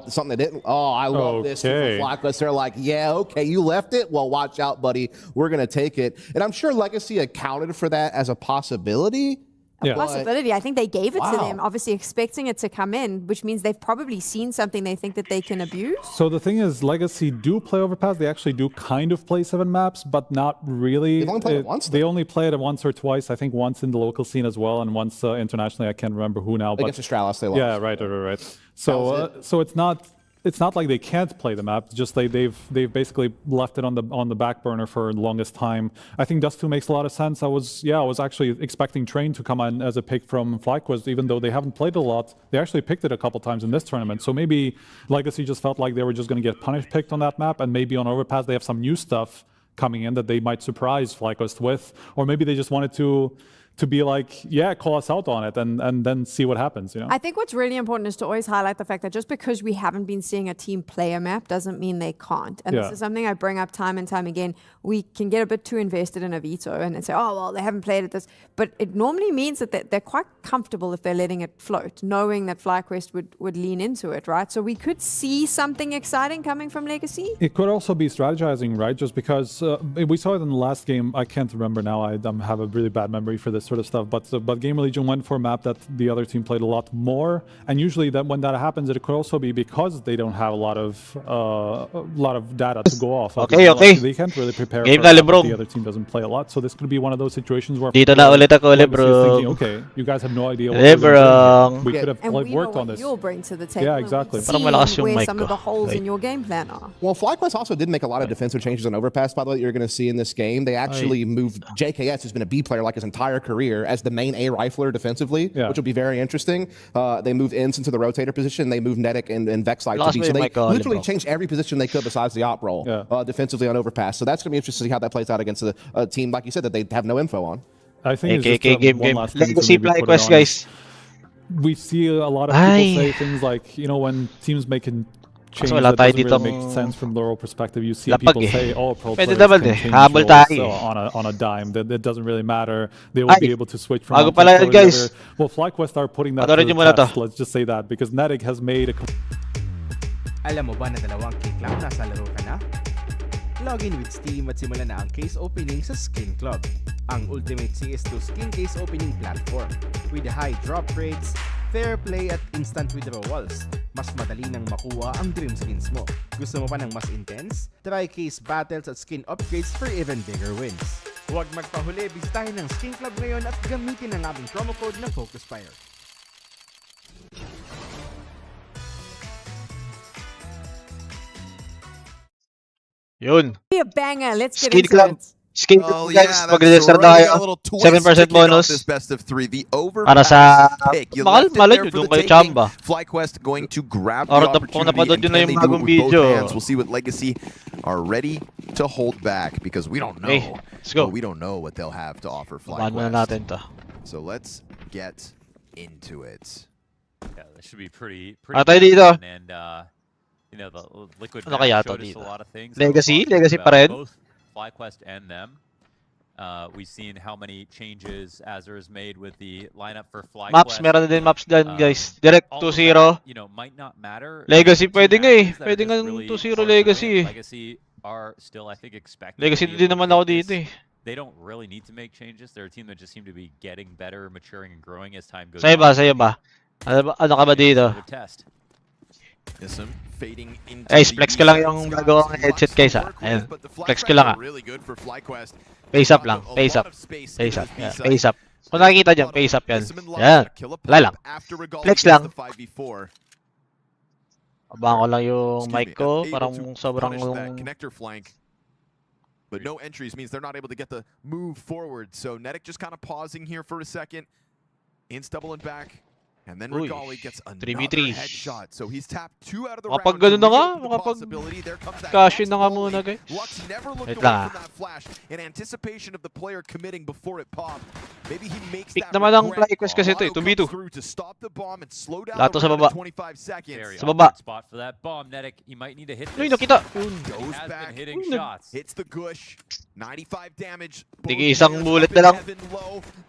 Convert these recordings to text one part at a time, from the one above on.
Something they didn't. Oh, I love this from FlyQuest. They're like, yeah, okay, you left it. Well, watch out, buddy. We're gonna take it. And I'm sure Legacy accounted for that as a possibility. A possibility. I think they gave it to them, obviously expecting it to come in, which means they've probably seen something they think that they can abuse. So the thing is, Legacy do play Overpass. They actually do kind of play 7 maps, but not really. They've only played it once. They only played it once or twice. I think once in the local scene as well, and once internationally. I can't remember who now. Against Astralis, they lost. Yeah, right. So so it's not like they can't play the map. Just they've basically left it on the back burner for the longest time. I think Dust 2 makes a lot of sense. I was actually expecting Train to come in as a pick from FlyQuest, even though they haven't played a lot. They actually picked it a couple times in this tournament. So maybe Legacy just felt like they were just going to get picked on that map, and maybe on Overpass they have some new stuff coming in that they might surprise FlyQuest with, or maybe they just wanted to be like, yeah, call us out on it and then see what happens, you know? I think what's really important is to always highlight the fact that just because we haven't been seeing a team play a map doesn't mean they can't. And this is something I bring up time and time again. We can get a bit too invested in a veto and say, oh, well, they haven't played at this. But it normally means that they're quite comfortable if they're letting it float, knowing that FlyQuest would lean into it, right? So we could see something exciting coming from Legacy. It could also be strategizing, right? Just because we saw it in the last game. I can't remember now. I have a really bad memory for this sort of stuff. But Gamer Legion went for a map that the other team played a lot more, and usually when that happens, it could also be because they don't have a lot of data to go off. Okay. They can't really prepare for the other team doesn't play a lot. So this could be one of those situations where dito na ulit ako, bro. Thinking, okay, you guys have no idea what we could have worked on this. You'll bring to the table. Yeah, exactly. Where some of the holes in your game plan are. Well, FlyQuest also did make a lot of defensive changes on Overpass, by the way, that you're going to see in this game. They actually moved JKS, who's been a B player like his entire career, as the main A rifler defensively, which will be very interesting. They moved Inns into the rotator position. They moved Netic and Vexite to B. So they literally changed every position they could besides the op role defensively on Overpass. So that's going to be interesting to see how that plays out against a team, like you said, that they have no info on. I think game. Let's go see FlyQuest, guys. We see a lot of people say things like, you know, when teams make a change that doesn't really make sense from the role perspective, you see people say, oh, pro players can change roles on a dime. That it doesn't really matter. They will be able to switch from one to the other. Well, FlyQuest are putting that to the test. Let's just say that, because Netic has made a... Alam mo ba na dalawang click lang nasa laro ka na? Log in with Steam at simulan na ang case opening sa Skin Club, ang ultimate CS2 skin case opening platform. With high drop rates, fair play at instant withdrawals, mas madali nang makuha ang dream skins mo. Gusto mo pa ng mas intense? Try case battles at skin upgrades for even bigger wins. Huwag magpahuli, bisitahin ng Skin Club ngayon at gamitin ang aming promo code na FocusFire. Yun. Be a banger. Let's get Skin into Club. it. Skin guys, mag-register na kayo. 7% bonus. Best of 3. The Para sa pick. You bakal left it malay there nyo, for doon the kayo taking. chamba. FlyQuest going to grab the Or opportunity, napanood and nyo na can yung they do it bagong with both video. hands? We'll see what Legacy are ready to hold back, because we don't know. Okay, let's go. We don't know what they'll have to offer Bahan muna natin FlyQuest. to. So let's get into it. Yeah, that should be pretty Tayo dito. and you know, the liquid Ano Magic kaya showed to us dito? a lot of things. Legacy? That were Legacy positive pa rin? about both FlyQuest and them. We've seen how many changes Azure has made with the lineup for FlyQuest. Maps, meron na din maps dyan guys. Direct All of 2-0. that, you know, might not matter. Legacy Two pwede nga eh. matches that are Pwede just nga really 2-0 hard to Legacy win. eh. Legacy are still, I think, expected Legacy to be din able to naman take ako this. dito eh. They don't really need to make changes. They're a team that just seem to be getting better, maturing, and growing as time goes Sa'yo on. ba? Sa'yo ba? Ano ka ba dito? Another test. Ay, flex ko lang yung bago kong headset guys ha. Ayan. Flex ko lang ha. Face up lang. Face up. Face up. Yeah, face up. Kung nakikita dyan, face up yan. Yan. Wala lang. Flex lang. Abangan ko lang yung mic ko. Parang sobrang... But no entries means they're not able to get the move forward. So Netic just kind of pausing here for a second. Ints doubling back. And then Regali gets another 3v3. headshot. So he's tapped 2 out of the Makapag round. ganun na nga. Makapag-cash in na nga muna guys. Lux never looked Wait away lang from that flash in anticipation of the player committing before it popped. Maybe he makes Pick that naman ang regret. FlyQuest kasi ito eh. 2v2. Through to stop the bomb and slow down Lahat the to sa round baba. in 25 seconds. Very Sa baba. awkward spot for that bomb. Netic, he might need to hit Uy, this. nakita. He Goes has back. been hitting shots. Hits the gush. 95 damage. Tigi isang bullet na lang.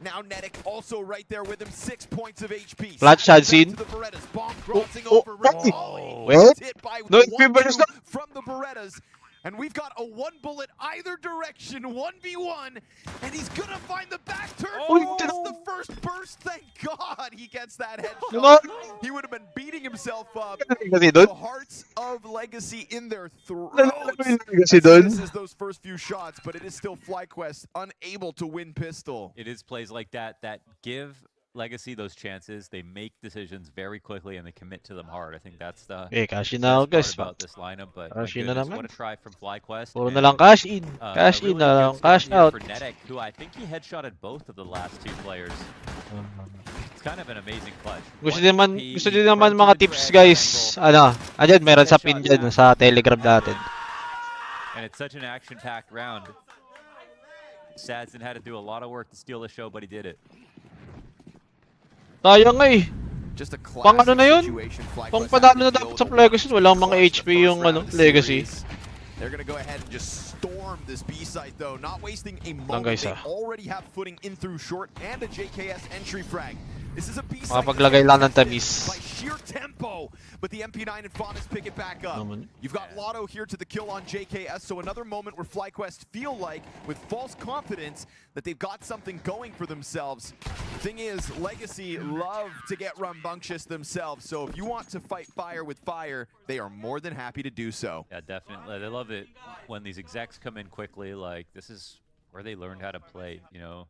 Now Netic also right there with him. 6 points of HP. Flat shot scene. Wait. No, Bucharest from the Berettas. And we've got a 1 bullet either direction, 1v1, and he's gonna find the back turn. That's the first burst. Thank God he gets that headshot. He would have been beating himself up. The hearts of Legacy in their throats. This is those first few shots, but it is still FlyQuest unable to win pistol. It is plays like that that give Legacy those chances. They make decisions very quickly and they commit to them hard. I think that's the cash in best na part guys. about this lineup. But Cash in na naman. what a try from FlyQuest. Puro And, na lang cash in. Cash a in really na lang. good Cash start here out. for Netic, who I think he headshotted both of the last 2 players. It's kind of an amazing clutch. Gusto din naman mga tips guys. Ano? Andyan, meron sa pin dyan sa Telegram natin. And it's such an action-packed round. Sadson had to do a lot of work to steal the show, but he did it. Sayang nga eh. Just a Pang ano na yun? situation. Pang panalo na dapat sa Legacy. Walang mga HP yung ano, Legacy. They're gonna go ahead and just storm this B site though, not wasting a Lang moment. guys, They already have footing in through short and a JKS entry frag. This is a B site. Makapaglagay lang ng tamis. By sheer tempo, but the MP9 and Faunus pick it back up. You've got Lotto here to the kill on JKS, so another moment where FlyQuest feel like, with false confidence, that they've got something going for themselves. Thing is, Legacy love to get rambunctious themselves, so if you want to fight fire with fire, they are more than happy to do so. Yeah, definitely. They love it when these execs come in quickly. Like, this is where they learned how to play, you know.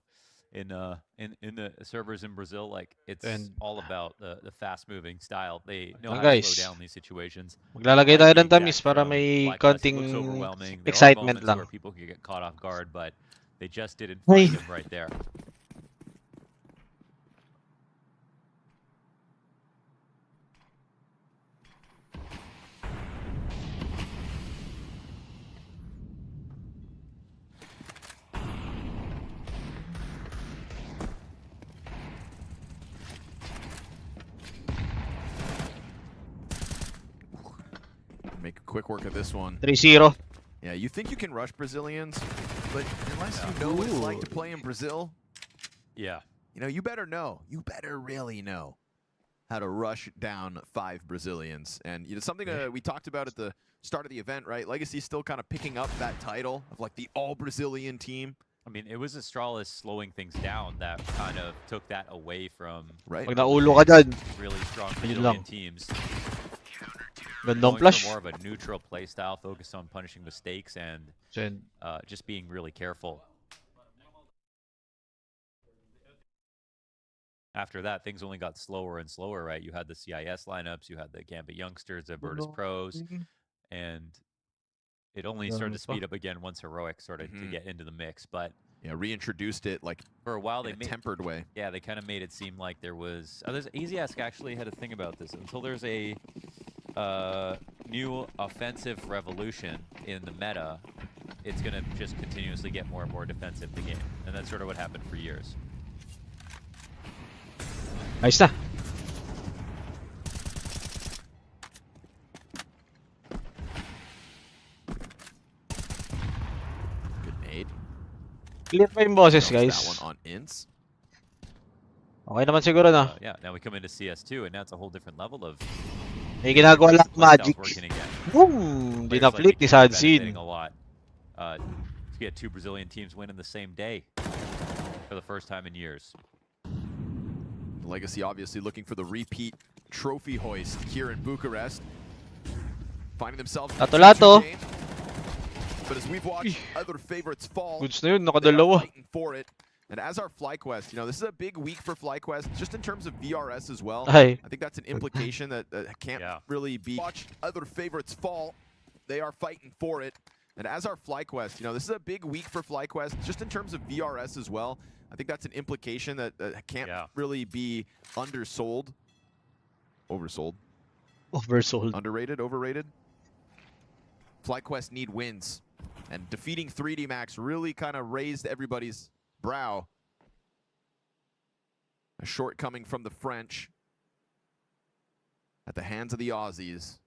In the servers in Brazil, like it's all about the fast-moving style. They know how to slow down these situations. Maglalagay tayo ng tamis para may konting excitement lang. Where people can get caught off guard, but they just didn't find him right there. Make a quick work of this one. 3-0. Yeah, you think you can rush Brazilians, but unless you know what it's like to play in Brazil, yeah, you know, you better know. You better really know how to rush down 5 Brazilians. And you know, something we talked about at the start of the event, right? Legacy's still kind of picking up that title of like the all-Brazilian team. I mean, it was Astralis slowing things down that kind of took that away from Pag naulo ka dyan. really strong Brazilian teams. Gandang Going flash. for more of a neutral playstyle, focused on punishing mistakes and just being really careful. After that, things only got slower and slower, right? You had the CIS lineups, you had the Gambit youngsters, the Virtus.pros, and It only started to speed up again once Heroic started to get into the mix, but yeah, reintroduced it like for a while in a tempered way. Yeah, they kind of made it seem like there was. There's EasyAsk actually had a thing about this. Until there's a new offensive revolution in the meta, it's gonna just continuously get more and more defensive the game, and that's sort of what happened for years. Ayos na. Good nade. Clear pa yung bosses, That guys. one on Ints. Okay naman siguro na. Yeah, now we come into CS2, and now it's a whole different level of May ginagawa lang magic. working again. Boom! Di Players like na-flick ni BK are Sadsin. benefiting a lot. To get 2 Brazilian teams winning the same day for the first time in years. Legacy obviously looking for the repeat trophy hoist here in Bucharest. Finding themselves in a Lato-lato. 2-2 game. But as we've watched other favorites fall, Goods na yun, they are nakadalawa. fighting for it. And as our FlyQuest, this is a big week for FlyQuest, just in terms of VRS as well. Ay. I think that's an implication that can't really be. Watch other favorites fall. They are fighting for it. And as our FlyQuest, this is a big week for FlyQuest, just in terms of VRS as well. I think that's an implication that can't really be undersold. Oversold. Oversold. Underrated, overrated. FlyQuest need wins. And defeating 3D Max really kind of raised everybody's brow. A shortcoming from the French at the hands of the Aussies.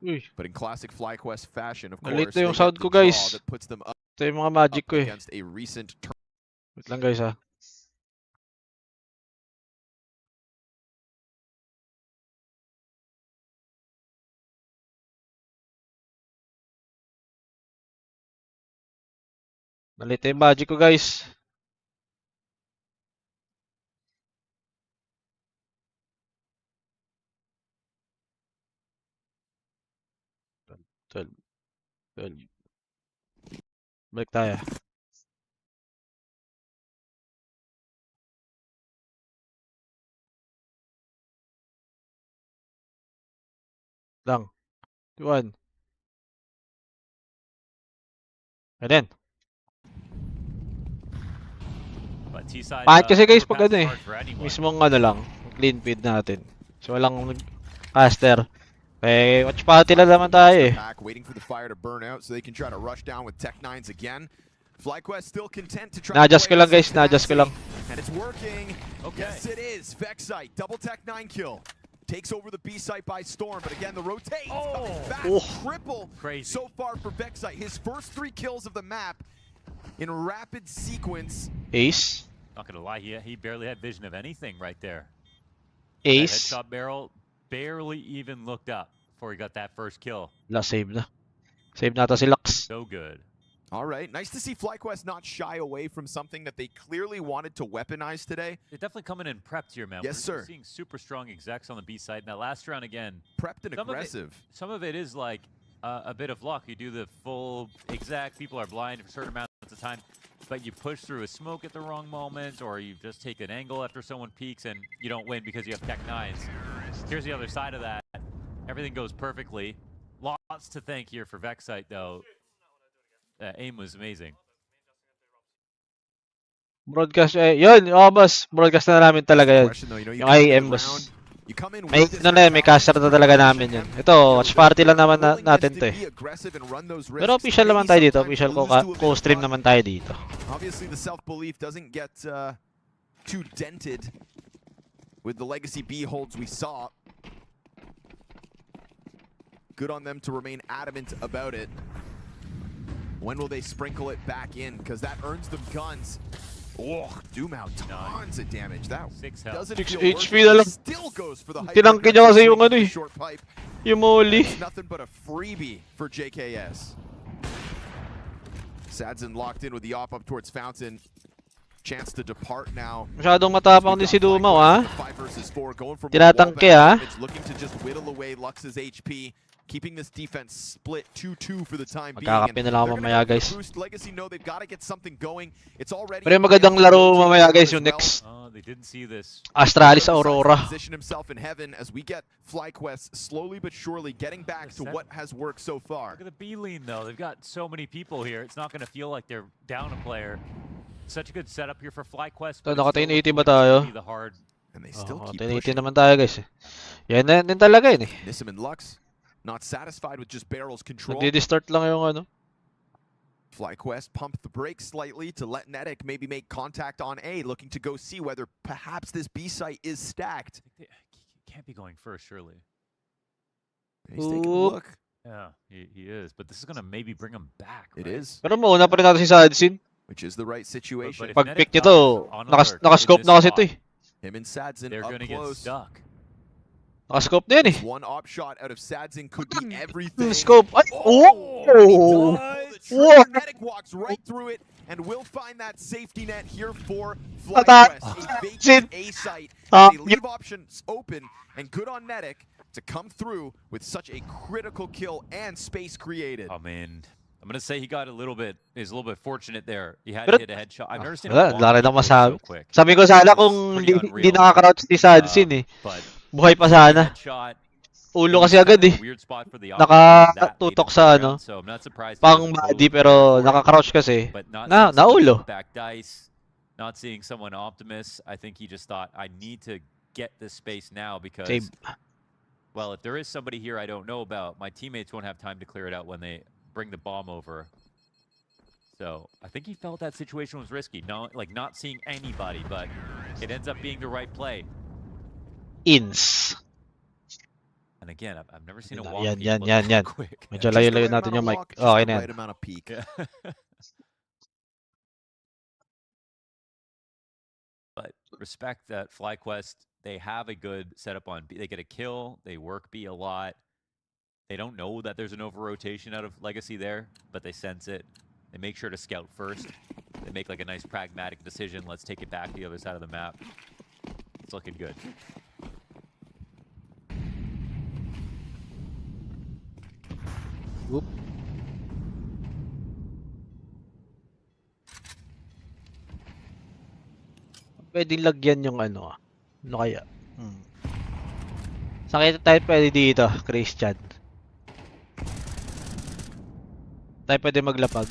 Uy. But in classic FlyQuest fashion, of Nalit course, na yung they sound get ko, the draw guys. that puts them up Ito yung mga magic ko eh. against a recent Wait lang guys ha. Nalit na yung magic ko guys. Twelve. Balik tayo. Lang. 1. Ayan. Pahit kasi guys pag ano eh. Mismong ano lang. Clean feed natin. So walang caster. Eh, watch party lang naman tayo eh. waiting for the fire to burn out so they can try to rush down with Tech 9s again. FlyQuest still content to try Na-adjust to ko lang guys, na-adjust ko lang. And it's working. Okay. Yes, it is. Vexite, double Tech 9 kill. Takes over the B site by storm, but again the rotate. Back, triple Crazy. so far for Vexite. His first 3 kills of the map in rapid sequence. Ace. Not gonna lie, he barely had vision of anything right there. Ace. That headshot barrel barely even looked up before he got that first kill. La, save na. Save nata si Lux. So good. All right, nice to see FlyQuest not shy away from something that they clearly wanted to weaponize today. They're definitely coming in prepped here, man. Yes, We're sir. seeing super strong execs on the B side. Now, last round again. Prepped and aggressive. Some of it is like a bit of luck. You do the full exec, people are blind for a certain amount of time, but you push through a smoke at the wrong moment, or you just take an angle after someone peeks and you don't win because you have Tech 9s. Here's the other side of that. Everything goes perfectly. Lots to thank here for Vexite, though. Aim was amazing. Broadcast, yun, boss. Broadcast na namin talaga yun. Yung IM, boss. May caster na talaga namin yun. Ito, watch party lang naman natin to eh. Pero official naman tayo dito. Official co-stream naman tayo dito. Obviously, the self-belief doesn't get too dented with the Legacy B holds we saw. Good on them to remain adamant about it. When will they sprinkle it back in? Because that earns them guns. Oh, Doom out tons of damage. That doesn't feel HP na lang. Still goes for the Tinangkin niya kasi yung ano eh. Yung molly. Nothing but a freebie for JKS. Sadzen locked in with the op up towards Fountain. Chance to depart now. Masyadong matapang din si Dumaw ha. Tinatangke ha. Looking to just whittle away Lux's HP. Keeping this defense split 2-2 for the time being. Magkakape na lang mamaya guys. Legacy know they've got to get something going. It's already pero yung magandang laro mamaya guys yung next. they didn't see this. Astralis Aurora. Position himself in heaven as we get FlyQuest slowly but surely getting back to what has worked so far. Look at the B lean though. They've got so many people here. It's not going to feel like they're down a player. Such a good setup here for FlyQuest. So, naka-1080 ba tayo? And they still keep 1080 naman tayo, guys. Yan din talaga yun eh. Nissim and Lux not satisfied with just barrels control. Nagdi-distort lang yung ano. FlyQuest pumped the brakes slightly to let Netic maybe make contact on A, looking to go see whether perhaps this B site is stacked. He can't be going first, surely. He's taking a look. Yeah, he is. But this is going to maybe bring him back, right? It is. Pero mauna pa rin natin si Sadzin. Which is the right situation. Pag pick nito, nakascope na kasi ito eh. Him and Sadzin They're up going to get close. stuck. Nakascope na yun eh. One op shot out of Sadzin could be everything. Scope. Ay! Oh! Whoa! Netic walks right through it, and we'll find that safety net here for FlyQuest. A vacant A site. They leave options open, and good on Netic to come through with such a critical kill and space created. I mean, I'm gonna say he got a little bit fortunate there. He had to hit a headshot. I've never seen Wala na masabi. so quick. Sabi ko sana kung hindi nakaka-crouch si Sadzin eh. Buhay pa sana. Ulo kasi agad eh. Nakatutok sa ano. Pang body pero naka-crouch kasi. Naulo. Not seeing someone Optimus, I think he just thought, I need to get this space now because, well, if there is somebody here I don't know about, my teammates won't have time to clear it out when they bring the bomb over. So I think he felt that situation was risky, not seeing anybody, but it ends up being the right play. Ins. And again, I've never seen a walk yan. quick. Medyo layo-layo natin yung mic. Okay na yan. Amount of peak. But respect that FlyQuest, they have a good setup on B. They get a kill, they work B a lot. They don't know that there's an over-rotation out of Legacy there, but they sense it. They make sure to scout first. They make like a nice pragmatic decision. Let's take it back to the other side of the map. It's looking good. Whoop. Pwedeng lagyan yung ano. Ano kaya? Saan tayo pwede dito, Christian? Tayo pwede maglapag.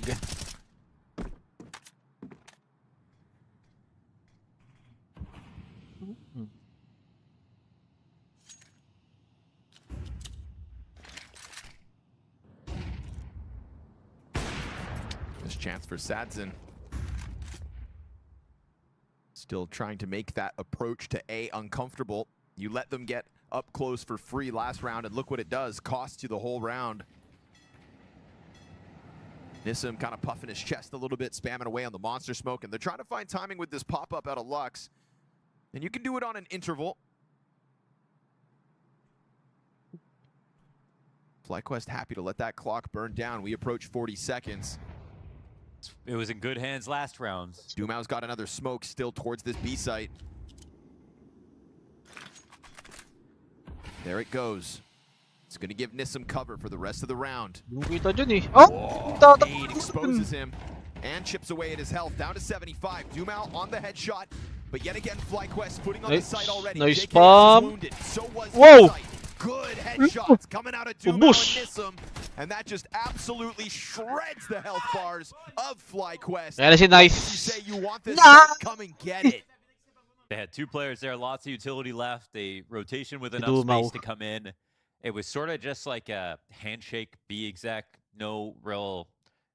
This chance for Sadzin. Still trying to make that approach to A uncomfortable. You let them get up close for free last round, and look what it does. Costs you the whole round. Nissim kind of puffing his chest a little bit, spamming away on the monster smoke, and they're trying to find timing with this pop-up out of Lux. And you can do it on an interval. FlyQuest happy to let that clock burn down. We approach 40 seconds. It was in good hands last round. Dumau's got another smoke still towards this B site. There it goes. It's going to give Nissim cover for the rest of the round. Nade exposes him and chips away at his health, down to 75. Dumau on the headshot, but yet again FlyQuest putting on the site already. Nice JKS bomb. is wounded. So was Whoa. Site. Good headshots coming out of Dumau and Nissim, and that just absolutely shreds the health bars of FlyQuest. That is nice. You say you want this site, come and get it. They had two players there, lots of utility left. A rotation with enough space to come in. It was sort of just like a handshake B exec. No real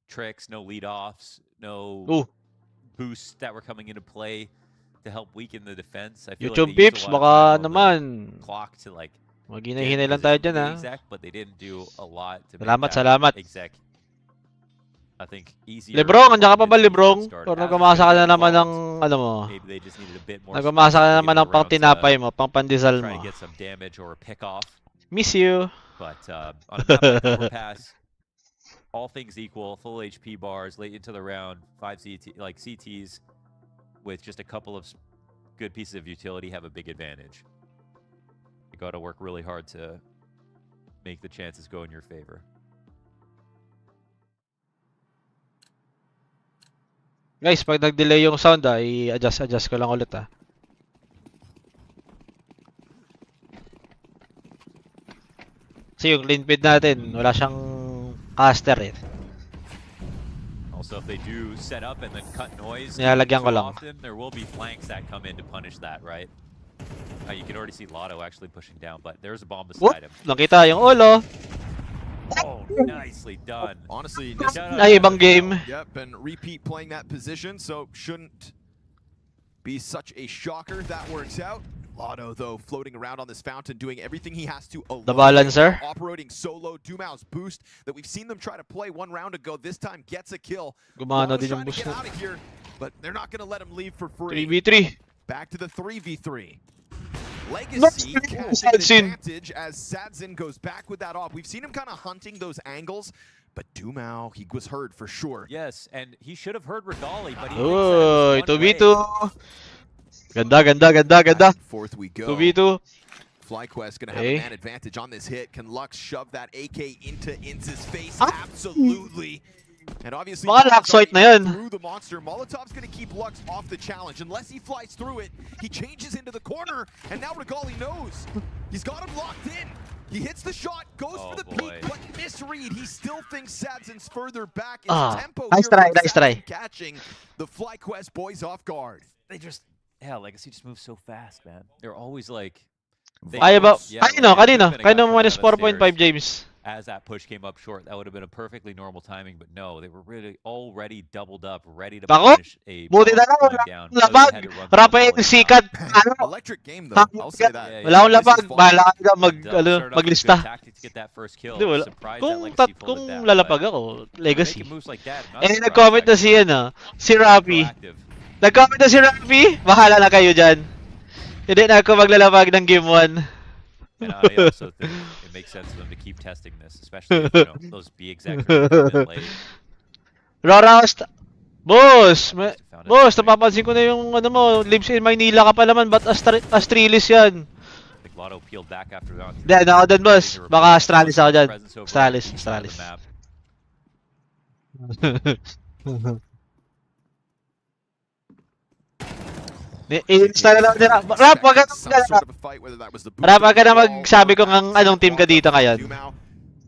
tricks, no lead-offs, no boosts that were coming into play to help weaken the defense. I feel YouTube like they used Pips, a lot of baka time on naman. the clock to like Maghinay-hinay lang tayo dyan, ha? Exec, but they didn't do a lot to salamat. Exec. I think easier. Lebrong, andiyan ka pa ba, Lebrong? Pero nagmamasa ka na naman ng, ano mo. Nagmamasa ka na naman ng pang tinapay mo, pang pandesal mo. Get some damage or pick off. Miss you. But on a map like Overpass, all things equal, full HP bars late into the round, 5 CTs with just a couple of good pieces of utility have a big advantage. You got to work really hard to make the chances go in your favor. Guys, pag nag-delay yung sound, i-adjust ko lang ulit, Kasi yung lane feed natin, wala siyang caster eh. Also, if they do set up and then cut noise, Nilalagyan ko too lang. often, there will be flanks that come in to punish that, right? You can already see Lotto actually pushing down, but there's a bomb Whoop! beside him. Nakita yung ulo. Oh, nicely done. Honestly, Ay, ibang game. Yep, and repeat playing that position, so shouldn't be such a shocker that works out. Lotto, though, floating around on this fountain, doing everything he has to alone. The balancer. Operating solo, Dumao's boost that we've seen them try to play one round ago. This time gets a kill. Gumana Lotto's din yung trying to boost get na. out of here, but they're not going to let him leave for free. 3v3. Back to the 3v3. Legacy catching advantage as Sadzin goes back with that off. We've seen him kind of hunting those angles, but Dumao, he was heard for sure. Yes, and he should have heard Regali, but he Oh, thinks that was 2v2. one way. Ganda. Fourth we go. 2v2. FlyQuest gonna have a man advantage on this hit. Can Lux shove that AK into Inz's face? Absolutely. And obviously, Mga Luxoid na yun. through the monster, Molotov's gonna keep Lux off the challenge. Unless he flies through it, he changes into the corner, and now Regali knows. He's got him locked in. He hits the shot, goes for the peek, but misread. He still thinks Sadzin's further back. It's tempo nice here. try. Sadzin catching the FlyQuest boys off guard. They just, Legacy just moves so fast, man. They're always like... Ay, ba? Kanino mo minus 4.5, James? As that push came up short, that would have been a perfectly normal timing, but no, they were really already doubled up, ready to punish a buti na lang, down. labag. Rafael sikat. Electric game though, I'll say that. Wala akong labag. Bahala ka maglista. Kung lalapag ako, Legacy. Nag-comment na si Rafi. Nag-comment na si Rafi. Bahala na kayo dyan. Hindi na ako maglalapag ng game 1. And I also think it makes sense for them to keep testing this, especially if, those B execs are a bit late. Aurora, boss, napapansin ko na yung lives in Maynila ka pa naman, ba't Astralis yan? I think Lotto peeled back after that. Hindi, ako dun, boss. Baka Astralis ako dyan. Astralis. I-install na lang nila. Rap, wag ka na magsabi kung anong team ka dito ngayon.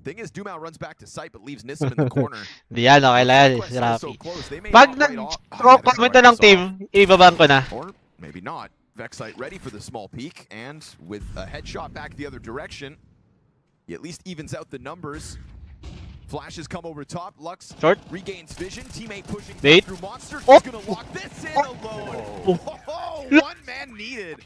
Thing is, Dumao runs back to site but leaves Nissim in the corner. Hindi yan, okay lang yan, si Rafi. Pag nag-comment na ng team, ibabang ko na. Or maybe not. Vexite ready for the small peek, and with a headshot back the other direction, he at least evens out the numbers. Flashes come over top. Lux short regains vision. Teammate pushing through monster. Oh. He's gonna lock this in alone. One man needed.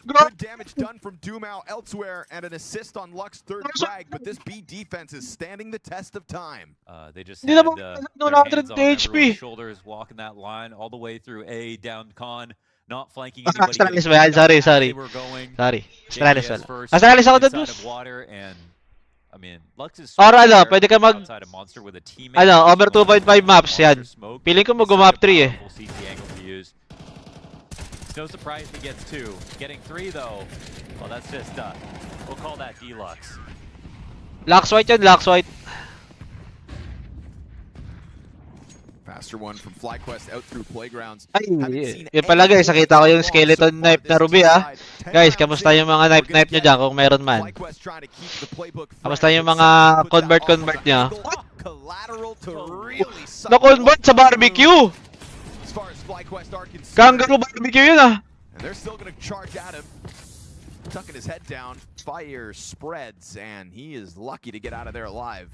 Good damage done from Dumao elsewhere, and an assist on Lux third frag. But this B defense is standing the test of time. They just had their hands on everyone's shoulders, walking that line all the way through A down con. Not flanking anybody. Astralis ba yan? Sorry. Astralis ako dun, boss. I mean, Lux is pwede ka mag over 2.5 maps yan. Piling ko mag-map 3 eh. It's no surprise he gets 2. Getting 3 though, well that's just we'll call that deluxe. Lux white yan, Lux white. Faster one from FlyQuest out through playgrounds. Ay, yun pala guys, nakita ko yung skeleton knife na Ruby Guys, kamusta yung mga knife nyo dyan kung meron man? Kamusta yung mga convert nyo? Na-convert sa barbecue! Kangaroo barbecue yun And they're still gonna charge at him. Tucking his head down, fire spreads, and he is lucky to get out of there alive.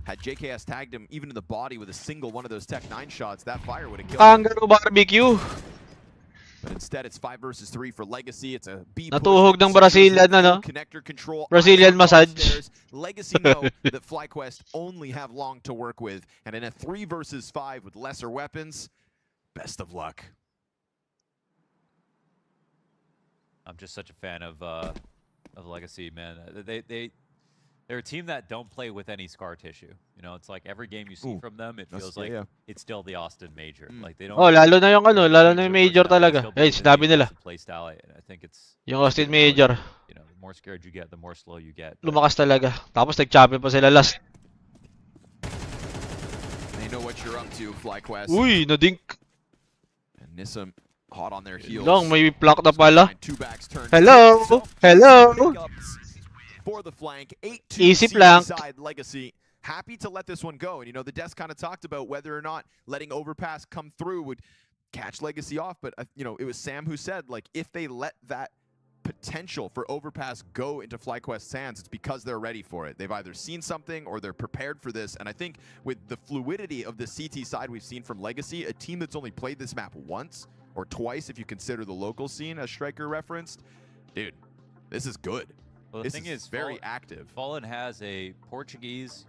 Had JKS tagged him even in the body with a single one of those Tech 9 shots, that fire would have killed him. Kangaroo barbecue! But instead, it's 5 versus 3 for Legacy. It's a B. Natuhog ng Brazilian, Connector control. Brazilian massage. Legacy know that FlyQuest only have long to work with, and in a 3 versus 5 with lesser weapons, best of luck. I'm just such a fan of Legacy, man. They're a team that don't play with any scar tissue. It's like every game you see from them, it feels like it's still the Austin Major. Like they don't. Lalo na yung Major talaga. Sinabi nila. I think it's yung Austin Major. The more scared you get, the more slow you get. Lumakas talaga. Tapos nag-champion pa sila last. They know what you're up to, FlyQuest. Uy, nadink. And Nissim hot on their heels. May block na pala. Hello. for the flank. 8-2 Easy CT flank. side Legacy. Happy to let this one go. And, you know, the desk kind of talked about whether or not letting Overpass come through would catch Legacy off. But, you know, it was Sam who said, like, if they let that potential for Overpass go into FlyQuest's hands, it's because they're ready for it. They've either seen something or they're prepared for this. And I think with the fluidity of the CT side we've seen from Legacy, a team that's only played this map once or twice, if you consider the local scene, as Striker referenced, dude, this is good. Well, the this thing is very active. Fallen has a Portuguese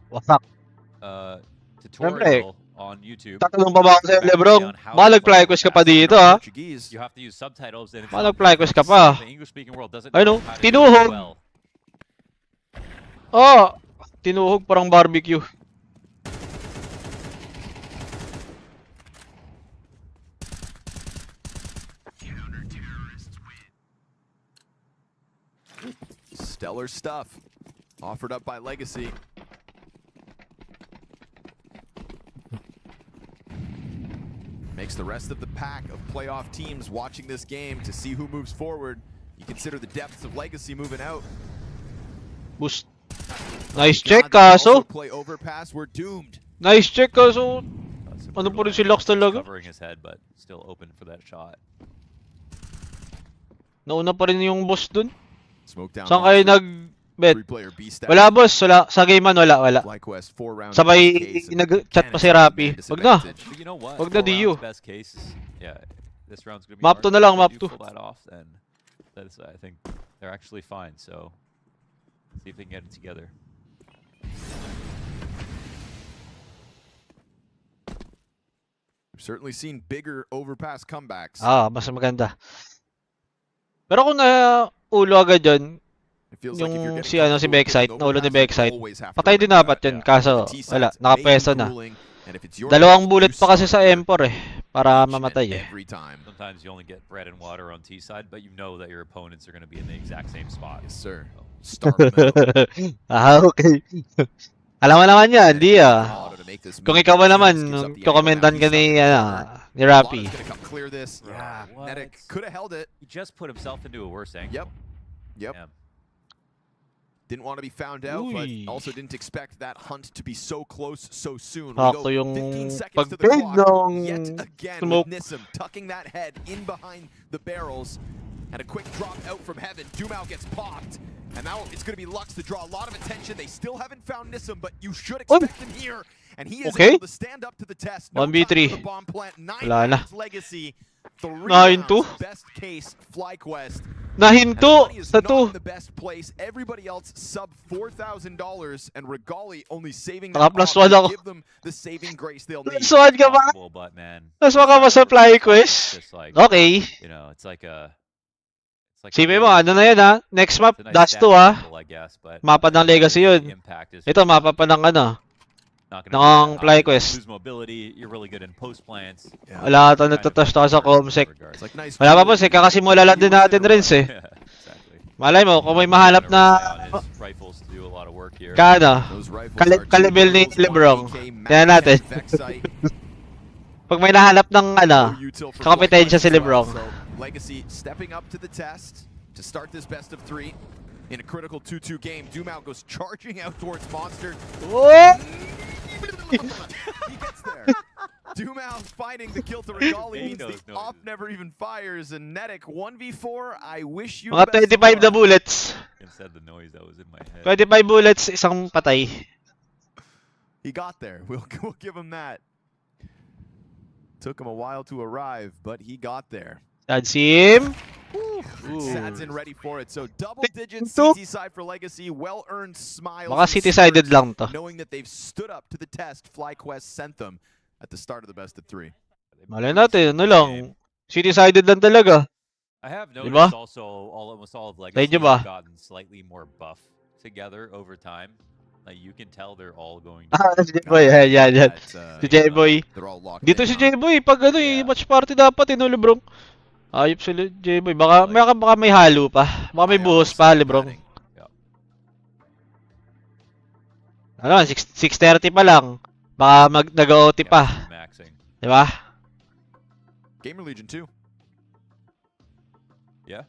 Siyempre, tutorial on YouTube. tatanong pa ba ako sa'yo, Lebrong? Baka nag-FlyQuest ka pa dito, ha? You have to use subtitles. And Baka nag-FlyQuest ka pa. the English-speaking world doesn't Ay, know no, how to do it tinuhog. well. Oh, tinuhog parang barbecue. Stellar stuff offered up by Legacy. Makes the rest of the pack of playoff teams watching this game to see who moves forward. You consider the depths of Legacy moving out. Boost. Nice check, kaso. Play overpass, we're doomed. Nice check, kaso. Ano po rin si Lux talaga? Covering his head, but still open for that shot. Nauna pa rin yung boss dun. Smoke down. Saan kayo nag-bet? Wala. Wala, boss. Wala. Sa game man, wala. Sabay nag-chat pa si Rappi. Wag na. You know what? Wag na, DU. Best case, yeah, this round's gonna be Map 2 na lang, map 2. Pull that off, then that's, I think they're actually fine. So see if they can get it together. We've certainly seen bigger overpass comebacks. Mas maganda. Pero kung ulo agad yun, yung si Backside, naulo ni Backside, patay din dapat yun, kaso wala, nakapwesto na. Dalawang bullet pa kasi sa M4 para mamatay Sometimes you only get bread and water on T side, but you know that your opponents are going to be in the exact same spot. Yes, sir. Okay. Alam mo naman yan, hindi Kung ikaw ba naman, kukomentan ka ni Rappi. Yeah, Netic could have held it. He just put himself into a worse angle. Yep. Yeah. Didn't want to be found out, but also didn't expect that hunt to be so close so soon. We go 15 seconds to the clock. Yet again with Nissim tucking that head in behind the barrels. And a quick drop out from heaven. Dumao gets popped. And now it's going to be Lux to draw a lot of attention. They still haven't found Nissim, but you should expect him here. And he is able to stand up to the test. 1v3. Wala na. Legacy. Nahinto. Best case FlyQuest. Nahinto sa 2. The best place. Everybody else sub $4,000 and Regali only saving give them the saving grace they'll need. Plus 1 ka ba? Plus 1 ka ba sa FlyQuest? Okay. You know, it's like a Sipin mo, ano na yun Next map, Dust 2 Mapa ng Legacy yun. Ito, mapa pa ng ng FlyQuest. Wala ito nagtatash sa Comsec. Wala pa po, kakasimula lang din natin rin Malay mo, kung may mahanap na kalibel ni Lebrong, tingnan natin. Pag may nahanap ng kakompetensya si Lebrong. Legacy stepping up to the test to start this best of 3 in a critical 2-2 game. Dumao goes charging out towards Monster. He gets there. Dumao finding the kill to Regali means the off never even fires. And Netic 1v4. I wish you mga 25 na bullets. Instead the noise that was in my head. 25 bullets, isang patay. He got there. We'll give him that. Took him a while to arrive, but he got there. Sadsim. Sadsin ready for it. So double digits CT side for Legacy. Well-earned smiles. Baka city-sided lang to. Knowing that they've stood up to the test FlyQuest sent them at the start of the best of 3. Malay natin, lang. City-sided lang talaga. I have noticed also almost all of Legacy have gotten slightly more buff together over time. Like you can tell they're all going to si J-Boy, yan. Si J-Boy. Dito si J-Boy, pag match party dapat Lebrong. Ayop si J-Boy. Baka may halo pa. Baka may buhos pa, Lebrong. 6:30 pa lang. Baka nag-OT pa. Diba? Gamer Legion 2. Yeah.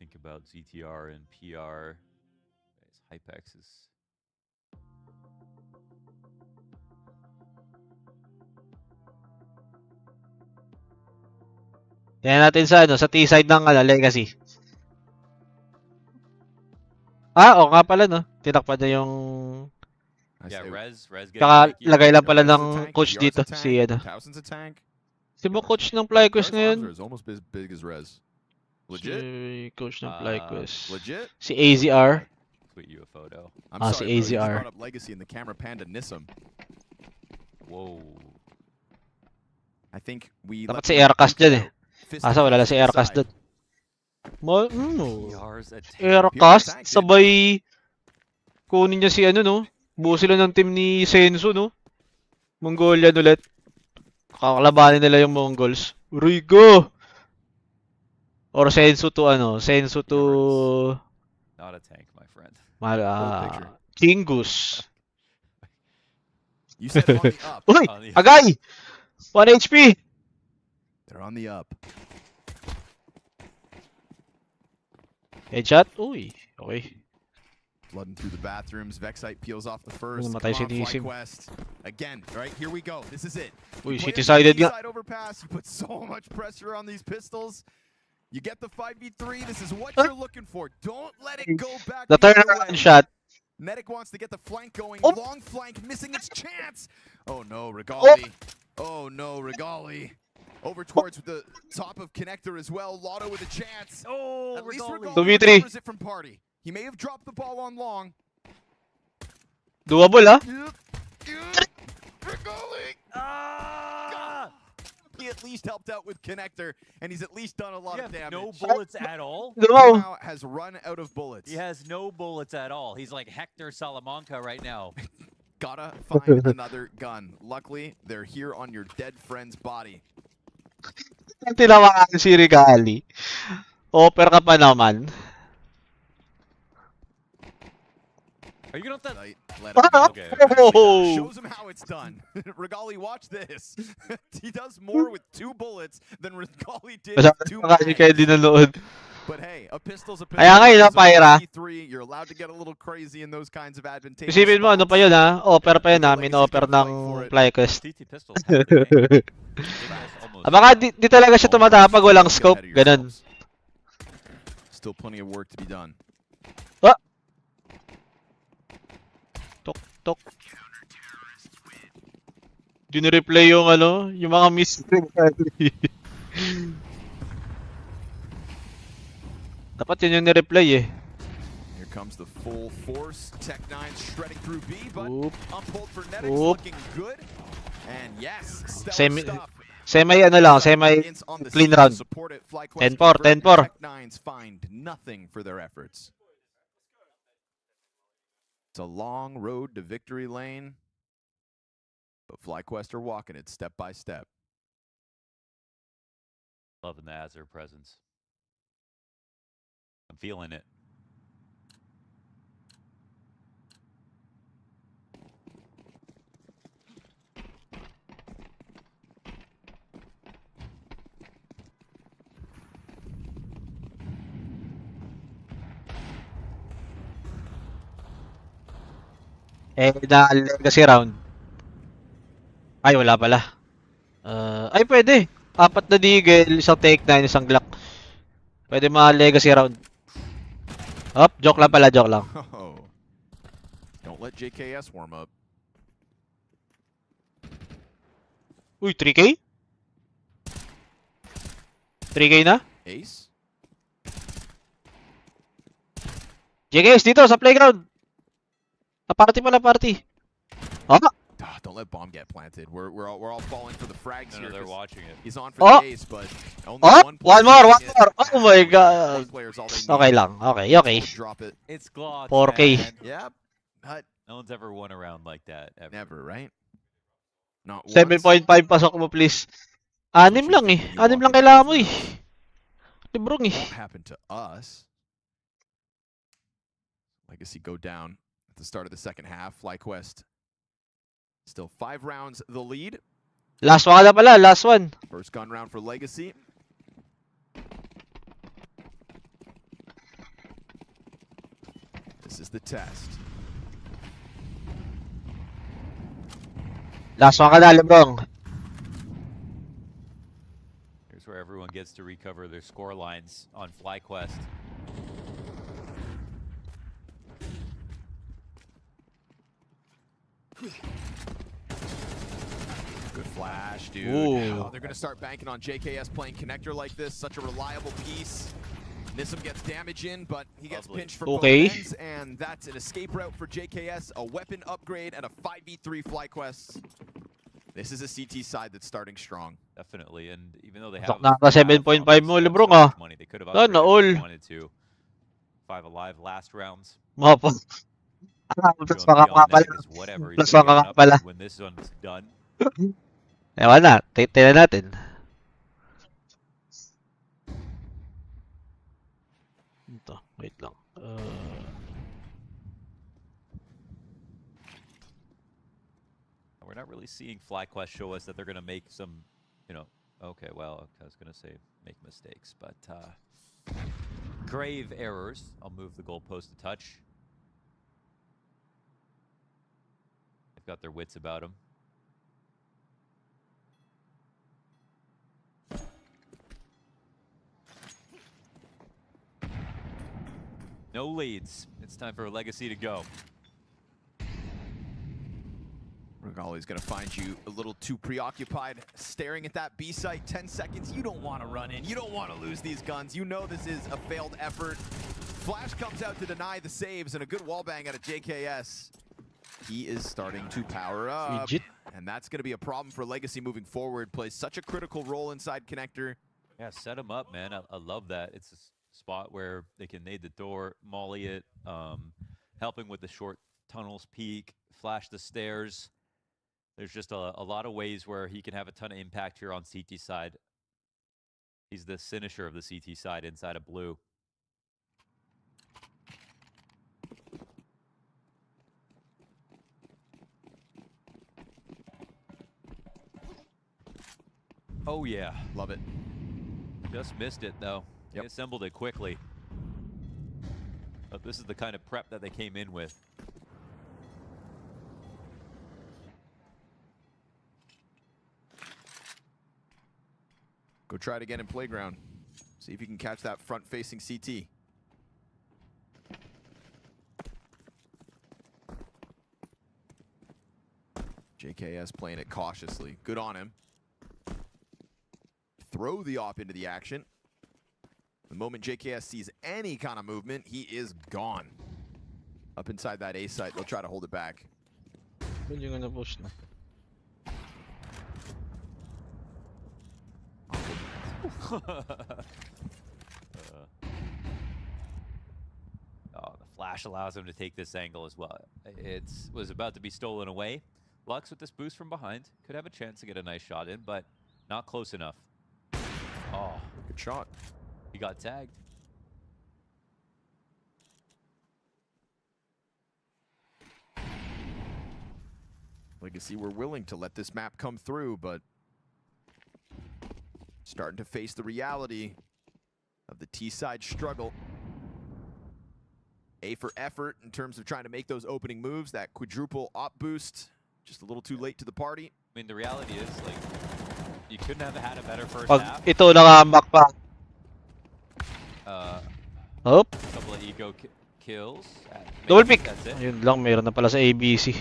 think about ZTR and PR. Hypex is. Yan natin sa ano, sa T-side ng Legacy. Oo nga pala no. Tinakpan niya yung Rez Tsaka lagay lang pala ng coach dito si ano. Si mo coach ng FlyQuest ngayon? Si coach ng FlyQuest. Si AZR. Tweet you a photo. Si AZR. Whoa. I think we Dapat si Aircast dyan eh. Asa wala lang si Aircast dun. Aircast, sabay kunin niya si ano no. Buo sila ng team ni Sensu no. Mongolian ulit. Kakalabanin nila yung Mongols. Rigo! Or Sensu to ano, Sensu to Not a tank, my friend. Kingus. You said on the up. Uy! Agay! 1 HP! They're on the up. Headshot? Uy, okay. Flooding through the bathrooms. Vexite peels off the first. Namatay si Come on, Nisim. FlyQuest. Again, right, here we go. This is it. Uy, You play city-sided a nga. side overpass. You put so much pressure on these pistols. You get the 5v3. This is what you're looking for. Don't let it go back. The the other turnaround way. shot. Medic wants to get the flank going. Oh. Long flank, missing its chance. Oh no, Regali. Oh no, Regali. Over towards the top of connector as well. Lotto with a chance. Oh, At least Regali. Regali 2v3. recovers it from party. He may have dropped the ball on long. Doable ah. Regali. He at least helped out with connector, and he's at least done a lot of damage. No bullets at all. No. Now has run out of bullets. He has no bullets at all. He's like Hector Salamanca right now. Gotta find another gun. Luckily, they're here on your dead friend's body. Tinawakan si Regali. Offer ka pa naman. Are you gonna have to? Let him go. Okay. Shows him how it's done. Regali, watch this. He does more with 2 bullets than Regali did with 2 Kasi kayo dinanood. But hey, a pistol's a pistol. Kaya nga yun, It's a Pyra. 1v3. You're allowed to get a little crazy in those kinds of advantageous Isipin mo, ano pa yun ha? Offer pa yun ha? Legacy Min-offer can fight ng for it. FlyQuest. TT pistols. have the game. Almost. Baka di talaga siya tumatapag, walang scope. Ganun. Still plenty of work to be done. Tok, tok. Dinireplay yung ano, yung mga miss. Dapat yun yung nireplay eh. Here comes the full force. Tech9 shredding through B, but Oop. unpulled for Netix Oop. looking good. And yes, stellar Semi- stuff. Semi ano lang, semi On the clean scene to round. support it. FlyQuest 10-4, convert, 10-4. Tech9s find nothing for their efforts. It's a long road to victory lane, but FlyQuest are walking it step by step. Loving the Azure presence. I'm feeling it. Na legacy round. Ay, wala pala. Ay, pwede. 4 na Deagle, isang Take-9, isang Glock. Pwede mga legacy round. Joke lang pala, joke lang. Oh. Don't let JKS warm up. Uy, 3K? 3K na? Ace? JKS dito sa playground. Party pala, party. Don't let bomb get planted. We're all falling for the frags No, here. they're 'cause watching it. He's on for the ace, but only one One player more. getting it. Oh my god. One player's all they need. Okay lang, okay. Drop it. It's Glock. 4K. man. Yep. But No one's ever won around like that. Ever. never, right? Not once. 7.5 pasok mo, please. 6 lang eh. 6 lang kailangan mo eh. Librong eh. Won't happen to us. Legacy go down at the start of the second half. FlyQuest still 5 rounds the lead. Last one na pala, last one. First gun round for Legacy. This is the test. Last one ka na, Lebrong. Here's where everyone gets to recover their score lines on FlyQuest. Good flash, dude. Oh, they're going to start banking on JKS playing connector like this. Such a reliable piece. Nissim gets damage in, but he gets pinched from both ends, and that's an escape route for JKS, a weapon upgrade, and a 5v3 FlyQuest. This is a CT side that's starting strong. Definitely, and even though they have 7.5 mo, Lebrong, ah. money, they could have Sana all. wanted to. 5 alive last rounds. Mapo. Plus mga nga pala. Plus mga nga pala. When this one's done. Ewan na, tignan natin. Ito, wait lang. We're not really seeing FlyQuest show us that they're going to make some, you know, okay, well, I was going to say make mistakes, but grave errors. I'll move the goalpost a touch. They've got their wits about them. No leads. It's time for Legacy to go. Regali's going to find you a little too preoccupied, staring at that B site. 10 seconds. You don't want to run in. You don't want to lose these guns. You know this is a failed effort. Flash comes out to deny the saves, and a good wallbang out of JKS. He is starting to power up, and that's going to be a problem for Legacy moving forward. Plays such a critical role inside connector. Yeah, set him up, man. I love that. It's a spot where they can nade the door, molly it, helping with the short tunnels, peek, flash the stairs. There's just a lot of ways where he can have a ton of impact here on CT side. He's the finisher of the CT side inside of blue. Oh yeah, love it. Just missed it though. Yep. He assembled it quickly. But this is the kind of prep that they came in with. Go try it again in playground. See if you can catch that front-facing CT. JKS playing it cautiously. Good on him. Throw the op into the action. The moment JKS sees any kind of movement, he is gone. Up inside that A site, they'll try to hold it back. The flash allows him to take this angle as well. It was about to be stolen away. Lux with this boost from behind could have a chance to get a nice shot in, but not close enough. Oh, good shot. He got tagged. Legacy were willing to let this map come through, but starting to face the reality of the T-side struggle. A for effort in terms of trying to make those opening moves. That quadruple op boost, just a little too late to the party. I mean, the reality is, like, you couldn't have had a better first half. Ito nangamak pa. A couple of eco kills. Double pick. Yun lang, meron na pala sa ABC.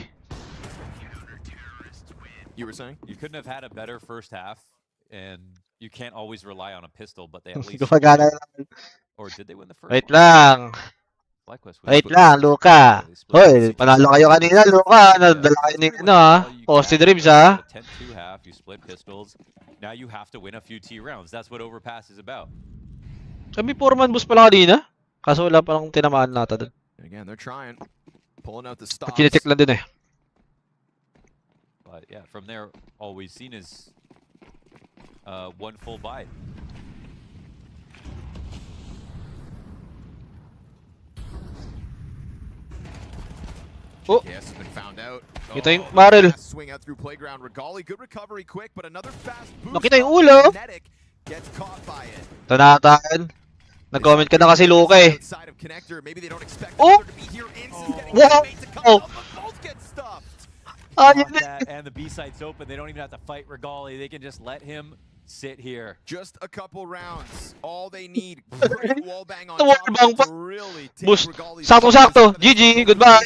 You were saying? You couldn't have had a better first half, and you can't always rely on a pistol, but they at least... Or did they win the first Wait one? lang. Wait lang, Luka. Hoy, panalo kayo kanina, Luka. Nadala kayo ni, Austin Reeves, ha? 10-2 half, you split pistols. Now you have to win a few T rounds. That's what Overpass is about. Kami 4-man boost pala kanina. Kaso wala palang tinamaan nata dun. Again, they're trying. Pulling out the stops. Kinitik lang din eh. But yeah, from there, all we've seen is one full buy. Oh. Yes, has been found out. Kita yung barrel. Swing out through playground. Regali, good recovery, quick, but another fast boost. Nakita yung ulo. Gets caught by it. Ito natin. Nag-comment ka na kasi, Luka eh. Oh! Wow! And the B site's open. They don't even have to fight Regali. They can just let him sit here. Just a couple rounds. All they need. Great wall bang on top to really take Regali's Sakto. GG. Goodbye.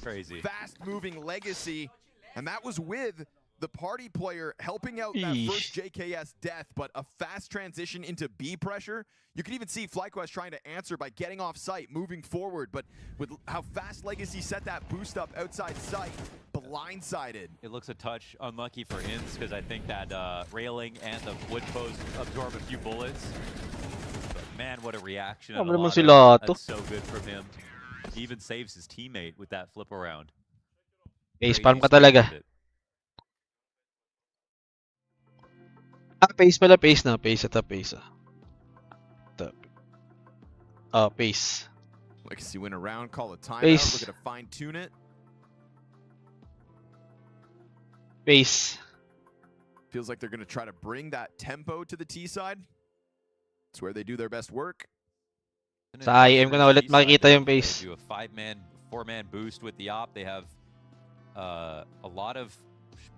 Crazy. Fast moving Legacy. And that was with the party player helping out that first JKS death, but a fast transition into B pressure. You could even see FlyQuest trying to answer by getting off site, moving forward, but with how fast Legacy set that boost up outside sight, blindsided. It looks a touch unlucky for Inns because I think that railing and the wood post absorb a few bullets. But man, what a reaction. That's so good from him. He even saves his teammate with that flip around. Face palm ka talaga. Pace pala, pace na. Pace ata, pace. Pace. Legacy win a round, call a timeout, Pace. looking to fine tune it. Pace. Feels like they're going to try to bring that tempo to the T side. It's where they do their best work. Sa IM ko na ulit makikita yung pace. They do a 5-man, 4-man boost with the op. They have a lot of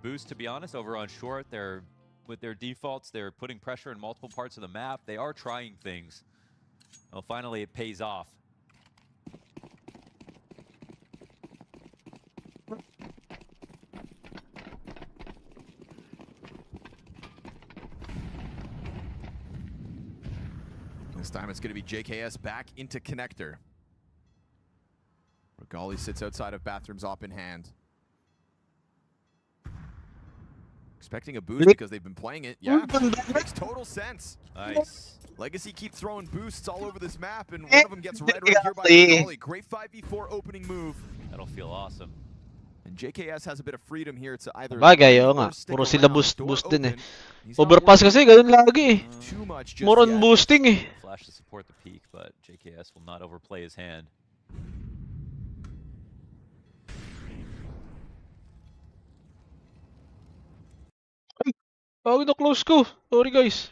boost, to be honest, over on short. They're with their defaults, they're putting pressure in multiple parts of the map. They are trying things. Well, finally it pays off. This time it's going to be JKS back into connector. Regali sits outside of bathrooms op in hand. Expecting a boost because they've been playing it. Yeah, makes total sense. Nice. Legacy keep throwing boosts all over this map, and one of them gets red right here by Regali. Great 5v4 opening move. That'll feel awesome. And JKS has a bit of freedom here to either Bagay, oo nga. Puro sila boost din eh. Overpass kasi, ganun lagi eh. More on boosting eh. Flash to support the peak, but JKS will not overplay his hand. Bago na close ko. Sorry guys.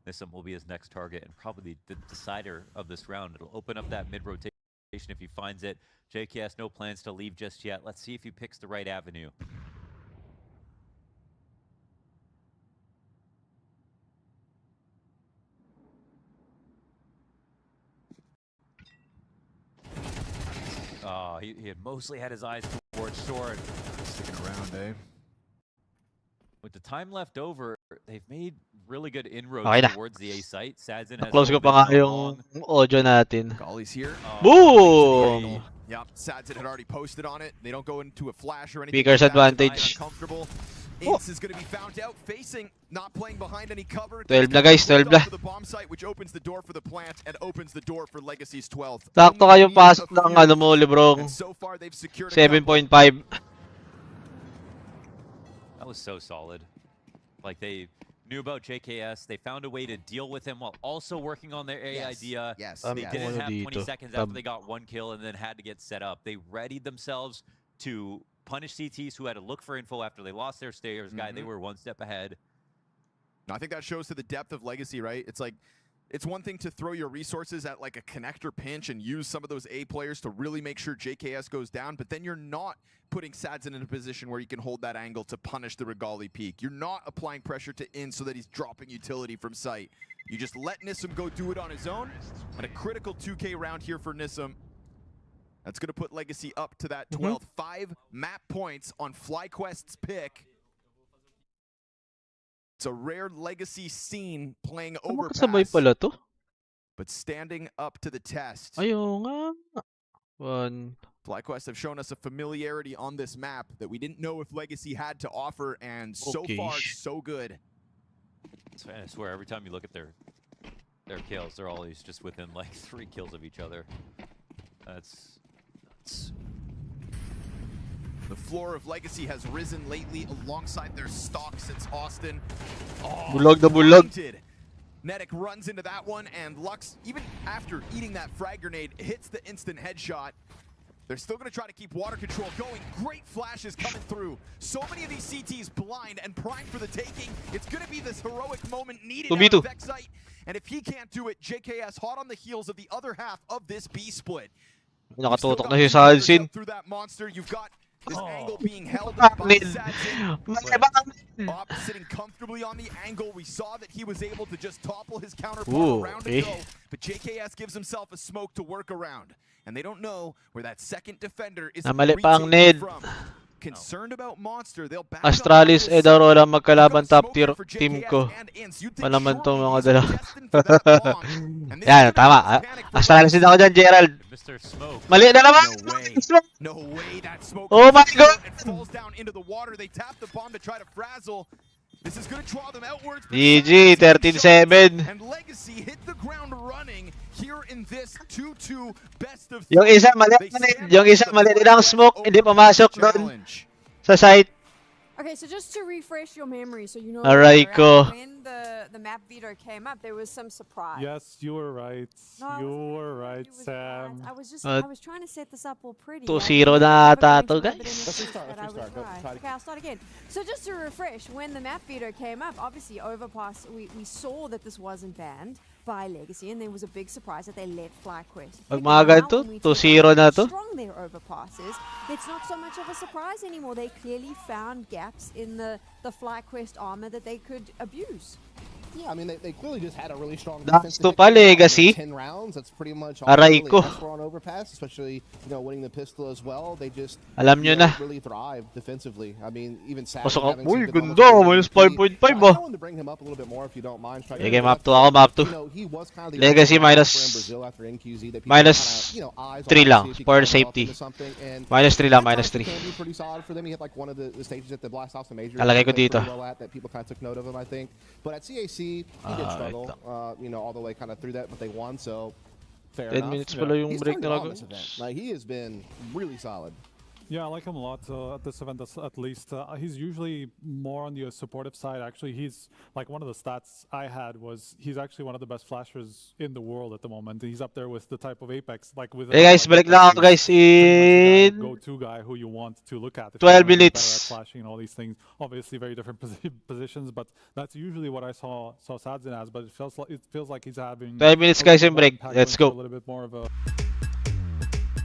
Nissim will be his next target and probably the decider of this round. It'll open up that mid-rotation if he finds it. JKS, no plans to leave just yet. Let's see if he picks the right avenue. He had mostly had his eyes towards short. Sticking around, eh? With the time left over, they've made really good inroads towards the A site. Sadzin has close ko pa nga yung audio natin. Gali's here. Boom! Yep, Sadzin had already posted on it. They don't go into a flash or anything. Speaker's advantage. Ince is going to be found out facing, not playing behind any cover. 12 na guys, 12 na. The bomb site, which opens the door for the plant and opens the door for Legacy's 12th. Sakto kayong pasok ng ano mo, Librong. 7.5. That was so solid. Like, they knew about JKS. They found a way to deal with him while also working on their A idea. Yes. They didn't have 20 seconds after they got one kill and then had to get set up. They readied themselves to punish CTs who had to look for info after they lost their stairs guy. They were one step ahead. I think that shows to the depth of Legacy, right? It's like, it's one thing to throw your resources at like a connector pinch and use some of those A players to really make sure JKS goes down, but then you're not putting Sadzin in a position where you can hold that angle to punish the Regali peak. You're not applying pressure to In so that he's dropping utility from sight. You just let Nissim go do it on his own, and a critical 2K round here for Nissim. That's going to put Legacy up to that 12th. 5 map points on FlyQuest's pick. It's a rare Legacy scene playing overpass, Pala to? but standing up to the test. Ayun nga. FlyQuest have shown us a familiarity on this map that we didn't know if Legacy had to offer, and so far, so good. I swear, every time you look at their kills, they're always just within like 3 kills of each other. That's the floor of Legacy has risen lately alongside their stock since Austin. Bulag na bulag. Netic runs into that one, and Lux, even after eating that frag grenade, hits the instant headshot. They're still going to try to keep water control going. Great flashes coming through. So many of these CTs blind and primed for the taking. It's going to be this heroic moment needed out of Vexite. And if he can't do it, JKS hot on the heels of the other half of this B split. Nakatutok na siya sa Hansin. Through that monster, you've got this angle being held by Sadzin. Op sitting comfortably on the angle. We saw that he was able to just topple his counterpart around and go. But JKS gives himself a smoke to work around. And they don't know where that second defender is from. Concerned about Monster, they'll back Astralis, Aurora magkalaban top tier team ko. Panaman tong mga dalawa. Yan, tama. Astralis din ako dyan, Gerald. Mali na naman! No way, that smoke. Oh my God! It falls down into the water. They tap the bomb to try to frazzle. This is going to draw them outwards. GG, 13-7. And Legacy hit the ground running here in this 2-2 best of 3. Yung isa mali din ang smoke, hindi pumasok doon sa site. Okay, so just to refresh your memory, so you know when the map veto came up, there was some surprise. Yes, you were right. No, you were right, Sam. I was trying to set this up all pretty. 2-0 na ata to, guys. Let's restart. Okay, I'll start again. So just to refresh, when the map veto came up, obviously Overpass, we saw that this wasn't banned by Legacy, and there was a big surprise that they let FlyQuest. Pag mga ganito, 2-0 na to. Strong their Overpasses. It's not so much of a surprise anymore. They clearly found gaps in the FlyQuest armor that they could abuse. Yeah, I mean, they clearly just had a really strong That's defense. to pa, Legacy. 10 rounds, that's pretty much all Aray they ko. really asked for on Overpass, especially, you know, winning the pistol as well. They just Alam nyo na. really thrived defensively. I mean, even Sad. Pasok ako. Uy, ganda. Minus 5.5 I ba? wanted to bring him up a little bit more if you don't mind. Sige, map 2 ako, map 2. You know, he was kind of the Legacy minus minus 3 lang for safety. Minus 3 lang, minus 3. Can be pretty solid for them. He had like one of the stages at the Blast House, the major. Talagay ko dito. That people kind of took note of him, I think. But at CAC, he did struggle, you know, all the way kind of through that, but they won, so fair 10 enough. minutes pala yung He's break turned it na on this event. Like, he has been really solid. Yeah, I like him a lot at this event, at least. He's usually more on the supportive side. Actually, he's like one of the stats I had was he's actually one of the best flashers in the world at the moment. He's up there with the type of Apex. Like with Hey guys, balik lang ako guys in go-to guy who you want to look at. 12 minutes. Better at flashing and all these things. Obviously, very different positions, but that's usually what I saw Sadzin as. But it feels like he's having 12 minutes guys in break. Let's go. A little bit more of a.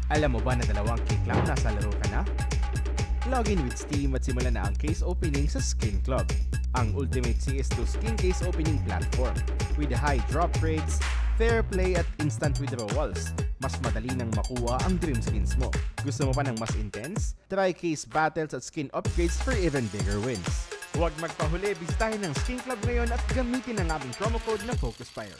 Alam mo ba na 2 click lang nasa laro ka na? Login with Steam at simula na ang case opening sa Skin Club, ang ultimate CS2 skin case opening platform. With high drop rates, fair play at instant withdrawals, mas madali nang makuha ang dream skins mo. Gusto mo pa ng mas intense? Try case battles at skin upgrades for even bigger wins. Huwag magpahuli, bisitahin ang Skin Club ngayon at gamitin ang aming promo code na FocusFire.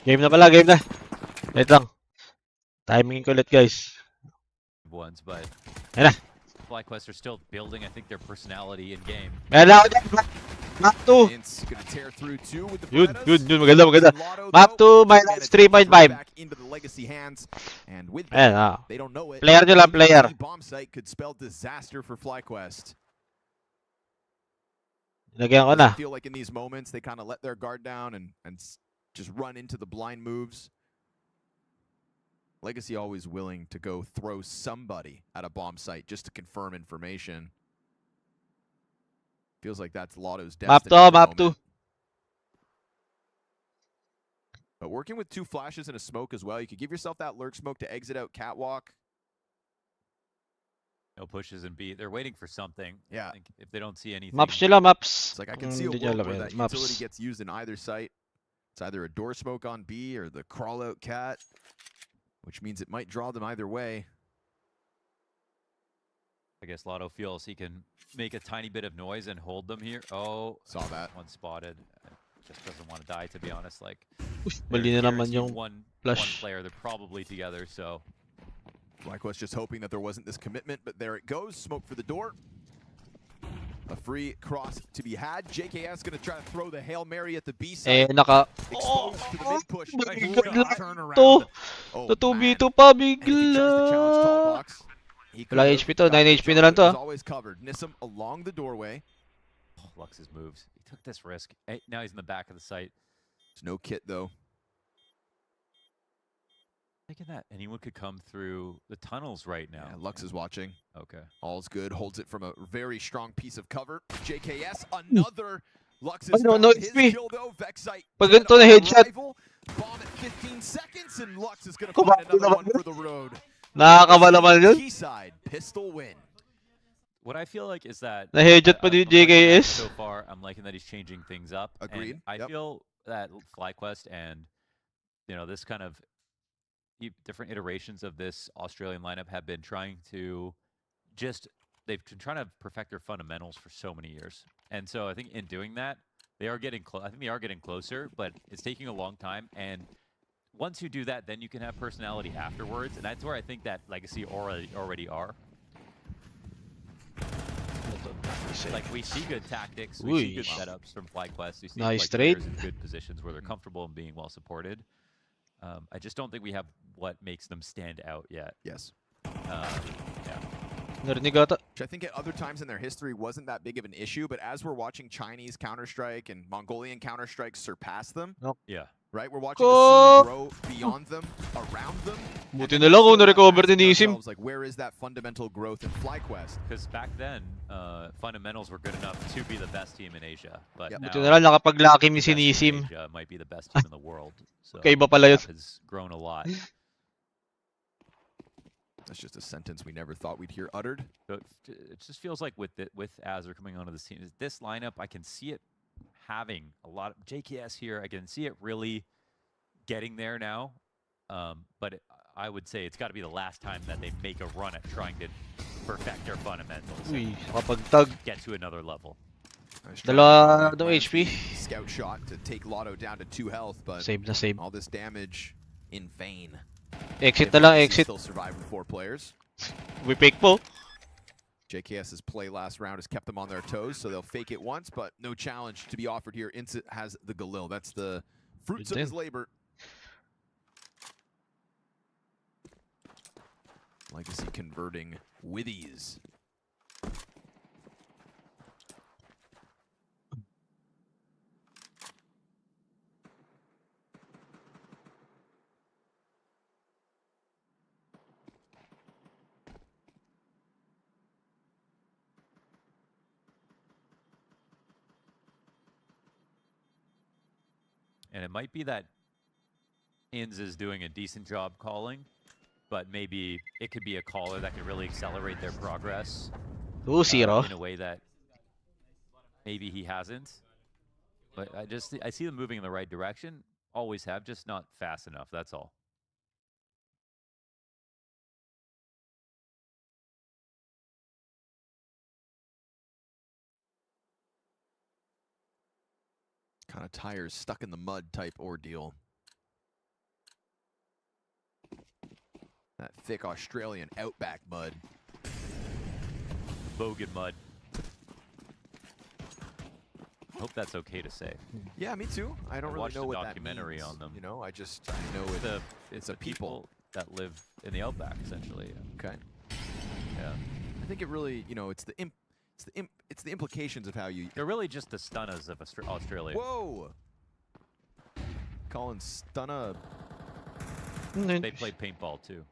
Game na pala, game na. Wait lang. Timing ko ulit, guys. Ones, but Ayan na. FlyQuest are still building, I think, their personality in game. Ayan na ako dyan. Map 2. It's gonna tear through two with the Yun, Berettas. yun, maganda, maganda. Lotto, Map though, 2, minus managed to 3.5. back into the legacy hands. And with Ayan, that, they don't know it. Player nyo lang, player. Any bomb site could spell disaster for FlyQuest. Lagyan ko na. I feel like in these moments, they kind of let their guard down and just run into the blind moves. Legacy always willing to go throw somebody at a bomb site just to confirm information. Feels like that's Lotto's destiny. Map 2, at the map 2. moment. But working with two flashes and a smoke as well, you could give yourself that lurk smoke to exit out catwalk. No pushes and B. They're waiting for something. Yeah. I think if they don't see anything. Maps nila, maps. It's like I can see a Hindi world nyo alam where yan. that utility Maps. gets used in either site. It's either a door smoke on B or the crawl out cat, which means it might draw them either way. I guess Lotto feels he can make a tiny bit of noise and hold them here. Oh, Saw that. one spotted. Just doesn't want to die, to be honest. Like, Mali na naman guaranteed yung one flash. player. They're probably together, so FlyQuest just hoping that there wasn't this commitment, but there it goes. Smoke for the door. A free cross to be had. JKS going to try to throw the Hail Mary at the B Eh, side. naka... Exposed to the mid push. Bigla Great turnaround. to. Oh, Na 2v2 man. pa, And if he tries to challenge tall bigla. box, he Wala could've HP to, got 9 the HP jump, na lang but it to, was always covered. Nissim along the doorway. oh, Lux's moves. He took this risk. Hey, now he's in the back of the site. There's no kit though. Thinking that anyone could come through the tunnels right now. Yeah, Lux is watching. Okay. All's good. Holds it from a very strong piece of cover. JKS, another. Lux is no, found no his HP. kill though. Vexite Pag dead ganito na on headshot. arrival. Bomb at 15 seconds, and Lux is going to Kumain find another naman one yun. for the road. Nakakaba naman yun. Keyside, pistol win. What I feel like is that Na-headshot pa I'm ni liking that JKS. so far. I'm liking that he's changing things up. and Agreed, I yep. feel that FlyQuest and this kind of different iterations of this Australian lineup have been trying to they've been trying to perfect their fundamentals for so many years. And so I think in doing that, they are getting close. I think they are getting closer, but it's taking a long time. And once you do that, then you can have personality afterwards. And that's where I think that Legacy already are. Like, we see good tactics, we see good setups from FlyQuest. We see Nice like, trade. players in good positions where they're comfortable and being well supported. I just don't think we have what makes them stand out yet. Yes. Yeah. Narinig ata. Which I think at other times in their history wasn't that big of an issue, but as we're watching Chinese Counter-Strike and Mongolian Counter-Strike surpass them, Yeah. right? We're watching the scene grow beyond them, around them. Buti na lang kung na-recover ni Nissim. Like, where is that fundamental growth in FlyQuest? Because back then, fundamentals were good enough to be the best team in Asia. But Yep. now, Buti na lang nakapag-lucky mi the si best team in Nissim. Asia might be the best team in the world. So Okay, iba pala yun. that has grown a lot. That's just a sentence we never thought we'd hear uttered. So it just feels like with Azure coming onto this team, this lineup, I can see it having a lot of JKS here. I can see it really getting there now. But I would say it's got to be the last time that they make a run at trying to perfect their fundamentals. Uy, nakapagtag. Get to another level. Nice try. Dalawa no HP. scout shot to take Lotto down to 2 health, but Save na save. all this damage in vain. Exit na lang, exit. Still survive with 4 players. We pick po. JKS's play last round has kept them on their toes, so they'll fake it once, but no challenge to be offered here. Incit has the Galil. That's the fruits of his labor. Legacy converting with ease. And it might be that Inns is doing a decent job calling, but maybe it could be a caller that could really accelerate their progress 2-0. in a way that maybe he hasn't. But I see them moving in the right direction. Always have, just not fast enough. That's all. Kind of tires stuck in the mud type ordeal. That thick Australian outback mud. Bogan mud. Hope that's okay to say. Yeah, me too. I don't really know what that documentary means. on them. You know, I know It's a people that live in the outback, essentially. Okay. Yeah. I think it really, you know, it's the implications of how you. They're really just the stunners of Australia. Whoa. Colin Stunna. They play paintball too.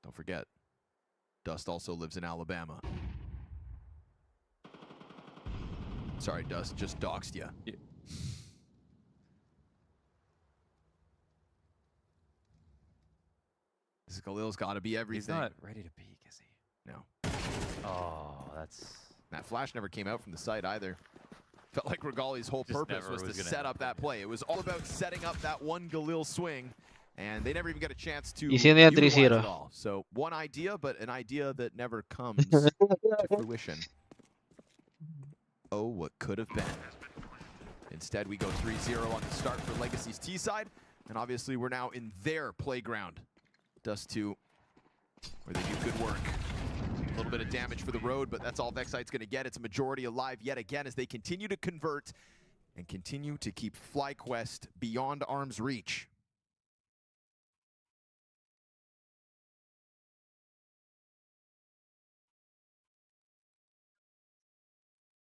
Don't forget, Dust also lives in Alabama. Sorry, Dust, just doxed you. Yeah. This Galil's got to be everything. He's not ready to peak, is he? No. Oh, that's... That flash never came out from the site either. Felt like Regali's whole purpose was to set up that play. It was all about setting up that one Galil swing, and they never even got a chance to utilize it all. So one idea, but an idea that never comes to fruition. Oh, what could have been. Instead, we go 3-0 on the start for Legacy's T side, and obviously we're now in their playground. Dust 2, where they do good work. A little bit of damage for the road, but that's all Vexite's going to get. It's a majority alive yet again as they continue to convert and continue to keep FlyQuest beyond arm's reach.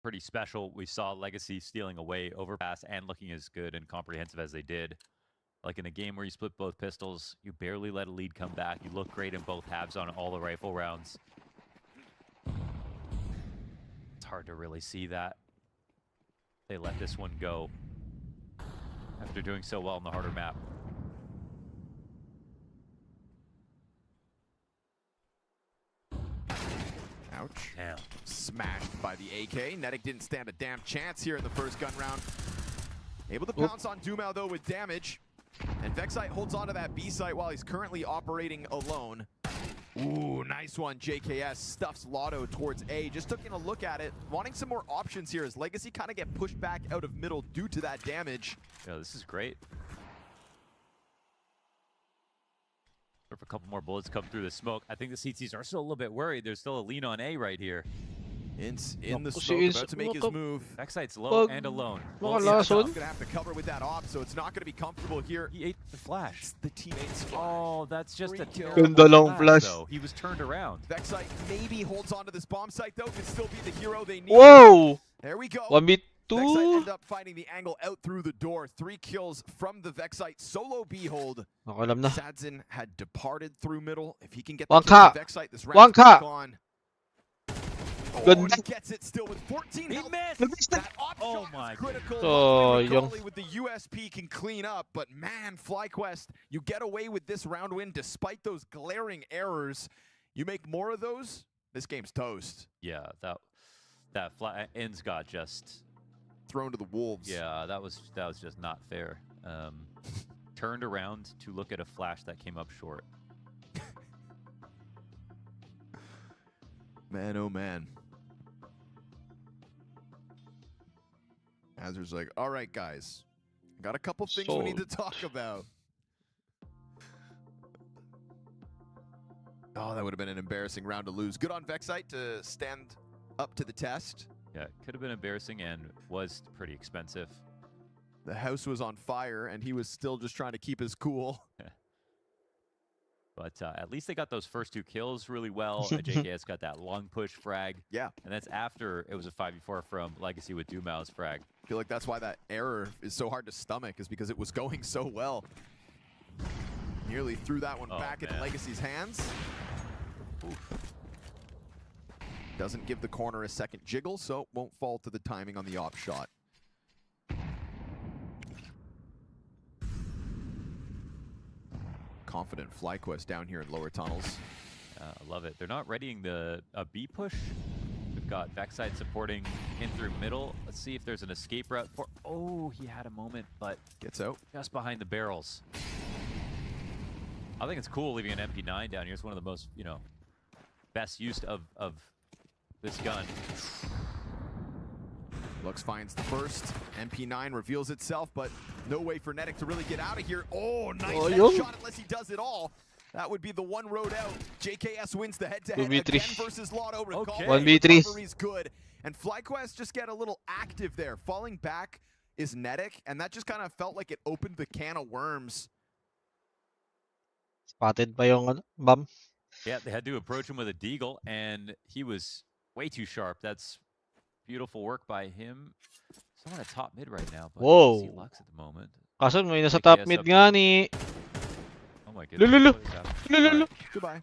Pretty special. We saw Legacy stealing away overpass and looking as good and comprehensive as they did. Like in a game where you split both pistols, you barely let a lead come back. You look great in both halves on all the rifle rounds. It's hard to really see that. They let this one go after doing so well on the harder map. Ouch. Damn. Smashed by the AK. Netic didn't stand a damn chance here in the first gun round. Able to pounce on Dumao though with damage. And Vexite holds on to that B site while he's currently operating alone. Ooh, nice one. JKS stuffs Lotto towards A. Just taking a look at it. Wanting some more options here as Legacy kind of get pushed back out of middle due to that damage. Yeah, this is great. If a couple more bullets come through the smoke, I think the CTs are still a little bit worried. There's still a lean on A right here. Ince in the smoke, about to make his move. Vexite's low and alone. He's going to have to cover with that op, so it's not going to be comfortable here. He ate the flash. It's the teammates. Oh, that's just a terrible flash, though. He was turned around. Vexite maybe holds on to this bomb site, though. Could still be the hero they need. Whoa! There we go. 1v2. Vexite end up finding the angle out through the door. 3 kills from the Vexite solo B hold. Sadzin had departed through middle. If he can get the kill to Vexite, this round is gone. Oh, and he gets it still with 14 health. That op shot is critical. Regali with the USP can clean up, but man, FlyQuest, you get away with this round win despite those glaring errors. You make more of those, this game's toast. Yeah, that Ends got just thrown to the wolves. Yeah, that was just not fair. Turned around to look at a flash that came up short. Man, oh man. Hazard's like, all right, guys. Got a couple things we need to talk about. Oh, that would have been an embarrassing round to lose. Good on Vexite to stand up to the test. Yeah, it could have been embarrassing and was pretty expensive. The house was on fire, and he was still just trying to keep his cool. But at least they got those first 2 kills really well. JKS got that long push frag. Yeah. And that's after it was a 5v4 from Legacy with Dumau's frag. I feel like that's why that error is so hard to stomach, is because it was going so well. Nearly threw that one back into Legacy's hands. Oof. Doesn't give the corner a second jiggle, so won't fall to the timing on the op shot. Confident FlyQuest down here in lower tunnels. I love it. They're not readying a B push. We've got Vexite supporting in through middle. Let's see if there's an escape route for... Oh, he had a moment, but... Gets out. Just behind the barrels. I think it's cool leaving an MP9 down here. It's one of the most, you know, best use of this gun. Lux finds the first. MP9 reveals itself, but no way for Netic to really get out of here. Oh, nice headshot unless he does it all. That would be the one road out. JKS wins the head-to-head again versus Lotto. Okay. 1v3. Is good. And FlyQuest just get a little active there. Falling back is Netic, and that just kind of felt like it opened the can of worms. Spotted pa yung bomb. Yeah, they had to approach him with a deagle, and he was way too sharp. That's beautiful work by him. Someone at top mid right now, but I see Lux at the moment. Kaso may nasa top mid nga ni... Oh my goodness. Goodbye.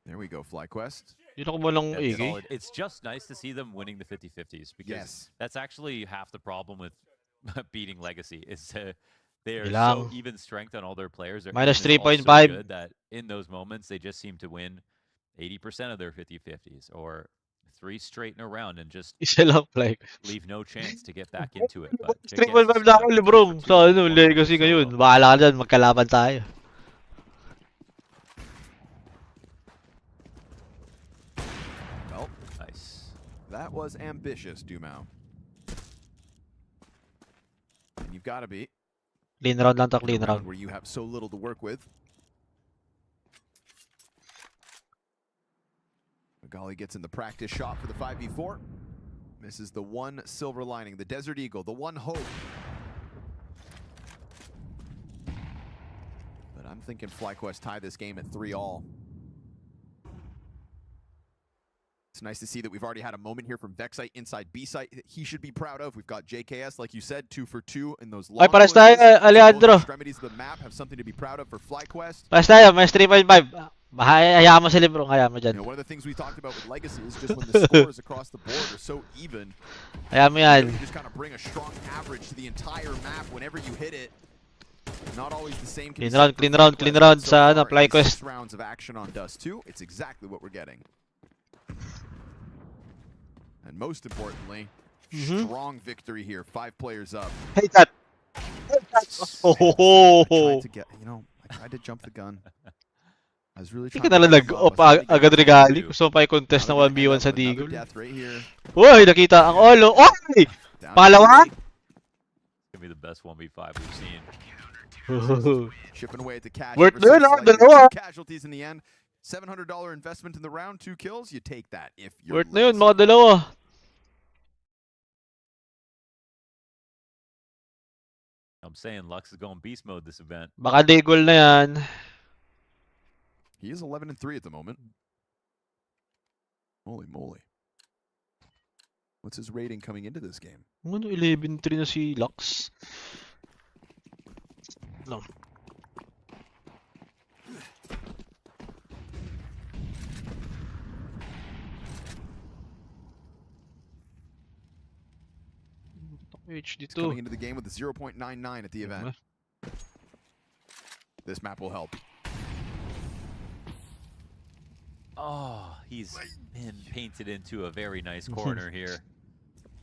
There we go, FlyQuest. It's just nice to see them winning the 50-50s, because that's actually half the problem with beating Legacy, is they are so even strength on all their players. They're minus 3.5. So good that in those moments they just seem to win 80% of their 50-50s, or 3 straight in a round and just leave no chance to get back into it. 3.5 na ako, Lebrong. So, Legacy ngayon. Bahala ka dyan, magkalaban tayo. Well, nice. That was ambitious, Dumau. And you've got to be. Clean round lang to, clean round. Where you have so little to work with. Magali gets in the practice shot for the 5v4. Misses the one silver lining, the Desert Eagle, the one hope. But I'm thinking FlyQuest tie this game at 3-all. It's nice to see that we've already had a moment here from Vexite inside B site that he should be proud of. We've got JKS, like you said, 2 for 2 in those long pushes. Alejandro. Extremities of the map have something to be proud of for FlyQuest. Pares tayo, minus 3.5. Hayaan mo si Lebrong, hayaan mo dyan. One of the things we talked about with Legacy is just when the scores across the board are so even. Hayaan mo yan. You just kind of bring a strong average to the entire map whenever you hit it. Not always the same. Clean round sa FlyQuest. 6 rounds of action on Dust 2. It's exactly what we're getting. And most importantly, strong victory here. 5 players up. Hey, that. I tried to get, I tried to jump the gun. I was really trying to nag-op agad regali. Gusto mo pa i-contest na 1v1 sa Deagle. Uy, nakita ang Olo. Oy! Pangalawa? It's gonna be the best 1v5 we've seen. Chipping away at the cash. Worth na yun, dalawa. Casualties in the end. $700 investment in the round, 2 kills. You take that if you're. Worth na yun, mga dalawa. I'm saying Lux is going beast mode this event. Baka Deagle na yan. He is 11-3 at the moment. Holy moly. What's his rating coming into this game? 11-3 na si Lux. No. He's coming into the game with a 0.99 at the event. This map will help. Oh, he's been painted into a very nice corner here.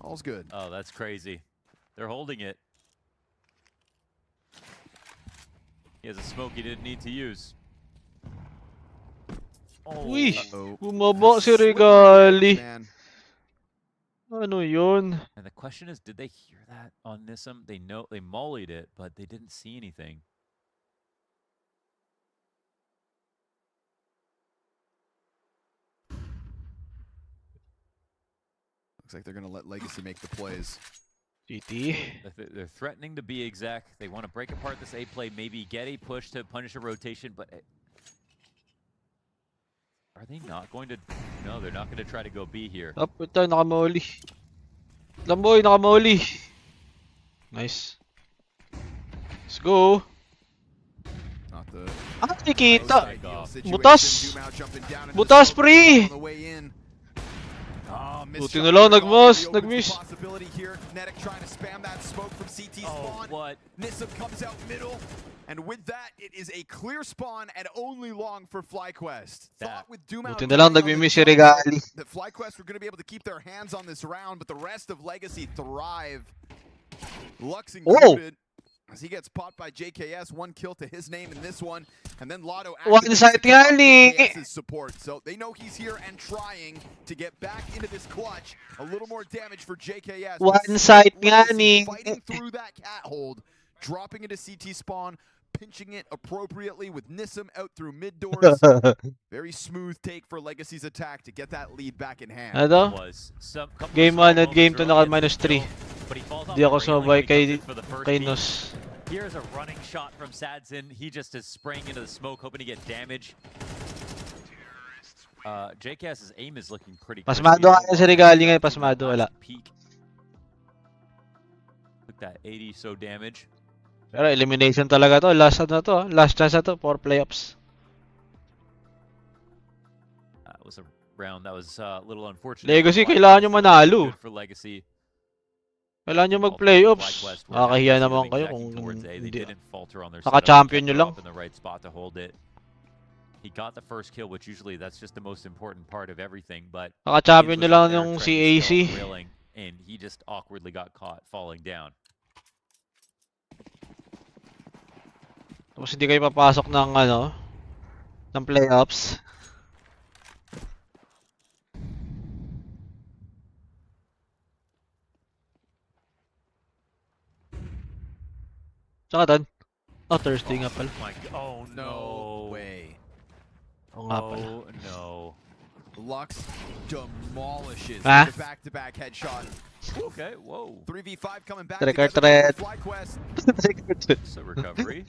All's good. Oh, that's crazy. They're holding it. He has a smoke he didn't need to use. Uy! Bumaba si Regali. Ano yun? And the question is, did they hear that on Nissim? They know they mollied it, but they didn't see anything. Looks like they're gonna let Legacy make the plays. GT. They're threatening to be exact. They want to break apart this A play, maybe get a push to punish a rotation, but are they not going to? No, they're not going to try to go B here. Up, ito, nakamoli. Lamboy, nakamoli. Nice. Let's go. Not the Nakikita. Butas. Butas, pre. Buti na lang, nag-miss. What? Nissim comes out middle, and with that, it is a clear spawn and only long for FlyQuest. Thought with Doom out Buti na lang, nag-miss si Regali. that FlyQuest were going to be able to keep their hands on this round, but the rest of Legacy thrive. Lux included. As he gets popped by JKS, 1 kill to his name in this one, and then Lotto One-side nga ni. JKS's support, so they know he's here and trying to get back into this clutch. A little more damage for JKS. One-side nga ni. Fighting through that cat hold, dropping into CT spawn, pinching it appropriately with Nissim out through mid doors. Very smooth take for Legacy's attack to get that lead back in hand. Ano? Game 1 at game 2 naka -3. Di ako sumabay kay Nos. Here's a running shot from Sadzin. He just is spraying into the smoke, hoping to get damage. JKS's aim is looking pretty good. Pasmado kaya si Regali ngayon, pasmado wala. Look at that 80 so damage. Pero elimination talaga to. Last na to. Last chance na to for playoffs. That was a round that was a little unfortunate. Legacy, kailangan nyo manalo. Good for Legacy. Kailangan nyo mag-playoffs. Nakakahiya naman kayo kung hindi. Naka-champion nyo lang. He got the first kill, which usually that's just the most important part of everything, but naka-champion nyo lang yung CAC. And he just awkwardly got caught falling down. Tapos hindi kayo papasok ng ano, ng playoffs. Tsaka doon. Oh, Thursday nga pala. Oh no way. Oo nga pala. Oh no. Lux demolishes Ah? the back-to-back headshot. Okay, whoa. 3v5 coming back Record together threat. for FlyQuest. It's a recovery.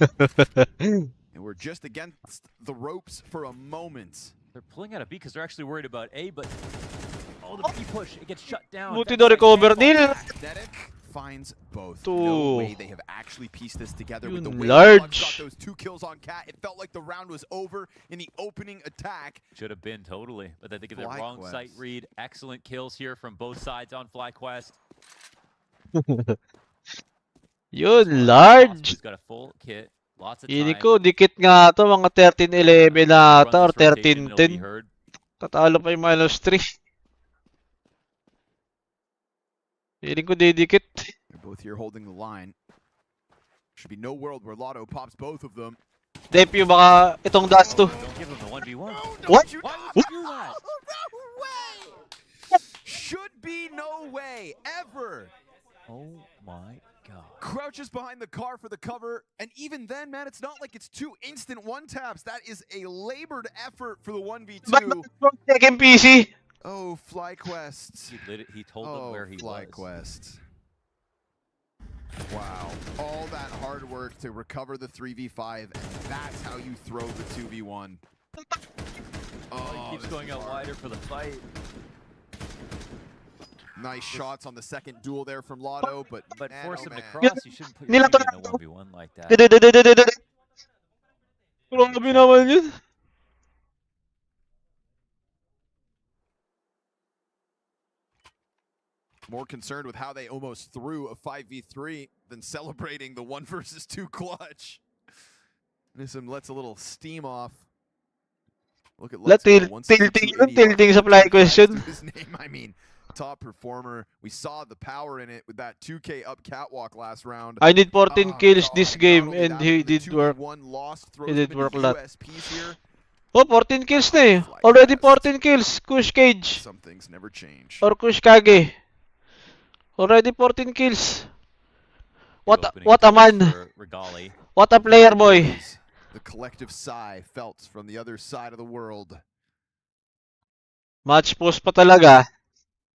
And we're just against the ropes for a moment. They're pulling out a B because they're actually worried about A, but the B push, it gets shut down. Buti na recover nila. Netic finds both. Two. No way they have actually pieced this together with the way Large. Lux got those 2 kills on Cat. It felt like the round was over in the opening attack. Should have been totally, but I think of the wrong sight read. Excellent kills here from both sides on FlyQuest. Yun, large. He's got a full kit. Lots of Hindi time. ko, dikit nga ito, mga 13-11 na ata or 13-10. Tatalo pa yung -3. Hindi ko didikit. They're both here holding the line. Should be no world where Lotto pops both of them. Depyu, baka itong dust to. Don't give him the 1v1. What? Why would you do that? No way! Should be no way, ever! Oh my god. Crouches behind the car for the cover, and even then, man, it's not like it's 2 instant one-taps. That is a labored effort for the 1v2. Second PC. Oh, FlyQuest. He told them where he FlyQuest. Wow. All that hard work to recover the 3v5, and that's how you throw the 2v1. He keeps going out wider for the fight. Nice shots on the second duel there from Lotto, but force him to man. cross. You shouldn't put your team in the 1v1 like that. Grabe naman yun. More concerned with how they almost threw a 5v3 than celebrating the 1 versus 2 clutch. Nissim lets a little steam off. Look at tilting sa FlyQuest. His name, I mean, top performer. We saw the power in it with that 2K up catwalk last round. I did 14 kills this game and he did work. He He did work a lot. Oh, 14 kills na eh. Already 14 kills. Kush Cage. Some things never change. Or Kush Kage. Already 14 kills. What a man. What a player, boy. The collective sigh felt from the other side of the world. Match post pa talaga.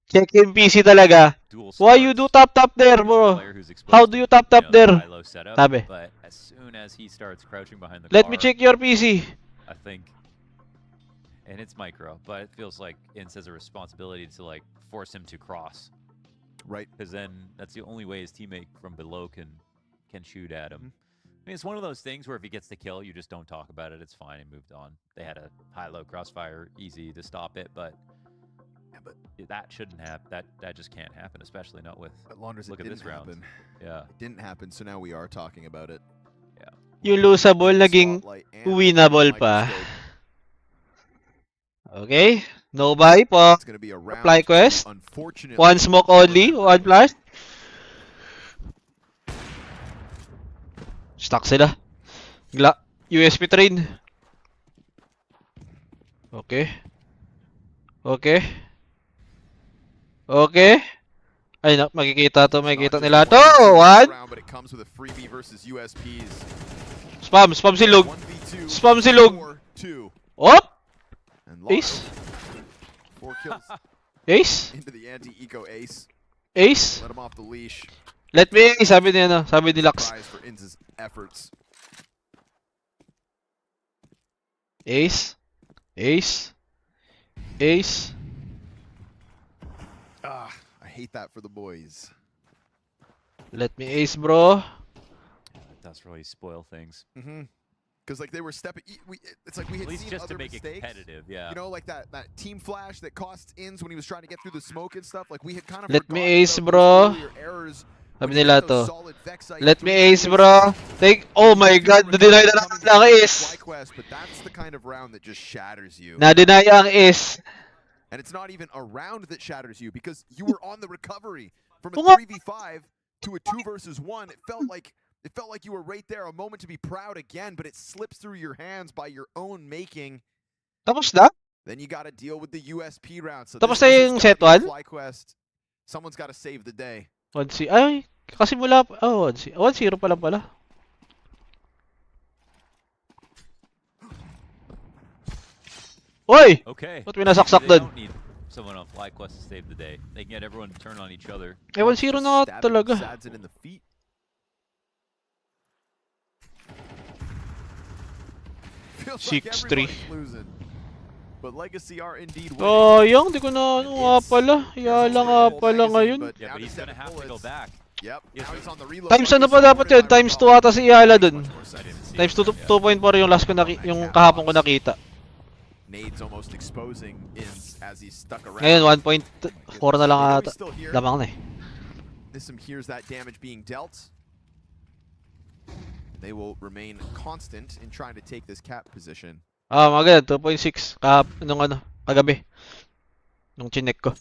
Check in PC talaga. Why you do tap there, bro? How do you tap there? Sabi. Let me check your PC. I think. And it's micro, but it feels like Ince has a responsibility to like force him to cross. Right. Because then that's the only way his teammate from below can shoot at him. I mean, it's one of those things where if he gets the kill, you just don't talk about it. It's fine and moved on. They had a high-low crossfire, easy to stop it, but that shouldn't happen. That just can't happen, especially not with. Look at this round. Yeah. It didn't happen, so now we are talking about it. Yeah. Yung losable naging winnable pa. Okay. No buy po. FlyQuest. One smoke only. One flash. Stuck sila. USP train. Okay. Okay. Okay. Ay, makikita to. Makikita nila to. One. Spam. Spam silog. Spam silog. Op. Ace. 4 kills. Ace. Into the anti-eco ace. Ace. Let him off the leash. Let me, sabi niya na, sabi ni Lux. For Inz's efforts. Ace. Ace. Ace. Ah, I hate that for the boys. Let me ace, bro. That does really spoil things. Because like they were stepping, it's like we had seen just other to make mistakes. It competitive, yeah. You know, like that team flash that cost Inz when he was trying to get through the smoke and stuff. Like we had kind of. Let me ace, bro. Sabi nila to. Let me ace, bro. Take. Oh my God, na-deny na naman ang ace. But that's the kind of round that just shatters you. Na-deny ang ace. And it's not even a round that shatters you because you were on the recovery from a 3v5 to a 2 versus 1. It felt like you were right there, a moment to be proud again, but it slips through your hands by your own making. Tapos na? Then you got to deal with the USP round. So tapos na yung set 1? FlyQuest. Someone's got to save the day. 1-0. Ay, kasi mula 1-0 pa lang pala. Oy! Okay. Ba't pinasaksak doon? Someone on FlyQuest to save the day. They can get everyone to turn on each other. 1-0 na talaga. 6-3. But Legacy are indeed winning. Oh, yung di ko na ano nga pala. Yala nga pala ngayon. Yeah, but he's gonna have to go back. Yep. Now he's on the reload. Times ano pa dapat yun? Times 2 ata si Yala dun. Times 2.4 yung last ko yung kahapon ko nakita. Nades almost exposing as he's stuck around. Ngayon 1.4 na lang ata. Lamang na eh. Nissim hears that damage being dealt. They will remain constant in trying to take this cap position. Mga ganyan, 2.6 kagabi. Nung chinek ko.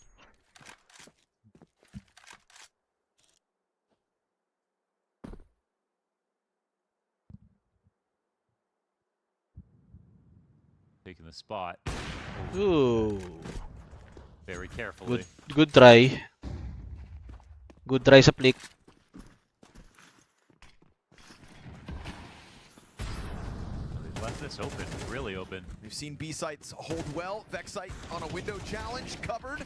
Taking the spot. Ooh. Very carefully. Good try. Good try sa flick. Left this open, really open. We've seen B sites hold well. Vexite on a window challenge, covered.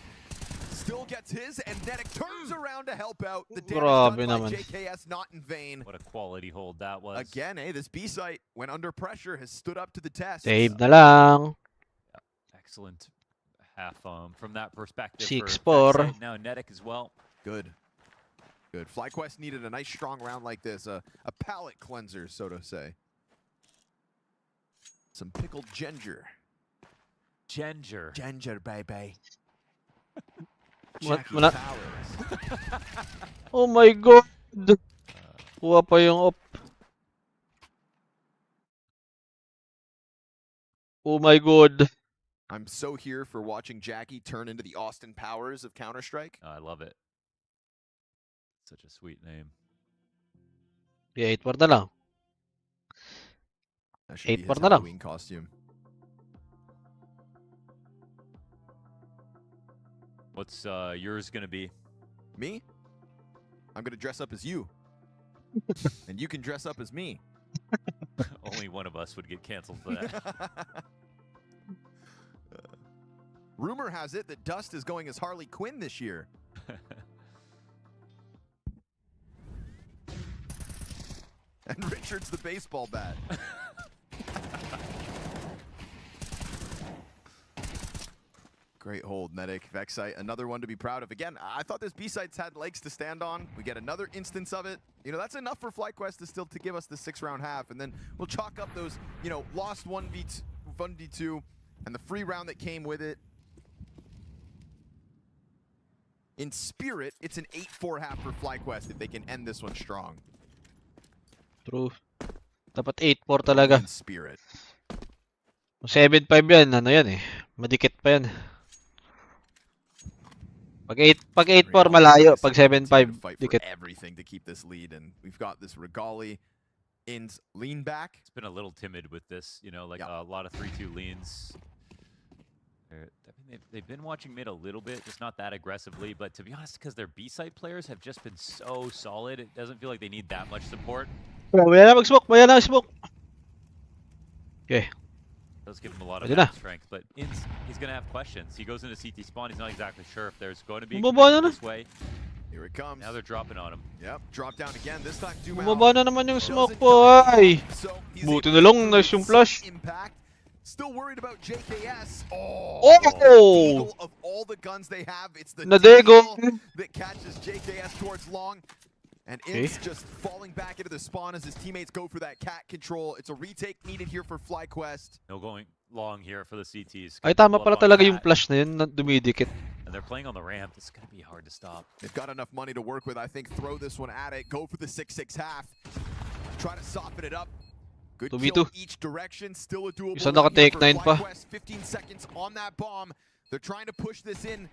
Still gets his, and Netic turns around to help out. The damage done by JKS not in vain. What a quality hold that was. Again, this B site, when under pressure, has stood up to the test. Save na lang. Excellent half from that perspective. 6-4. Now Netic as well. Good. Good. FlyQuest needed a nice strong round like this, a palate cleanser, so to say. Some pickled ginger. Ginger. Ginger, baby. Oh my God. Kuha pa yung op. Oh my God. I'm so here for watching Jackie turn into the Austin Powers of Counter-Strike. Oh, I love it. Such a sweet name. Yeah, 8-4 na lang. That should be his na lang. Halloween costume. What's yours gonna be? Me? I'm gonna dress up as you. And you can dress up as me. Only one of us would get canceled for that. Rumor has it that Dust is going as Harley Quinn this year. And Richard's the baseball bat. Great hold, Medic. Vexite, another one to be proud of. Again, I thought this B-side's had legs to stand on. We get another instance of it. You know, that's enough for FlyQuest to still to give us the 6-round half, and then we'll chalk up those, you know, lost 1v2 and the free round that came with it. In spirit, it's an 8-4 half for FlyQuest if they can end this one strong. True. Dapat 8-4 talaga. In spirit. 7-5 yan, ano yan eh. Madikit pa yan. Pag 8-4 malayo, pag 7-5 dikit. Everything to keep this lead, and we've got this Regali ins lean back. It's been a little timid with this, you know, like a lot of 3-2 leans. I mean, they've been watching mid a little bit, just not that aggressively. But to be honest, because their B-side players have just been so solid, it doesn't feel like they need that much support. Maya na mag-smoke, maya na mag-smoke. Okay. Does give him a lot of back strength, but he's going to have questions. He goes into CT spawn, he's not exactly sure if there's going to be this way. Here it comes. Now they're dropping on him. Yep, drop down again. This time bumaba na naman yung smoke po, ay. Buti na lang, nice yung flash. Still worried about JKS. Oh! Of all the guns they have, it's the Nadego that catches JKS towards long. And it's just falling back into the spawn as his teammates go for that cat control. It's a retake needed here for FlyQuest. No going long here for the CTs. Ay, tama pala talaga yung flash na yun, dumidikit. And they're playing on the ramp. It's going to be hard to stop. They've got enough money to work with, I think. Throw this one at it. Go for the 6-6 half. Try to soften it up. Good kill each direction. Still a doable isa naka-take 9 pa. 15 seconds on that bomb. They're trying to push this in.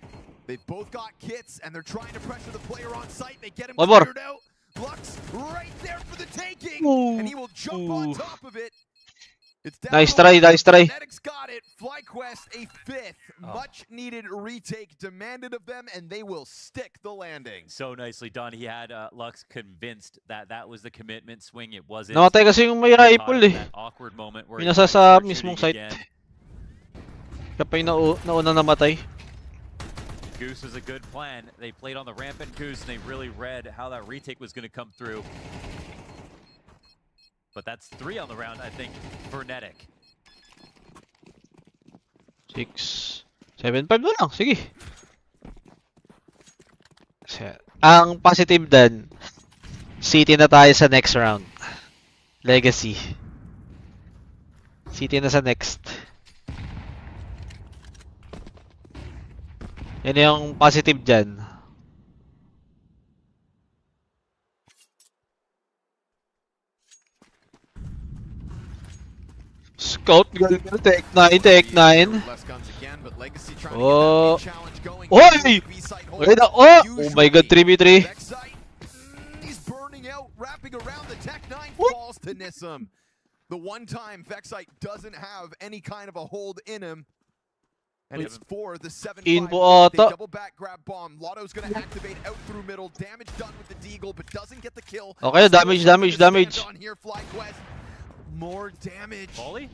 They've both got kits, and they're trying to pressure the player on site. They get him cleared out. Lux right there for the taking, and he will jump on top of it. It's down. Nice try, nice try. Medic's got it. FlyQuest a 5th much-needed retake demanded of them, and they will stick the landing. So nicely done. He had Lux convinced that that was the commitment swing. It wasn't. Nakatay kasi yung may rifle eh. Awkward moment where pinasa sa mismong site. Siya pa yung nauna namatay. Goose is a good plan. They played on the rampant Goose, and they really read how that retake was going to come through. But that's 3 on the round, I think, for Netic. 6, 7, 5 na lang. Sige. Ang positive dan, City na tayo sa next round. Legacy. City na sa next. Yan yung positive dyan. Scout, take 9, take 9. Oh! Oy! Oh my god, 3v3. He's burning out, wrapping around the Tech 9 falls to Nissim. The one time Vexite doesn't have any kind of a hold in him. And it's for the 7-5. They double back grab bomb. Lotto's gonna activate out through middle. Damage done with the Deagle, but doesn't get the kill. Okay, damage. On here, FlyQuest. More damage. Volley?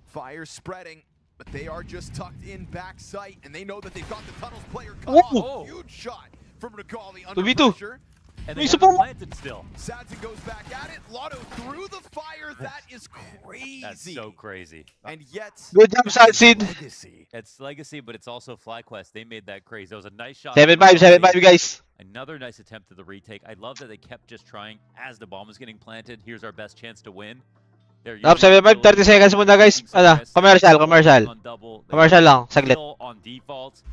Fire spreading, but they are just tucked in back sight, and they know that they've got the tunnels player cut off. Huge shot from Regali under pressure. And they haven't planted still. Sadson goes back at it. Lotto through the fire. That is crazy. That's so crazy. And yet, good job, Sadson. It's legacy, but it's also FlyQuest. They made that crazy. That was a nice shot. 7-5, guys. Another nice attempt at the retake. I love that they kept just trying as the bomb was getting planted. Here's our best chance to win. Top 7-5, 30 seconds muna, guys. Ano? Commercial. Commercial lang, saglit. On default.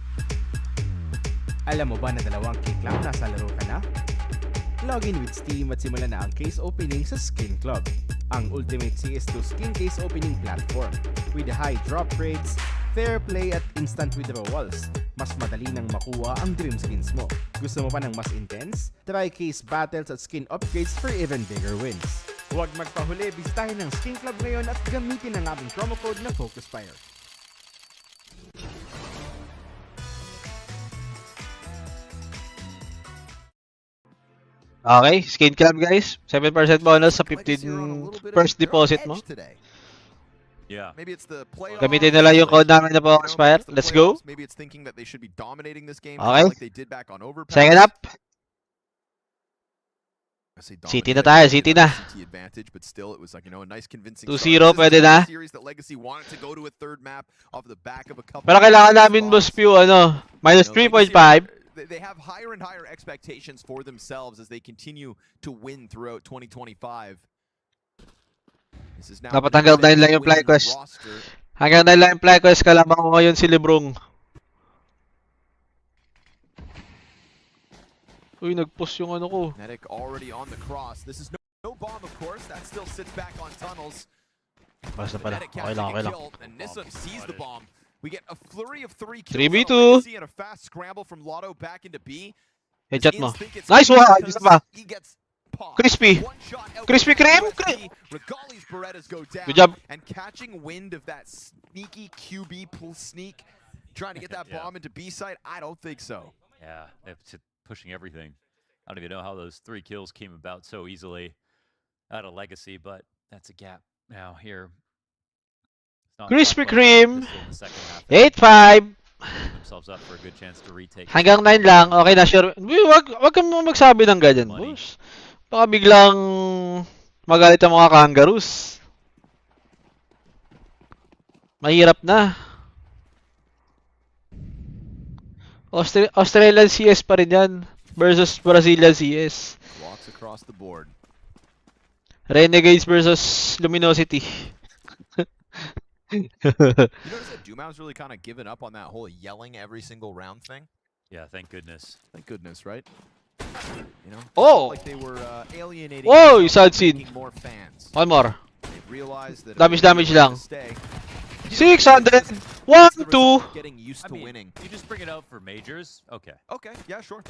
Alam mo ba na 2 click lang nasa laro ka na? Login with Steam at simulan na ang case opening sa Skin Club, ang ultimate CS2 skin case opening platform. With high drop rates, fair play at instant withdrawals, mas madali nang makuha ang dream skins mo. Gusto mo pa ng mas intense? Try case battles at skin upgrades for even bigger wins. Huwag magpahuli, bisitahin ang Skin Club ngayon at gamitin ang aming promo code na FocusFire. Okay, Skin Club guys. 7% bonus sa 15 first deposit mo. Yeah. Maybe it's the playoffs. Gamitin nila yung code namin na FocusFire. Let's go. Maybe it's thinking that they should be dominating this game Okay. like they did back on Overpass. Second up. City na tayo, City na. Advantage, but still it was like, you know, a nice convincing 2-0 pwede na. series that Legacy wanted to go to a third map off the back of a couple. Pero kailangan namin boss Pew, ano, minus 3.5. They have higher and higher expectations for themselves as they continue to win throughout 2025. This is now Dapat hanggang 9 lang yung FlyQuest. Hanggang 9 lang yung FlyQuest, kalaban ko ngayon si Lebrong. Uy, nag-post yung ano ko. Medic already on the cross. This is no bomb, of course. That still sits back on tunnels. Basta pala. Okay lang, okay lang. And Nissa sees the bomb. We get a flurry of 3 kills. 3v2. And a fast scramble from Lotto back into B. Headshot mo. Nice one! Isa pa. He gets Crispy. Crispy Kreme. Good job. And catching wind of that sneaky QB sneak, trying to get that bomb into B side. I don't think so. Yeah, they're pushing everything. I don't even know how those 3 kills came about so easily out of Legacy, but that's a gap now here. Krispy Kreme. 8-5. Themselves up for a good chance to retake. Hanggang 9 lang. Okay na, sure. Wag kang magsabi ng ganyan, boss. Baka biglang magalit ang mga kangaroos. Mahirap na. Australian CS pa rin yan versus Brazilian CS. Walks across the board. Renegades versus Luminosity. You notice that Dumau's really kind of given up on that whole yelling every single round thing? Yeah, thank goodness. Thank goodness, right? You know, oh! Like they were alienating sad scene. more fans. One more. They realized that damage lang. 600! 1, 2! Getting used to winning. You just bring it out for majors? Okay. Okay, yeah, sure.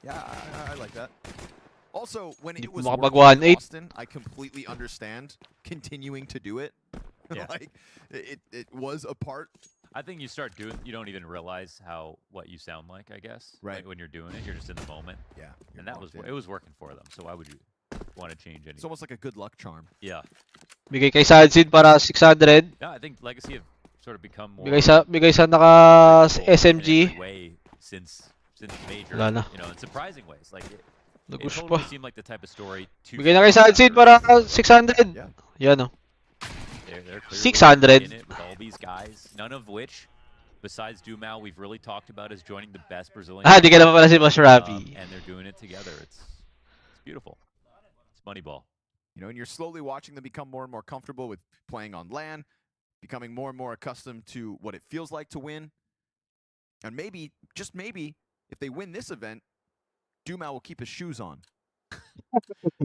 Yeah, I like that. Also, when it was working in Boston, I completely understand continuing to do it. Yeah. Like, it was a part. I think you start doing, you don't even realize what you sound like, I guess. Right. When you're doing it, you're just in the moment. Yeah. And it was working for them. So why would you want to change anything? It's almost like a good luck charm. Yeah. Bigay kay Sadsid para 600. Yeah, I think Legacy have sort of become more. Bigay sa naka SMG. Way since major. Wala na. You know, in surprising ways. Like it Nagush totally pa. seemed like the type of story. Bigay na kay Sadsid para 600. Yeah. Yan o. They're 600. in it with all these guys, none of which, besides Dumau, we've really talked about as joining the best Brazilian. Di ka naman pala si Boss Rafi. And they're doing it together. It's beautiful. It's Moneyball. You know, and you're slowly watching them become more and more comfortable with playing on LAN, becoming more and more accustomed to what it feels like to win. And maybe, just maybe, if they win this event, Dumau will keep his shoes on.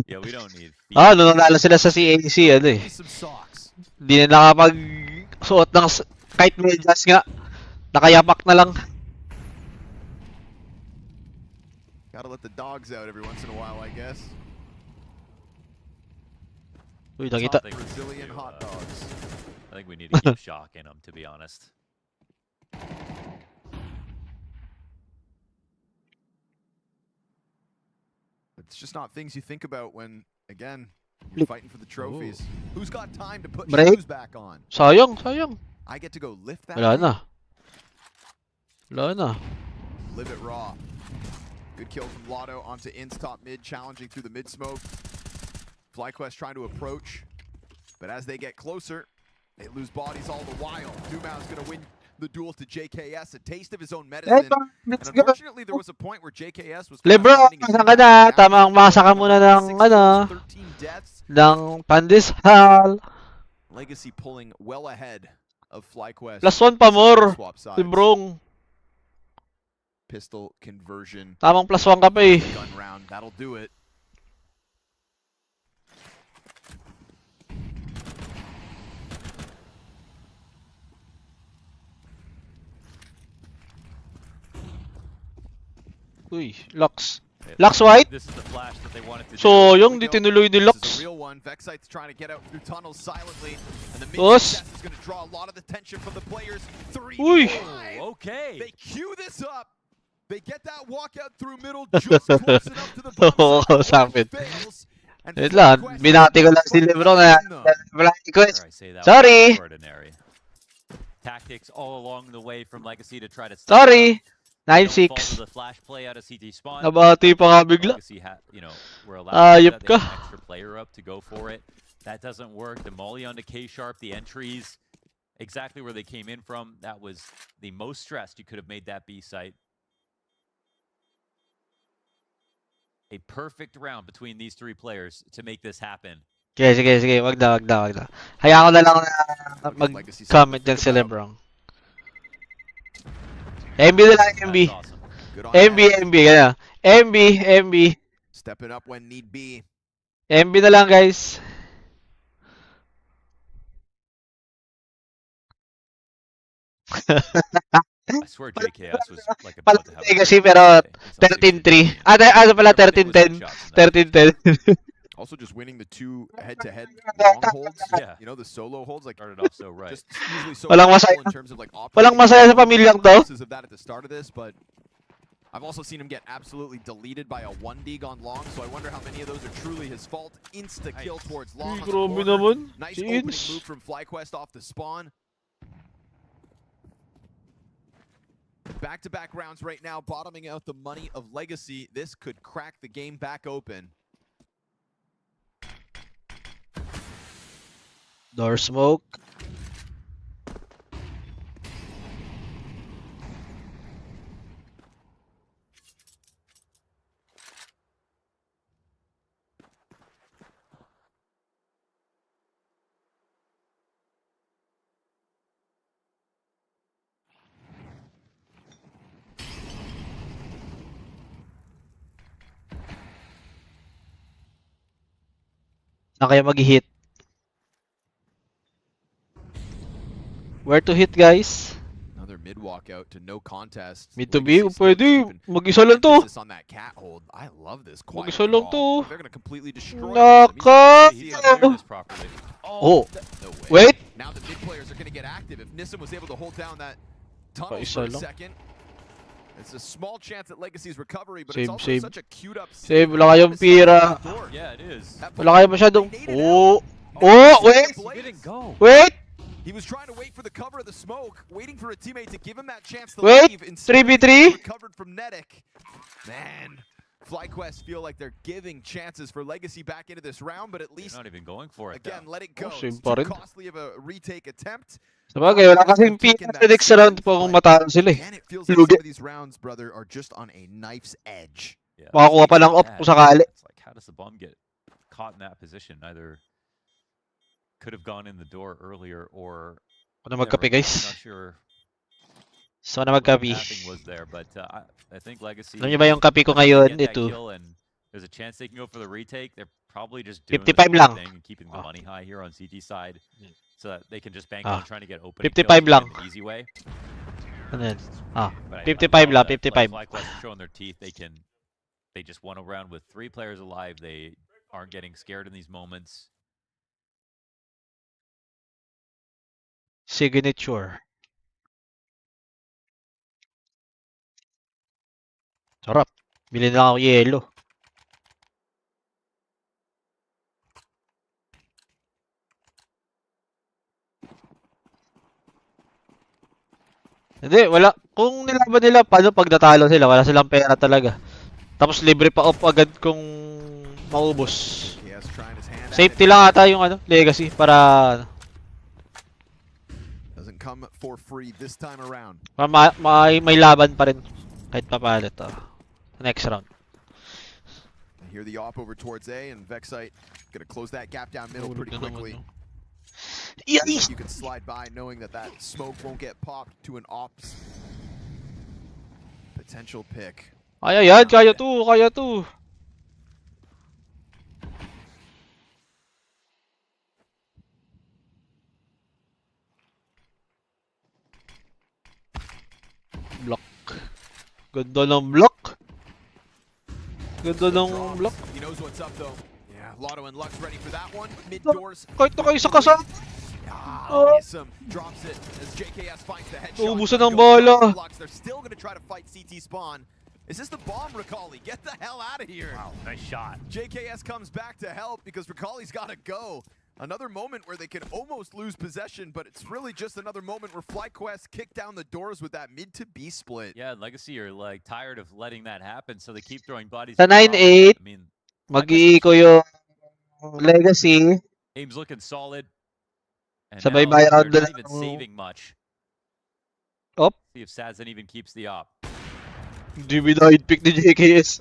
Yeah, we don't need. Nung nanalo sila sa CAC, ano eh. Some socks. Di na nakapag-suot ng kahit medyas nga. Nakayapak na lang. Gotta let the dogs out every once in a while, I guess. Uy, nakita. Brazilian hot dogs. I think we need to keep shock in them, to be honest. It's just not things you think about when, again, you're fighting for the trophies. Ooh. Who's got time to put shoes back on? Sayang. I get to go lift that. Wala na. Live it raw. Good kill from Lotto onto In's top mid, challenging through the mid smoke. FlyQuest trying to approach, but as they get closer, they lose bodies all the while. Dumau's going to win the duel to JKS, a taste of his own medicine. And unfortunately, there was a point where JKS was Lebron, saan ka na? Tamang masa ka muna ng ng pandesal. Legacy pulling well ahead of FlyQuest. +1 pa more. Lebrong. Pistol conversion. Tamang +1 ka pa eh. Gun round, that'll do it. Uy, Lux. Lux White? This is the flash that they wanted to So, yung di tinuloy ni Lux. Vexite's trying to get out through tunnels silently. And the mid is going to draw a lot of the tention from the players. 3. Uy. Okay. They cue this up. They get that walkout through middle just close enough to the bomb site. Fails. And Wait lang, binati ko lang si Lebron na FlyQuest. Sorry! Tactics all along the way from Legacy to try to Sorry! 9-6. Nabati pa nga bigla. Ayop ka. That doesn't work. The molly onto K-Sharp, the entries, exactly where they came in from. That was the most stressed you could have made that B site. A perfect round between these three players to make this happen. Sige. Wag na. Hayaan ko na lang na mag-comment dyan si Lebron. MB na lang, MB. MB, gano'n. MB. Stepping up when need be. MB na lang, guys. I swear JKS was like about to have Legacy pero 13-3. Ano pala 13-10. 13-10. Also just winning the two head-to-head long holds. Yeah. You know, the solo holds like started off so right. just usually so Walang masaya. in terms of like Walang masaya sa pamilyang to. of that at the start of this, but I've also seen him get absolutely deleted by a 1D gone long, so I wonder how many of those are truly his fault. Insta kill towards long. on the Grabe corner. naman. Nice opening Jeez. move from FlyQuest off the spawn. Back-to-back rounds right now, bottoming out the money of Legacy. This could crack the game back open. Door smoke. Saan kayo mag-hit? Where to hit, guys? Another mid walkout to no contest. Mid to B? Pwede. Mag-isa lang to. On that cat hold. I love this quiet Mag-isa lang brawl. to. They're gonna completely destroy Naka! Oh! No way. Wait! Now the mid players are gonna get active. If Nissan was able to hold down that tunnel Isa for a lang. second, it's a small chance at Legacy's recovery, but Save, it's also save. such a queued up Save, wala kayong pira. Yeah, it is. Wala kayo masyadong... Oh! Oh! Wait! He didn't go. Wait! He was trying to wait for the cover of the smoke, waiting for a teammate to give him that chance to Wait, leave. Instead, 3v3? he recovered from Netic. Man, FlyQuest feel like they're giving chances for Legacy back into this round, but at least They're not even going for it. again, let it go. same It's pa too rin. costly of a retake attempt. Sabagay, wala kasing pira sa next round po kung matalo sila eh. And it feels like some of these rounds, brother, are just on a knife's edge. Yeah. Makakuha pa ng op kung sakali. It's like, how does the bomb get caught in that position? Either could have gone in the door earlier or Ano magkape, I'm guys? not sure So na what the magkape. pathing was there, but I think Legacy. Alam niyo ba yung kape ko if they ngayon? get that Ito. kill and there's a chance they can go for the retake. They're probably just doing 55 the lang. thing and keeping the money high here on CT side, so that they can just bank Ah. on trying to get open. 55 lang. The easy way. Ano yan? But I 55 love lang, that 55. FlyQuest are showing their teeth. They just won a round with 3 players alive. They aren't getting scared in these moments. Signature. Sarap. Bili na lang ako yelo. Hindi, wala. Kung nilaban nila, paano pag natalo sila? Wala silang pera talaga. Tapos libre pa off agad kung maubos. Yes, trying his hand at Safety it. lang ata yung ano, legacy para ano, Doesn't come for free this time around. may laban pa rin kahit papalit. Next round. I hear the op over towards A, and Vexite gonna close that gap down middle pretty quickly. You can slide by knowing that that smoke won't get popped to an ops potential pick. Kaya yan, kaya to, kaya to. Block. Ganda ng block. Ganda ng block. He knows what's up though. Yeah, Lotto and Lux ready for that one. Mid doors. Kahit na kayo sa kasama. Nism drops it as JKS finds the headshot. Naubusan ng bala. They're still gonna try to fight CT spawn. Is this the bomb, Ricali? Get the hell out of here. Wow, nice shot. JKS comes back to help because Ricali's got to go. Another moment where they can almost lose possession, but it's really just another moment where FlyQuest kick down the doors with that mid to B split. Yeah, Legacy are like tired of letting that happen, so they keep throwing bodies. Sa 9-8, mag-iiko yung Legacy. Aim's looking solid. And Sabay now buyout they're not na even lang. saving much. Op. See if Sazan even keeps the op. Hindi binahid pick ni JKS.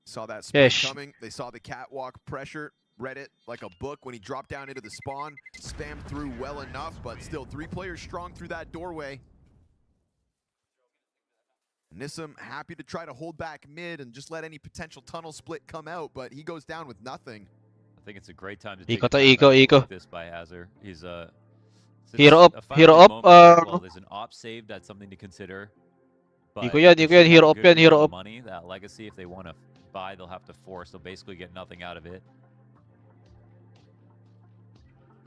Saw that split Yes. coming. They saw the catwalk pressure. Read it like a book when he dropped down into the spawn. Spammed through well enough, but still 3 players strong through that doorway. Nissim happy to try to hold back mid and just let any potential tunnel split come out, but he goes down with nothing. I think it's a great time to take Iko to, a Iko, like Iko. this by Hazard. He's since Hero up, a hero finally up, moment here, well, there's an op save, that's something to consider. But Iko yan, they Iko yan, still hero have a up good yan, deal hero of up. Money, that Legacy, if they want to buy, they'll have to force. They'll basically get nothing out of it.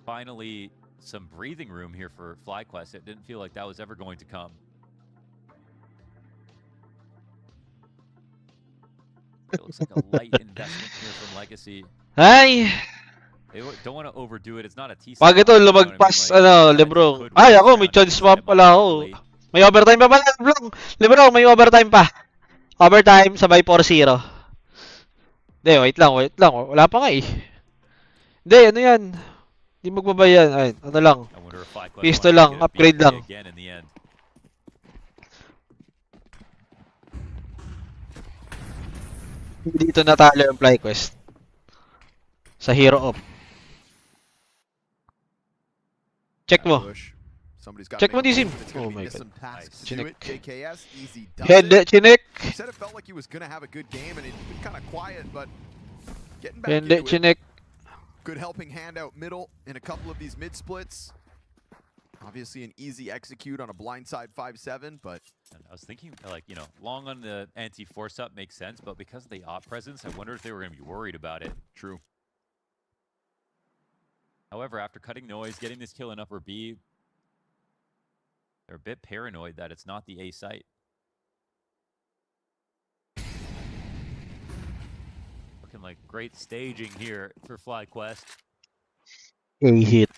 Finally, some breathing room here for FlyQuest. It didn't feel like that was ever going to come. It looks like a light investment here from Legacy. Ay! They don't want to overdo it. It's not a T. Pag ito lumagpas, Lebron. Ay, ako, may chance pa pala ako. May overtime pa pala, Lebron. Lebron, may overtime pa. Overtime, sabay 4-0. Hindi, wait lang. Wala pa nga eh. Hindi, ano yan? Hindi magbabayan. Ay, ano lang. Pistol lang, upgrade lang. Dito natalo yung FlyQuest. Sa hero up. Check mo. Check mo, Nisim. Oh my god. Chinek. Chinek. He said it felt like he was going to have a good game and he'd been kind of quiet, but getting back Hindi, into Chinek. Good helping hand out middle in a couple of these mid splits. Obviously an easy execute on a blindside 5-7, but I was thinking, like, you know, long on the anti-force up makes sense, but because of the op presence, I wonder if they were going to be worried about it. True. However, after cutting noise, getting this kill in upper B, they're a bit paranoid that it's not the A site. Looking like great staging here for FlyQuest. A hit.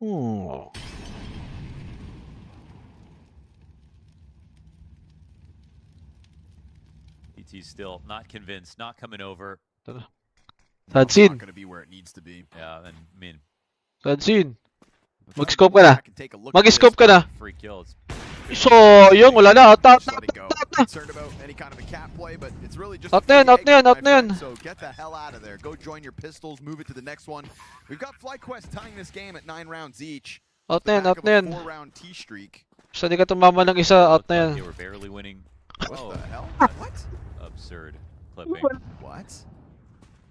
Oh. DT's still not convinced, not coming over. Not going to be where it needs to be. Yeah, and I mean, Sadsin. Mag-scope ka na. Mag-scope ka na. Free kills. So, yung wala na. Out na. Concerned about any kind of a cat play, but it's really just out na yan. So get the hell out of there. Go join your pistols, move it to the next one. We've got FlyQuest tying this game at 9 rounds each. Out na yan. 4-round T streak. Basta di ka tumama ng isa, out na yan. They were barely winning. What the hell? What? Absurd clipping. What?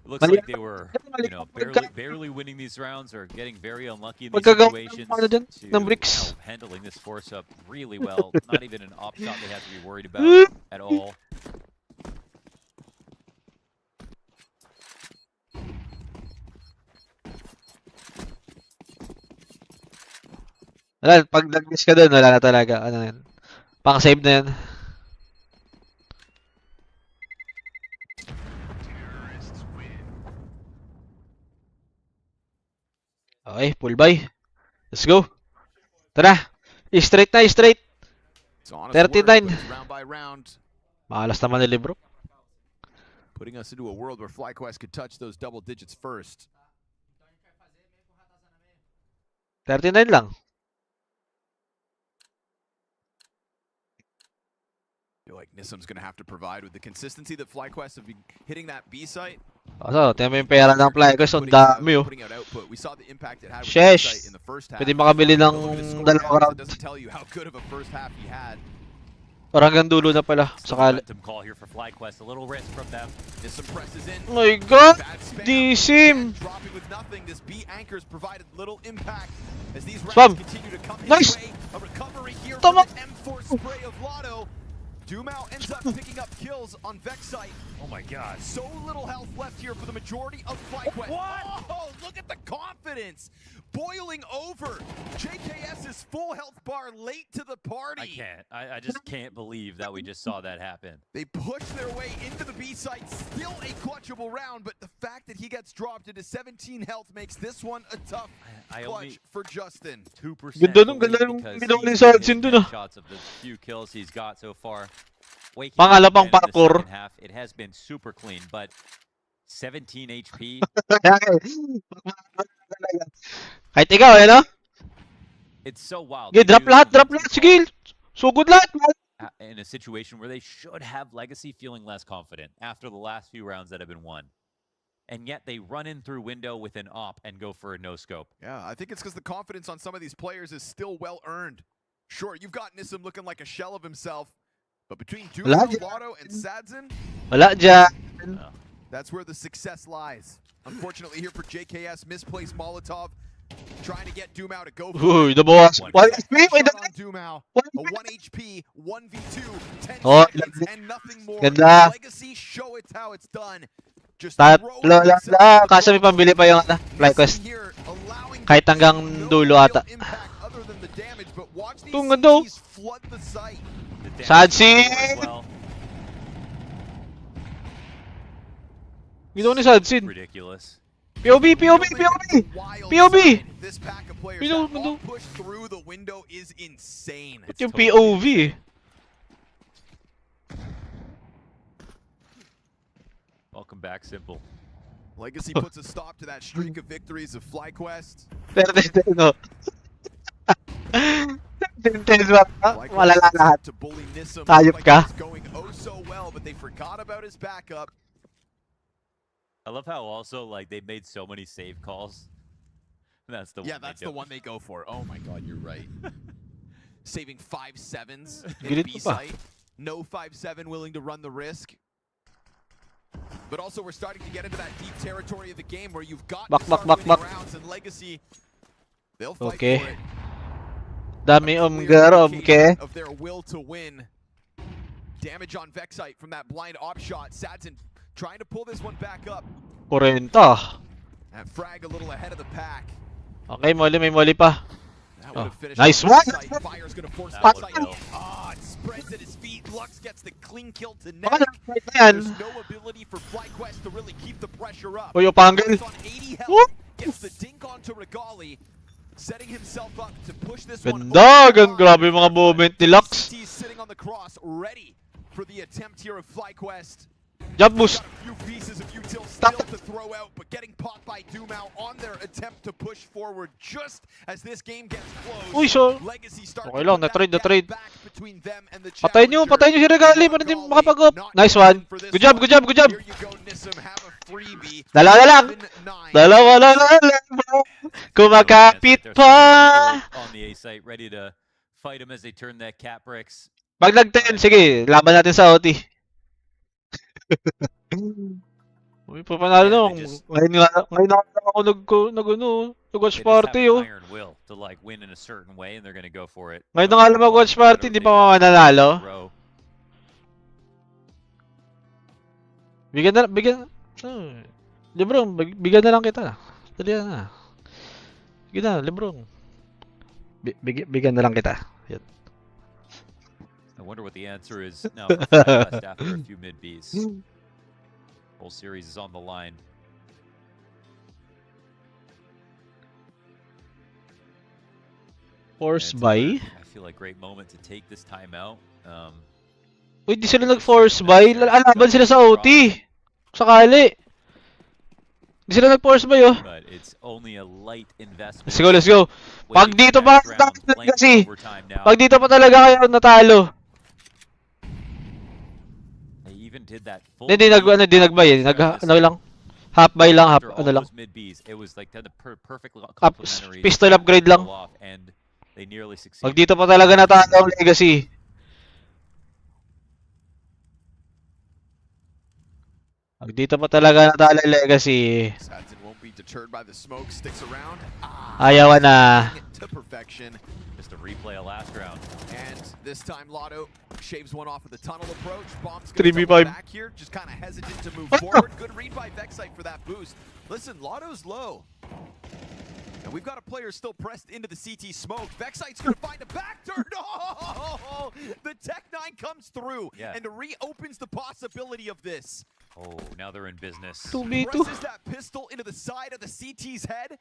It looks like they were, you know, barely winning these rounds or getting very unlucky in these situations. To handling this force up really well. Not even an op shot they have to be worried about at all. Wala, pag nag-miss ka dun, wala na talaga. Ano yan? Pang-save na yan. Okay, full buy. Let's go. Tara. Straight na, straight. 39. Malas naman ni Libro. Putting us into a world where FlyQuest could touch those double digits first. 39 lang. I feel like Nissim's going to have to provide with the consistency that FlyQuest have been hitting that B site. So, tiyan mo yung pera ng FlyQuest. Ang dami oh. Sheesh! Pwede makabili ng dalawang round. Parang hanggang dulo na pala. Sakali. Oh my god! D-Sim! Spam! Nice! Tama! C4 spray of Lotto. Dumao ends up picking up kills on Vexite. Oh my god. So little health left here for the majority of FlyQuest. What? Oh, look at the confidence. Boiling over. JKS's full health bar late to the party. I can't. I just can't believe that we just saw that happen. They push their way into the B site. Still a clutchable round, but the fact that he gets dropped into 17 health makes this one a tough clutch for Justin. 2%. Ganda nung ginawa ni Sadsin dun, ah. Shots of the few kills he's got so far. Pangalapang parkour. Half, it has been super clean, but 17 HP. Kahit ikaw, eh, no? It's so wild. Sige, drop lahat. Sige, sugod lahat, man. In a situation where they should have Legacy feeling less confident after the last few rounds that have been won. And yet they run in through window with an op and go for a no-scope. Yeah, I think it's because the confidence on some of these players is still well-earned. Sure, you've got Nissim looking like a shell of himself, but between Dumao, Lotto, and Sadzin, Wala dyan. that's where the success lies. Unfortunately here for JKS, misplaced Molotov, trying to get Dumao to go for Uy, it. nabawas. 1 HP, wait, Shot on Dumao, a 1 HP, 1v2, 10 Oh, seconds, and nothing more. ganda. Legacy, show it how it's done. Just Tatlo lang. Kaso may pambili pa yung FlyQuest. Kahit hanggang dulo ata. Tung ganda. Sadsin! Ginawa ni Sadsin. Ridiculous. POV! Ginawa. Push through the window is insane. Ba't yung POV eh? Welcome back, Simple. Legacy puts a stop to that streak of victories of FlyQuest. Pero no. Malala lahat. To bully Nissim, Hayop ka. it's going oh so well, but they forgot about his backup. I love how also like they made so many save calls. That's the one. Yeah, that's the one they go for. Oh my god, you're right. Saving 5-7s in Gilit B pa. site. No 5-7 willing to run the risk. But also we're starting to get into that deep territory of the game where you've got to start winning rounds, and Legacy, they'll fight for it. Dami Clear of their will to win. Damage on Vexite from that blind op shot. Sadzin trying to pull this one back up. 40. And Frag a little ahead of the pack. Okay, may moli pa. That would have finished Nice off one! Vexite. Fire's gonna force That was Vexite. well. Ah, it spreads at his feet. Lux gets the clean kill to Baka net. na-fight na yan. There's no ability for FlyQuest to really keep the pressure up. Uy, Opangel. On 80 health, Whoop! gets the dink onto Regali, setting himself up to push this one Ganda! over the line. Grabe yung mga movement ni Lux. CT sitting on the cross, ready for the attempt here of FlyQuest. Jump boost. Got a few pieces of util still to throw out, but getting popped by Dumao on their attempt to push forward just as this game gets close. Uy, so... Legacy start Okay lang, to put na-trade, that na-trade. gap back between them and the Patayin nyo challenger. si Regali para di makapag-up. Nice one. Good job. Here you go, Nissim, have a freebie. Dalawa lang. 7-9. Dalawa lang. Kumakapit pa. On the A site, ready to fight him as they turn that cat bricks. Pag nag-10, sige, laban natin sa OT. Uy, papanalo na. Ngayon ako nag-watch party, oh. Iron will to like win in a certain way, and they're gonna go for it. Ngayon na nga lang mag-watch party, di pa mananalo. Bigyan. Lebrong, bigyan na lang kita. Dali na. Sige na, Lebrong. Bigyan na lang kita. Yan. I wonder what the answer is now for FlyQuest after a few mid-Bs. Whole series is on the line. Force buy? I feel like great moment to take this time out. Uy, di sila nag-force buy. Alaban sila sa OT. Sakali. Di sila nag-force buy, oh. But it's only a light investment. Let's go. Pag dito pa, kasi. Pag dito pa talaga kayo natalo. Even did that full Hindi nag-buy. Ano lang. Half buy lang, half ano lang. It was like the perfect complementary pistol upgrade lang. And they nearly succeeded. Pag dito pa talaga natalo ang Legacy. Pag dito pa talaga natalo ang Legacy. Sadzin won't be deterred by the smoke, sticks around. Ayaw na. to perfection. Just a replay of last round. And this time Lotto shaves one off of the tunnel approach. Bomb's going to double back here, just kind of hesitant to move forward. Good read by Vexite for that boost. Listen, Lotto's low. And we've got a player still pressed into the CT smoke. Vexite's going to find a back turn. Oh, the Tech-9 comes through and reopens the possibility of this. Oh, now they're in business. Presses that pistol into the side of the CT's head.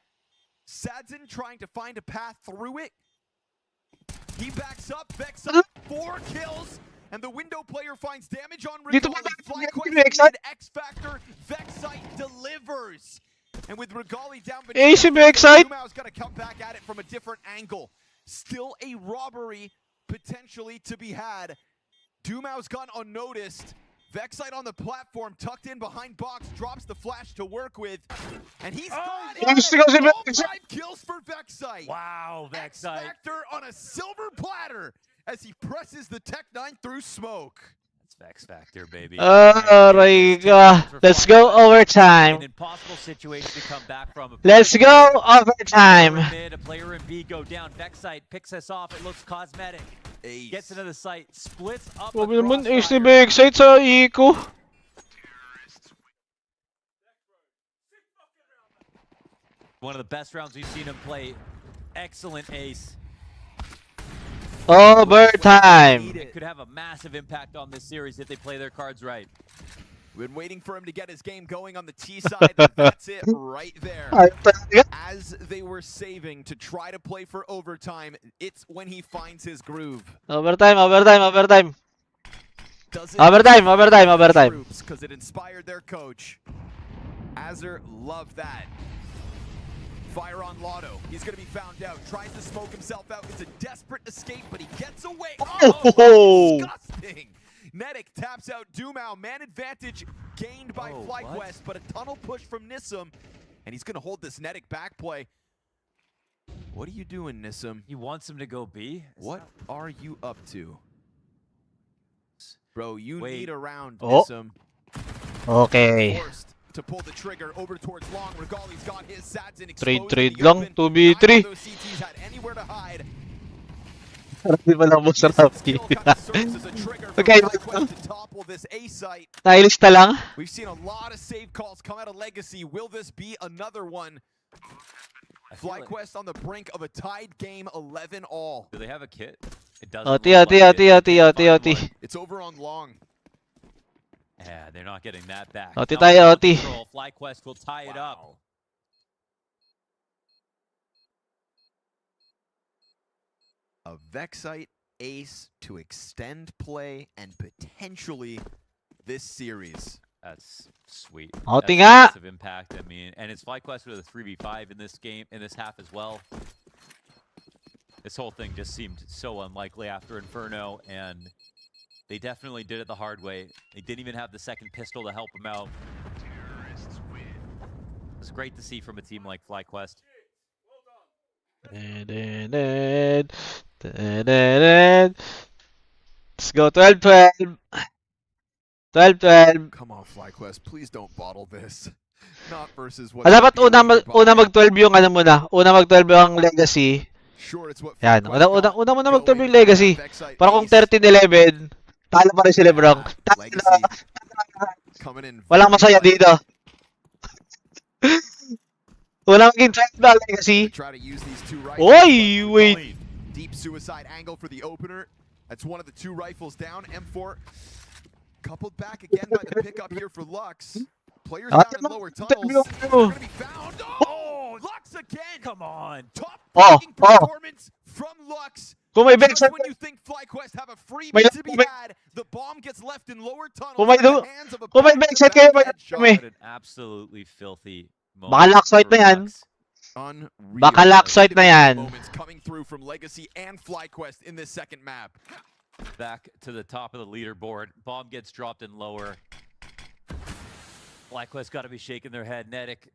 Sadzin trying to find a path through it. He backs up. Vexite 4 kills. And the window player finds damage on Regali. FlyQuest X Factor. Vexite delivers. And with Regali down beneath, Dumau's got to come back at it from a different angle. Still a robbery potentially to be had. Dumau's gone unnoticed. Vexite on the platform, tucked in behind box, drops the flash to work with. And he's got it! All 5 kills for Vexite. Wow, Vexite. X Factor on a silver platter as he presses the Tech-9 through smoke. X Factor, baby. Oh my god. Let's go overtime. An impossible situation to come back from. Let's go overtime. A player in B go down. Vexite picks us off. It looks cosmetic. Gets into the site. Splits up. Sabi naman ace ni Vexite sa Eco. One of the best rounds we've seen him play. Excellent ace. Overtime. It could have a massive impact on this series if they play their cards right. We've been waiting for him to get his game going on the T side. That's it right there. As they were saving to try to play for overtime, it's when he finds his groove. Overtime. Overtime. Because it inspired their coach. Azur loved that. Fire on Lotto. He's going to be found out. Tries to smoke himself out. It's a desperate escape, but he gets away. Oh, disgusting. Nedic taps out Dumau. Man advantage gained by FlyQuest, but a tunnel push from Nissim. And he's going to hold this Nedic back play. What are you doing, Nissim? He wants him to go B? What are you up to? Bro, you need a round, Oh. Nissim. Okay. Forced to pull the trigger over towards long. Regali's got his Sadzin exposed. Trade lang, 2v3. Those CTs had anywhere to hide. Hindi pa lang mo sa Rafi. Okay. Nailista lang. We've seen a lot of save calls come out of Legacy. Will this be another one? FlyQuest on the brink of a tied game, 11-all. Do they have a kit? It doesn't. OT. It's over on long. Yeah, they're not getting that back. OT tayo, OT. FlyQuest will tie it up. A Vexite ace to extend play and potentially this series. That's sweet. OT That's nga. massive impact. I mean, and it's FlyQuest with a 3v5 in this game, in this half as well. This whole thing just seemed so unlikely after Inferno, and they definitely did it the hard way. They didn't even have the second pistol to help them out. It's great to see from a team like FlyQuest. Let's go 12-12. 12-12. Come on, FlyQuest, please don't bottle this. Not versus what. Dapat una mag-12 yung ano muna. Una mag-12 yung Legacy. Sure, it's what Yan. Una muna mag-12 yung Legacy. Para kung 13-11, talo pa rin si Lebron. Walang masaya dito. Walang maging 12 na Legacy. Oy, wait. Deep suicide angle for the opener. That's one of the 2 rifles down. M4 coupled back again by the pickup here for Lux. Players down in lower tunnels. They're going to be found. Oh, Lux again. Come on. Top performance from Lux. Just when you think FlyQuest have a freebie to be had, the bomb gets left in lower tunnels. An absolutely filthy moment. Baka Luxite na yan. Baka Luxite na yan. Moments coming through from Legacy and FlyQuest in this second map. Back to the top of the leaderboard. Bomb gets dropped in lower. FlyQuest got to be shaking their head. Nedic,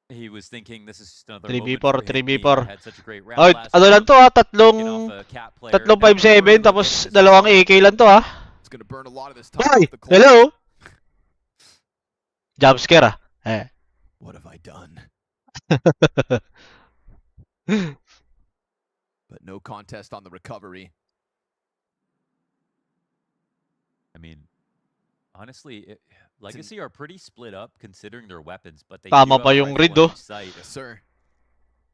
he was thinking this is just another 3v4, 3v4. Had such a great round Oy, last ano lang to Tatlong 5-7 tapos 2 AK lang to It's gonna burn a lot of this time Oy, off the clock. hello. Jumpscare What have I done? But no contest on the recovery. I mean, honestly, Legacy are pretty split up considering their weapons, but they Tama do pa have yung rifle read, on oh. each side. Yes, sir.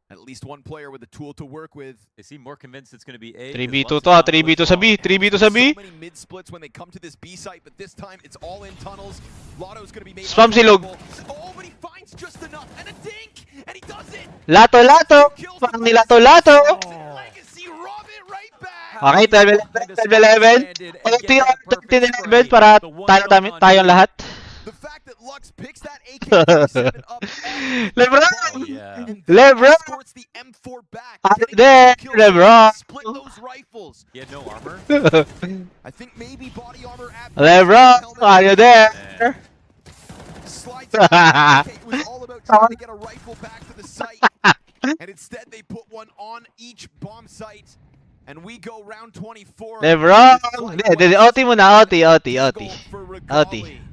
At least one player with a tool to work with. They seem more convinced it's going to be A. 3v2 to, 3v2 sa B, 3v2 sa B. So many mid splits when they come to this B site, but this time it's all in tunnels. Lotto's going to be made Spam silog. Oh, but he finds just enough and a dink, and he does it. Lato. Parang ni Lato. Legacy rob it right back. Okay, 12-11. Ulti 11 para tayong lahat. The fact that Lux picks that AK-47 up Lebron! Yeah. Lebron! Escorts the M4 back. There, Lebron! Split those rifles. He had no armor. I think maybe body armor at Lebron, are you there? Slides out. It was all about trying to get a rifle back to the site. And instead they put one on each bomb site. And we go round 24. Lebron! OT muna, OT.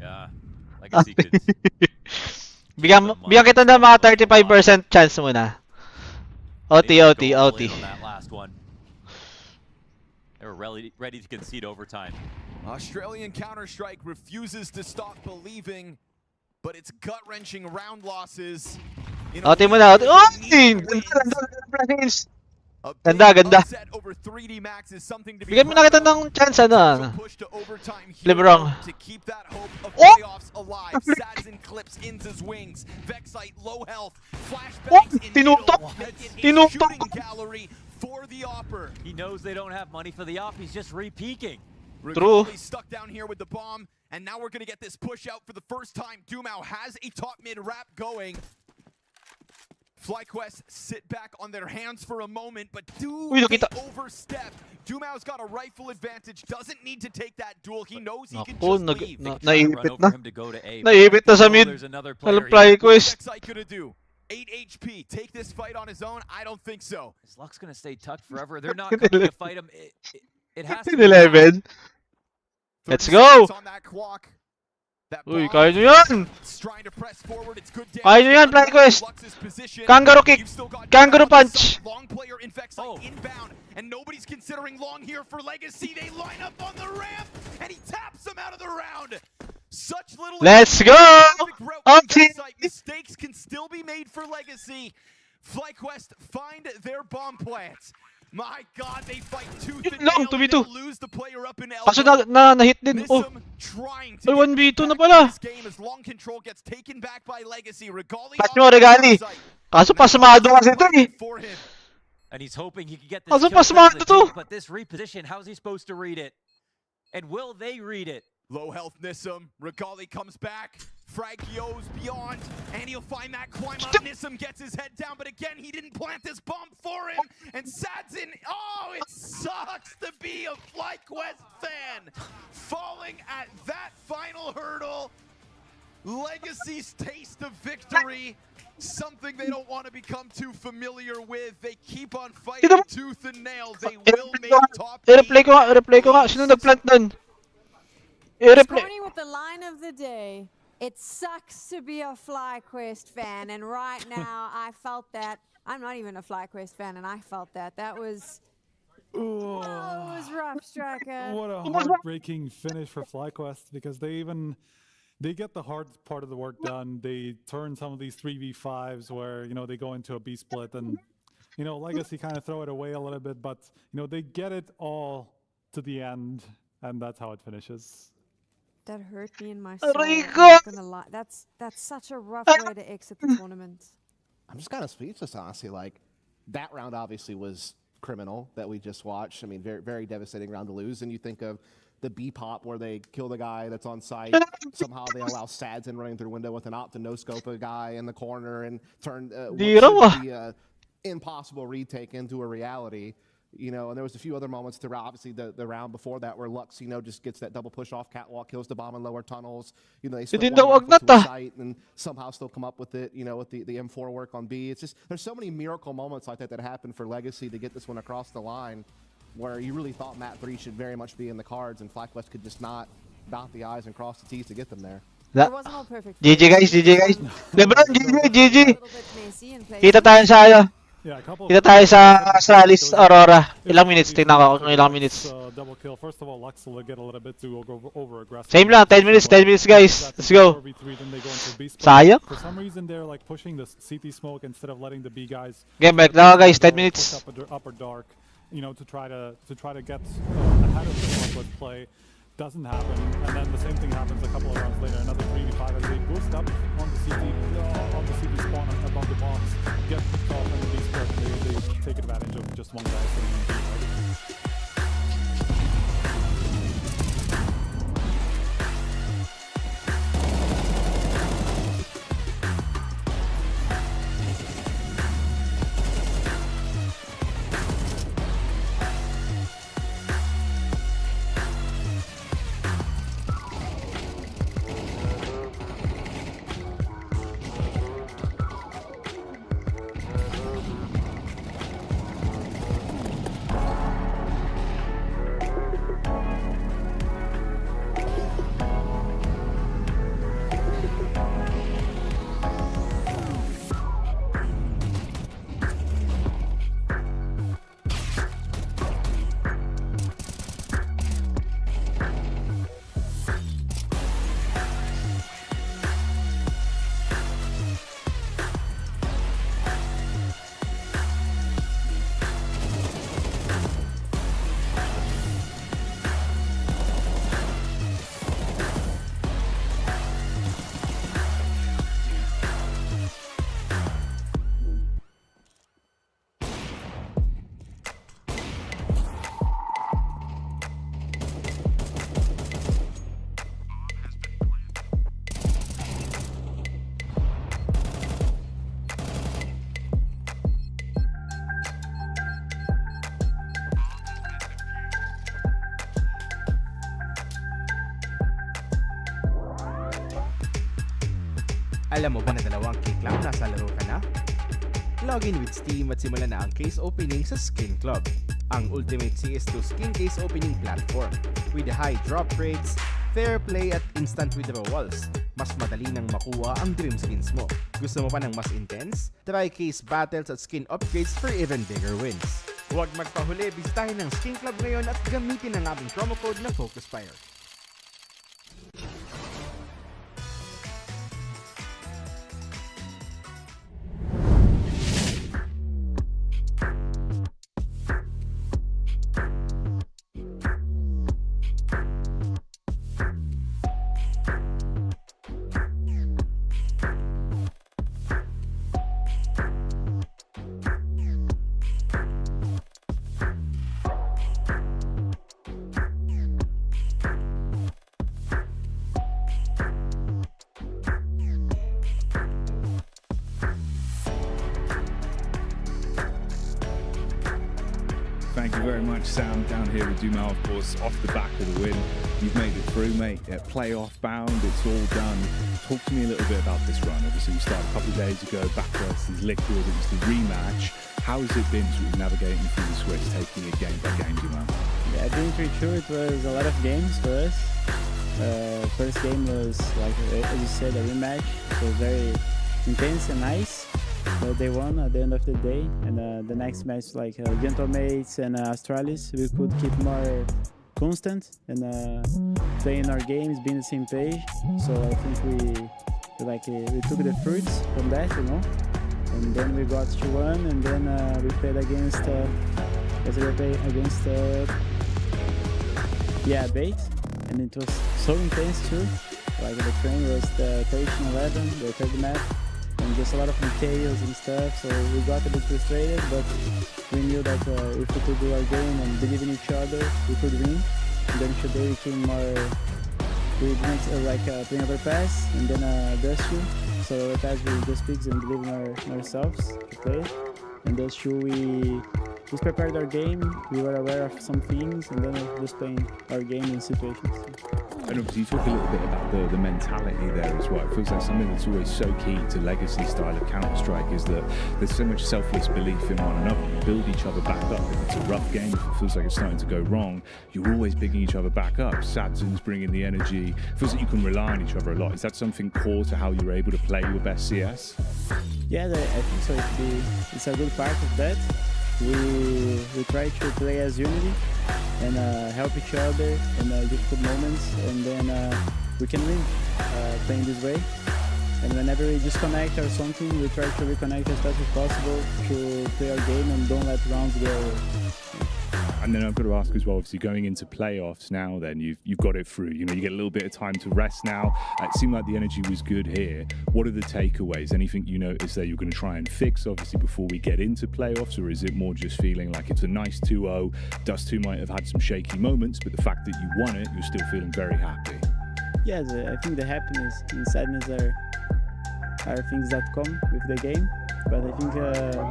Yeah. Legacy could. Bigyan kita ng mga 35% chance muna. OT. On that last one. They were ready to concede overtime. Australian Counter-Strike refuses to stop believing, but it's gut-wrenching round losses. OT muna, OT. Ganda. Bigyan mo na kita ng chance, ano. Lebron. Oh! Tinutok. He knows they don't have money for the op. He's just re-peeking. True. Stuck down here with the bomb, and now we're gonna get this push out for the first time. Dumao has a top mid wrap going. FlyQuest sit back on their hands for a moment, but do they overstep? Dumao's got a rifle advantage, doesn't need to take that duel. He knows he can just leave. Naipit na sa mid. Alam FlyQuest. 8 HP, take this fight on his own? I don't think so. Is Lux gonna stay tucked forever? They're not coming to fight him. It has to be 11. Let's go! Uy, kaya nyo yan! Kaya nyo yan, FlyQuest! Kangaroo kick! Kangaroo punch! Oh. And nobody's considering long here for Legacy. They line up on the ramp, and he taps them out of the round. Such little. Let's go! Mistakes can still be made for Legacy. FlyQuest find their bomb plants. My God, they fight tooth and nail and they lose the player up in elbow. Kaso na-hit din. Oh. Ay, 1v2 na pala. Patch mo, Regali. Kaso pasmado kasi ito eh. And he's hoping he can get this. Kaso pasmado to. But this reposition, how's he supposed to read it? And will they read it? Low health Nissim. Regali comes back. Frag goes beyond, and he'll find that climb up. Nissim gets his head down, but again, he didn't plant this bomb for him. And Sadzin, oh, it sucks to be a FlyQuest fan. Falling at that final hurdle. Legacy's taste of victory. Something they don't want to become too familiar with. They keep on fighting tooth and nail. They will make top 8. I-replay ko nga. Sino nag-plant dun? Starting with the line of the day. It sucks to be a FlyQuest fan, and right now I felt that. I'm not even a FlyQuest fan, and I felt that. That was. Oh, it was rough, Striker. What a heartbreaking finish for FlyQuest, because they get the hard part of the work done. They turn some of these 3v5s where, you know, they go into a B split, and, you know, Legacy kind of throw it away a little bit, but, you know, they get it all to the end, and that's how it finishes. That hurt me in my soul. I'm not gonna lie. That's such a rough way to exit the tournament. I'm just kind of speechless, honestly. Like, that round obviously was criminal that we just watched. I mean, very, very devastating round to lose. And you think of the B-pop where they kill the guy that's on site. Somehow they allow Sadzin running through the window with an op to no-scope a guy in the corner and turn what should be an impossible retake into a reality. You know, and there was a few other moments throughout, obviously, the round before that where Lux, you know, just gets that double push off catwalk, kills the bomb in lower tunnels. You know, they split one to a site and somehow still come up with it, you know, with the M4 work on B. It's just, there's so many miracle moments like that that happened for Legacy to get this one across the line where you really thought map 3 should very much be in the cards and FlyQuest could just not dot the I's and cross the T's to get them there. It wasn't all perfect. GG guys. Lebron, GG. Kita tayo sa Kita tayo sa Astralis, Aurora. Ilang minutes? Tingnan ko kung ilang minutes. Same lang, 10 minutes, 10 minutes guys. Let's go. Sayang. Game back na guys, 10 minutes. To try to get ahead of the FlyQuest play. Doesn't happen, and then the same thing happens a couple of rounds later. Another 3v5 as they boost up on the CT spawn above the box, get picked off, and the beast spread, they take advantage of just one guy sitting in the Alam mo ba na 2 click lang nasa laro ka na? Login with Steam at simulan na ang case opening sa Skin Club, ang ultimate CS2 skin case opening platform. With high drop rates, fair play at instant withdrawals, mas madali nang makuha ang dream skins mo. Gusto mo pa ng mas intense? Try case battles at skin upgrades for even bigger wins. Huwag magpahuli, bisitahin ng Skin Club ngayon at gamitin ang aming promo code na FocusFire. Thank you very much, Sam, down here with Dumas, of course, off the back of the win. You've made it through, mate. Playoff bound, it's all done. Talk to me a little bit about this run. Obviously, we started a couple of days ago, back versus Liquid, it was the rematch. How has it been sort of navigating through the Switch, taking it game by game, Dumas? Yeah, being pretty true, it was a lot of games for us. First game was, like as you said, a rematch. It was very intense and nice. But they won at the end of the day, and the next match, like Gentlemates and Astralis, we could keep more constant and playing our games, being the same page. So I think we took the fruits from that, you know. And then we got to one, and then we played against Bait, and it was so intense too. Like the train was the 13-11, the third map. And just a lot of details and stuff, so we got a bit frustrated, but we knew that if we could do our game and believe in each other, we could win. And then today we came more, we went playing overpass and then Dusty. So overpass we just picked and believe in ourselves to play. And those two we just prepared our game, we were aware of some things, and then just playing our game in situations. And obviously you talk a little bit about the mentality there as well. It feels like something that's always so key to legacy style of Counter-Strike is that there's so much selfless belief in one another. You build each other back up. If it's a rough game, if it feels like it's starting to go wrong, you're always picking each other back up. Sadzin's bringing the energy. It feels like you can rely on each other a lot. Is that something core to how you're able to play your best CS? Yeah, I think so. It's a good part of that. We try to play as unity and help each other in difficult moments, and then we can win playing this way. And whenever we disconnect or something, we try to reconnect as fast as possible to play our game and don't let rounds go away. And then I've got to ask as well, obviously going into playoffs now, then you've got it through. You know, you get a little bit of time to rest now. It seemed like the energy was good here. What are the takeaways? Anything you notice that you're going to try and fix, obviously, before we get into playoffs? Or is it more just feeling like it's a nice 2-0? Dust2 might have had some shaky moments, but the fact that you won it, you're still feeling very happy. Yes, I think the happiness and sadness are things that come with the game. But I think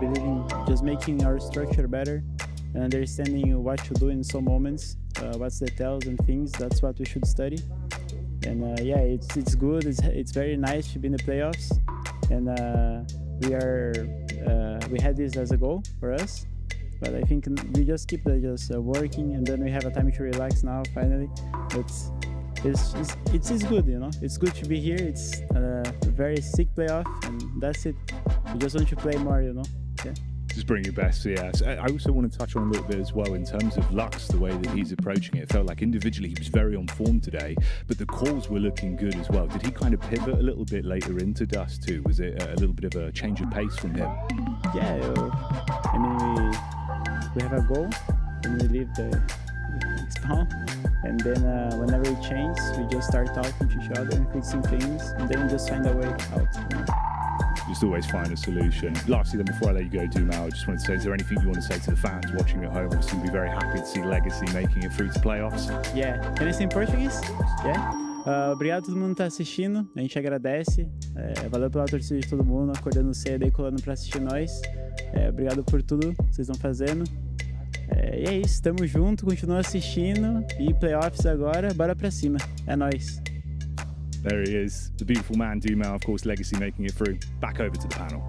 believing just making our structure better and understanding what to do in some moments, what's the tells and things, that's what we should study. And yeah, it's good, it's very nice to be in the playoffs, and we had this as a goal for us, but I think we just keep working, and then we have a time to relax now finally. But it's good, you know, it's good to be here. It's a very sick playoff, and that's it. We just want to play more, you know. Yeah. Just bring your best, yes. I also want to touch on a little bit as well in terms of Lux, the way that he's approaching it. It felt like individually he was very on form today, but the calls were looking good as well. Did he kind of pivot a little bit later into Dust2? Was it a little bit of a change of pace from him? Yeah, I mean, we have a goal and we leave the spawn, and then whenever we change, we just start talking to each other and fixing things, and then we just find a way out. You know? Just always find a solution. Lastly, then, before I let you go, Dumal, I just wanted to say, is there anything you want to say to the fans watching at home? Obviously, we'll be very happy to see Legacy making it through to playoffs. Yeah, can I say in Portuguese? Yeah. Obrigado a todo mundo que tá assistindo, a gente agradece. Valeu pela torcida de todo mundo, acordando cedo e colando pra assistir nós. Obrigado por tudo que vocês estão fazendo. E é isso, tamo junto, continua assistindo. E playoffs agora, bora pra cima. É nóis. There he is, the beautiful man, Dumal, of course, Legacy making it through. Back over to the panel.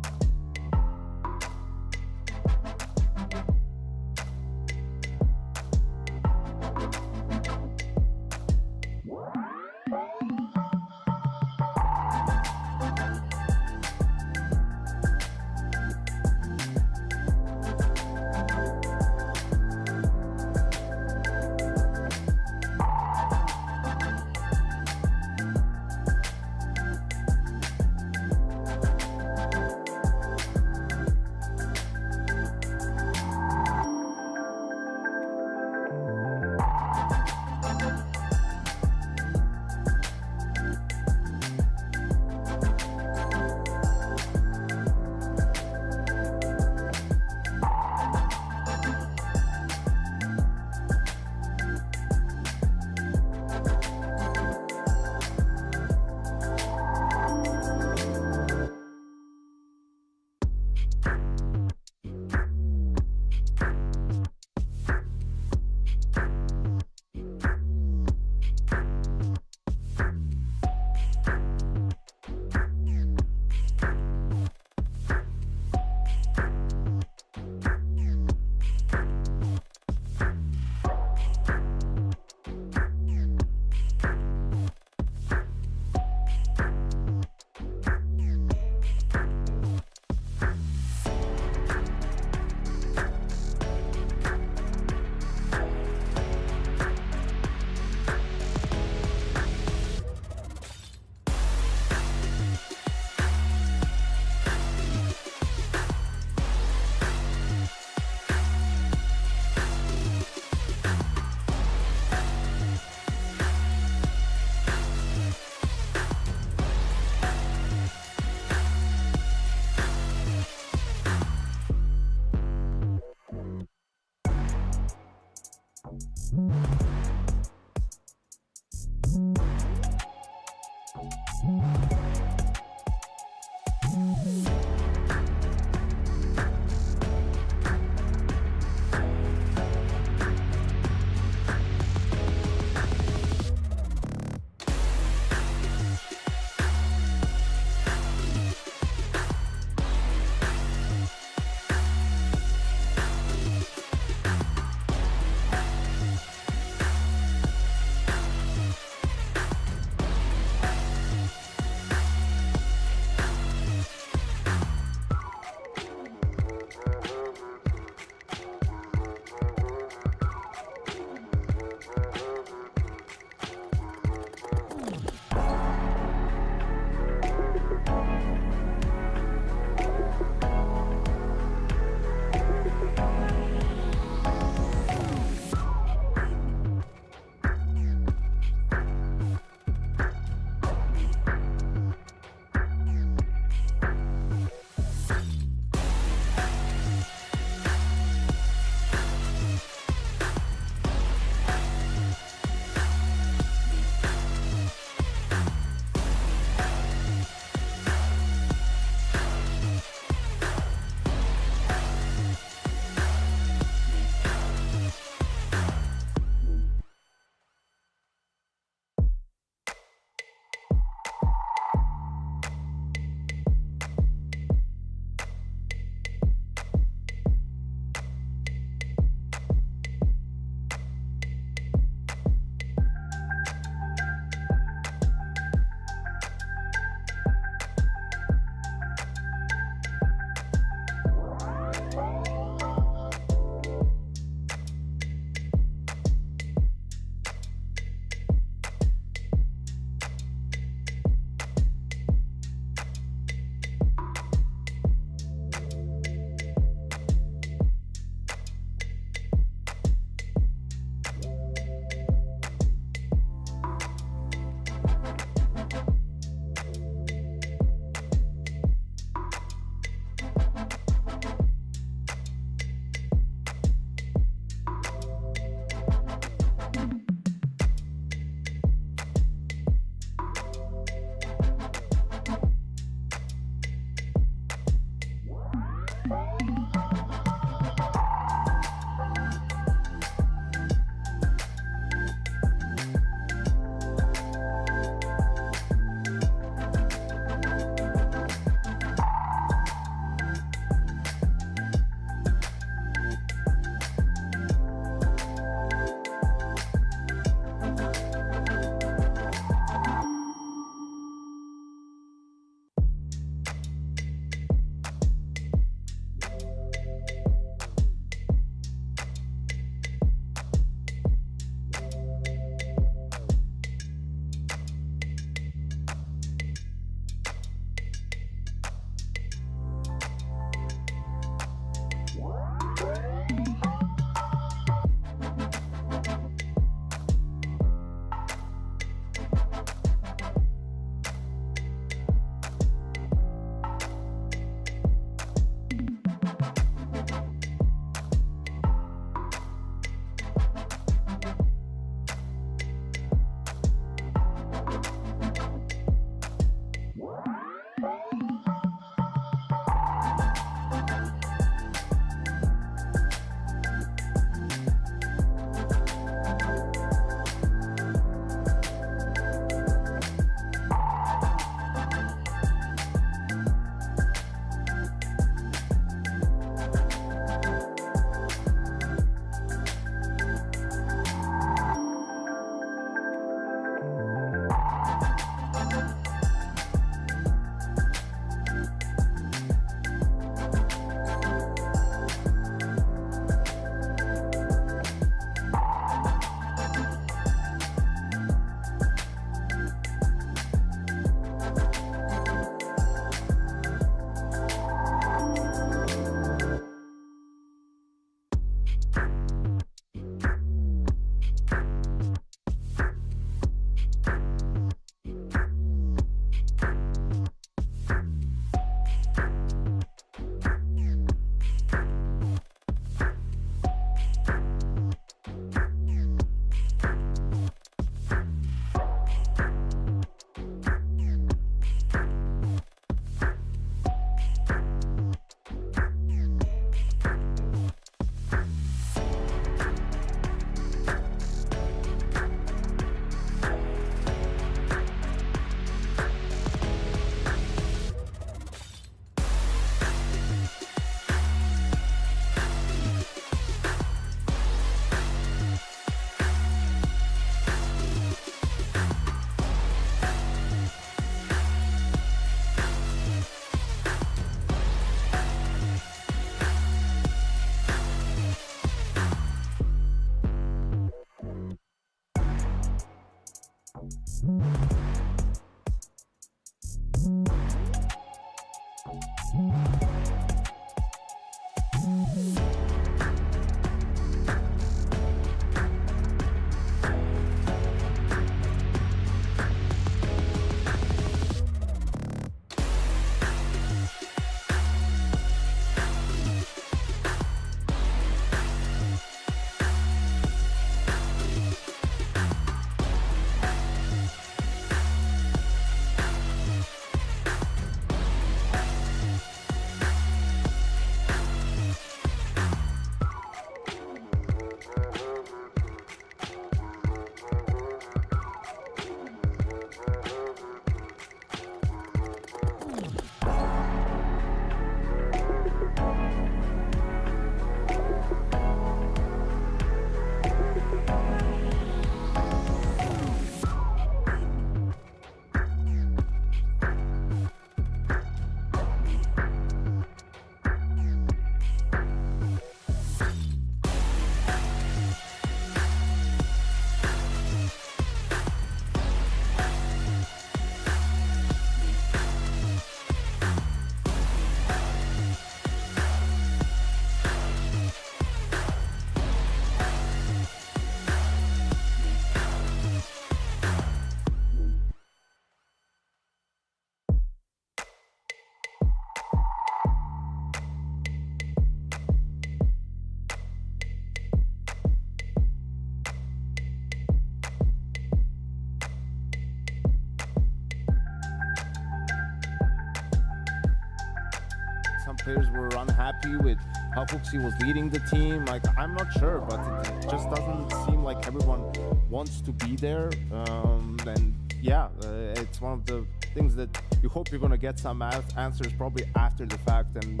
players were unhappy with how Fuxi was leading the team. Like, I'm not sure, but it just doesn't seem like everyone wants to be there. And yeah, it's one of the things that you hope you're going to get some answers probably after the fact and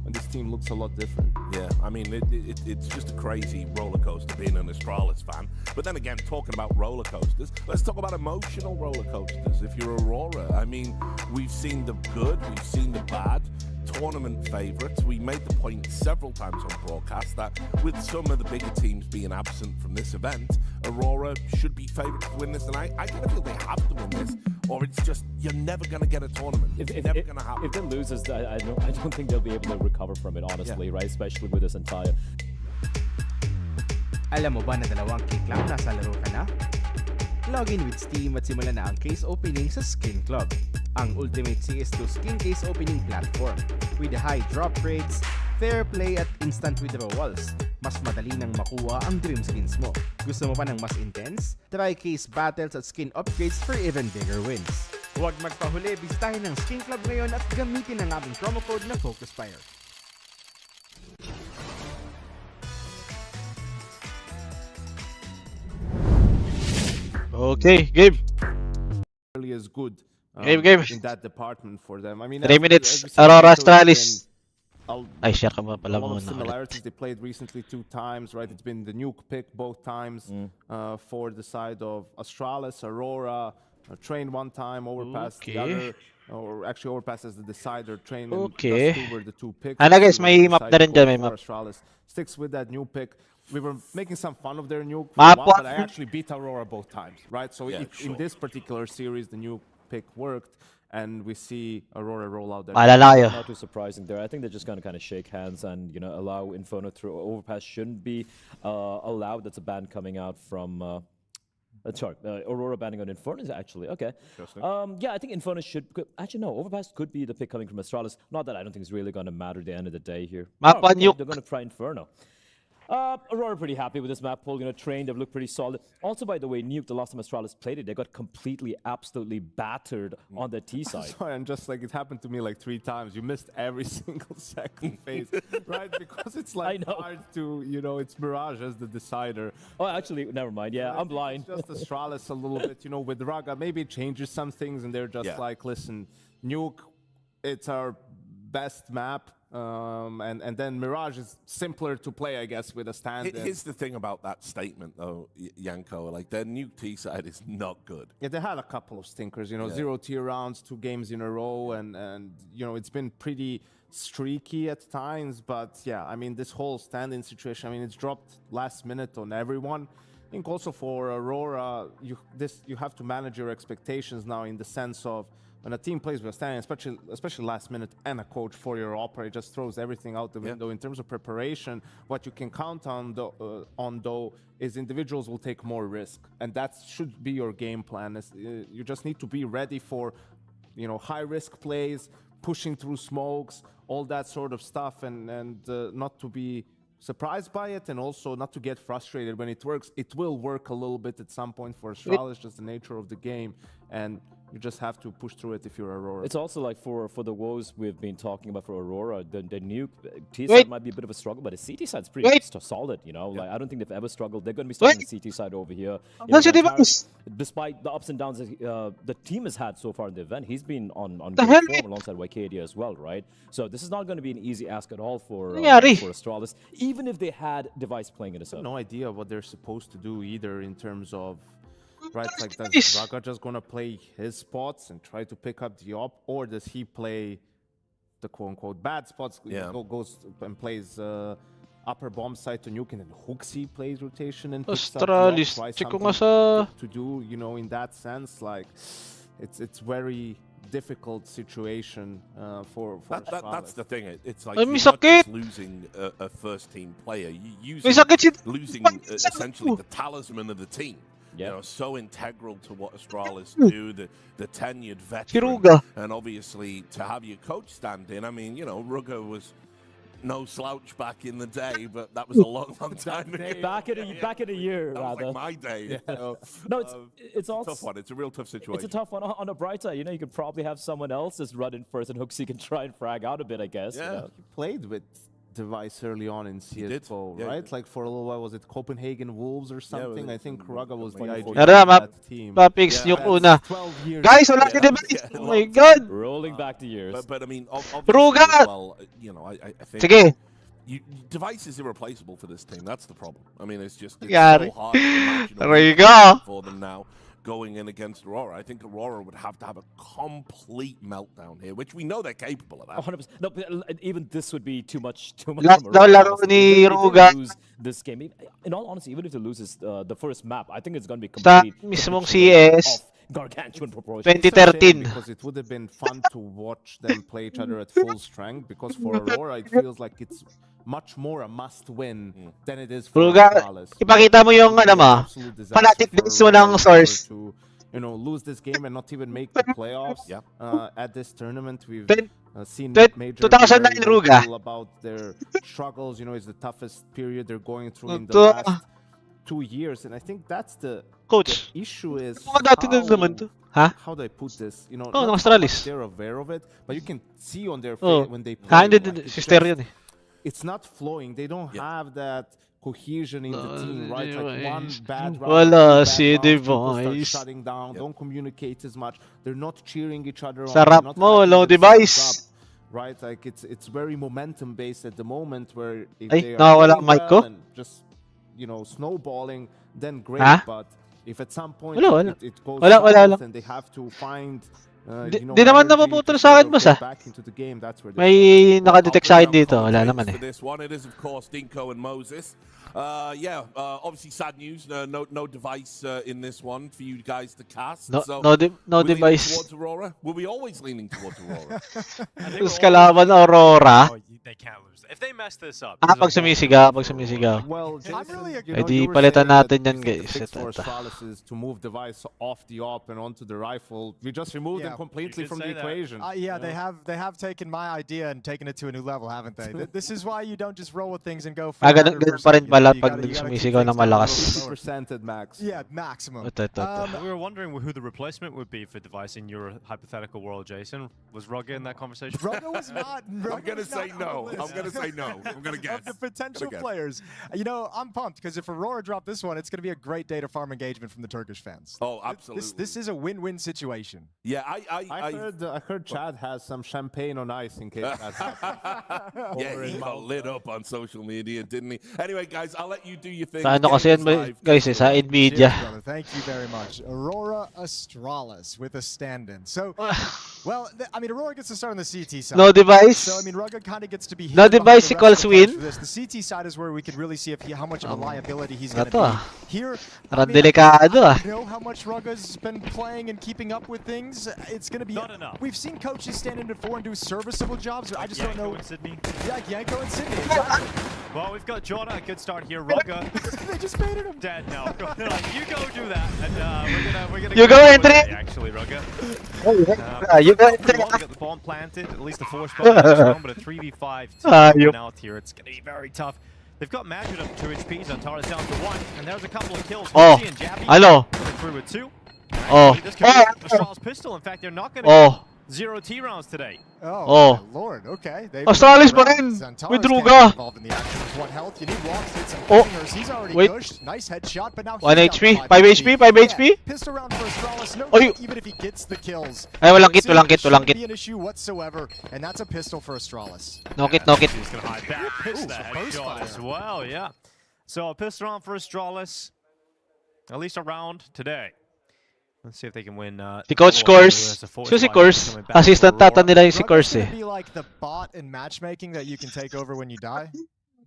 when this team looks a lot different. Yeah, I mean, it's just a crazy roller coaster being an Astralis fan. But then again, talking about roller coasters, let's talk about emotional roller coasters. If you're Aurora, I mean, we've seen the good, we've seen the bad. Tournament favourites. We made the point several times on broadcast that with some of the bigger teams being absent from this event, Aurora should be favourites to win this, and I kind of feel they have to win this, or it's just you're never going to get a tournament. It's never going to happen. If they lose, I don't think they'll be able to recover from it, honestly, right? Especially with this entire. Alam mo ba na dalawang click lang nasa laro ka na? Login with Steam at simulan na ang case opening sa Skin Club, ang ultimate CS2 skin case opening platform. With high drop rates, fair play at instant withdrawals, mas madali nang makuha ang dream skins mo. Gusto mo pa ng mas intense? Try case battles at skin upgrades for even bigger wins. Huwag magpahuli, bisitahin ng Skin Club ngayon at gamitin ang aming promo code na FocusFire. Okay, game. Really is good. Game. In that department for them. I mean, 3 minutes. Aurora, Astralis. Ay, share ka ba pala a lot muna of similarities. They played recently 2 times, right? It's been the nuke pick both times for the side of Astralis, Aurora. Train 1 time, Overpass the other. Or actually Overpass as the decider. Train and Dust 2 were the 2 picks. Ano guys, may map na rin dyan, may map. Astralis sticks with that new pick. We were making some fun of their nuke for a while, but I actually beat Aurora both times, right? So in this particular series, the nuke pick worked, and we see Aurora roll out there. Not too surprising there. I think they're just going to kind of shake hands and, you know, allow Inferno through. Overpass shouldn't be allowed. That's a ban coming out from... Aurora banning on Inferno is actually okay. Yeah, I think Inferno should. Actually, no. Overpass could be the pick coming from Astralis. Not that I don't think it's really going to matter at the end of the day here. They're going to try Inferno. Aurora pretty happy with this map pull. You know, trained. They've looked pretty solid. Also, by the way, Nuke, the last time Astralis played it, they got completely, absolutely battered on the T side. Sorry, and just like it happened to me like 3 times. You missed every single second phase, right? Because it's like hard to, you know, it's Mirage as the decider. Oh, actually, never mind. Yeah, I'm blind. It's just Astralis a little bit, you know, with Raga. Maybe it changes some things, and they're just like, listen, Nuke, it's our best map. And then Mirage is simpler to play, I guess, with a stand. Here's the thing about that statement, though, Yanko. Like, their new T side is not good. Yeah, they had a couple of stinkers, you know, 0 tier rounds, 2 games in a row, and you know, it's been pretty streaky at times. But yeah, I mean, this whole stand-in situation, I mean, it's dropped last minute on everyone. I think also for Aurora, you have to manage your expectations now in the sense of when a team plays with a stand, especially last minute, and a coach for your opera, it just throws everything out the window. In terms of preparation, what you can count on though is individuals will take more risk, and that should be your game plan. You just need to be ready for, you know, high risk plays, pushing through smokes, all that sort of stuff, and not to be surprised by it, and also not to get frustrated when it works. It will work a little bit at some point for Astralis, just the nature of the game, and you just have to push through it if you're Aurora. It's also like for the woes we've been talking about for Aurora, the nuke T side might be a bit of a struggle, but the CT side's pretty solid, you know. Like, I don't think they've ever struggled. They're going to be starting the CT side over here. Despite the ups and downs that the team has had so far in the event, he's been on good form alongside Wycadia as well, right? So this is not going to be an easy ask at all for Astralis, even if they had Device playing it as well. No idea what they're supposed to do either in terms of, right, like, does Raga just gonna play his spots and try to pick up the op, or does he play the quote-unquote bad spots, goes and plays upper bomb side to nuke, and then Huxi plays rotation and picks up the op, to do, you know, in that sense, like, it's very difficult situation for that's the thing. It's like you're not just losing a first-team player, you're losing essentially the talisman of the team. You know, so integral to what Astralis do, the tenured veteran, and obviously to have your coach stand in. I mean, you know, Ruga was no slouch back in the day, but that was a long time ago. Back in a year, that was rather. like my day. Yeah. So, No, it's a tough one. It's a real tough situation. It's a tough one. On a bright side, you could probably have someone else just run in first and Hooksy can try and frag out a bit, I guess. Yeah. He played with Device early on in CSGO, right? Like for a little while, was it Copenhagen Wolves or something? I think Raga was the idea of that team. Mapix yung una. Guys, wala ka Device! Oh my God! Rolling back the years. But I mean, Ruga! Well, you know, I think... Sige. Device is irreplaceable for this team. That's the problem. I mean, it's just so hard to imagine there you go. for them now going in against Aurora. I think Aurora would have to have a complete meltdown here, which we know they're capable of that. 100%. No, but even this would be too much. Last laro ni Ruga. Lose this game. In all honesty, even if they lose the first map, I think it's going to be complete. Mismong CS. Gargantuan proportions. 2013. Because it would have been fun to watch them play each other at full strength. Because for Aurora, it feels like it's much more a must-win than it is for Astralis. Ipakita mo yung ano mo. Fanatic base mo ng source. To, you know, lose this game and not even make the playoffs. At this tournament, we've seen major 2009 Ruga about their struggles. You know, it's the toughest period they're going through in the last 2 years, and I think that's the issue is how do I put this? You know, Astralis. They're aware of it, but you can see on their face when they play. It's not flowing. They don't have that cohesion in the team, right? Like one bad round, people start shutting down, don't communicate as much. They're not cheering each other on. Sarap mo, low device. Right, like it's very momentum based at the moment. Where if Ay, they are nawala mic ko. and just snowballing, then great. But if at some point it goes south and they have to find Di naman napuputol sa akin, boss, May nakadetect sa akin dito. Wala naman eh. It is, of course, Dinko and Moses. Obviously sad news. No device in this one for you guys to cast. No device. Towards Aurora? Were we always leaning towards Aurora? Tapos kalaban Aurora. They can't lose. If they mess this up. Pag sumisigaw. Eh di palitan natin yan, guys. For Astralis is to move device off the op and onto the rifle. We just removed them completely from the equation. They have taken my idea and taken it to a new level, haven't they? This is why you don't just roll with things and go for ganun pa rin pala pag sumisigaw ng malakas. Percented max. Yeah, maximum. We were wondering who the replacement would be for device in your hypothetical world, Jason. Was Rugga in that conversation? Rugga was not. I'm going to say no. I'm going to say no. I'm going to guess. Of the potential players. You know, I'm pumped because if Aurora drop this one, it's going to be a great day to farm engagement from the Turkish fans. Oh, absolutely. This is a win-win situation. Yeah, I heard Chad has some champagne on ice in case that happens. Yeah, he got lit up on social media, didn't he? Anyway, guys, I'll let you do your thing. Sa ano kasi yan, guys, sa Nvidia. Thank you very much. Aurora Astralis with a stand-in. So, well, I mean, Aurora gets to start on the CT side. No device. So, I mean, Rugga kind of gets to be no device equals win. The CT side is where we can really see how much of a liability he's going to be. Here, I know how much Rugga's been playing and keeping up with things. It's going to be not enough. We've seen coaches stand in before and do serviceable jobs. I just don't know. In Sydney. Yeah, Yanko and Sydney. Exactly. Well, we've got Jota, a good start here. Rugga. They just baited him. Dead now. They're like, you go do that, and we're gonna. You go entry. Actually, Rugga. You go entry. Got the bomb planted. At least the force bomb, but a 3v5 out here. It's gonna be very tough. They've got Magic up 2 HP. Zantara's down to 1, and there's a couple of kills. Oh, hello. Through with 2. Oh. This could be Astral's pistol. In fact, they're not gonna. 0 T rounds today. Oh, my Lord. Okay. Astralis pa rin with Ruga. What health? You need walks, hit some fingers. He's already pushed. Nice headshot, but now 1 HP, 5 HP, 5 HP. Pissed around for Astralis. No, even if he gets the kills. Ay, walang kit. Shouldn't be an issue whatsoever, and that's a pistol for Astralis. No kit. He's gonna hide back. Pissed that headshot as well, yeah. So a pistol round for Astralis, at least a round today. Let's see if they can win. Si Coach Course. So si Course. Assistant tata nila yung si Course eh. Be like the bot in matchmaking that you can take over when you die.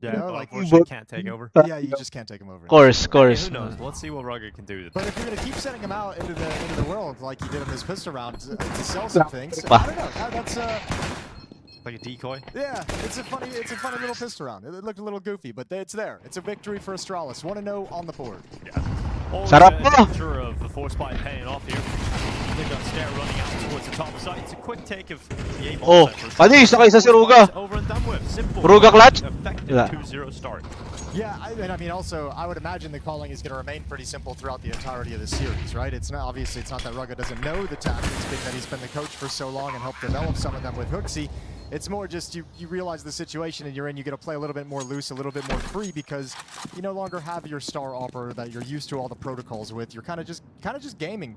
Yeah, you know, like you can't take over. Yeah, you just can't take him over. Course. Who knows? Let's see what Rugga can do. But if you're gonna keep sending him out into the world like you did in this pistol round to sell some things, I don't know. That's like a decoy. Yeah, it's a funny little pistol round. It looked a little goofy, but it's there. It's a victory for Astralis. 1-0 on the board. Yeah. Sarap mo! Picture of the force spy paying off here. they've got Stair running out towards the top side. It's a quick take of the Oh, panis na kayo sa si Ruga. Over and done with. Simple. Ruga clutch. Effective 2-0 start. Yeah, I mean, also, I would imagine the calling is going to remain pretty simple throughout the entirety of the series, right? It's not obviously it's not that Ruga doesn't know the tactics, being that he's been the coach for so long and helped develop some of them with Hooksy. It's more just you realize the situation and you're in, you get to play a little bit more loose, a little bit more free because you no longer have your star operator that you're used to all the protocols with. You're kind of just gaming.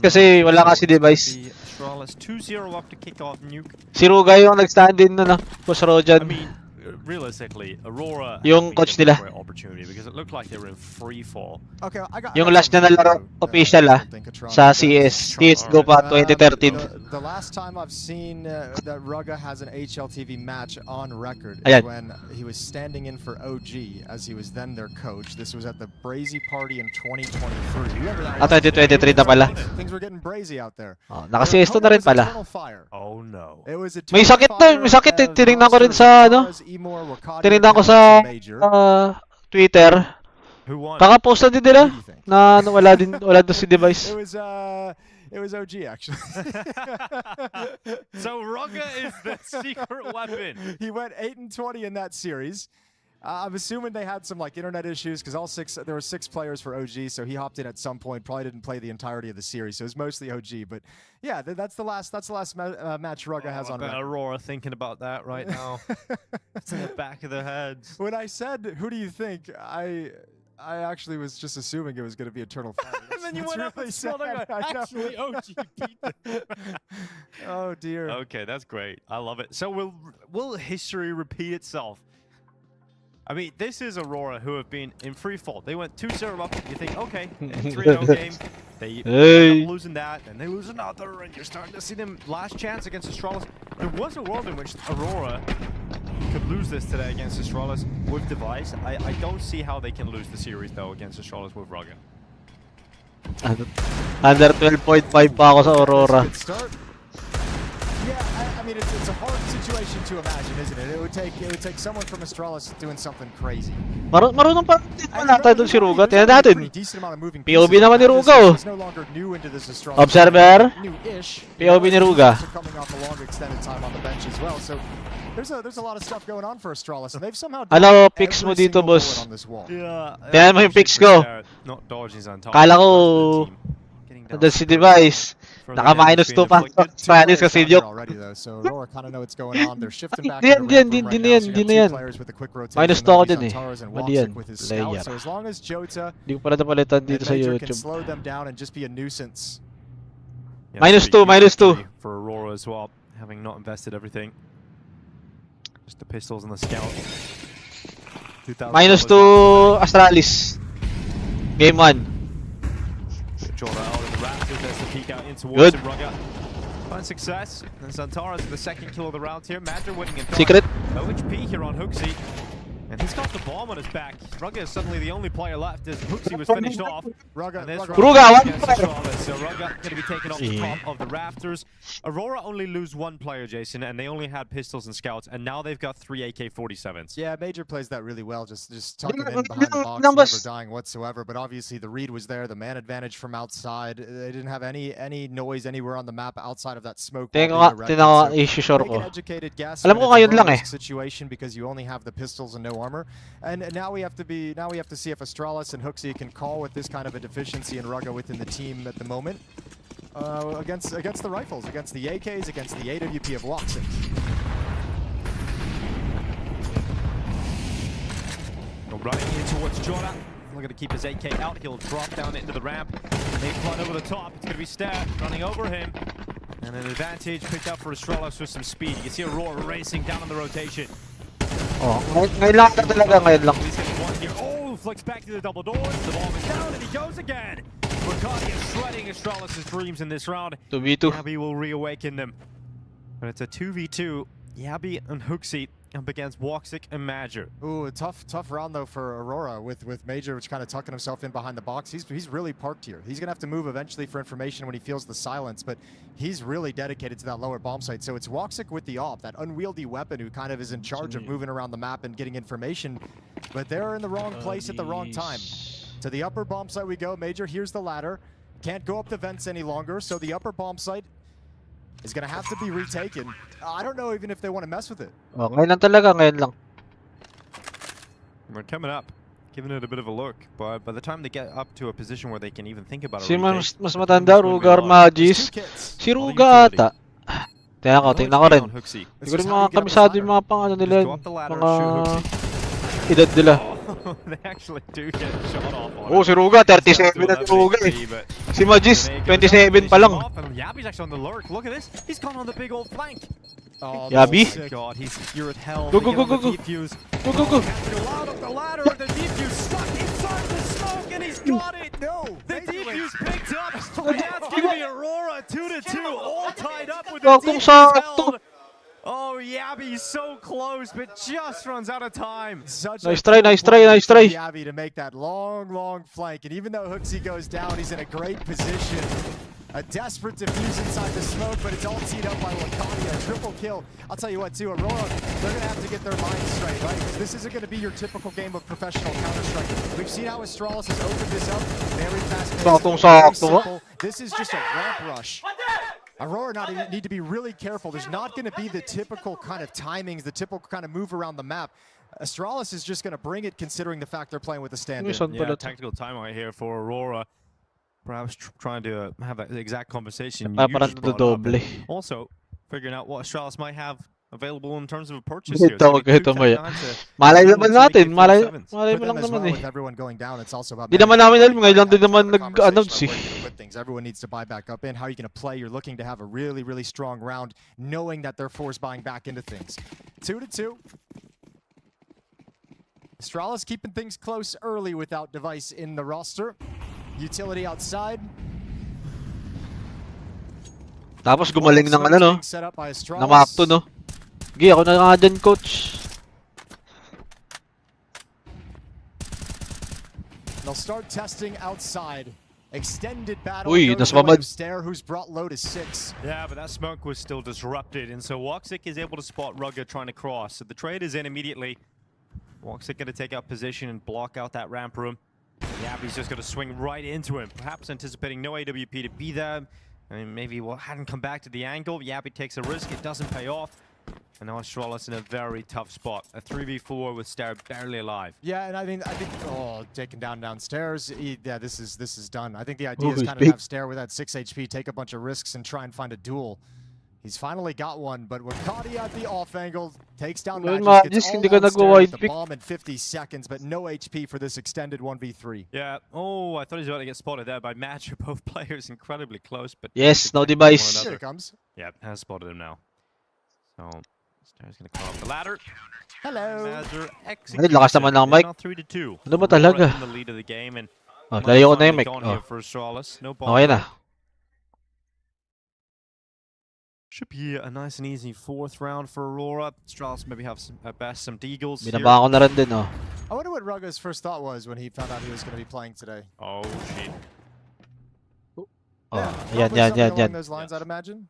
Kasi wala kasi device. Astralis 2-0 up to kick off nuke. Si Ruga yung nag-stand in na Boss Rojan. I mean, realistically, Aurora yung coach nila. Opportunity because it looked like they were in free fall. Okay, yung last na nalaro official sa CS CS:GO pa 2013. The last time I've seen that Ruga has an HLTV match on record is when he was standing in for OG as he was then their coach. This was at the Brazy party in 2023. Remember that? 2023 na pala. Things were getting brazy out there. Naka-CS2 na rin pala. Oh no. May sakit to, may sakit eh. Tinignan ko rin sa tinignan ko sa Twitter. Kaka-post na din nila na wala doon si device. It was OG actually. So Ruga is the secret weapon. He went 8-20 in that series. I'm assuming they had some like internet issues because there were 6 players for OG, so he hopped in at some point. Probably didn't play the entirety of the series, so it was mostly OG. But yeah, that's the last match Ruga has on record. Aurora thinking about that right now. It's in the back of their heads. When I said, "Who do you think?" I actually was just assuming it was going to be Eternal Fire. And then you went up and said, actually, OG beat them. Oh dear. Okay, that's great. I love it. So will history repeat itself? I mean, this is Aurora who have been in free fall. They went 2-0 up. You think, okay, 3-0 game. They end up losing that, and they lose another, and you're starting to see them last chance against Astralis. There was a world in which Aurora could lose this today against Astralis with Device. I don't see how they can lose the series, though, against Astralis with Ruga. Under 12.5 pa ako sa Aurora. Yeah, I mean it's a hard situation to imagine, isn't it? It would take someone from Astralis doing something crazy. Marunong pa din nata doon si Ruga. Tingnan natin. POV naman ni Ruga oh. Observer. POV ni Ruga. There's a lot of stuff going on for Astralis, and they've somehow. Ano picks mo dito, boss? Tingnan mo yung picks ko. Kala ko doon si Device. Naka--2 pa sa Spanish kasi joke. Hindi na yan. -2 ako din eh. Mali yan. Player. Hindi ko pala napalitan dito sa YouTube. -2. For Aurora as well, having not invested everything. Just the pistols and the scout. -2 Astralis. Game 1. Good. Fine success. And Zantara's the second kill of the round here. Madra winning in Secret. OHP here on Hooksy. And he's got the bomb on his back. Ruga is suddenly the only player left as Hooksy was finished off. Ruga So Ruga going to be taken off the top of the rafters. Aurora only lose 1 player, Jason, and they only had pistols and scouts, and now they've got 3 AK-47s. Yeah, Major plays that really well, just tucking in behind the box, never dying whatsoever. But obviously the read was there, the man advantage from outside. They didn't have any noise anywhere on the map outside of that smoke. Tingnan ko issue ko. Alam ko ngayon lang eh. Situation because you only have the pistols and no armor. And now we have to see if Astralis and Hooksy can call with this kind of a deficiency in Ruga within the team at the moment. Against the rifles, against the AKs, against the AWP of Woxic. Running in towards Jora. Looking to keep his AK out. He'll drop down into the ramp. They flood over the top. It's going to be Stat running over him. And an advantage picked up for Astralis with some speed. You can see Aurora racing down on the rotation. Oh, ngayon lang talaga, ngayon lang. Oh, flicks back to the double doors. The ball is down and he goes again. Riccardi is shredding Astralis' dreams in this round. 2v2. Yabi will reawaken them. But it's a 2v2. Yabi and Hooksy up against Woxic and Major. Ooh, a tough round though for Aurora with Major, which kind of tucking himself in behind the box. He's really parked here. He's gonna have to move eventually for information when he feels the silence, but he's really dedicated to that lower bomb site. So it's Woxic with the AWP, that unwieldy weapon who kind of is in charge of moving around the map and getting information, but they're in the wrong place at the wrong time. To the upper bomb site we go. Major, here's the ladder. Can't go up the vents any longer, so the upper bomb site is going to have to be retaken. I don't know even if they want to mess with it. Oh, ngayon lang talaga, ngayon lang. We're coming up, giving it a bit of a look, but by the time they get up to a position where they can even think about it, Si mas matanda, Rugar Magis. Si Ruga ata. Tingnan ko rin. Hindi ko rin mga kabisado yung mga pang ano nila, mga edad nila. They actually do get shot off. Oh, si Ruga, 37 na si Ruga eh. Si Magis, 27 pa lang. Yabi's actually on the lurk. Look at this. He's gone on the big old flank. Oh, Yabi? God, he's here at hell. Go, go, go, go, go. Go, go, go. Out of the ladder, the defuse stuck inside the smoke, and he's got it. No, the defuse picked up. That's giving Aurora 2-2, all tied up with the defuse held. Oh, Yabi so close, but just runs out of time. Nice try, nice try, nice try. Yabi to make that long flank, and even though Hooksy goes down, he's in a great position. A desperate defuse inside the smoke, but it's all teed up by Lakadia. Triple kill. I'll tell you what, too, Aurora, they're going to have to get their minds straight, right? Because this isn't going to be your typical game of professional Counter-Strike. We've seen how Astralis has opened this up. Very fast-paced. This is just a ramp rush. Aurora need to be really careful. There's not going to be the typical kind of timings, the typical kind of move around the map. Astralis is just going to bring it, considering the fact they're playing with a stand-in. Yeah, tactical timeout here for Aurora. Perhaps trying to have that exact conversation. Also, figuring out what Astralis might have available in terms of a purchase here. Malay naman natin. Malay mo lang naman eh. Hindi naman namin alam. Ngayon lang din naman nag-announce eh. Everyone needs to buy back up in. How are you going to play? You're looking to have a really strong round, knowing that they're force buying back into things. 2-2. Astralis keeping things close early without device in the roster. Utility outside. Tapos gumaling ng ano no? Na map to no? Sige, ako na nga dyan, coach. They'll start testing outside. Extended battle. Uy, nasmamad. Stair, who's brought low to 6. Yeah, but that smoke was still disrupted, and so Woxic is able to spot Rugga trying to cross. So the trade is in immediately. Woxic going to take out position and block out that ramp room. Yabi's just going to swing right into him, perhaps anticipating no AWP to be there. I mean, maybe hadn't come back to the angle. Yabi takes a risk, it doesn't pay off. And now Astralis in a very tough spot. A 3v4 with Stair barely alive. Yeah, and I think taken downstairs. Yeah, this is done. I think the idea is kind of have Stair with that 6 HP, take a bunch of risks and try and find a duel. He's finally got one, but Wakati at the off angle takes down Magis, gets all on Stair with the bomb in 50 seconds, but no HP for this extended 1v3. Yeah, oh, I thought he was about to get spotted there by Match. Both players incredibly close, but... Yes, no device. Here it comes. Yeah, has spotted him now. So, Stair's gonna climb up the ladder. Hello. Ay, lakas naman ng mic. 3-2. Ano ba talaga? In the lead of the game, and layo ko na yung mic. Okay na. Should be a nice and easy 4th round for Aurora. Astralis maybe have at best some deagles. Binaba ko na rin din, oh. I wonder what Rugga's first thought was when he found out he was going to be playing today. Oh shit. Yeah, along those lines, I'd imagine.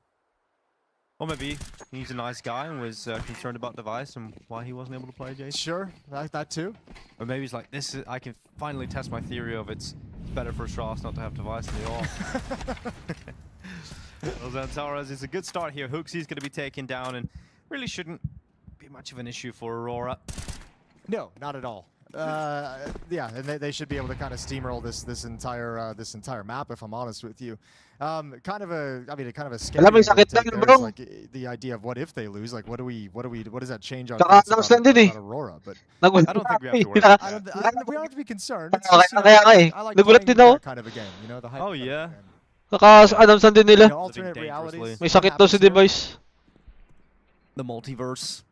Or maybe he's a nice guy and was concerned about device and why he wasn't able to play, Jason. Sure, that too. Or maybe he's like, I can finally test my theory of it's better for Astralis not to have device in the off. Well, Zantaras, it's a good start here. Hooksy's going to be taken down and really shouldn't be much of an issue for Aurora. No, not at all. Yeah, and they should be able to kind of steamroll this entire map, if I'm honest with you. Kind of a scary take there. Like the idea of what if they lose, like what does that change our thoughts about Aurora? But I don't think we have to worry. We don't have to be concerned. It's just, I like playing that kind of a game, you know, the hype. Oh yeah. Kaka-adamsan din nila. Alternate realities. May sakit daw si device. The multiverse.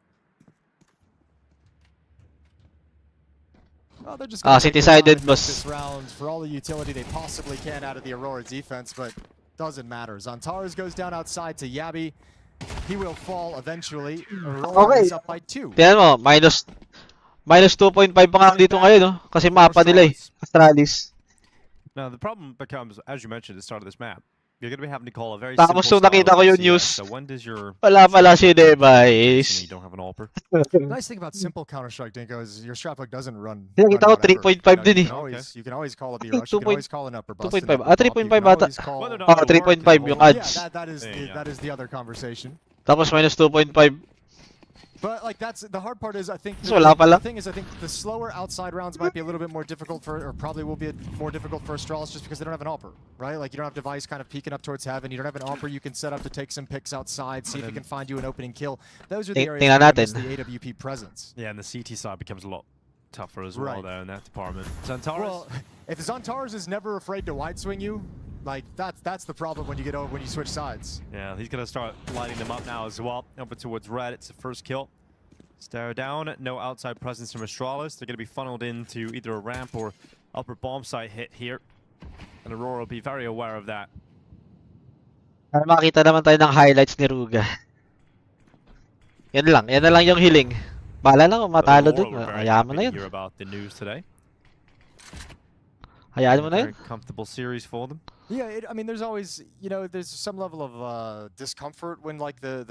Well, they're just city-sided boss. This round for all the utility they possibly can out of the Aurora defense, but doesn't matter. Zantaras goes down outside to Yabi. He will fall eventually. Aurora is up by 2. Tingnan mo, minus 2.5 pa nga dito ngayon, no? Kasi mapa nila eh. Astralis. Now the problem becomes, as you mentioned at the start of this map, you're going to be having to call a very Tapos simple nung nakita ko yung style of news, CS. So when does your wala pala si Device. you don't have an AWPer? The nice thing about simple Counter-Strike, Dinko, is your strap hook doesn't run. Nakita ko whatever. 3.5 din eh. You can always call a B rush. You can always call an upper bust. 2.5. 3.5 ata. 3.5 yung ads. That is the other conversation. Tapos minus 2.5. But like that's the hard part is I think So, wala pala. the thing is I think the slower outside rounds might be a little bit more difficult for, or probably will be more difficult for Astralis just because they don't have an AWPer, right? Like you don't have Device kind of peeking up towards heaven. You don't have an AWPer you can set up to take some picks outside, see if he can find you an opening kill. Those are the areas where there's the AWP presence. Yeah, and the CT side becomes a lot tougher as well there in that department. Zantares. Well, if Zantares is never afraid to wide swing you, like that's the problem when you get over when you switch sides. Yeah, he's gonna start lighting them up now as well. Over towards red, it's the first kill. Stare down, no outside presence from Astralis. They're going to be funneled into either a ramp or upper bomb site hit here. And Aurora will be very aware of that. Para makita naman tayo ng highlights ni Ruga. Yan na lang yung hiling. Bala lang kung matalo dun. Hayaan mo na yun. About the news today. Hayaan mo na yun. Very comfortable series for them. Yeah, I mean, there's always, you know, there's some level of discomfort when like the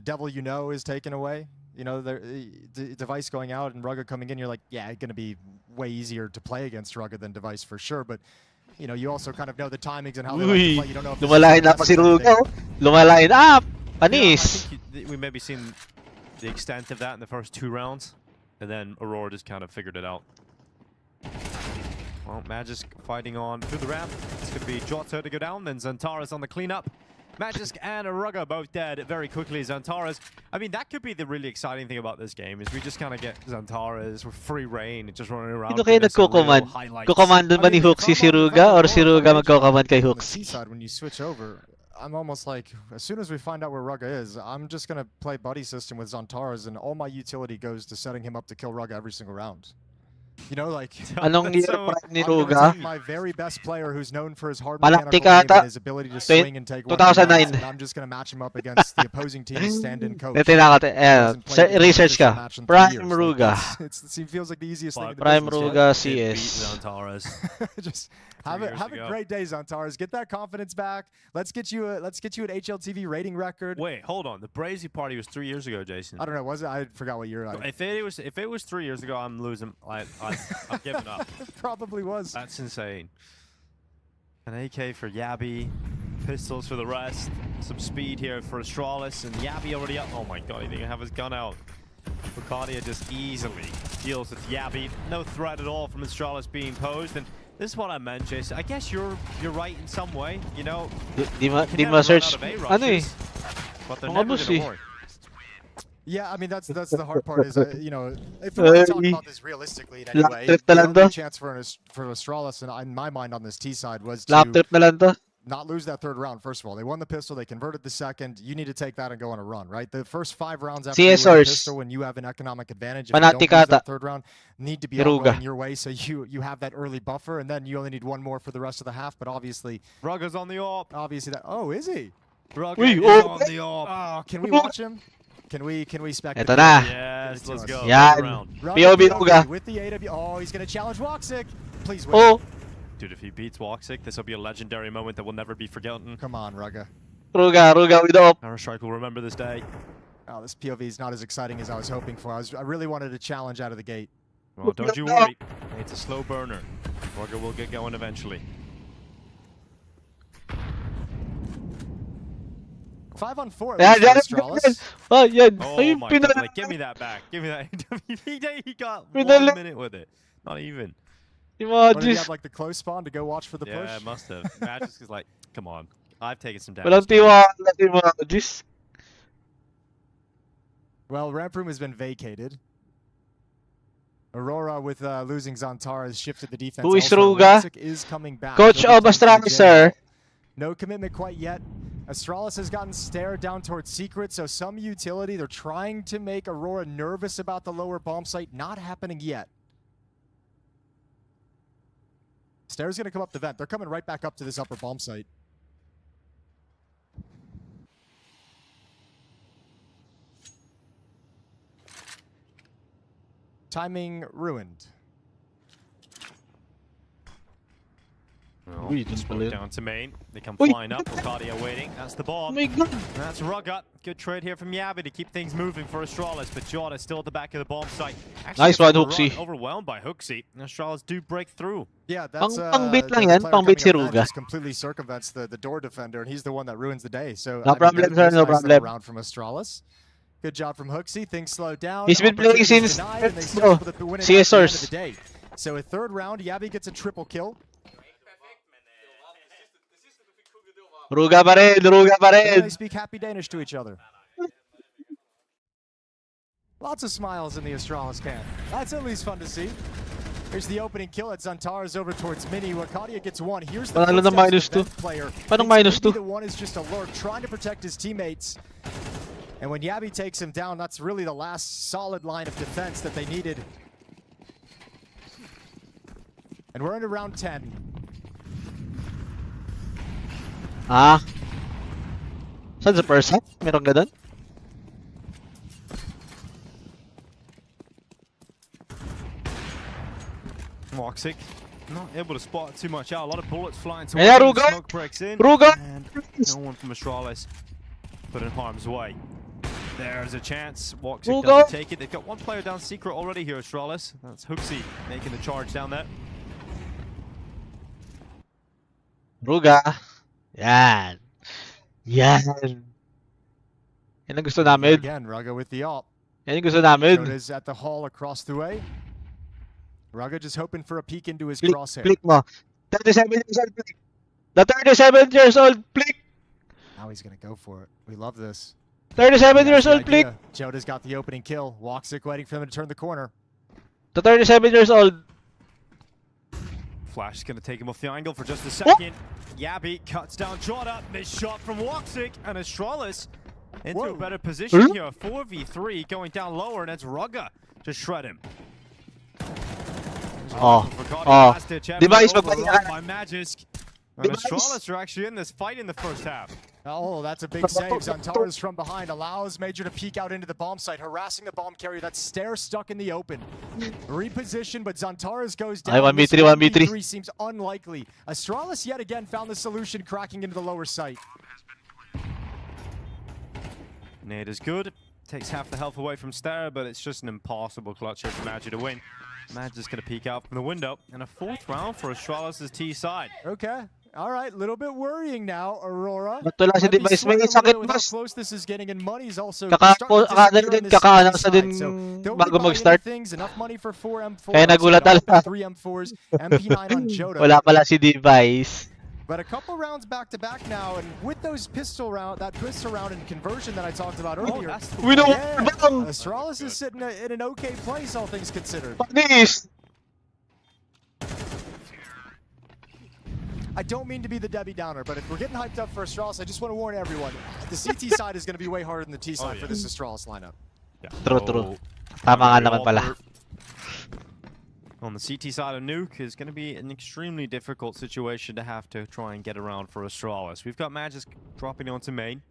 devil you know is taken away. You know, the Device going out and Rugged coming in, you're like, yeah, it's going to be way easier to play against Rugged than Device for sure. But, you know, you also kind of know the timings and how they like to play. You don't know if lumalain na pa si Ruga. Lumalain up! Panis! Yeah, I think we maybe seen the extent of that in the first 2 rounds. And then Aurora just kind of figured it out. Well, Magisk fighting on through the ramp. It's going to be Jota to go down, then Zantares on the cleanup. Magisk and Aurora both dead very quickly. Zantares, I mean, that could be the really exciting thing about this game, is we just kind of get Zantares with free reign and just running around. Sino kayo nagko-command? Kukomando ba ni Hooksy si Ruga or si Ruga magko-command kay Hooksy? When you switch over, I'm almost like, as soon as we find out where Ruga is, I'm just going to play buddy system with Zantares, and all my utility goes to setting him up to kill Ruga every single round. You know, like anong year prime ni Ruga? My very best player who's known for his hard Malaki mechanical game ata. and his ability to swing and take 2009. and I'm just going to match him up against the opposing team's stand-in coach. Research ka. Prime Ruga. It feels like the easiest thing in the Prime business, Ruga right? CS. Just have a great day, Zantares. Get that confidence back. Let's get you an HLTV rating record. Wait, hold on. The Brazy party was 3 years ago, Jason. I don't know. Was it? I forgot what year. If it was 3 years ago, I'm losing. I'm giving up. It probably was. That's insane. An AK for Yabi, pistols for the rest, some speed here for Astralis, and Yabi already up. Oh my god, he didn't have his gun out. Bucharest just easily deals with Yabi. No threat at all from Astralis being posed, and this is what I meant, Jason. I guess you're right in some way, you know. Di ma search ano eh. But they're never gonna work. Yeah, I mean that's the hard part is you know, if we're talking about this realistically in any way, the only chance for Astralis and in my mind on this T side was to not lose that 3rd round. First of all, they won the pistol, they converted the 2nd. You need to take that and go on a run, right? The first 5 rounds after you win the pistol, when you have an economic advantage, if you don't lose that 3rd round, need to be all going your way, so you have that early buffer, and then you only need 1 more for the rest of the half. But obviously, Ruga's on the AWP. Obviously, that. Oh, is he? Ruga is on the AWP. Oh, can we watch him? Can we spectate? Ito na. Yes, let's go. Yan. POV Ruga. With the AW. Oh, he's going to challenge Woxic. Please win. Oh. Dude, if he beats Woxic, this will be a legendary moment that will never be forgotten. Come on, Ruga. Ruga with the AWP. Counter-Strike will remember this day. Oh, this POV is not as exciting as I was hoping for. I really wanted a challenge out of the gate. Well, don't you worry. It's a slow burner. Ruga will get going eventually. 5 on 4. Astralis. Oh, yan. Oh my god, give me that back. Give me that. He got 1 minute with it. Not even. What, did he have like the close spawn to go watch for the push? Yeah, must have. Magisk is like, come on. I've taken some damage. Well, ramp room has been vacated. Aurora with losing Zantar has shifted the defense. Who is Ruga? Is coming back. Coach of Astralis, sir. No commitment quite yet. Astralis has gotten stared down towards Secret, so some utility. They're trying to make Aurora nervous about the lower bomb site. Not happening yet. Stare's going to come up the vent. They're coming right back up to this upper bomb site. Timing ruined. Uy, dun pala yun. Down to main. They come Uy! flying up. Arcadia waiting. That's the bomb. Oh my god! That's Rugga. Good trade here from Yabi to keep things moving for Astralis, but Jota still at the back of the bomb site. Actually, Nice one, Huxi. Overwhelmed by Huxi. Astralis do break through. Yeah, that's Pang-bait lang yan, pang-bait si Ruga. Just completely circumvents the door defender, and he's the one that ruins the day. So No problem, sir, no problem. Round from Astralis. Good job from Huxi. Things slow down. He's been playing since CSRs. CSRs. So a third round, Yabi gets a triple kill. Ruga pa rin, Ruga pa rin. They speak happy Danish to each other. Lots of smiles in the Astralis camp. That's at least fun to see. Here's the opening kill at Zantares over towards Mini. Wakadia gets one. Here's the player. Paano minus 2? The one is just alert, trying to protect his teammates. And when Yabi takes him down, that's really the last solid line of defense that they needed. And we're into round 10. Ah. Saan sa first half? Meron ka doon? Moxic not able to spot too much out. A lot of bullets flying towards Yeah, him. Ruga! Smoke breaks in. Ruga! And no one from Astralis put in harm's way. There's a chance. Moxic Ruga! doesn't take it. They've got one player down secret already here, Astralis. That's Huxi making the charge down there. Ruga. Yan. Yan. Yan ang gusto namin. Again, Rugga with the ult. Yan yung gusto namin. Joda's at the hall across the way. Rugga just hoping for a peek into his Click, crosshair. click mo. 37 years old, click. The 37 years old, click. Now he's going to go for it. We love this. 37 years old, click. Joda's got the opening kill. Woxic waiting for him to turn the corner. The 37 years old. Flash is going to take him off the angle for just a second. Yabi cuts down Jota. Missed shot from Woxic, and Astralis into a better position here. 4v3 going down lower, and it's Rugga to shred him. Device by Magisk. And Astralis are actually in this fight in the first half. Oh, that's a big save. Zantares from behind allows Major to peek out into the bomb site, harassing the bomb carrier. That's Stair stuck in the open. Reposition, but Zantares goes down. 1v3, 1v3. Seems unlikely. Astralis yet again found the solution, cracking into the lower site. Nade is good. Takes half the health away from Stair, but it's just an impossible clutch here for Magic to win. Magic is going to peek out from the window. And a fourth round for Astralis' T side. Okay. All right, a little bit worrying now, Aurora. Ba't wala si Device? May sakit, boss. Close this is getting, and money's also Kakaansa din bago mag-start. Enough money for 4M4. Kaya nagulat talaga. 3M4s, MP9 on Jota. Wala pala si Device. But a couple rounds back to back now, and with those pistol round, that pistol round and conversion that I talked about earlier, Astralis is sitting in an okay place, all things considered. I don't mean to be the Debbie Downer, but if we're getting hyped up for Astralis, I just want to warn everyone, the CT side is going to be way harder than the T side for this Astralis lineup. Yeah. True. Tama nga naman pala. On the CT side of Nuke is going to be an extremely difficult situation to have to try and get around for Astralis. We've got Magisk dropping onto main.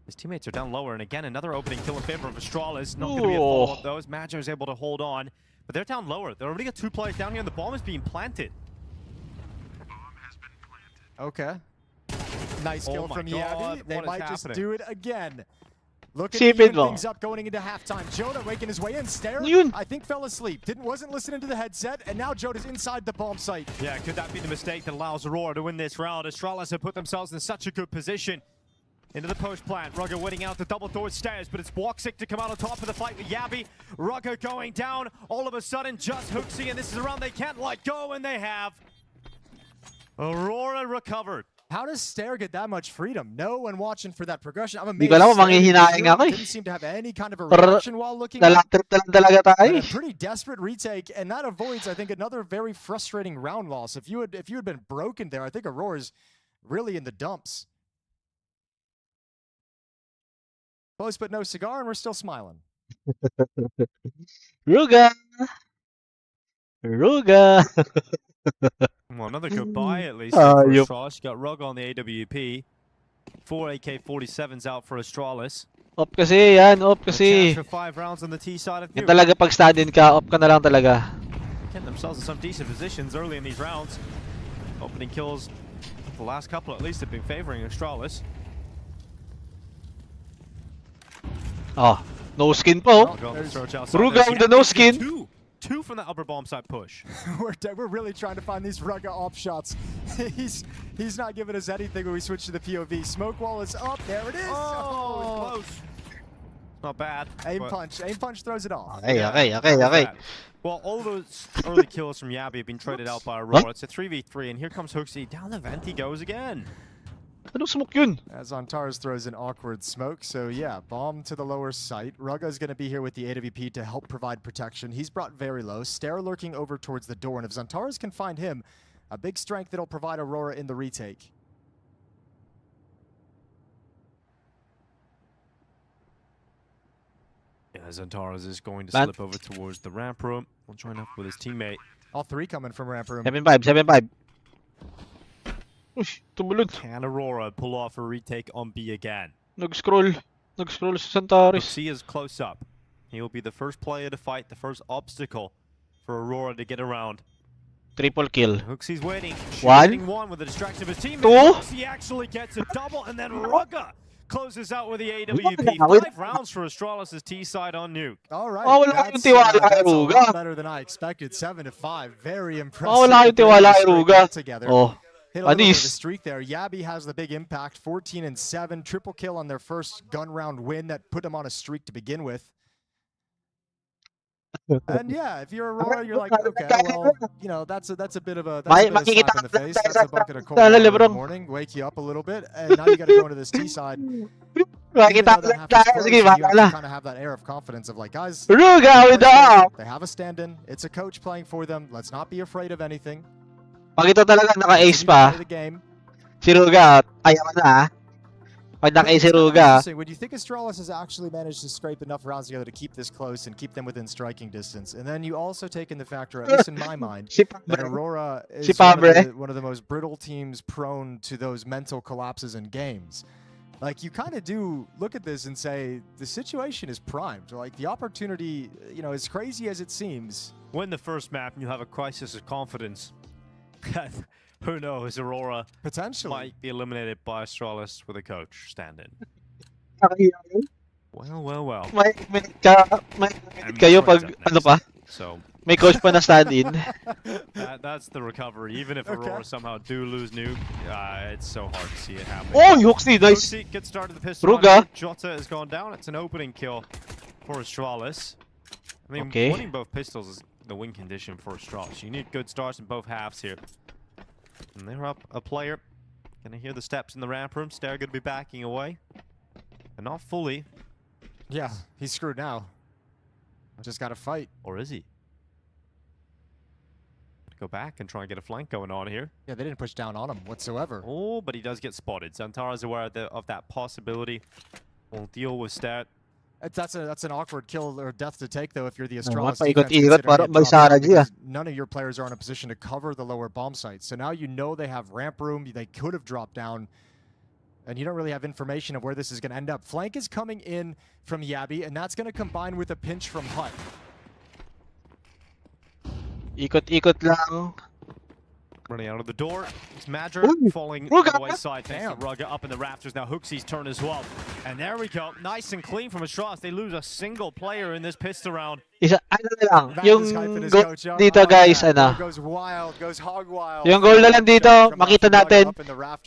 His teammates are down lower, and again, another opening kill in favor of Astralis. Not going to be a follow-up, though, as Magic is able to hold on. But they're down lower. They already got 2 players down here, and the bomb is being planted. Okay. Nice kill from Yabi. They might just do it again. Look at things up going into halftime. Jota making his way in. Stair, I think, fell asleep. Wasn't listening to the headset, and now Jota's inside the bomb site. Yeah, could that be the mistake that allows Aurora to win this round? Astralis have put themselves in such a good position. Into the post plant. Rugga winning out the double door stairs, but it's Woxic to come out on top of the fight with Yabi. Rugga going down. All of a sudden, just Huxi, and this is a round they can't let go, and they have. Aurora recovered. How does Stair get that much freedom? No one watching for that progression. I'm amazed. Didn't seem to have any kind of a reaction while looking. A pretty desperate retake, and that avoids, I think, another very frustrating round loss. If you had been broken there, I think Aurora's really in the dumps. Close but no cigar, and we're still smiling. Ruga. Well, another goodbye at least for Astralis. You got Rugga on the AWP. 4 AK-47s out for Astralis. Op kasi yan, op kasi. For 5 rounds on the T side of Yan talaga pag stand-in ka, op ka na lang talaga. Getting themselves in some decent positions early in these rounds. Opening kills, the last couple at least have been favoring Astralis. Oh, no skin po. Ruga with the no skin. Two from the upper bomb site push. We're really trying to find these Ruga op shots. he's not giving us anything when we switch to the POV. Smoke wall is up. There it is. Oh, close. Not bad. Aim punch throws it off. Okay. Well, all those early kills from Yabi have been traded out by Aurora. It's a 3v3, and here comes Hooksy. Down the vent he goes again. Anong smoke yun? As Antares throws an awkward smoke, so yeah, bomb to the lower site. Ruga's going to be here with the AWP to help provide protection. He's brought very low. Stare lurking over towards the door, and if Zantares can find him, a big strength that'll provide Aurora in the retake. Yeah, Zantares is going to slip over towards the ramp room. We'll join up with his teammate. All three coming from ramp room. 7-5. Uy, tumulod. Can Aurora pull off a retake on B again? Nag-scroll sa Zantares. C is close up. He will be the first player to fight, the first obstacle for Aurora to get around. Triple kill. Hooksy's waiting. One. One with the distraction of his teammate. Two. He actually gets a double, and then Ruga closes out with the AWP. 5 rounds for Astralis' T side on Nuke. All right. Oh, wala yung tiwala kay Ruga. Better than I expected. 7-5. Very impressive. Oh, wala yung tiwala kay Ruga. Oh. Hit a little bit of a Anis. streak there. Yabi has the big impact. 14-7. Triple kill on their first gun round win that put them on a streak to begin with. And yeah, if you're Aurora, you're like, okay, well, you know, that's a bit of a slap in the face. That's a bucket of cold water in the morning. Wake you up a little bit, and now you got to go into this T side. Even though that half is close, you have to kind of have that air of confidence of like, guys, they have a stand-in. It's a coach playing for them. Let's not be afraid of anything. Pag ito talaga naka-ace pa, si Ruga, ayaw na. Pag naka-ace si Ruga. When you think Astralis has actually managed to scrape enough rounds together to keep this close and keep them within striking distance, and then you also take in the factor, at least in my mind, that Aurora is one of the most brittle teams prone to those mental collapses in games. Like, you kind of do look at this and say, the situation is primed. Like, the opportunity, you know, as crazy as it seems. Win the first map and you have a crisis of confidence. Who knows, Aurora potentially might be eliminated by Astralis with a coach stand-in. Well. May kayo pag, ano pa? So, may coach pa na stand-in. That's the recovery. Even if Aurora somehow do lose Nuke, it's so hard to see it happen. Oh, Hooksy, nice. Hooksy gets started the pistol. Ruga. Jota has gone down. It's an opening kill for Astralis. I mean, winning both pistols is the win condition for Astralis. You need good starts in both halves here. And they're up a player. Gonna hear the steps in the ramp room. Stare gonna be backing away. But not fully. Yeah, he's screwed now. Just gotta fight. Or is he? Go back and try and get a flank going on here. Yeah, they didn't push down on him whatsoever. Oh, but he does get spotted. Zantara's aware of that possibility. We'll deal with Stat. That's an awkward kill or death to take, though, if you're the Astralis defense. None of your players are in a position to cover the lower bomb site. So now you know they have ramp room. They could have dropped down. And you don't really have information of where this is going to end up. Flank is coming in from Yabi, and that's going to combine with a pinch from Hut. Ikot-ikot lang. Running out of the door. It's Madra falling on the right side. Thanks to Ruga up in the rafters. Now Hooksy's turn as well. And there we go. Nice and clean from Astralis. They lose a single player in this pistol round. Isa, ano na lang. Yung goal dito, guys, ano. Goes wild, goes hog wild. Yung goal na lang dito, makita natin,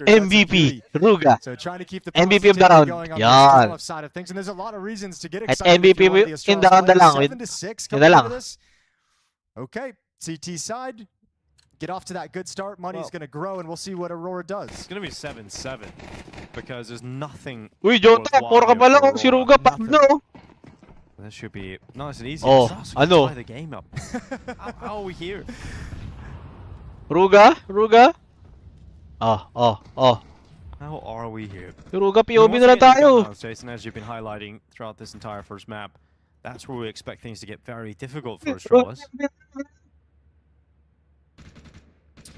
MVP, Ruga. So trying to keep the MVP of the round. Yan. Side of things. And there's a lot of reasons to get At excited. MVP in the round na lang. 7-6 Yun na lang. Okay, CT side. Get off to that good start. Money's going to grow, and we'll see what Aurora does. It's going to be 7-7 because there's nothing. Uy, Jota, puro ka pa lang. Si Ruga, no. That should be nice and easy. Oh, ano? The game up. How are we here? Ruga? Oh. How are we here? Ruga, POV na lang tayo. Jason, as you've been highlighting throughout this entire first map, that's where we expect things to get very difficult for Astralis.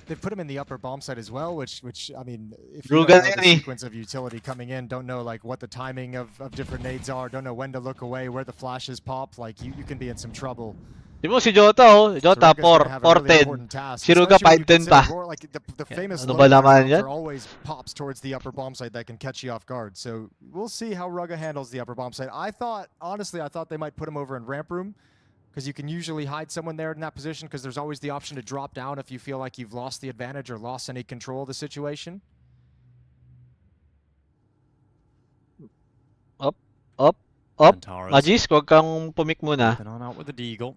They put him in the upper bomb site as well, which I mean, if you don't know the sequence of utility coming in, don't know like what the timing of different nades are, don't know when to look away, where the flashes pop, like you can be in some trouble. Di mo si Jota, oh. Jota, 4-10. Si Ruga, 5-10 pa. Like the famous Ano ba naman yan? are always pops towards the upper bomb site that can catch you off guard. So we'll see how Ruga handles the upper bomb site. Honestly, I thought they might put him over in ramp room, because you can usually hide someone there in that position, because there's always the option to drop down if you feel like you've lost the advantage or lost any control of the situation. Up. Magis, huwag kang pumik muna. On out with the Deagle.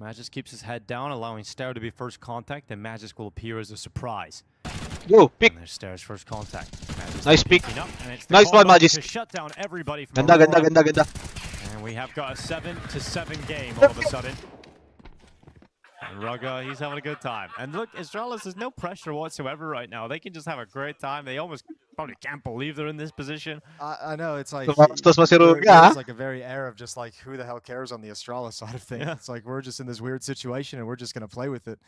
Magisk keeps his head down, allowing Stair to be first contact, and Magisk will appear as a surprise. Go, pick. And there's Stair's first contact. Nice pick. Nice one, Magis. To shut down everybody from Ganda. And we have got a 7-7 game all of a sudden. And Ruga, he's having a good time. And look, Astralis, there's no pressure whatsoever right now. They can just have a great time. They almost probably can't believe they're in this position. I know, it's like Ruga, like a very air of just like, who the hell cares on the Astralis side of things. Yeah. It's like, we're just in this weird situation and we're just going to play with it.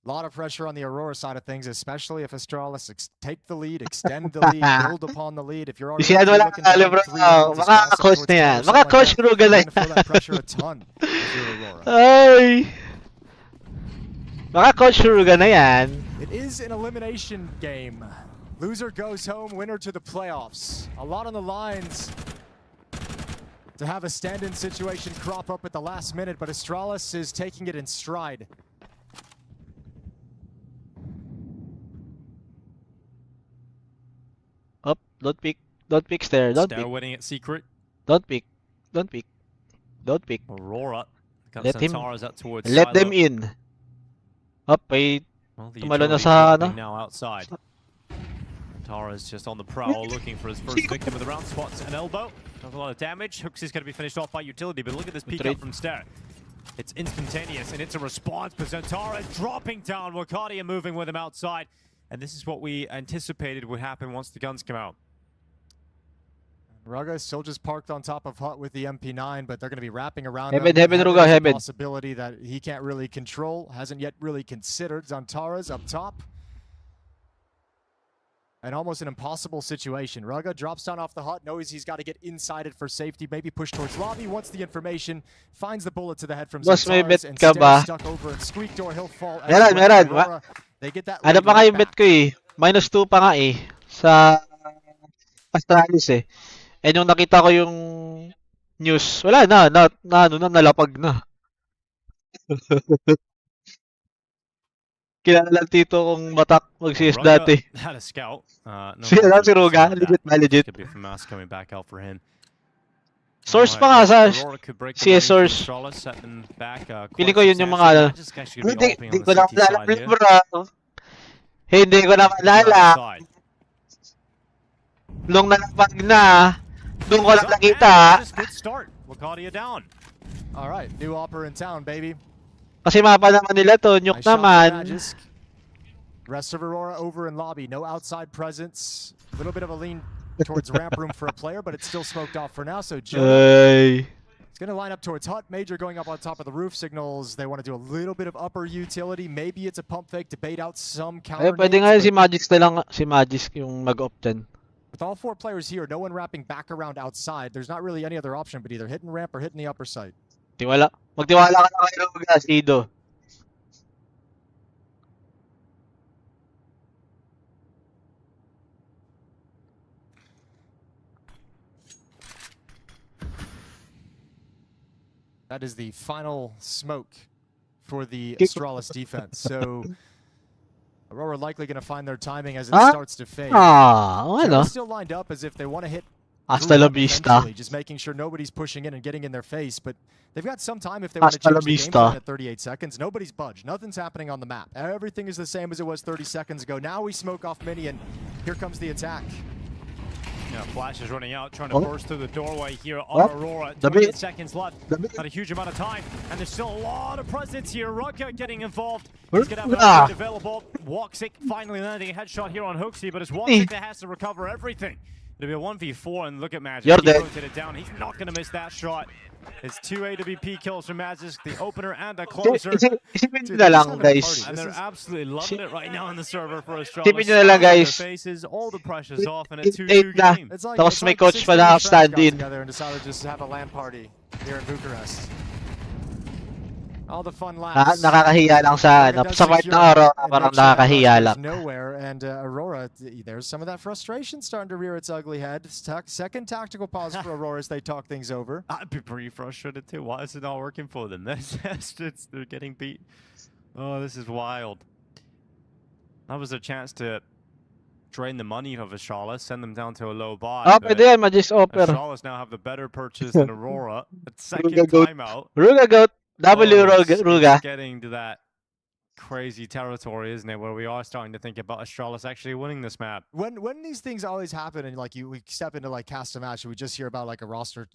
A lot of pressure on the Aurora side of things, especially if Astralis take the lead, extend the lead, build upon the lead. If you're already looking Mga coach na yan. Mga coach Ruga na yan. Feel that pressure a ton if you're Aurora. Ay! Mga coach Ruga na yan. It is an elimination game. Loser goes home, winner to the playoffs. A lot on the lines to have a stand-in situation crop up at the last minute, but Astralis is taking it in stride. Up, don't pick Stair, don't Stair pick. winning at secret. Don't pick. Aurora. Let him. Up towards Let them Silo. in. Up, ay The tumalo na utility sa dropping ano. now outside. Tara's just on the prowl looking for his first victim with the round spots and elbow. Does a lot of damage. Hooks is going to be finished off by utility, but look at this peek up from Stair. It's instantaneous and it's a response, but Zantara dropping down. Wakadia moving with him outside. And this is what we anticipated would happen once the guns come out. Ruga is still just parked on top of Hut with the MP9, but they're going to be wrapping around Heaven, him. Ruga, heaven. Possibility that he can't really control, hasn't yet really considered. Zantara's up top. And almost an impossible situation. Ruga drops down off the Hut, knows he's got to get inside it for safety, maybe push towards lobby. Wants the information, finds the bullet to the head from Zantara's, and Stair stuck over and squeak door, he'll fall. Meron. They get that. Ano pa kayo bet ko eh? -2 pa nga eh. Sa Astralis eh. And yung nakita ko yung news, wala na, nalapag na. Kilala lang tito kung matak mag-CS dati. Had a scout. Si Ruga, legit. Could be from us coming back out for him. Source pa nga sa CS source. Pili ko yun yung mga hindi ko na malala bro. Hindi ko na malala. Long nalapag na. Doon ko lang nakita. Good start. Wakadia down. All right, new opera in town, baby. Kasi mapa naman nila to, nuke naman. Rest of Aurora over in lobby. No outside presence. A little bit of a lean towards ramp room for a player, but it's still smoked off for now. So Joe is going to line up towards Hut. Major going up on top of the roof signals. They want to do a little bit of upper utility. Maybe it's a pump fake to bait out some counter. Pwede nga si Magisk na lang, si Magisk yung mag-op dyan. With all 4 players here, no one wrapping back around outside. There's not really any other option but either hitting ramp or hitting the upper site. Magtiwala ka na kay Ruga, Sido. That is the final smoke for the Astralis defense. So Aurora likely going to find their timing as it starts to fade. They're still lined up as if they want to hit hasta la vista. Just making sure nobody's pushing in and getting in their face. But they've got some time if they want to change the game plan at 38 seconds. Nobody's budged. Nothing's happening on the map. Everything is the same as it was 30 seconds ago. Now we smoke off Mini, and here comes the attack. Yeah, Flash is running out, trying to burst through the doorway here on Aurora. 28 seconds left. Not a huge amount of time. And there's still a lot of presence here. Ruga getting involved. He's going to have an option available. Woxic finally landing a headshot here on Hooksy, but it's Woxic that has to recover everything. It'll be a 1v4, and look at Magisk. You're he dead. rotated it down. He's not going to miss that shot. It's 2 AWP kills from Magisk, the opener and the closer. Isipin nyo na lang, guys. And they're absolutely loving it right now in the server for Astralis. Isipin nyo na lang, guys. Faces, all the pressure's off, and a 2-2 na. game. Tapos may coach pa na stand-in. Together and decided just to have a LAN party here in Bucharest. All the fun laps. Nakakahiya lang sa part ng Aurora, parang nakakahiya lang. Nowhere, and Aurora, there's some of that frustration starting to rear its ugly head. Second tactical pause for Aurora as they talk things over. I'd be pretty frustrated too. Why is it not working for them? They're getting beat. Oh, this is wild. That was a chance to drain the money of Astralis, send them down to a low buy. Pwede yan, Magis offer. Astralis now have the better purchase than Aurora. At second timeout. Ruga Goat. Ruga. Getting to that crazy territory, isn't it? Where we are starting to think about Astralis actually winning this map. When these things always happen, and like we step into like cast a match, and we just hear about like a roster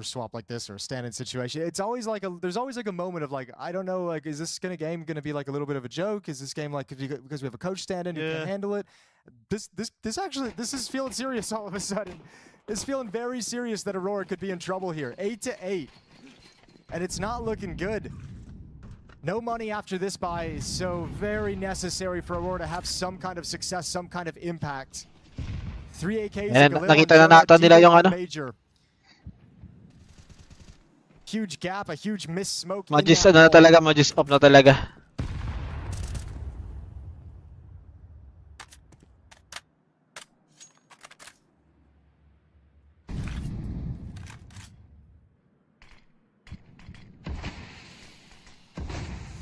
swap like this or a stand-in situation. It's always like there's always like a moment of like, I don't know, like, is this game gonna be like a little bit of a joke? Is this game like because we have a coach stand-in who can handle it? This is feeling serious all of a sudden. It's feeling very serious that Aurora could be in trouble here. 8-8. And it's not looking good. No money after this buy is so very necessary for Aurora to have some kind of success, some kind of impact. 3 AKs. Nakita na natin nila yung ano. Huge gap, a huge miss smoke. Magis na talaga, Magis up na talaga.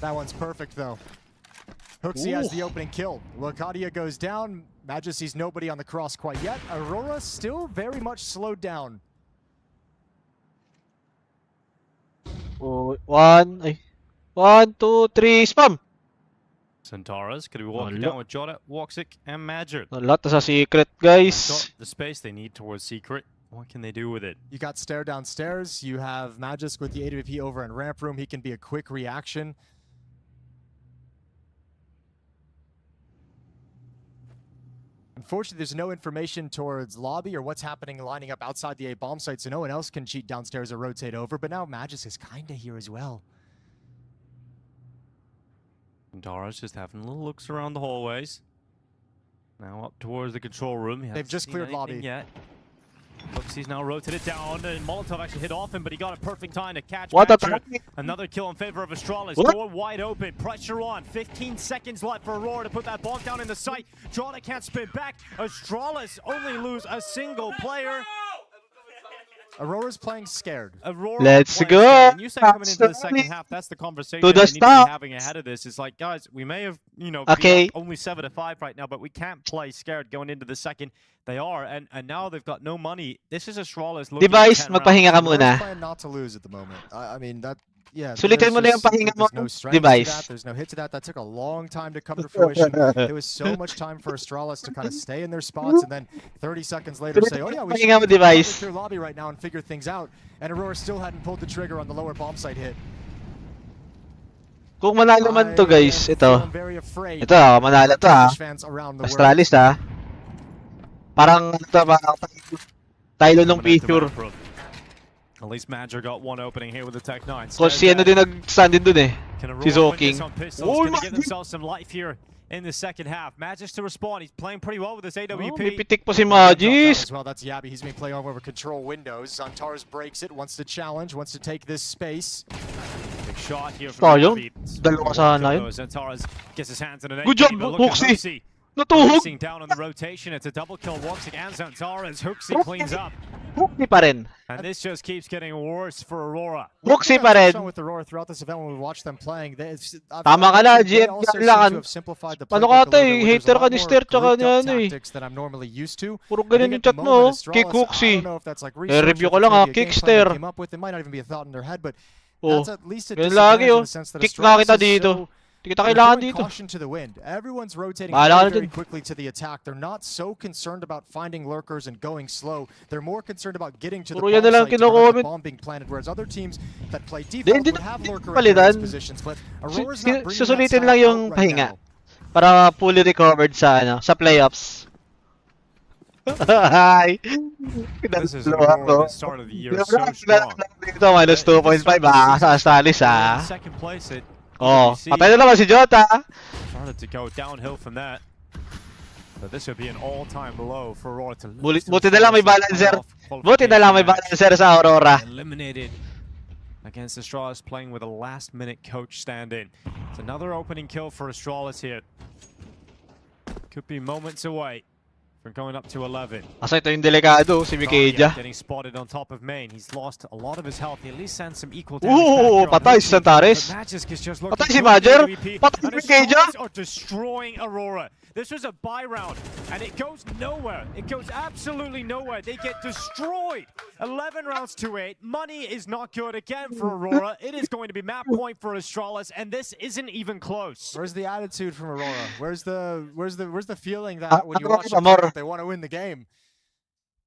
That one's perfect, though. Hooksy has the opening kill. Lakadia goes down. Magis sees nobody on the cross quite yet. Aurora still very much slowed down. Oh, 1, 2, 3, spam! Centauras could be walking down with Jota, Woxic, and Magic. Lot sa secret, guys. Got the space they need towards secret. What can they do with it? You got Stare downstairs. You have Magisk with the AWP over in ramp room. He can be a quick reaction. Unfortunately, there's no information towards lobby or what's happening lining up outside the A bomb site, so no one else can cheat downstairs or rotate over. But now Magis is kind of here as well. Dara's just having little looks around the hallways. Now up towards the control room. They've just cleared lobby. Yet. He's now rotated down, and Molotov actually hit off him, but he got a perfect time to catch Another kill in favor of Astralis. Door wide open, pressure on. 15 seconds left for Aurora to put that bomb down in the site. Jota can't spin back. Astralis only lose a single player. Aurora's playing scared. Aurora Let's go. And you said coming into the second half, that's the conversation we need to be having ahead of this. It's like, guys, we may have, okay, only 7-5 right now, but we can't play scared going into the second. They are, and now they've got no money. This is Astralis looking Device, magpahinga ka muna. Plan not to lose at the moment. I mean that. Yeah, sulitin mo na yung pahinga mo, Device. There's no hit to that. That took a long time to come to fruition. There was so much time for Astralis to kind of stay in their spots, and then 30 seconds later say, oh yeah, we should go through lobby right now and figure things out. And Aurora still hadn't pulled the trigger on the lower bomb site hit. Kung manalo man to, guys, ito manalo to Astralis parang tayo nung picture. At least Madger got one opening here with the Tech 9. Cause si ano din nag-stand din dun eh. Si Zoking. Gonna give themselves some life here in the second half. Magis to respawn. He's playing pretty well with this AWP. May pitik po si Magis. Well, that's Yabby. He's been playing over control windows. Zantares breaks it, wants to challenge, wants to take this space. Big shot here from Yabby. Dalawa sana yun. Zantares gets his hands on an Good job, Hoxie. Natuhog. Down on the rotation. It's a double kill. Woxic and Zantares. Hoxie cleans up. Hoxie pa rin. And this just keeps getting worse for Aurora. Hoxie pa rin. With Aurora throughout this event when we watch them playing, tama ka na, GM lang. Paano ka ata eh? Hater ka ni Ster tsaka niya ano eh. Puro ganyan yung chat mo, Kick Hoxie. Review ko lang ha, Kickster. Oh, ganyan lagi oh. Kick nga kita dito. Hindi kita kailangan dito. Everyone's rotating very quickly to the attack. They're not so concerned about finding lurkers and going slow. They're more concerned about getting to the bomb site to have the bomb being planted, whereas other teams that play default would have lurker in those positions. But Aurora's not bringing susulitin lang yung pahinga para fully recovered sa playoffs. Hi. This is the start of the year so strong. Dito minus 2.5 sa Astralis Second place it. Oh, patay na naman si Jota. Started to go downhill from that. But this would be an all-time low for Aurora to lose. Buti na lang may balancer. Buti na lang may balancer sa Aurora. Eliminated against Astralis, playing with a last-minute coach stand-in. It's another opening kill for Astralis here. Could be moments away from going up to 11. Asa ito yung delikado, si Mikeja. Getting spotted on top of main. He's lost a lot of his health. He at least sends some equal damage. Patay si Santares. Patay si Major. Patay si Mikeja. Are destroying Aurora. This was a buy round, and it goes nowhere. It goes absolutely nowhere. They get destroyed. 11 rounds to 8. Money is not good again for Aurora. It is going to be map point for Astralis, and this isn't even close. Where's the attitude from Aurora? Where's the feeling that when you watch them, they want to win the game?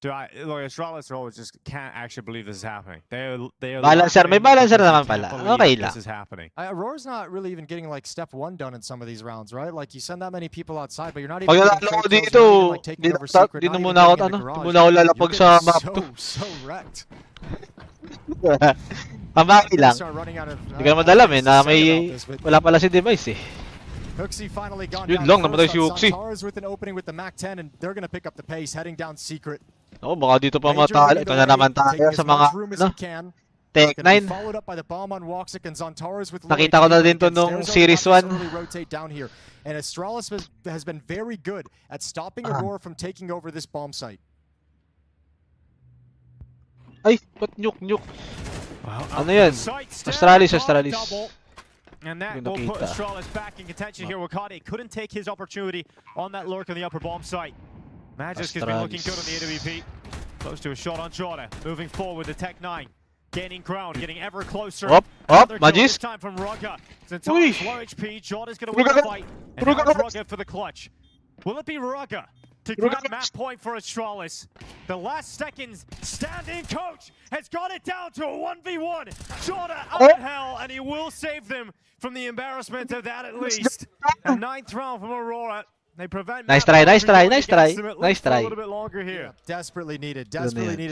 Dude, look, Astralis just can't actually believe this is happening. They're balancer, may balancer naman pala. Okay lang. This is happening. Aurora's not really even getting like step 1 done in some of these rounds, right? Like you send that many people outside, but you're not even getting dito. Di na muna ako lalapag sa map to. So wrecked. Pamaki lang. Hindi ka naman alam na may wala pala si device eh. Huxi finally gone Yun down lang, namatay si Huxi. Santares with an opening with the Mac 10, and they're going to pick up the pace, heading down secret. Oh, baka dito pa matalo. Ito na naman tayo sa mga Tech 9. Followed up by the bomb on Woxic and Zantares with nakita ko na din to nung Series 1. Rotate down here. And Astralis has been very good at stopping Aurora from taking over this bomb site. Ay, ba't nuke? Ano yan? Astralis. And that will put Astralis back in contention here. Wakade couldn't take his opportunity on that lurk on the upper bomb site. Magisk has been looking good on the AWP. Close to a shot on Jordan. Moving forward, the Tech 9. Gaining ground, getting ever closer. Magisk. This time from Rugga. Zantares low HP. Jordan's going to win the fight. And now Rugga for the clutch. Will it be Rugga to grab map point for Astralis? The last seconds stand-in coach has got it down to a 1v1. Jordan out in hell, and he will save them from the embarrassment of that at least. A 9th round from Aurora. They prevent nice try. A little bit longer here. Desperately needed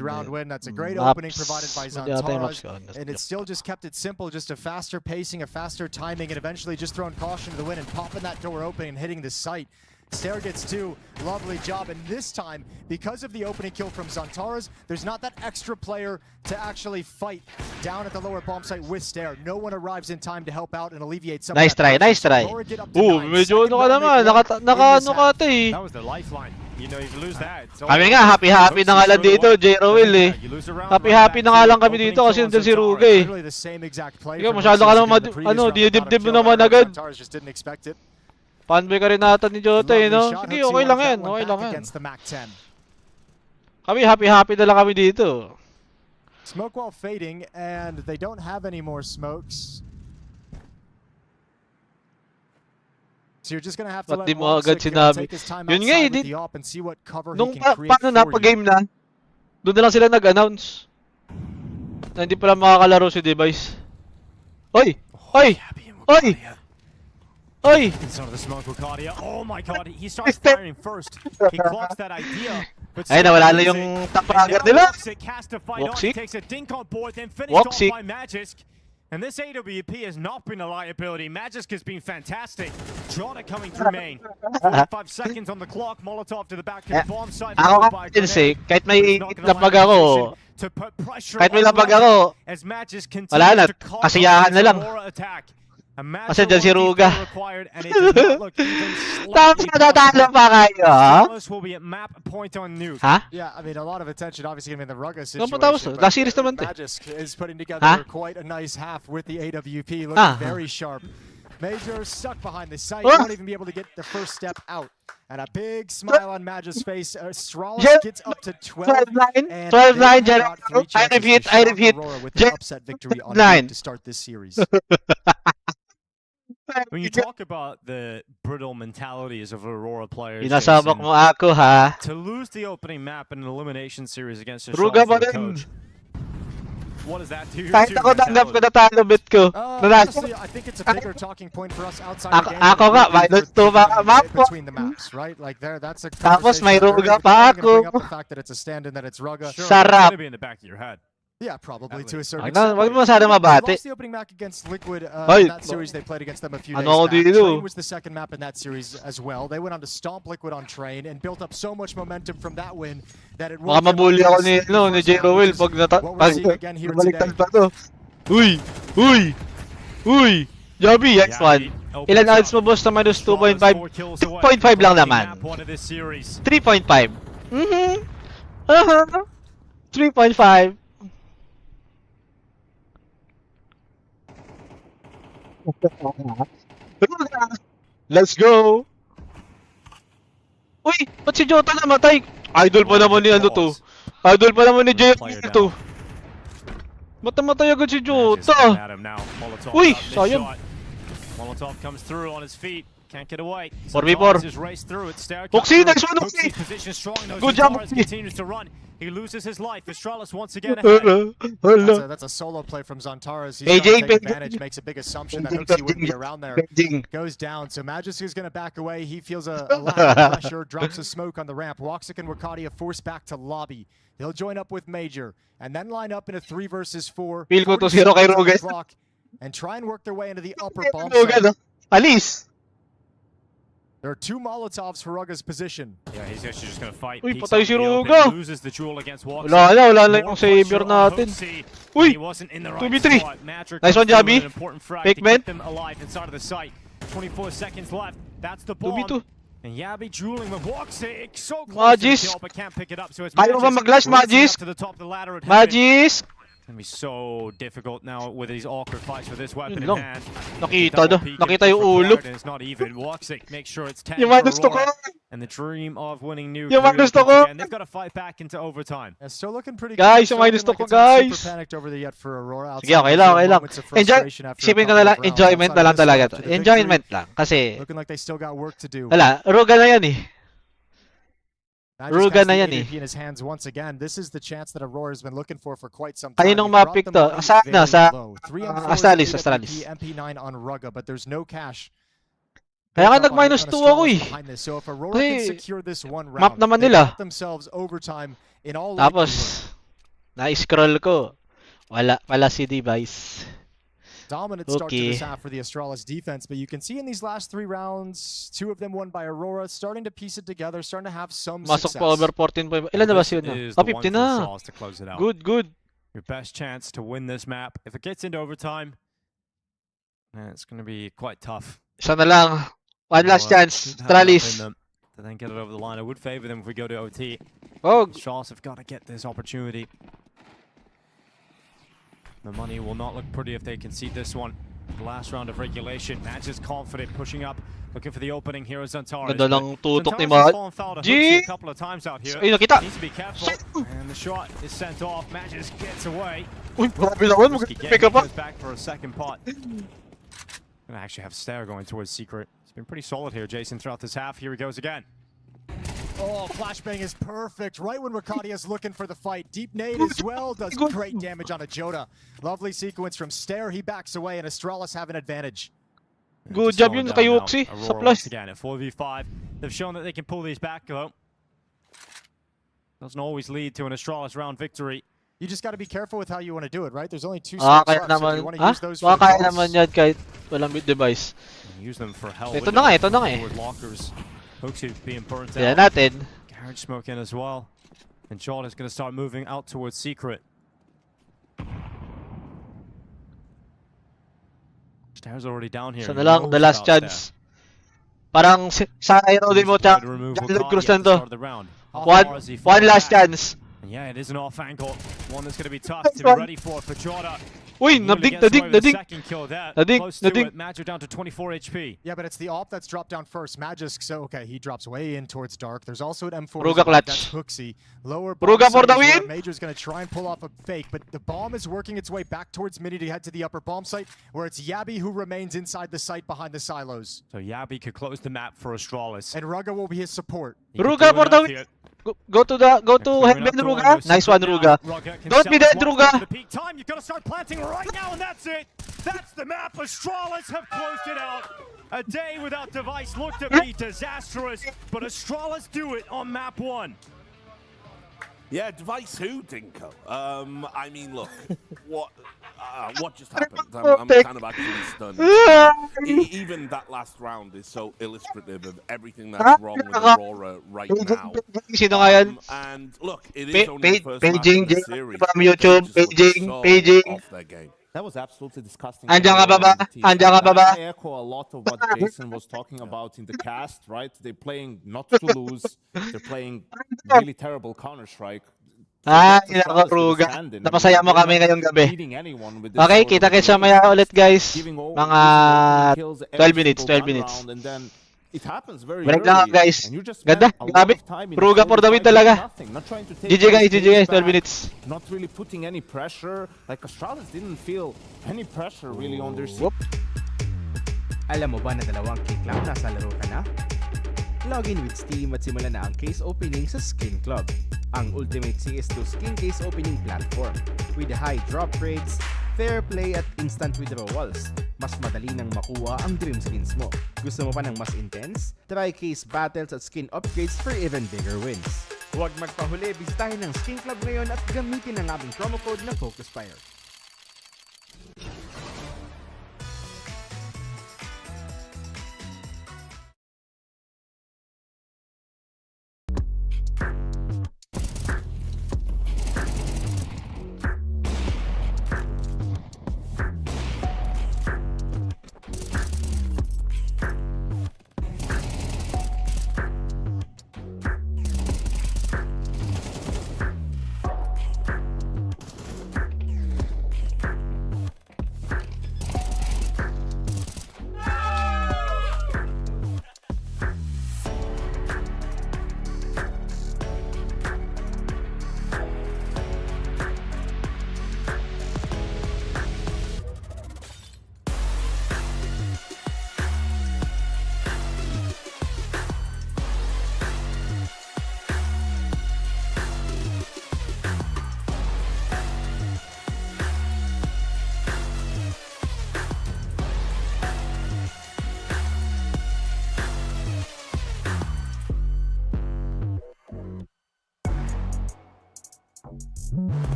round win. That's a great opening provided by Zantares. And it still just kept it simple, just a faster pacing, a faster timing, and eventually just throwing caution to the wind and popping that door open and hitting the site. Stair gets 2, lovely job, and this time, because of the opening kill from Zantares, there's not that extra player to actually fight down at the lower bomb site with Stair. No one arrives in time to help out and alleviate some nice try. Medyo ano ka naman, naka-ano ka ito eh. That was the lifeline. You know, if you lose that, kami nga, happy na nga lang dito, J-Roel eh. Happy na nga lang kami dito kasi nandun si Ruga eh. Ikaw, masyado ka naman, dinidibdib mo naman agad. Fanboy ka rin nata ni Jota eh, no? Sige, okay lang yan. Kami happy na lang kami dito. Smoke wall fading, and they don't have any more smokes. So you're just gonna have to let Woxic take his time outside with the op and see what cover he can create for you. Paano pag-game na, doon na lang sila nag-announce na hindi pala makakalaro si device. Oy! Inside of the smoke with Cardia. Oh my god, he starts firing first. He clocks that idea. Ay, nawala na yung tapagar nila. Woxic takes a dink on board, then finished off by Magisk. And this AWP has not been a liability. Magisk has been fantastic. Jota coming through main. 45 seconds on the clock. Molotov to the back of the bomb site. Ako kasi, kahit may lapag ako, wala na, kasiyahan na lang. Kasi dyan si Ruga. Tapos natatalo pa kayo, ha? Ha? Yeah, I mean, a lot of attention obviously going to be in the Ruga situation. Last series naman to. Magisk is putting together quite a nice half with the AWP, looking very sharp. Major stuck behind the site, won't even be able to get the first step out. And a big smile on Magisk's face. Astralis gets up to 12-9. 12-9, I repeat. With an upset victory on 9 to start this series. When you talk about the brittle mentalities of Aurora players, Pinasabak mo ako, ha? To lose the opening map in an elimination series against Ruga pa rin. What does that do? Kahit ako tanggap ko na talo bit ko. Honestly, I think it's a bigger talking point for us outside the game. Ako nga, minus 2 mga map ko. Between the maps, right? Like that's a tapos may Ruga pa ako. The fact that it's a stand and that it's Ruga. Sarap. It's going to be in the back of your head. Yeah, probably to a certain extent. Wag mo masyado mabati. Lost the opening map against Liquid in that series. They played against them a few days back. Train was the second map in that series as well. They went on to stomp Liquid on Train and built up so much momentum from that win that it mabuli ako ni J-Roel pag nabaliktad pa to. Uy! Uy! Uy! Jabi, X1. Ilan odds mo, boss, na minus 2.5? 3.5 lang naman. 3.5. 3.5. Let's go! Uy! Ba't si Jota namatay? Idol pa naman ni ano to. Idol pa naman ni JF to. Ba't namatay agad si Jota? Uy! Sayang. Molotov comes through on his feet. Can't get away. 4v4. Hoxie, nice one, Hoxie. Good job, Hoxie. Continues to run. He loses his life. Astralis once again ahead. That's a solo play from Zontaras. He's trying to take advantage, makes a big assumption that Hoxie wouldn't be around there. Goes down, so Magisk is going to back away. He feels a lack of pressure, drops a smoke on the ramp. Woxic and Wakadia forced back to lobby. They'll join up with Major, and then line up in a 3 versus 4. Feel ko to 0 kay Rogan. And try and work their way into the upper bomb site. Alice! There are 2 Molotovs for Ruga's position. Yeah, he's actually just going to fight. Uy, patay si Ruga! Wala na yung savior natin. Uy! 2v3! Nice one, Jabi! Fake-man! 24 seconds left. That's the bomb. 2v2. And Yabi dueling with Woxic. So close Magis! to the kill, but can't pick it up. So it's Ayaw ba mag-lash, Magis? to the top of the ladder. Magis! It's gonna be so difficult now with these awkward fights with this weapon in lang. hand. Nakita na. Nakita yung ulo. It's not even. Woxic makes sure it's 10 Yung for gusto ko. Aurora. And the dream of winning new. Yung gusto ko. They've got to fight back into overtime. Yeah, still looking pretty Guys, good. yung gusto ko, guys. Super panicked over there yet for Aurora. Sige, okay lang, okay lang. Isipin ko na lang, enjoyment na lang talaga to. Enjoyment lang. Kasi, looking like they still got work to do. wala, Ruga na yan eh. Ruga na yan eh. In his hands once again. This is the chance that Aurora has been looking for quite some time. Kaninong mapik to? Saan na? Sa Astralis, Astralis. MP9 on Ruga, but there's no cash. Kaya nga nag-minus 2 ako eh. So if Aurora can secure this one round, map naman nila. themselves overtime in all Tapos, na-scroll ko. Wala si device. Dominant start to this half for the Astralis defense, but you can see in these last 3 rounds, 2 of them won by Aurora, starting to piece it together, starting to have some Masok success. pa over 14. Ilan na ba siya na? 50 na. Good, good. Your best chance to win this map. If it gets into overtime, it's going to be quite tough. Isa na lang. One last chance. Astralis. To then get it over the line. I would favor them if we go to OT. Oh. Astralis have got to get this opportunity. The money will not look pretty if they concede this one. The last round of regulation. Match is confident, pushing up, looking for the opening here is Zontaras. Ganda lang tutok ni Magis. A couple of times out here. Ay, nakita. Needs to be careful. And the shot is sent off. Magis gets away. Uy, grabe naman. Pick up. Goes back for a second pot. Gonna actually have Stair going towards Secret. It's been pretty solid here, Jason, throughout this half. Here he goes again. Oh, flashbang is perfect. Right when Wakadia is looking for the fight. Deep nade as well does great damage on a Jota. Lovely sequence from Stair. He backs away, and Astralis have an advantage. Good job yun kay Yoxi sa plus. Again at 4v5. They've shown that they can pull these back, though. Doesn't always lead to an Astralis round victory. You just got to be careful with how you want to do it, right? There's only 2 slots left, so if you want to use those for kaya naman yan kahit walang device. Use them for hell. Ito na nga eh. Lockers. Hoxie being burnt out. Yan natin. Garage smoke in as well. And John is going to start moving out towards Secret. Stairs already down here. Sana lang, the last chance. Parang sa Aero din mo, John Cruz na to. One last chance. And yeah, it is an off angle. One that's going to be tough to be ready for Jota. Uy, nadig. Magic down to 24 HP. Yeah, but it's the op that's dropped down first. Magisk, so okay, he drops way in towards Dark. There's also an M4. Ruga clutch. That's Hoxie. Lower Ruga for the win. Major's going to try and pull off a fake, but the bomb is working its way back towards Midi to head to the upper bomb site, where it's Yabi who remains inside the site behind the silos. So Yabi could close the map for Astralis. And Ruga will be his support. Ruga for the win. Go to headband, Ruga. Nice one, Ruga. Don't be dead, Ruga. The peak time, you've got to start planting right now, and that's it. That's the map. Astralis have closed it out. A day without device looked to be disastrous, but Astralis do it on map 1. Yeah, device who, Dinko? I mean, look, what just happened? I'm kind of actually stunned. Even that last round is so illustrative of everything that's wrong with Aurora right now. And look, it is only the first match of the series. From YouTube, paging. Off their game. That was absolutely disgusting. Andiyan ka ba ba? Andiyan ka ba ba? I echo a lot of what Jason was talking about in the cast, right? They're playing not to lose. They're playing really terrible Counter-Strike. Ay, nako, Ruga. Napasaya mo kami ngayong gabi. Okay, kita-kits maya ulit, guys. Mga 12 minutes, 12 minutes. Break lang, guys. Ganda, grabe. Ruga for the win talaga. GG guys, 12 minutes. Not really putting any pressure. Like Astralis didn't feel any pressure really on their team. Alam mo ba na 2 kick lang nasa laro ka na? Login with Steam at simula na ang case opening sa Skin Club, ang ultimate CS2 skin case opening platform. With high drop rates, fair play at instant withdrawals, mas madali nang makuha ang dream skins mo. Gusto mo pa ng mas intense? Try case battles at skin upgrades for even bigger wins. Huwag magpahuli, bisitahin ang Skin Club ngayon at gamitin ang aming promo code na FocusFire.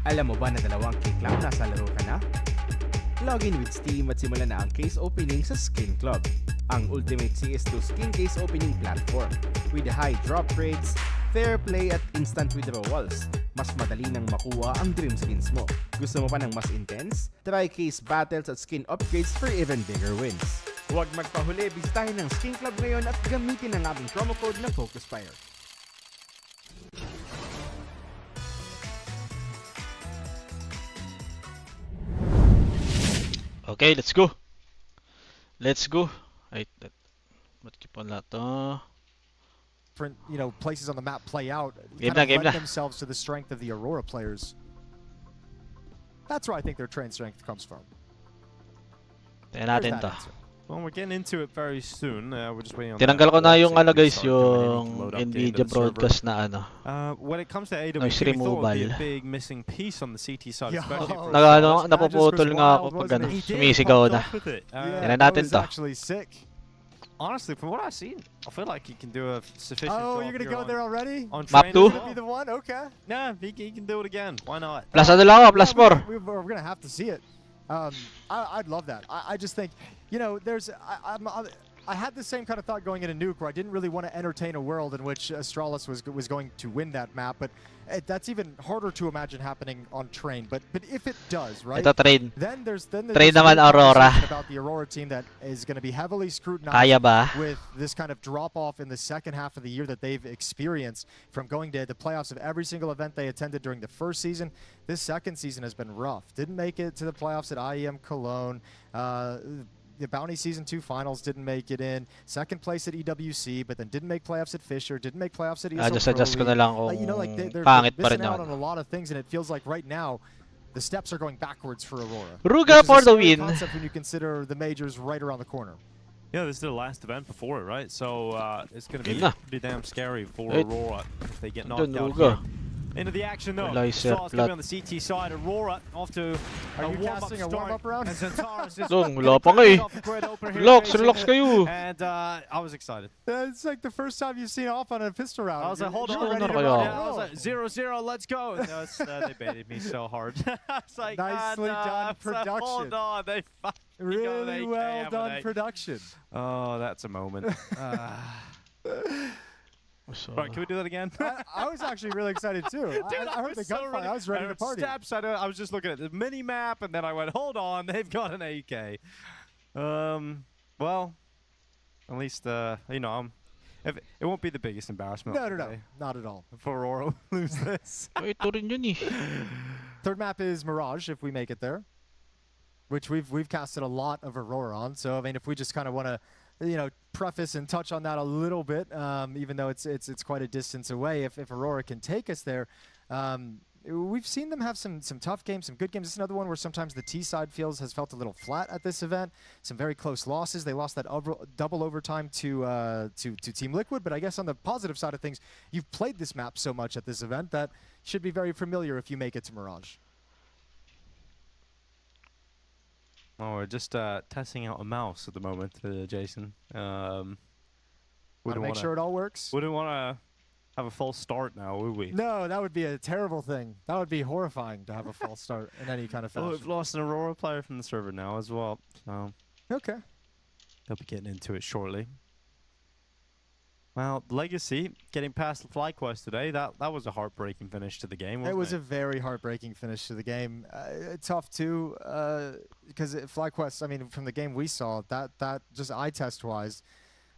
Alam mo ba na 2 click lang nasa laro ka na? Login with Steam at simulan na ang case opening sa Skin Club, ang ultimate CS2 skin case opening platform. With high drop rates, fair play at instant withdrawals, mas madali nang makuha ang dream skins mo. Gusto mo pa ng mas intense? Try case battles at skin upgrades for even bigger wins. Huwag magpahuli, bisitahin ng Skin Club ngayon at gamitin ang aming promo code na FocusFire. Okay, let's go. Let's go. Wait, ba't keep on lahat to? Different, places on the map play out. Game Kind of na. lend themselves to the strength of the Aurora players. That's where I think their train strength comes from. Tingnan natin to. Well, we're getting into it very soon. We're just waiting on Tinanggal ko na yung guys, yung yung NVIDIA broadcast na when it comes to AWP, noise we thought it would be removal. a big missing piece on the CT side, especially for Napuputol nga ako pag sumisigaw na. Tingnan natin to. Actually sick. Honestly, from what I've seen, I feel like he can do a sufficient Oh, job you're gonna here go there already? on Map train 2? as well. Be the one? Okay. Yeah, he can do it again. Why not? Plus ano lang ako, plus 4. We're gonna have to see it. I'd love that. I just think, I had the same kind of thought going into Nuke, where I didn't really want to entertain a world in which Astralis was going to win that map, but that's even harder to imagine happening on Train. But if it does, right? Ito Train. Then there's Train naman Aurora. about the Aurora team that is going to be heavily scrutinized Kaya ba? with this kind of drop off in the second half of the year that they've experienced from going to the playoffs of every single event they attended during the first season. This second season has been rough. Didn't make it to the playoffs at IEM Cologne. The Bounty Season 2 finals didn't make it in. Second place at EWC, but then didn't make playoffs at Fisher, didn't make playoffs at ESO Adjust ko na lang kung they're pangit pa rin missing out ako. on a lot of things, and it feels like right now the steps are going backwards for Aurora. Ruga which is for a the scary win. concept when you consider the majors right around the corner. Yeah, this is the last event before it, right? So it's going to be Game na. pretty damn scary for Wait. Aurora if they get knocked out Ruga. here. Into the action though. Wala yung Star's going to be Serplat. on the CT side. Aurora off to Are a you warm-up casting a start. warm-up round? And Zentaris is Dong, getting wala pa nga eh. off the grid opener here, Relax, Jason. relax kayo. And I was excited. It's like the first time you've seen off on a pistol round. I was like, hold on. You're ready to Ano rock kaya? and I was roll. like, 0-0, let's go. No, they baited me so hard. It's like, Nicely done it's like, hold production. on, they fucking got Really an AK well on done it. production. Oh, that's a moment. Right, can we do that again? I was actually really excited too. Dude, I heard the gunfire. I was ready to party. Steps, I was just looking at the mini map, and then I went, "Hold on, they've got an AK." Well, at least it won't be the biggest embarrassment. No, not at all. For Aurora lose this. Ito rin yun eh. Third map is Mirage if we make it there, which we've casted a lot of Aurora on. So I mean, if we just kind of want to, preface and touch on that a little bit, even though it's quite a distance away. If Aurora can take us there, we've seen them have some tough games, some good games. It's another one where sometimes the T side has felt a little flat at this event. Some very close losses. They lost that double overtime to Team Liquid. But I guess on the positive side of things, you've played this map so much at this event that should be very familiar if you make it to Mirage. Oh, we're just testing out a mouse at the moment, Jason. Want to make sure it all works? Wouldn't want to have a false start now, would we? No, that would be a terrible thing. That would be horrifying to have a false start in any kind of fashion. Well, we've lost an Aurora player from the server now as well, so okay. They'll be getting into it shortly. Well, Legacy getting past FlyQuest today, that was a heartbreaking finish to the game, wasn't it? It was a very heartbreaking finish to the game. Tough too, because FlyQuest, I mean, from the game we saw, that just eye test wise,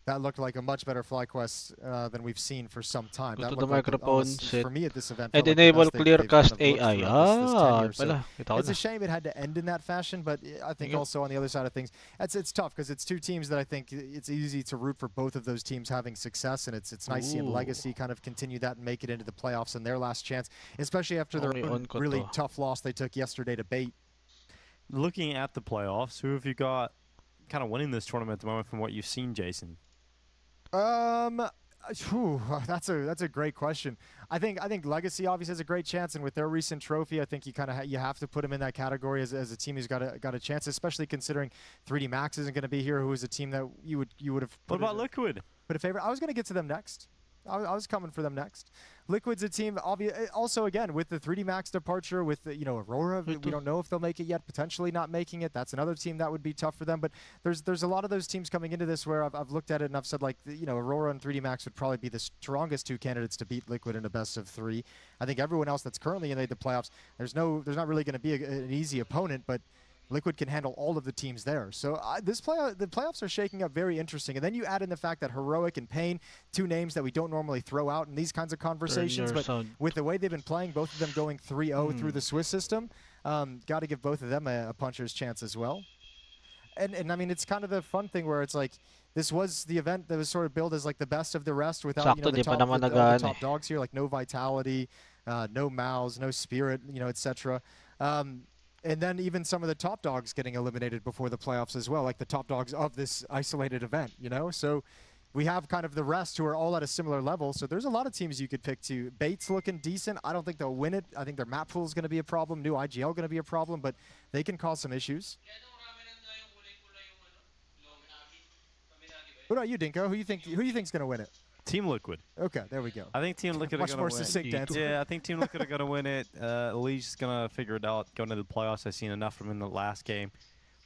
that looked like a much better FlyQuest than we've seen for some time. Go That to the looked like microphone for me at this event. and felt like the enable best they've clearcast kind of looked AI. throughout this tenure. Pala. So it's a shame it had to end in that fashion, but I think also on the other side of things, it's tough because it's two teams that I think it's easy to root for both of those teams having success, and it's nice seeing Legacy kind of continue that and make it into the playoffs in their last chance, especially after their really tough loss they took yesterday to Bait. Looking at the playoffs, who have you got kind of winning this tournament at the moment from what you've seen, Jason? That's a great question. I think Legacy obviously has a great chance, and with their recent trophy, I think you kind of you have to put them in that category as a team who's got a chance, especially considering 3D Max isn't going to be here, who is a team that you would have. What about Liquid? Put a favorite. I was going to get to them next. I was coming for them next. Liquid's a team, also again with the 3D Max departure, with Aurora, we don't know if they'll make it yet. Potentially not making it. That's another team that would be tough for them. But there's a lot of those teams coming into this where I've looked at it and I've said, like, Aurora and 3D Max would probably be the strongest two candidates to beat Liquid in a best of 3. I think everyone else that's currently in the playoffs, there's not really going to be an easy opponent, but Liquid can handle all of the teams there. So the playoffs are shaking up very interesting. And then you add in the fact that Heroic and Pain, two names that we don't normally throw out in these kinds of conversations, but with the way they've been playing, both of them going 3-0 through the Swiss system, got to give both of them a puncher's chance as well. And I mean, it's kind of the fun thing where it's like, this was the event that was sort of billed as like the best of the rest without the top dogs here, like no Vitality, no Mouse, no Spirit, etc. And then even some of the top dogs getting eliminated before the playoffs as well, like the top dogs of this isolated event, So we have kind of the rest who are all at a similar level. So there's a lot of teams you could pick too. Bait's looking decent. I don't think they'll win it. I think their map pool is going to be a problem. New IGL going to be a problem, but they can cause some issues. What about you, Dinko? Who you think's going to win it? Team Liquid. Okay, there we go. I think Team Liquid are much going more to win. Succinct answer. Yeah, I think Team Liquid are going to win it. Lee's is going to figure it out going into the playoffs. I've seen enough from him in the last game.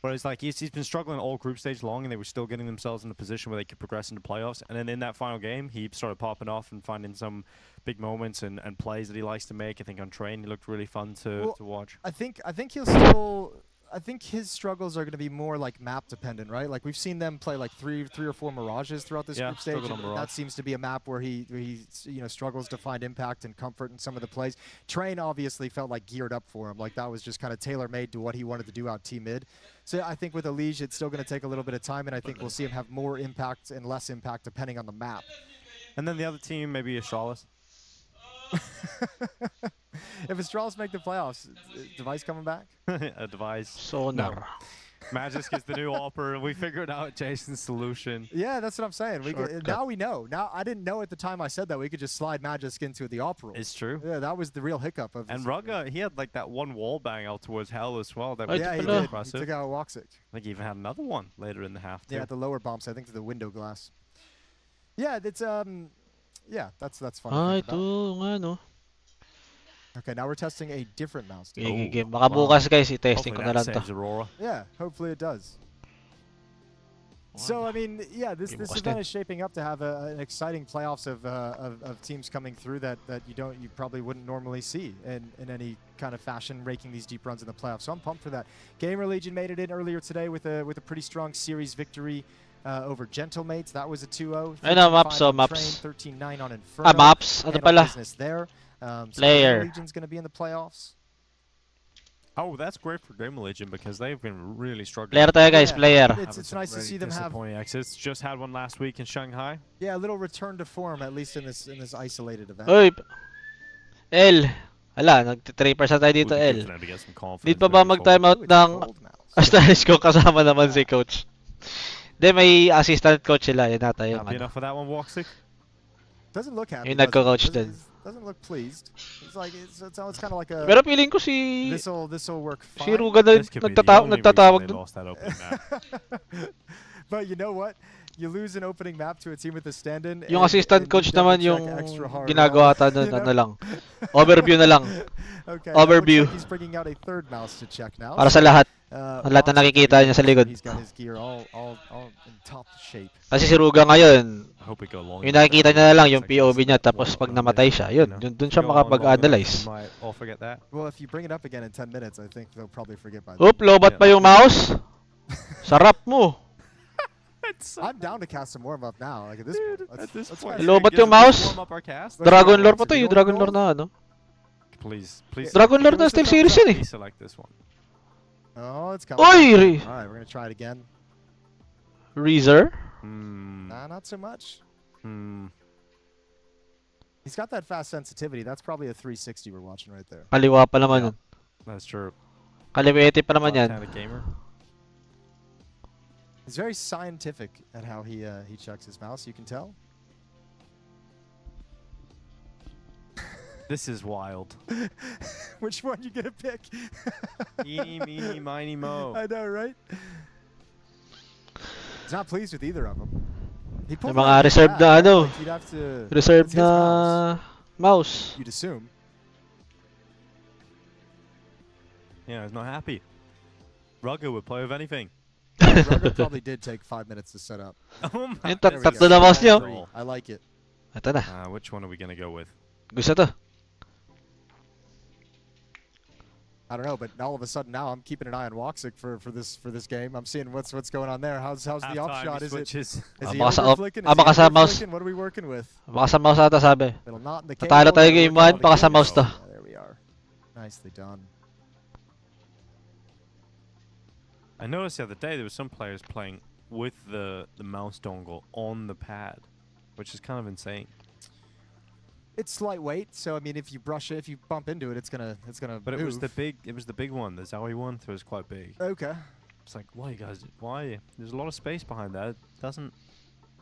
But it's like he's been struggling all group stage long, and they were still getting themselves in a position where they could progress into playoffs. And then in that final game, he started popping off and finding some big moments and plays that he likes to make. I think on train, he looked really fun to watch. I think he'll still. I think his struggles are going to be more like map dependent, right? Like we've seen them play like three or four Mirages throughout this group stage. And that seems to be a map where he struggles to find impact and comfort in some of the plays. Train obviously felt like geared up for him. Like that was just kind of tailor made to what he wanted to do out Team Mid. So I think with Elige, it's still going to take a little bit of time, and I think we'll see him have more impact and less impact depending on the map. And then the other team, maybe Astralis. If Astralis make the playoffs, Device coming back? A Device. Sonar. No. Magisk is the new offer. We figured out Jason's solution. Yeah, that's what I'm saying. Now we know. Now I didn't know at the time I said that we could just slide Magisk into the op rule. It's true. Yeah, that was the real hiccup of. And Rugga, he had like that one wall bang out towards Hell as well. That was pretty he did. impressive. He took out Woxic. I think he even had another one later in the half. Too. Yeah, the lower bumps. I think to the window glass. Yeah, it's yeah, that's fun. Okay, now we're testing a different mouse. Baka bukas guys, i-testing ko na lang to. Yeah, hopefully it does. So I mean, yeah, this event is shaping up to have an exciting playoffs of teams coming through that you probably wouldn't normally see in any kind of fashion, raking these deep runs in the playoffs. So I'm pumped for that. Gamer Legion made it in earlier today with a pretty strong series victory over Gentlemates. That was a 2-0. Ayun maps, 13-9 on Inferno. Maps, ano pala? Business there. Player. So Legion's going to be in the playoffs. Oh, that's great for Gamer Legion because they've been really struggling. Player tayo guys, player. It's nice to see them have exits. Just had one last week in Shanghai. Yeah, a little return to form at least in this isolated event. Uy, L. Hala, nag-3% tayo dito, L. Need pa ba mag-timeout ng Astralis ko kasama naman si coach? Hindi, may assistant coach sila. Yan nata yung enough for that one, Woxic? Doesn't look happy. Yung nagko-coach din. Doesn't look pleased. It's like it's kind of like a. Pero feeling ko si. This'll work fine. Si Ruga na nagtatawag dun. But you know what? You lose an opening map to a team with a stand-in. Yung assistant coach naman yung ginagawa ata nun, ano lang. Overview na lang. Okay. Overview. He's bringing out a third mouse to check now. Para sa lahat. Ang lahat na nakikita niya sa likod. He's got his gear all in top shape. Kasi si Ruga ngayon, yung nakikita niya na lang yung POV niya, tapos pag namatay siya, dun siya makapag-analyze. Well, if you bring it up again in 10 minutes, I think they'll probably forget by then. Lobat pa yung mouse. Sarap mo. I'm down to cast some warm up now. Like at this point. At this point. Lobat yung mouse? Warm up our cast? Dragon Lore pa to, yung Dragon Lore na ano. Please. Dragon Lore na Steel Series yun eh. Please select this one. Oh, it's coming. Oy! Alright, we're gonna try it again. Reezer? Nah, not so much. He's got that fast sensitivity. That's probably a 360 we're watching right there. Kaliwa pa naman yun. That's true. Kaliwete pa naman yan. Kind of gamer. He's very scientific at how he checks his mouse. You can tell. This is wild. Which one you gonna pick? Eeny, meeny, miny, mo. I know, right? He's not pleased with either of them. He Yung mga reserved na ano. Reserved na mouse. You'd assume. Yeah, he's not happy. Rugger would play with anything. Rugger probably did take 5 minutes to set up. Oh my Yung tatlo na mouse niyo. I like it. Ito na. Which one are we gonna go with? Gusto to. I don't know, but all of a sudden now I'm keeping an eye on Woxic for this game. I'm seeing what's going on there. How's the upshot? Is he overflicking? Is he underflicking? What are we working with? Baka sa mouse ata sabi. It'll not in the Natalo tayo game 1, baka sa mouse to. There we are. Nicely done. I noticed the other day there were some players playing with the mouse dongle on the pad, which is kind of insane. It's lightweight, so I mean, if you brush it, if you bump into it, it's gonna. But move. it was the big one. The Zowie one, so it was quite big. Okay. It's like, why you guys? Why? There's a lot of space behind that. It doesn't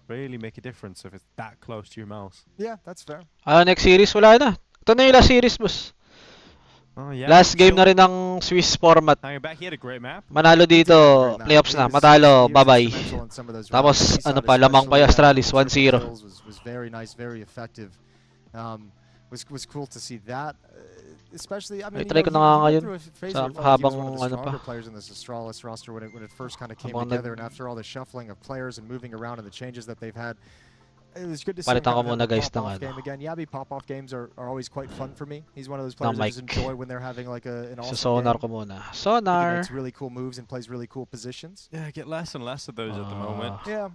really make a difference if it's that close to your mouse. Yeah, that's fair. Next series wala na. Ito na yung last series, boss. Oh, yeah, last game na rin ng Swiss format. Back, he had a great map. Manalo dito, playoffs na. Matalo, bye-bye. Tapos, ano pa, lamang pa yung Astralis, 1-0. Was very nice, very effective. Was cool to see that, especially. I mean, try ko na nga ngayon sa habang ano pa. Players in this Astralis roster when it first kind of came together, and after all the shuffling of players and moving around and the changes that they've had, it was good to see him Palitan ko muna guys ng pop-off game again. Yeah, pop-off games are always quite fun for me. He's one of those players I just enjoy when they're having like an awesome sonar game. ko muna. Sonar. He makes really cool moves and plays really cool positions. Yeah, I get less and less of those at the moment. Yeah.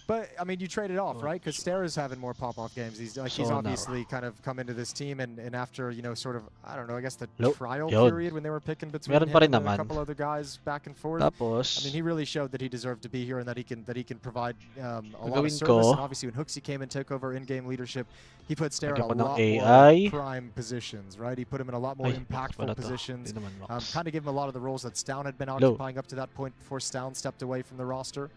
But I mean, you trade it off, right? Because Stera's having more pop-off games. He's obviously kind of come into this team, and after sort of I don't know, I guess the trial period when they were picking between him and a couple other guys back and forth. Tapos, I mean, he really showed that he deserved to be here and that he can provide a lot of service. And obviously, when Hooksy came and took over in-game leadership, he put Stera in a lot more prime positions, right? He put him in a lot more impactful positions. Kind of gave him a lot of the roles that Stown had been occupying up to that point before Stown stepped away from the roster.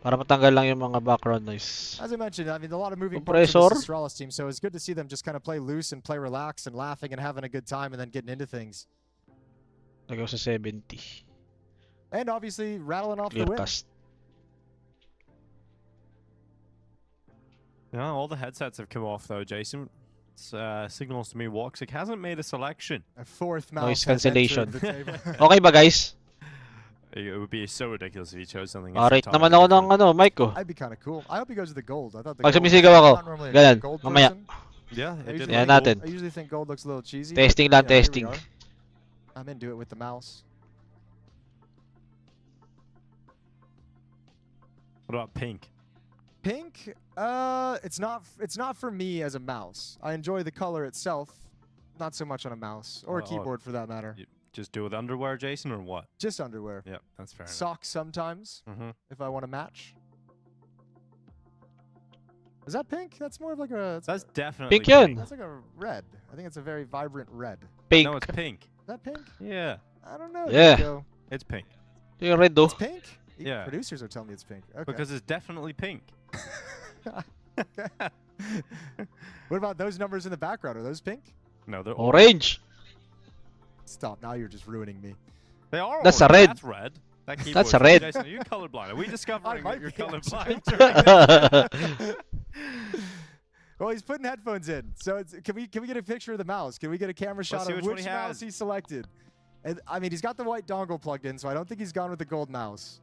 Para matanggal lang yung mga background noise. As I mentioned, I mean, a lot of moving parts of this Astralis team, so it's good to see them just kind of play loose and play relaxed and laughing and having a good time and then getting into things. Nagaw sa 70. And obviously, rattling off the win. Yeah, all the headsets have come off though, Jason. Signals to me Woxic hasn't made a selection. A fourth mouse noise cancellation. Okay ba guys? It would be so ridiculous if he chose something. Alright naman ako ng mic ko. I'd be kind of cool. I hope he goes with the gold. I thought the pag sumisigaw ako, ganyan, mamaya. Yeah, yan natin. I usually think gold looks a little cheesy. Testing lang, testing. I'm into it with the mouse. What about pink? Pink? It's not for me as a mouse. I enjoy the color itself, not so much on a mouse or a keyboard for that matter. Just do with underwear, Jason, or what? Just underwear. Yeah, that's fair. Socks sometimes, if I want to match. Is that pink? That's more of like a... That's definitely pink. That's like a red. I think it's a very vibrant red. Pink. No, it's pink. Is that pink? Yeah. I don't know. Yeah. It's pink. Yung red though. It's pink? Yeah. Producers are telling me it's pink. Okay. Because it's definitely pink. What about those numbers in the background? Are those pink? No, they're orange. Stop. Now you're just ruining me. They are That's orange. a red. That's red. That That's a red. Jason, are you colorblind? Are we discovering that you're colorblind? Well, he's putting headphones in. So can we get a picture of the mouse? Can we get a camera shot of which mouse he selected? And I mean, he's got the white dongle plugged in, so I don't think he's gone with the gold mouse.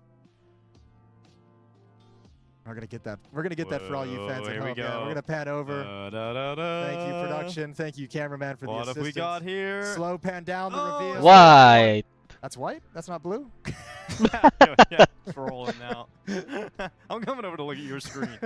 We're gonna get that. We're gonna get that for all you fans at home. Yeah, we're gonna pan over. Thank you, production. Thank you, cameraman, for the assistance. What have we got here? Slow pan down the reveal. White. That's white? That's not blue? Yeah, it's rolling now. I'm coming over to look at your screen.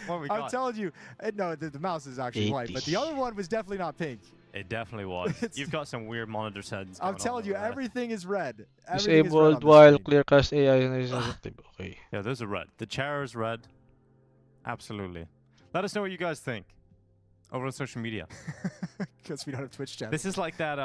What we got? I'm telling you, no, the mouse is actually white, but the other one was definitely not pink. It definitely was. You've got some weird monitor settings. I'm telling you, everything is red. Disabled while clearcast AI is active. Okay. Yeah, those are red. The chair is red. Absolutely. Let us know what you guys think over on social media. Because we don't have Twitch chat. This is like that,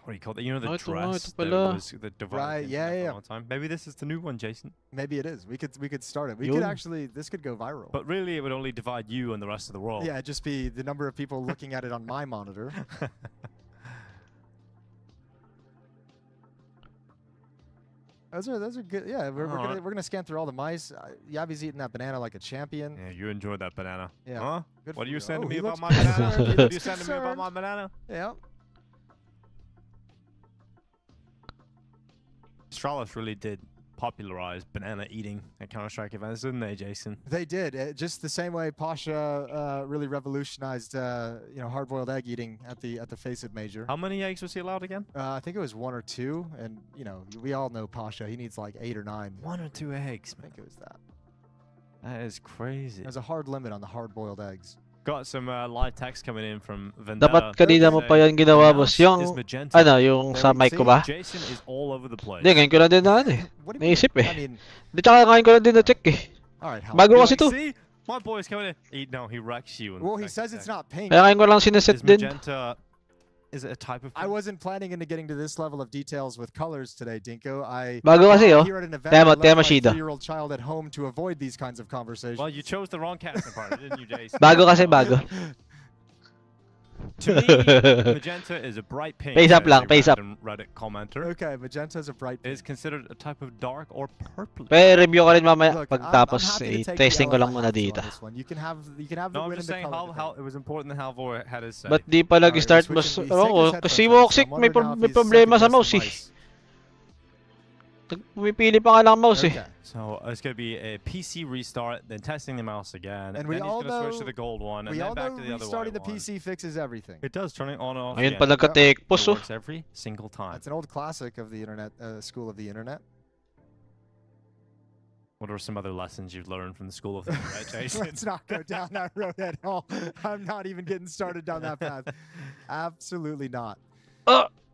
what do you call it? You know, the dress that was the right, yeah. For a long time. Maybe this is the new one, Jason. Maybe it is. We could start it. We could actually, this could go viral. But really, it would only divide you and the rest of the world. Yeah, it'd just be the number of people looking at it on my monitor. Those are good. Yeah, we're gonna scan through all the mice. Yavi's eating that banana like a champion. Yeah, you enjoyed that banana. Yeah. Huh? Good What for are you you. saying to Oh, me he about looks my banana? concerned. What are you saying to me about my banana? Yeah. Astralis really did popularize banana eating at Counter-Strike events, didn't they, Jason? They did. Just the same way Pasha really revolutionized, hard-boiled egg eating at the FACEIT major. How many eggs was he allowed again? I think it was 1 or 2, and we all know Pasha. He needs like 8 or 9. 1 or 2 eggs. I think it was that. That is crazy. There's a hard limit on the hard-boiled eggs. Got some live text coming in from Vendetta. Dapat kanina mo pa yan ginawa, boss. Yung, yung sa mic ko ba? Jason is all over the place. Hindi, ngayon ko lang din naisip eh. Hindi, tsaka ngayon ko lang din na-check eh. Bago kasi to. See? My boy's coming in. No, he wrecks you. Well, he says it's not pink. Kaya ngayon ko lang sineset din. Magenta, is it a type of... I wasn't planning into getting to this level of details with colors today, Dinko. Bago kasi, oh. Here at an event, I left my 3-year-old child at home to avoid these kinds of conversations. Well, you chose the wrong casting partner, didn't you, Jason? Bago kasi, bago. To me, magenta is a bright pink. Face up lang, face up. Reddit commenter. Okay, magenta is a bright pink. It is considered a type of dark or purple. Pero review ko rin mamaya pagtapos testing ko lang muna dito. You can have no, I'm just saying how it was important that Halvor had his say. But di pa nag-start mas kasi Woxic may problema sa mouse eh. Pumipili pa nga lang mouse eh. So it's going to be a PC restart, then testing the mouse again, and then he's going to switch to the gold one, and then back to the other one. Restarting the PC fixes everything. It does, turning on and off. Ayun pa nagka-take pause oh. It works every single time. It's an old classic of the internet, school of the internet. What are some other lessons you've learned from the school of the internet, Jason? Let's not go down that road at all. I'm not even getting started down that path. Absolutely not.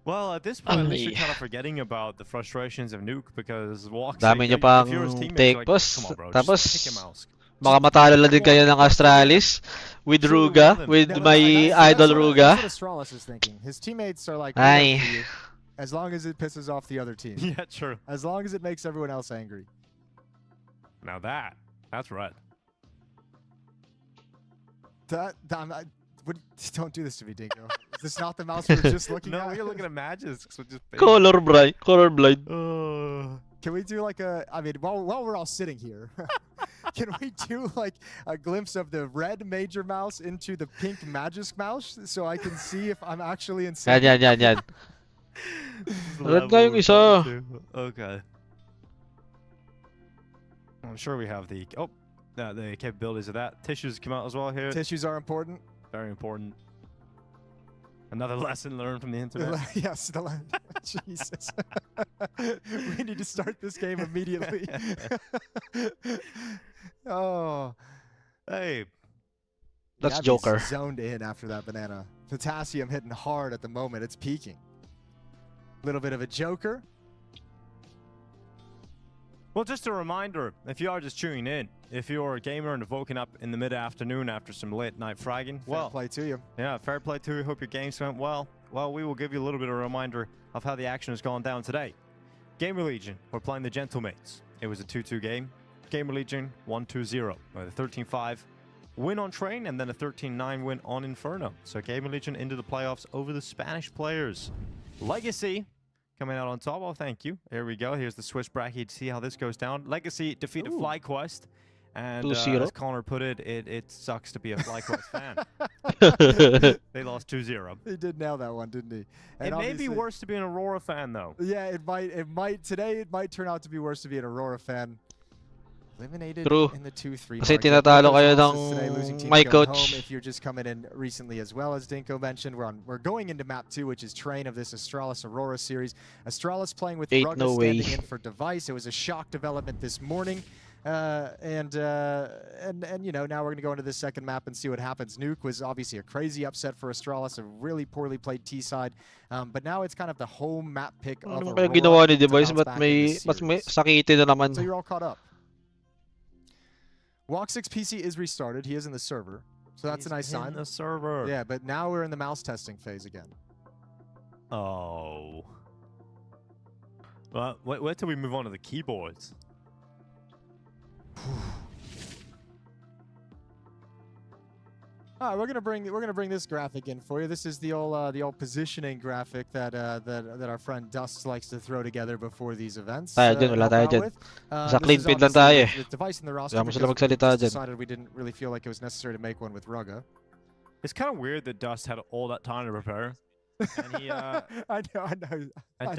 Well, at this point, at least you're kind of forgetting about the frustrations of Nuke because Woxic, dami nyo pang take boss. Tapos, baka matalo lang din kayo ng Astralis with Ruga, with my idol Ruga. That's what Astralis is thinking. His teammates are like, as long as it pisses off the other team. Yeah, true. As long as it makes everyone else angry. Now that's red. Don't do this to me, Dinko. Is this not the mouse we're just looking at? No, you're looking at matches. So just Colorblind. Can we do like while we're all sitting here, can we do like a glimpse of the red major mouse into the pink Magisk mouse so I can see if I'm actually in sync? Yan. Red nga yung isa. Okay. I'm sure we have the capabilities of that. Tissues come out as well here. Tissues are important. Very important. Another lesson learned from the internet. Yes, Jesus. We need to start this game immediately. Oh. Hey. That's Joker. Zoned in after that banana. Potassium hitting hard at the moment. It's peaking. Little bit of a Joker. Well, just a reminder, if you are just tuning in, if you're a gamer and woken up in the mid-afternoon after some late-night fragging, fair play to you. Yeah, fair play to you. Hope your games went well. Well, we will give you a little bit of a reminder of how the action has gone down today. Gamer Legion, we're playing the Gentlemates. It was a 2-2 game. Gamer Legion, 1-2-0. With a 13-5 win on Train and then a 13-9 win on Inferno. So Gamer Legion into the playoffs over the Spanish players. Legacy coming out on top. Oh, thank you. Here we go. Here's the Swiss bracket. See how this goes down. Legacy defeated FlyQuest. And as Connor put it, it sucks to be a FlyQuest fan. They lost 2-0. He did nail that one, didn't he? And it may be worse to be an Aurora fan, though. Yeah, it might. Today, it might turn out to be worse to be an Aurora fan. True. In the 2-3 Kasi tinatalo kayo ng my coach. If you're just coming in recently as well, as Dinko mentioned, we're going into map 2, which is train of this Astralis Aurora series. Astralis playing with Rugga standing in for Device. It was a shock development this morning. And you know, now we're going to go into this second map and see what happens. Nuke was obviously a crazy upset for Astralis, a really poorly played T side. But now it's kind of the home map pick of Aurora. Ginawa ni Device, but may sakiti na naman. So you're all caught up. Walk6 PC is restarted. He is in the server, so that's a nice sign. The server. Yeah, but now we're in the mouse testing phase again. Oh. Well, wait till we move on to the keyboards. All right, we're gonna bring this graphic in for you. This is the old positioning graphic that our friend Dust likes to throw together before these events. Tayo dyan, wala tayo dyan. Sa clean feed lang tayo eh. Kaya mo sila magsalita dyan. Decided we didn't really feel like it was necessary to make one with Rugga. It's kind of weird that Dust had all that time to prepare. And he, I know. And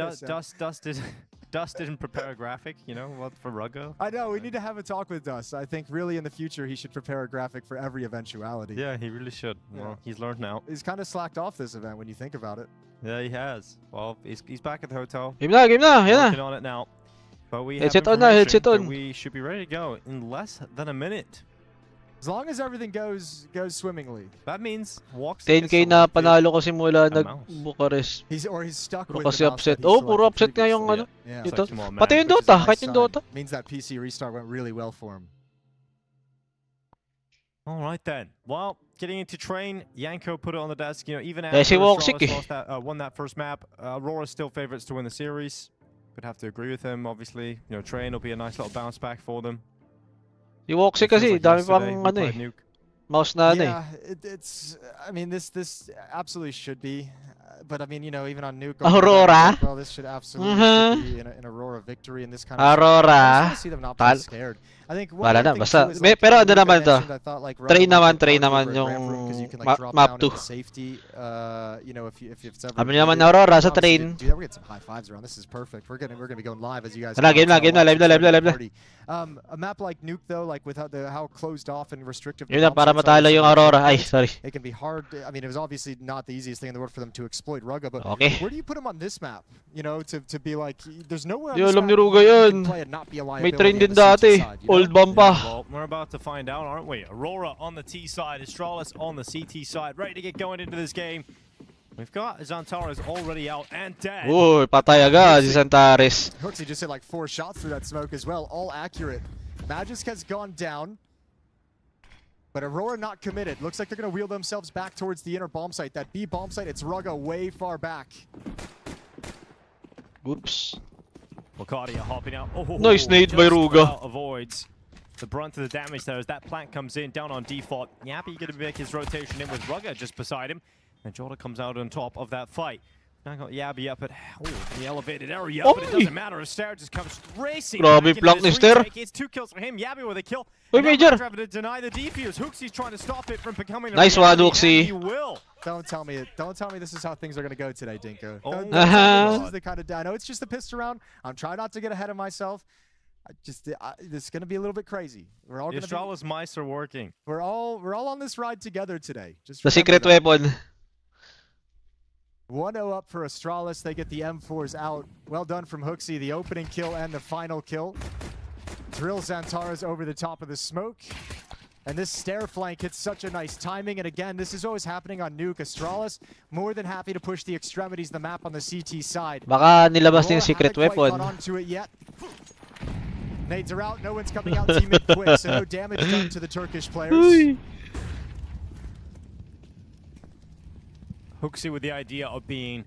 Dust didn't prepare a graphic, you know, for Rugga. I know, we need to have a talk with Dust. I think really in the future he should prepare a graphic for every eventuality. Yeah, he really should. Yeah. Well, he's learned now. He's kind of slacked off this event when you think about it. Yeah, he has. Well, he's back at the hotel. Game na, Working on it now. But we have information that we should be ready to go in less than a minute. As long as everything goes swimmingly. That means walks. 10k na panalo ko simula nag-Bucharest. He's stuck with kasi upset. Oh, puro upset nga yung ano. Ito. Pati yung Dota, kahit yung Dota. Means that PC restart went really well for him. All right then. Well, getting into train, Yanko put it on the desk. You know, even after Astralis won that first map, Aurora's still favorites to win the series. Could have to agree with him, obviously. You know, train will be a nice little bounce back for them. Yung Walksy kasi, dami pang ano eh. Mouse na ano eh. Yeah, it's. I mean, this absolutely should be. But I mean, you know, even on Nuke, Aurora. Well, this should absolutely be an Aurora victory in this kind of. Aurora. I see them not being scared. I think wala na, basta. Pero ano naman to? Train naman yung map 2. You know, if it's ever. Kami naman na Aurora sa train. Dude, we're getting some high fives around. This is perfect. We're gonna be going live as you guys. Game na, live na. A map like Nuke though, like with how closed off and restrictive. Yun na, para matalo yung Aurora. Ay, sorry. It can be hard. I mean, it was obviously not the easiest thing in the world for them to exploit Rugga, but where do you put him on this map? You know, to be like, there's nowhere on this map you can play and not be a liability. May train din dati. Old bomb pa. Well, we're about to find out, aren't we? Aurora on the T side, Astralis on the CT side, ready to get going into this game. We've got Zantares already out and dead. Oh, patay agad si Zantares. Hooksy just hit like 4 shots through that smoke as well, all accurate. Magisk has gone down, but Aurora not committed. Looks like they're going to wheel themselves back towards the inner bomb site. That B bomb site, it's Rugga way far back. Oops. Locadia hopping out. Oh, nice nade by Rugga. Avoids the brunt of the damage there as that plant comes in down on default. Yappy going to make his rotation in with Rugga just beside him. And Jota comes out on top of that fight. Now got Yabby up at the elevated area, but it doesn't matter. Stair just comes racing. It's 2 kills for him. Yabby with a kill. Major. To deny the defuse. Hooksy's trying to stop it from becoming a nice one, Hooksy. Don't tell me this is how things are going to go today, Dinko. This is the kind of I know it's just a pissed around. I'm trying not to get ahead of myself. This is going to be a little bit crazy. We're all the Astralis mice are working. We're all on this ride together today. Just the secret weapon. 1-0 up for Astralis. They get the M4s out. Well done from Hooksy. The opening kill and the final kill. Drill Zantares over the top of the smoke. And this stair flank hits such a nice timing. And again, this is always happening on Nuke. Astralis more than happy to push the extremities of the map on the CT side. Baka nilabas yung secret weapon. Onto it yet. Nades are out. No one's coming out team quick, so no damage done to the Turkish players. Hooksy with the idea of being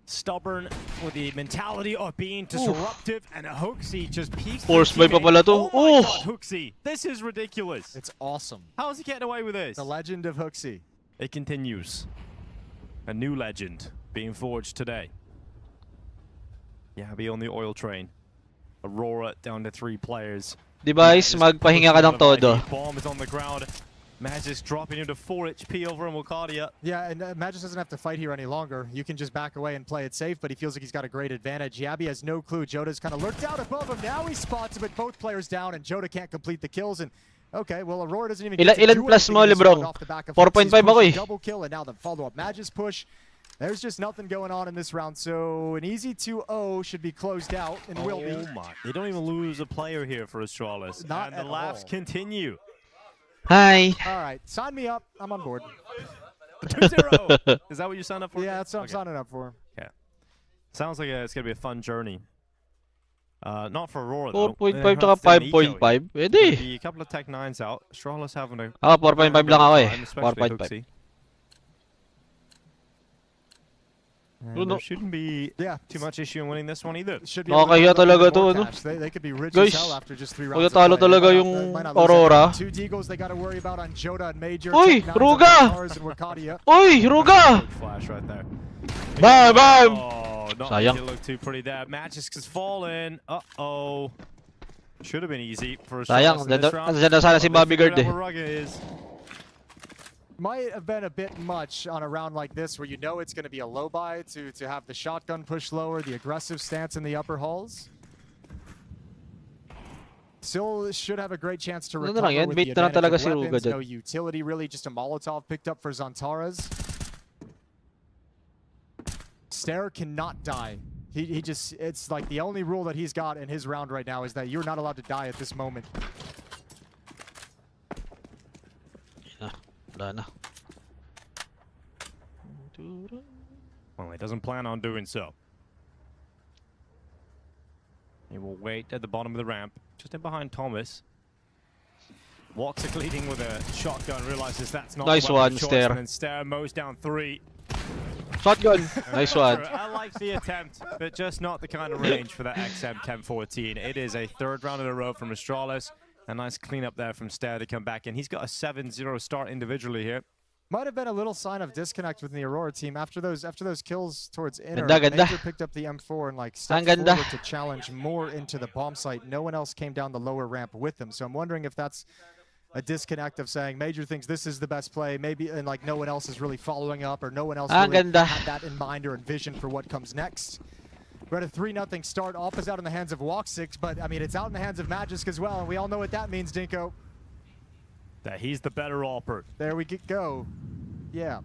stubborn, with the mentality of being disruptive, and Hooksy just peeks. Force by pala to. Oh my God, Hooksy, this is ridiculous. It's awesome. How is he getting away with this? The legend of Hooksy. It continues. A new legend being forged today. Yabby on the oil train. Aurora down to 3 players. Device, magpahinga ka ng todo. Bomb is on the ground. Magis dropping into 4 HP over on Wukadia. Yeah, and Magis doesn't have to fight here any longer. You can just back away and play it safe, but he feels like he's got a great advantage. Yabby has no clue. Joda's kind of lurked out above him. Now he spots him, but both players down, and Joda can't complete the kills. And okay, well, Aurora doesn't even get to do plus mo, anything Lebrong? off the back of 4.5 Foxy's ako eh. double kill, and now the follow-up Magis push. There's just nothing going on in this round, so an easy 2-0 should be closed out, and will be. Oh my, they don't even lose a player here for Astralis. Not and the at laughs all. continue. Hi. All right, sign me up. I'm on board. 2-0. Is that what you signed up for? Yeah, that's what I'm signing up for. Okay. Sounds like it's going to be a fun journey. Not for Aurora, though. 4.5 tsaka 5.5. Pwede. A couple of Tech 9s out. Astralis having a... 4.5 lang ako eh. Especially 4.5. Hooksy. There shouldn't be too much issue in winning this one either. Nakakahiya talaga to, ano? They could be rich Guys, as hell after just 3 kaya rounds. talo talaga yung Aurora. 2 Deagles they got to worry about on Joda and Major. Uy, Ruga! Uy, Ruga! Flash right there. Bam, bam! Oh, not Sayang. to look too pretty there. Magis has fallen. Uh-oh. Should have been easy for Sayang, Astralis in this round. nandiyan na sana si Bobby Gerd eh. Might have been a bit much on a round like this where you know it's going to be a low buy to have the shotgun push lower, the aggressive stance in the upper halls. Still should have a great chance to recover with the advantage of weapons. No utility really, just a Molotov picked up for Zantaras. Stair cannot die. He just, it's like the only rule that he's got in his round right now is that you're not allowed to die at this moment. Well, he doesn't plan on doing so. He will wait at the bottom of the ramp, just in behind Thomas. Walks leading with a shotgun, realizes that's not nice one, Stair. And then Stair mows down 3. Shotgun, nice one. I like the attempt, but just not the kind of range for that XM 1014. It is a 3rd round in a row from Astralis. A nice cleanup there from Stair to come back in. He's got a 7-0 start individually here. Might have been a little sign of disconnect within the Aurora team after those kills towards inner. Ganda. Major picked up the M4 and like stepped forward to challenge more into the bomb site. No one else came down the lower ramp with them. So I'm wondering if that's a disconnect of saying Major thinks this is the best play, maybe, and like no one else is really following up, or no one else really had that in mind or envisioned for what comes next. We're at a 3-0 start. Off is out in the hands of Walk6, but I mean it's out in the hands of Magisk as well, and we all know what that means, Dinko. That he's the better Alpert. There we go. Yeah.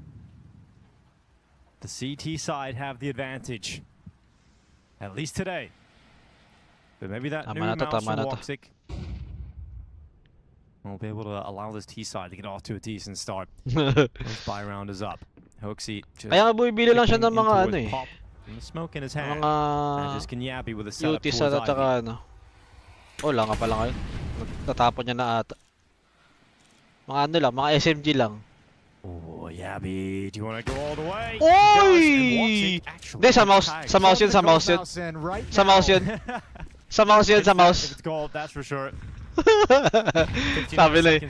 The CT side have the advantage. At least today. But maybe that new mouse from Walk6 will be able to allow this T side to get off to a decent start. Those buy round is up. Hooksy just kaya bumibili lang siya ng mga ano eh. The smoke in his hand. Mga just Kinyabi with a setup UT sa tataka ano. Wala nga pala ngayon. Natapon niya na ata. Mga ano lang, mga SMG lang. Oh, Yabby, do you want to go all the way? Oy! Hindi, sa mouse. Sa mouse yun, sa mouse yun. Sa mouse yun. Sa mouse yun, sa mouse. It's gold, that's for sure. Sabi na eh.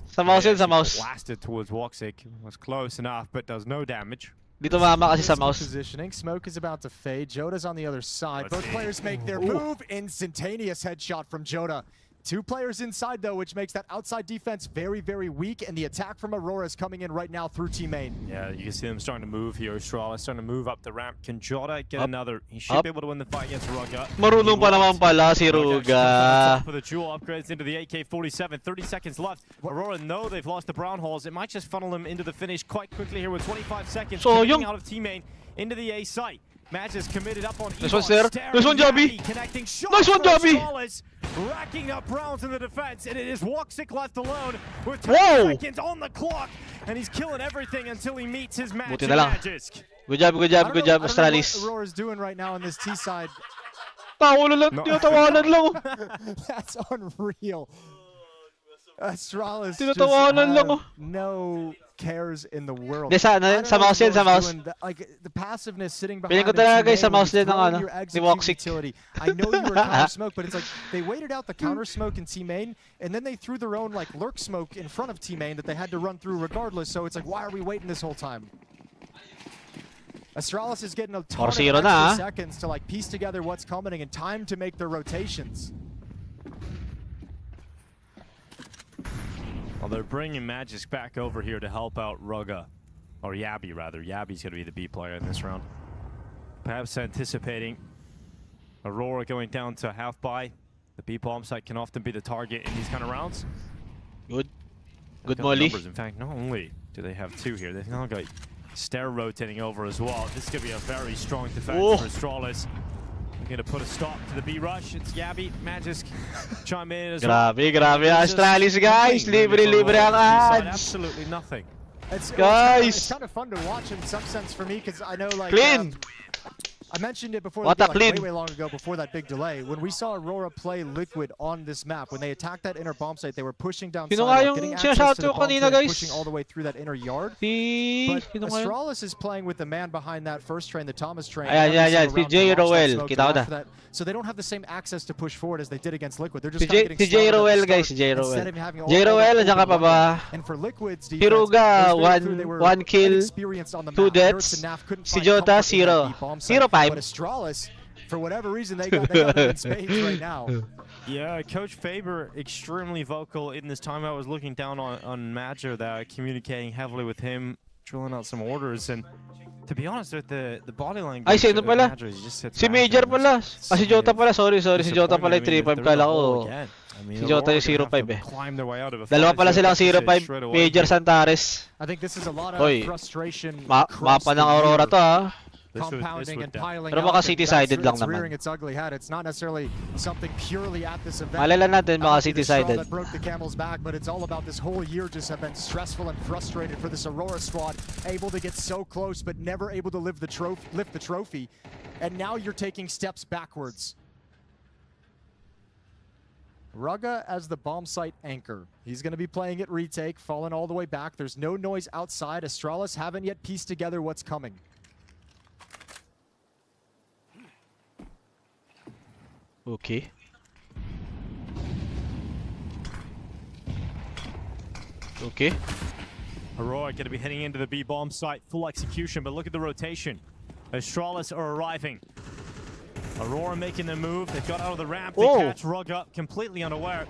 Sa mouse yun, sa mouse. Blasted towards Walk6. Was close enough, but does no damage. Dito mama kasi sa mouse. Positioning. Smoke is about to fade. Joda's on the other side. Both players make their move. Instantaneous headshot from Joda. 2 players inside though, which makes that outside defense very, very weak, and the attack from Aurora is coming in right now through team main. Yeah, you can see them starting to move here. Astralis starting to move up the ramp. Can Joda get another? He should be able to win the fight against Ruga. Marunong pa naman pala si Ruga. For the jewel upgrades into the AK-47. 30 seconds left. Aurora know they've lost the brown holes. It might just funnel them into the finish quite quickly here with 25 seconds. So out of team main into the A site. Match is committed up on Nice one, Stair. Nice one, Jobby. Nice one, Jobby. Racking up rounds in the defense, and it is Walk6 left alone with 10 seconds on the clock, and he's killing everything until he meets his match. Buti na lang. Good job, Astralis. What Aurora's doing right now on this T side. Tinatawanan lang. That's unreal. Astralis Tinatawanan lang. No cares in the world. Sa mouse yan, sa mouse. Like the passiveness sitting behind. Piling ko talaga guys sa mouse din ng ano, ni Walk6. I know you were counter smoke, but it's like they waited out the counter smoke in T main, and then they threw their own like lurk smoke in front of T main that they had to run through regardless. So it's like, why are we waiting this whole time? Astralis is getting a ton of extra seconds to like piece together what's coming and time to make their rotations. Well, they're bringing Magisk back over here to help out Rugga. Or Yabby, rather. Yabby's going to be the B player in this round. Perhaps anticipating Aurora going down to half buy. The B bomb site can often be the target in these kind of rounds. Good molly. In fact, not only do they have two here, they've now got Stair rotating over as well. This is going to be a very strong defense for Astralis. Going to put a stop to the B rush. It's Yabby, Magisk chime in as well. Grabe Astralis, guys. Libre ang ads. Absolutely nothing. It's kind of fun to watch in some sense for me because I know like clean. I mentioned it before, What a clean. way long ago, before that big delay. When we saw Aurora play Liquid on this map, when they attacked that inner bomb site, they were pushing down sidewalk, getting access to the bomb site, pushing all the way through that inner yard. But Astralis is playing with the man behind that first train, the Thomas train. PGL Roel. Kita ko na. So they don't have the same access to push forward as they did against Liquid. They're just PGL Roel, guys. PGL Roel. Roel, nandiyan ka pa ba? And for Liquid's defense, Hiruga, one kill, 2 deaths. Si Jota, 0. 0-5. But Astralis, for whatever reason, they got it in spades right now. Yeah, Coach Faber extremely vocal in this time. I was looking down on Major there, communicating heavily with him, drilling out some orders, and to be honest, with the body language. Ay, sino pala? Si Major pala. Ah, si Jota pala. Sorry. Si Jota pala yung 3-5 kala ko. Si Jota yung 0-5 eh. Dalawa pala silang 0-5. Major Santares. I think this is a lot of frustration. Mapa ng Aurora to ha. Compounding and piling Pero baka city-sided lang naman. Rearing its ugly head. It's not necessarily something purely at this event. Malala natin baka city-sided. That broke the camel's back, but it's all about this whole year just have been stressful and frustrated for this Aurora squad, able to get so close but never able to lift the trophy. And now you're taking steps backwards. Rugga as the bomb site anchor. He's going to be playing it retake, falling all the way back. There's no noise outside. Astralis haven't yet pieced together what's coming. Okay. Aurora going to be heading into the B bomb site, full execution, but look at the rotation. Astralis are arriving. Aurora making the move. They've got out of the ramp. They catch Rugga completely unaware.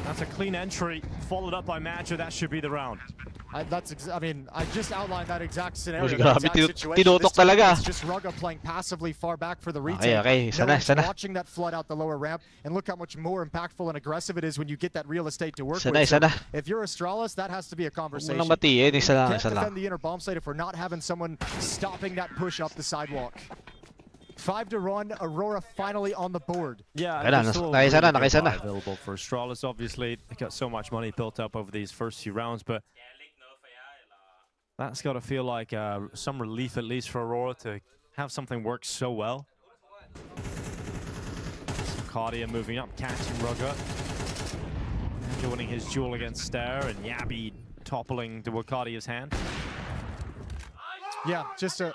That's a clean entry, followed up by Major. That should be the round. I just outlined that exact scenario. Tinutok talaga. It's just Rugga playing passively far back for the retake. Okay. Sana. Watching that flood out the lower ramp, and look how much more impactful and aggressive it is when you get that real estate to work with. Sana. If you're Astralis, that has to be a conversation. Can't defend the inner bomb site if we're not having someone stopping that push up the sidewalk. 5-1, Aurora finally on the board. Yeah, nakisana. Available for Astralis. Obviously, they got so much money built up over these first few rounds, but that's got to feel like some relief, at least for Aurora, to have something work so well. Cardia moving up, catching Rugga. Winning his duel against Stair, and Yabby toppling to Wakadia's hand. Yeah, just a...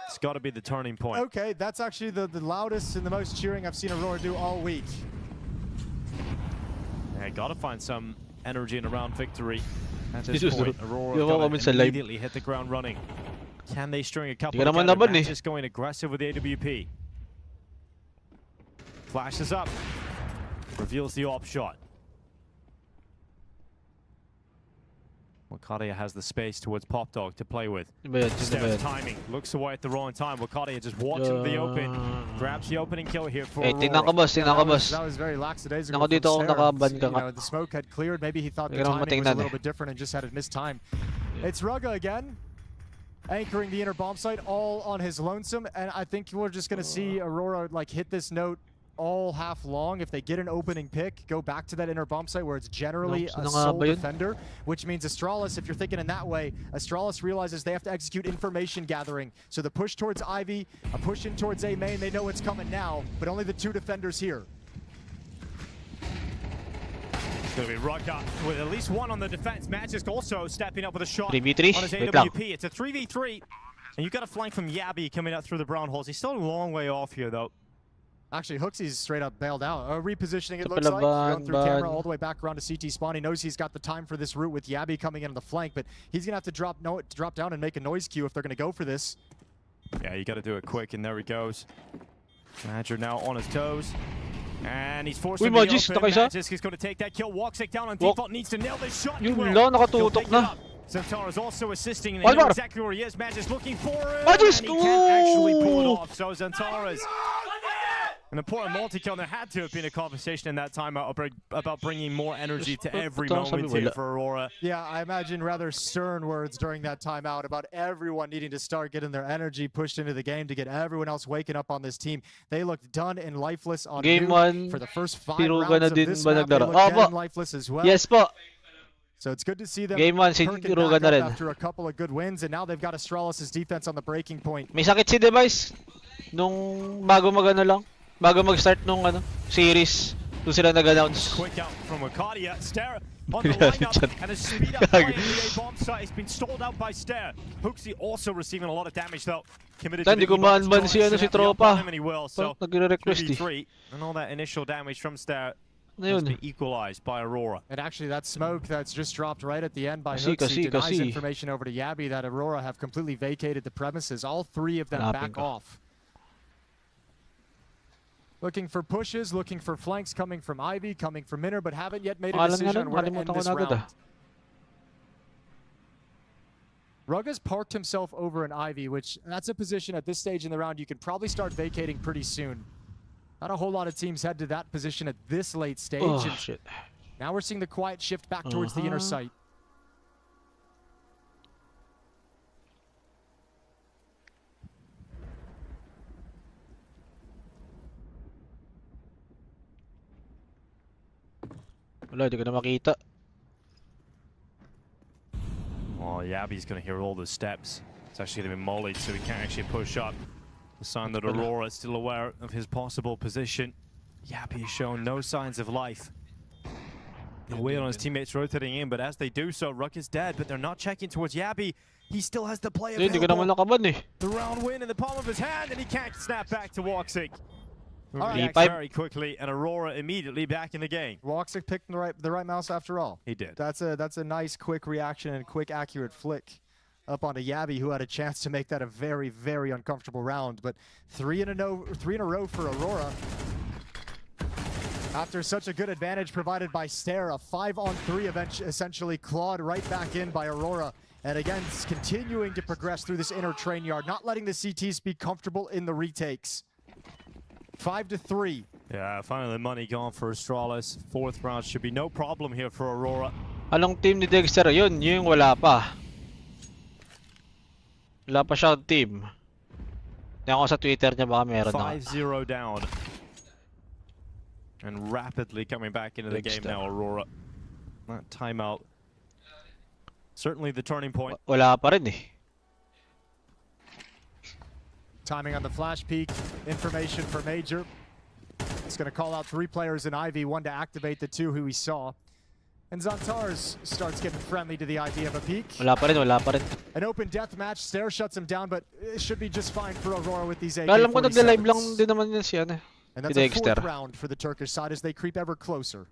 It's got to be the turning point. Okay, that's actually the loudest and the most cheering I've seen Aurora do all week. Yeah, got to find some energy in a round victory. At this point, Aurora immediately hit the ground running. Can they string a couple of matches going aggressive with the AWP? Flashes up. Reveals the op shot. Wakadia has the space towards Pop Dog to play with. Stair's timing. Looks away at the wrong time. Wakadia just watching the open. Grabs the opening kill here for Aurora. Tingnan ko boss. That was very lackadaisical from Stair. The smoke had cleared. Maybe he thought the timing was a little bit different and just had it mistimed. It's Rugga again, anchoring the inner bomb site all on his lonesome. And I think we're just going to see Aurora hit this note all half long. If they get an opening pick, go back to that inner bomb site where it's generally a sole defender, which means Astralis, if you're thinking in that way, Astralis realizes they have to execute information gathering. So the push towards Ivy, a push in towards A main, they know it's coming now, but only the 2 defenders here. It's going to be Rugga with at least 1 on the defense. Magisk also stepping up with a shot 3v3. on his AWP. It's a 3v3, and you got a flank from Yabby coming out through the brown holes. He's still a long way off here, though. Actually, Hooksy's straight up bailed out. Repositioning, it looks like. Going through camera all the way back around to CT spawn. He knows he's got the time for this route with Yabby coming in on the flank, but he's going to have to drop down and make a noise cue if they're going to go for this. Yeah, you got to do it quick, and there he goes. Major now on his toes. And he's forced to be open. Magisk is going to take that kill. Woxic down on default, needs to nail this shot. Yun lang, nakatutok na. Zantara is also assisting, and they know exactly where he is. Magisk looking for him, and he can't actually pull it off. So Zantara's an important multi-kill, and there had to have been a conversation in that timeout about bringing more energy to every moment here for Aurora. Yeah, I imagine rather stern words during that timeout about everyone needing to start getting their energy pushed into the game to get everyone else waking up on this team. They looked done and lifeless on Game 1 for the first 5 rounds of this map. They looked dead and lifeless as well. Yes po. So it's good to see them Game 1 perking back up after a couple of good wins, and now they've got Astralis' defense on the breaking point. May sakit si Device nung bago mag-start nung series. Doon sila nag-announce. Quick out from Wakadia. Stare on the lineup, and a speed up by NBA bomb site has been stalled out by Stare. HooXi also receiving a lot of damage though. Committed to the man si tropa. Nag-request and all that initial damage from Stare has been equalized by Aurora. And actually that smoke that's just dropped right at the end by HooXi denies information over to Yabby that Aurora have completely vacated the premises. All 3 of them back off. Looking for pushes, looking for flanks coming from Ivy, coming from Minner, but haven't yet made a decision on where to end this round. Rugga's parked himself over an Ivy, which that's a position at this stage in the round you can probably start vacating pretty soon. Not a whole lot of teams head to that position at this late stage. Oh, shit. Now we're seeing the quiet shift back towards the inner site. Wala, di ko na makita. Well, Yabby's going to hear all the steps. It's actually going to be mollied, so he can't actually push up. A sign that Aurora is still aware of his possible position. Yabby has shown no signs of life. They'll wait on his teammates rotating in, but as they do so, Ruck is dead, but they're not checking towards Yabby. He still has the play available. The round win in the palm of his hand, and he can't snap back to Woxic. Reacts very quickly, and Aurora immediately back in the game. Woxic picked the right mouse after all. He did. That's a nice quick reaction and quick accurate flick up onto Yabby, who had a chance to make that a very, very uncomfortable round. But 3 in a row for Aurora. After such a good advantage provided by Stare, a 5-on-3 event essentially clawed right back in by Aurora. And again, continuing to progress through this inner train yard, not letting the CTs be comfortable in the retakes. 5-3. Yeah, finally the money gone for Astralis. 4th round should be no problem here for Aurora. Anong team ni Dexter yun? Yung wala pa. Wala pa siyang team. Tingnan ko sa Twitter niya baka meron na. 5-0 down. And rapidly coming back into the game now, Aurora. That timeout. Certainly the turning point. Wala pa rin eh. Timing on the flash peak, information for Major. It's going to call out 3 players in Ivy, 1 to activate the 2 who we saw. And Zantars starts getting friendly to the idea of a peak. Wala pa rin. An open death match, Stare shuts him down, but it should be just fine for Aurora with these AK-47s. Alam ko nag-live lang din naman yun siya. And that's a 4th round for the Turkish side as they creep ever closer.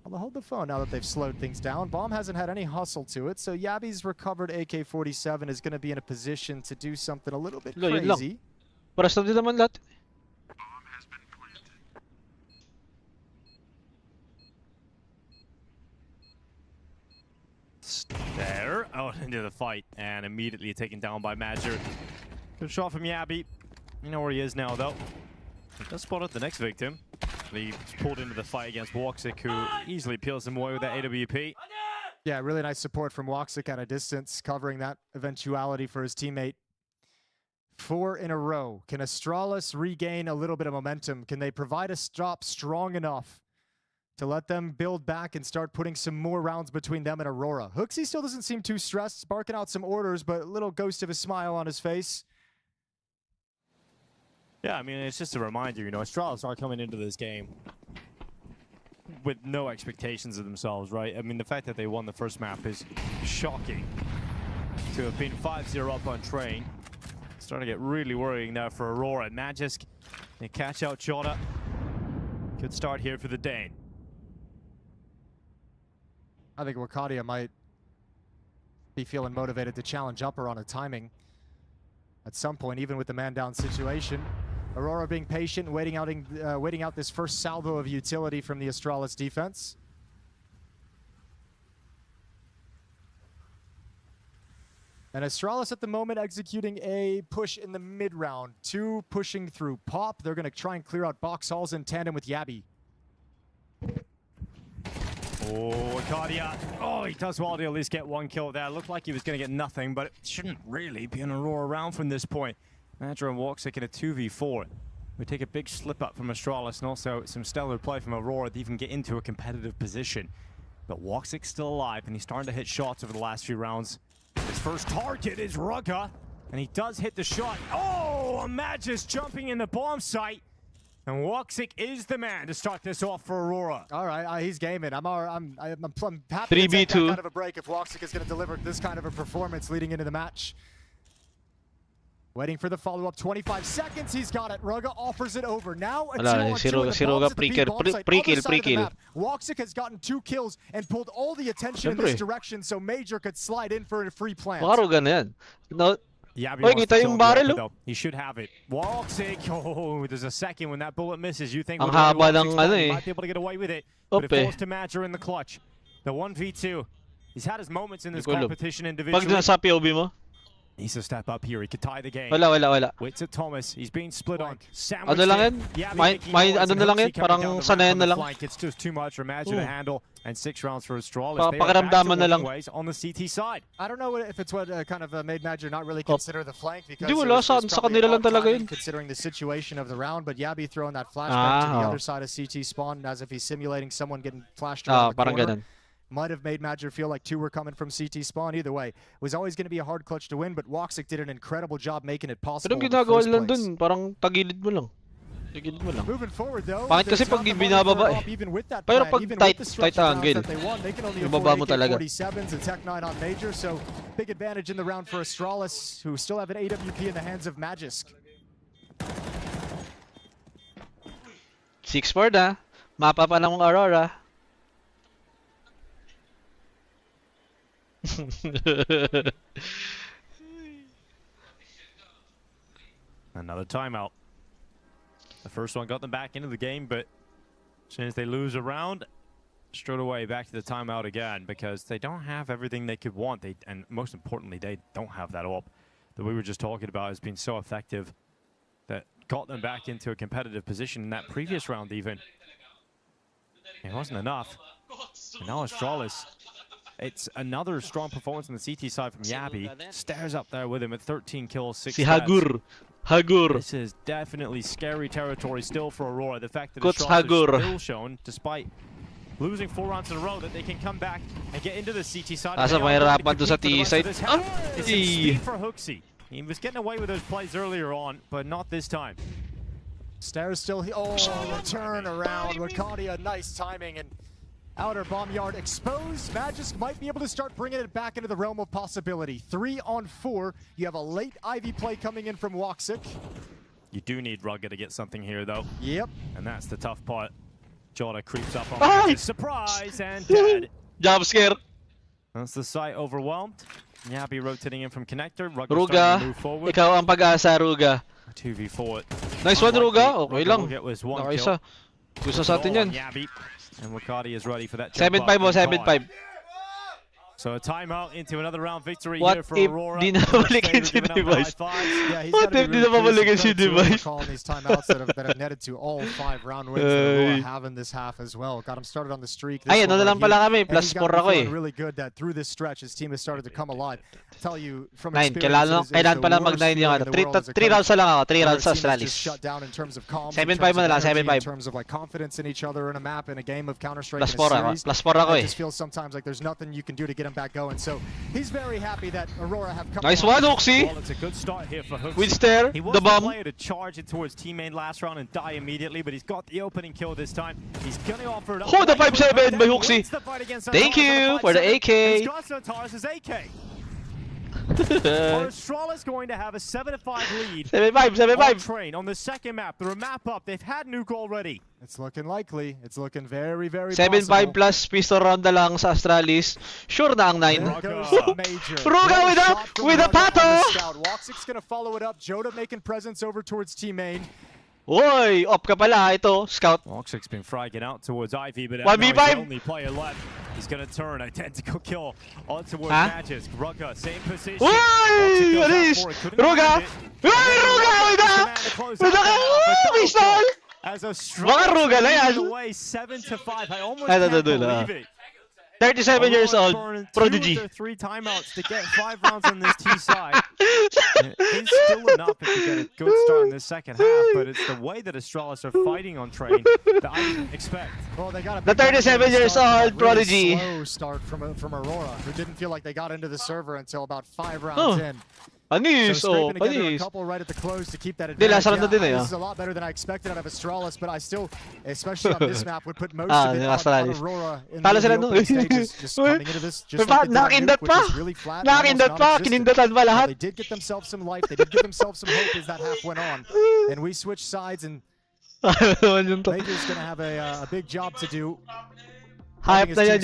I'll hold the phone now that they've slowed things down. Bomb hasn't had any hustle to it, so Yabby's recovered AK-47 is going to be in a position to do something a little bit crazy. Paras na din naman lahat. There, out into the fight, and immediately taken down by Major. Good shot from Yabby. You know where he is now, though. He does spot out the next victim. He's pulled into the fight against Woxic, who easily peels him away with that AWP. Yeah, really nice support from Woxic at a distance, covering that eventuality for his teammate. 4 in a row. Can Astralis regain a little bit of momentum? Can they provide a stop strong enough to let them build back and start putting some more rounds between them and Aurora? HooXi still doesn't seem too stressed, barking out some orders, but a little ghost of a smile on his face. Yeah, I mean, it's just a reminder, you know, Astralis are coming into this game with no expectations of themselves, right? I mean, the fact that they won the first map is shocking. To have been 5-0 up on train. Starting to get really worrying now for Aurora. Magisk, they catch out Jota. Good start here for the Dane. I think Wakadia might be feeling motivated to challenge upper on a timing at some point, even with the man-down situation. Aurora being patient, waiting out this first salvo of utility from the Astralis defense. And Astralis at the moment executing a push in the mid-round. 2 pushing through Pop. They're going to try and clear out box halls in tandem with Yabby. Oh, Cardia. Oh, he does well to at least get 1 kill there. Looked like he was going to get nothing, but it shouldn't really be an Aurora round from this point. Madra and Woxic in a 2v4. We take a big slip up from Astralis and also some stellar play from Aurora to even get into a competitive position. But Woxic's still alive, and he's starting to hit shots over the last few rounds. His first target is Rugga, and he does hit the shot. Oh, a Magis jumping in the bomb site. And Woxic is the man to start this off for Aurora. All right, he's gaming. I'm happy to take that kind of a break if Woxic is going to deliver this kind of a performance leading into the match. Waiting for the follow-up, 25 seconds, he's got it. Rugga offers it over. Now a 2-on-2 pre-kill. Woxic has gotten 2 kills and pulled all the attention in this direction so Major could slide in for a free plant. Yeah, he should have it. Woxic, oh, there's a second when that bullet misses. You think he might be able to get away with it, but it falls to Madra in the clutch. The 1v2. He's had his moments in this competition individually. Needs to step up here. He could tie the game. Waits at Thomas. He's being split on. Ano lang yan? Ano na lang yan? Parang sanayan na lang. It's just too much for Madra to handle. And 6 rounds for Astralis. Pakiramdaman na lang. On the CT side. I don't know if it's what kind of made Madra not really consider the flank because Hindi wala sa kanila lang talaga yun. Considering the situation of the round, but Yabby throwing that flashback to the other side of CT spawn as if he's simulating someone getting flashed around the corner. Might have made Madra feel like 2 were coming from CT spawn. Either way, it was always going to be a hard clutch to win, but Woxic did an incredible job making it possible. Anong ginagawa lang dun? Parang tagilid mo lang. Moving forward though, bakit kasi pag binababa eh. Pero pag tight angle, ibaba mo talaga. 47s and Tech 9 on Major, so big advantage in the round for Astralis, who still have an AWP in the hands of Magisk. 6-4 na. Mapa pa ng Aurora. Another timeout. The first one got them back into the game, but as soon as they lose a round, straight away back to the timeout again because they don't have everything they could want. And most importantly, they don't have that AWP that we were just talking about has been so effective that got them back into a competitive position in that previous round even. It wasn't enough. And now Astralis. It's another strong performance on the CT side from Yabby. Stares up there with him at 13 kills, 6 deaths. Hagur. This is definitely scary territory still for Aurora. The fact that Astralis is still shown, despite losing 4 rounds in a row, that they can come back and get into the CT side. Asa mahirapan to sa T side. It's speed for Hooksy. He was getting away with those plays earlier on, but not this time. Stairs still here. Oh, the turn around. Wakadia, nice timing. And outer bomb yard exposed. Magisk might be able to start bringing it back into the realm of possibility. 3 on 4. You have a late Ivy play coming in from Woxic. You do need Rugga to get something here, though. Yep. And that's the tough part. Jota creeps up on Magisk. Surprise and dead. Jump scare. That's the site overwhelmed. Yabby rotating in from connector. Ruga, ikaw ang pag-asa, Ruga. 2v4. Nice one, Ruga. Okay lang. Nakaisa. Gusto sa atin yan. And Wakadi is ready for that. 7-5 mo, 7-5. So a timeout into another round victory here for Aurora. What if di na babalikin si Device? What if di na babalikin si Device? Calling these timeouts that have netted to all 5 round wins that Aurora have in this half as well. Got him started on the streak. Ay, ano na lang pala kami. Plus 4 ako eh. Really good that through this stretch his team has started to come alive. Tell you from 9. Kailangan pala mag-9 yung ano. 3 rounds lang ako. 3 rounds sa Astralis. 7-5 mo na lang. 7-5. In terms of like confidence in each other in a map in a game of Counter-Strike. Plus 4 ako. Plus 4 ako eh. It just feels sometimes like there's nothing you can do to get him back going. So he's very happy that Aurora have come. Nice one, Oxy. Well, it's a good start here for Hooksy. With Stair, he the bomb. He was to charge into his teammate last round and die immediately, but he's got the opening kill this time. He's gonna offer it up. Oh, the 5-7 by Hooksy. Thank you for the AK. He's got Santaris' AK. Astralis going to have a 7-5 lead. 7-5. On Train on the second map. They're a map up. They've had nuke already. It's looking likely. It's looking very, very 7-5 possible. plus pistol round na lang sa Astralis. Sure na ang 9. Ruga with a pato! Woxic's gonna follow it up. Joda making presence over towards team main. Oy, op ka pala ito, Scout. Woxic's been fragging out towards Ivy, but 1v5. the only player left. He's gonna turn identical kill on towards Magic. Ruga, same position. Uy! Alis! Ruga! Uy, Ruga! Pistol! Mga Ruga na yan. 7-5. I almost Ay, can't believe it. 37 years old, prodigy. 3 timeouts to get 5 rounds on this T side. It's still enough if you get a good start in the second half, but it's the way that Astralis are fighting on Train that I didn't expect. Well, they got a The 37 years old prodigy. Slow start from Aurora, who didn't feel like they got into the server until about 5 rounds in. Panis, so panis. A couple right at the close to keep that Di, advantage. last round na din eh. This is a lot better than I expected out of Astralis, but I still, especially on this map, would put most of it on Aurora in the opening stages. Just coming into this, just like they did on Nuke, which is really flat, Nakindot pa, kinindatan pa lahat. They did get themselves some life, they did give themselves some hope as that half went on. And we switched sides, and Major's going to have a big job to do. Hype na yan,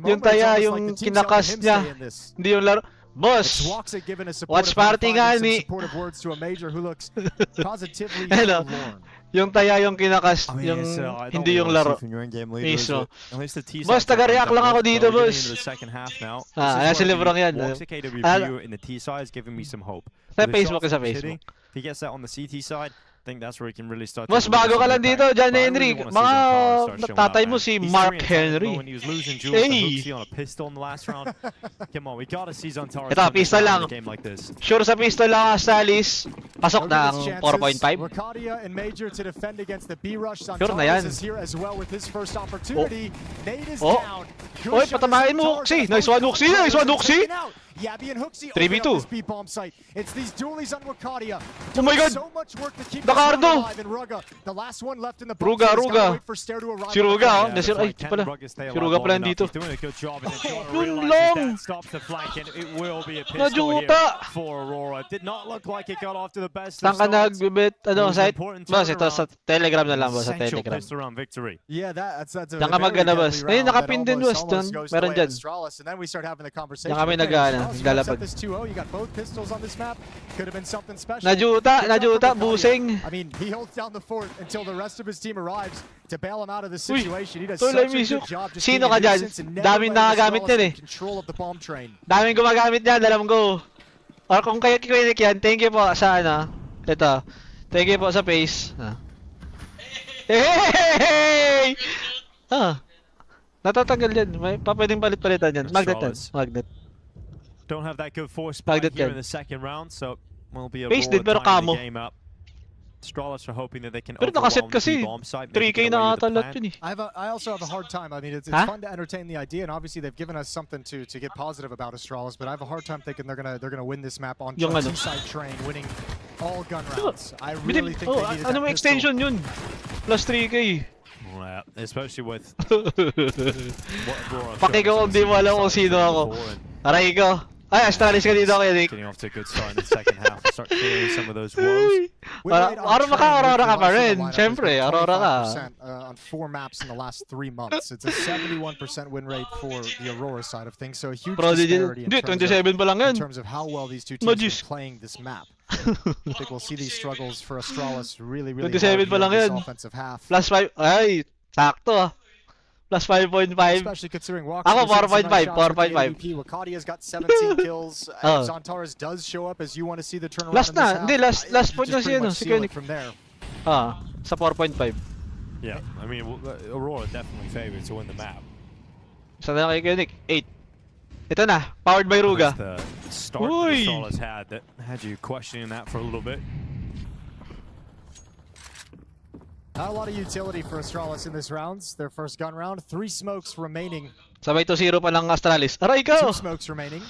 yung taya, yung kinakas niya. Hindi yung laro. Boss, watch party nga ni. Hello. Yung taya yung kinakas, yung hindi yung laro. Mismo. Boss, taga-react lang ako dito, boss. Ayan si Librong yan. Sa Facebook, sa Facebook. If he gets that on the CT side, I think that's where he can really start. Mas bago ka lang dito, John Henry. Mga tatay mo si Mark Henry. Hey! Ito, pistol lang. Sure sa pistol lang, Astralis. Pasok na ang 4.5. Sure na yan. Oy, patamain mo, Huxi. Nice one, Huxi. Nice one, Huxi. Yabby and Huxi 3v2. B bomb site. It's these dualies on Wakadia. Oh my god. So much work to keep Dakardo. alive, and Ruga, the last one left in the Ruga. Si Ruga, oh. Ay, pala. Si Ruga pala nandito. Yun lang. Najuta. Saan ka nagbibit? Ano, site? Boss, ito sa Telegram na lang, boss. Sa Telegram. Diyan ka magana, boss. Ayun, nakapin din, boss. Meron dyan. Diyan kami nag-ano. Naglalapag. Najuta, busing. I mean, he holds down the fort until the rest of his team arrives to bail him out of the situation. He does such a good job just Sino ka dyan? Daming nakagamit yan eh. Daming gumagamit yan, alam ko. Or kung kayo kikinik yan, thank you po sa ano. Ito. Thank you po sa face. Hey! Natatanggal yan. May pwedeng palit-palitan yan. Magnet yan. Magnet. Don't have that good force spike here in the second round, so will be a Face din, pero kamo. game up. Astralis are hoping that they can pero nakaset kasi. 3K na ata lahat yun eh. I also have a hard time. I mean, it's fun to entertain the idea, and obviously they've given us something to get positive about Astralis, but I have a hard time thinking they're gonna win this map on two-side train, winning all gun rounds. I really think they needed ano extension yun? Plus 3K. Yeah, especially with Pakigaw kung di mo alam kung sino ako. Aray ko. Ay, Astralis ka dito kayo, Nick. Getting off to a good start in the second half. Start clearing some of those woes. Aurora ka pa rin. Siyempre, Aurora ka. On 4 maps in the last 3 months. It's a 71% win rate for the Aurora side of things. So a huge disparity in terms of how well these two teams are playing this map. I think we'll see these struggles for Astralis really hard here in this offensive half. Plus 5. Ay, sakto ah. Plus 5.5. Especially considering Walker. Ako 4.5. 4.5. Wakadia's got 17 kills. Zontaras does show up as you want to see the turnaround. Last na. Hindi, last point na siya, no? Si Koenig. Sa 4.5. Yeah, I mean, Aurora definitely favored to win the map. Sa na kay Koenig? 8. Ito na. Powered by Ruga. The start that Astralis had that had you questioning that for a little bit. Not a lot of utility for Astralis in this rounds. Their first gun round. 3 smokes remaining. Sabay 2-0 pa lang Astralis. Aray ko! 2 smokes remaining.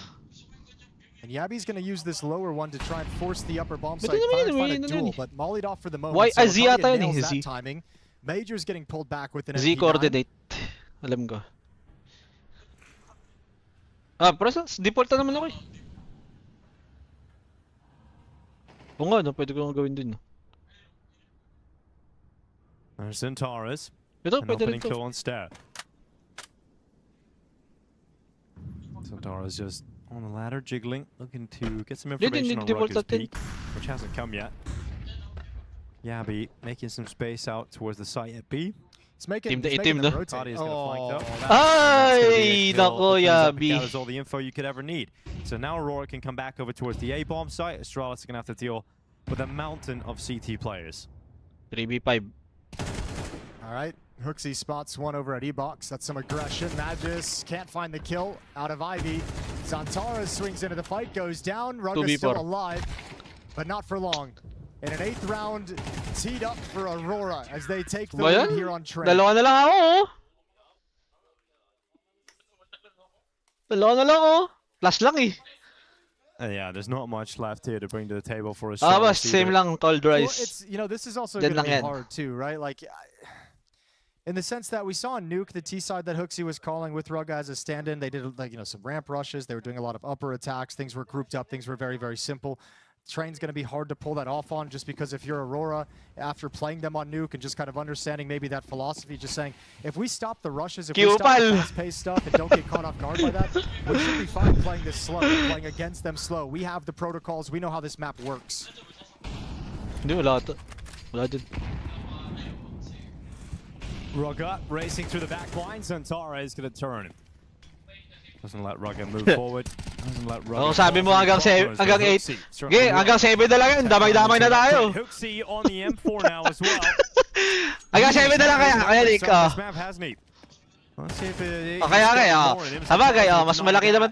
And Yabby's going to use this lower one to try and force the upper bomb site. Find a duel, but mollied off for the moment. Why? So Z ata yun eh. that timing. Major's getting pulled back with an Z coordinate. Alam ko. Pero default na naman ako eh. Oo nga, no, pwede ko nang gawin din. There's Centaurus. Ito, An pwede rin opening to. kill on Stair. Centaurus just on the ladder, jiggling, looking to get some information on Ruckus peak, which hasn't come yet. Yabi making some space out towards the site at B. He's making, Team he's making them no? rotate. Cardi is going to flank though. Ay, nako, Yabi. That is all the info you could ever need. So now Aurora can come back over towards the A-bomb site. Astralis is going to have to deal with a mountain of CT players. 3v5. All right, Hooksy spots one over at E-Box. That's some aggression. Magus can't find the kill out of Ivy. Zantara swings into the fight, goes down. Ruga's still alive, but not for long. In an 8th round, teed up for Aurora as they take the lead here on Train. Dalawa na lang ako. Dalawa na lang ako. Plus lang eh. Yeah, there's not much left here to bring to the table for Astralis. But same lang, cold rice. Well, it's, you know, this is also going to be hard too, right? Like, in the sense that we saw on Nuke, the T side that Hooksy was calling with Ruga as a stand-in. They did, like, you know, some ramp rushes. They were doing a lot of upper attacks. Things were grouped up. Things were very, very simple. Train's going to be hard to pull that off on, just because if you're Aurora, after playing them on Nuke and just kind of understanding maybe that philosophy, just saying, if we stop the rushes, if we stop the fast-paced stuff and don't get caught off guard by that, we should be fine playing this slow, playing against them slow. We have the protocols. We know how this map works. Hindi, wala ito. Wala din. Ruga racing through the back line. Zantara is going to turn. Doesn't let Ruga move forward. Doesn't let Ruga. Oh, sabi mo hanggang 8. Okay, hanggang 7 na lang yun. Damay-damay na tayo. Hooksy on the M4 now as well. Hanggang 7 na lang kaya. Kaya Nick. This map hasn't he? Let's see if it. Kaya. Sabagay, mas malaki naman.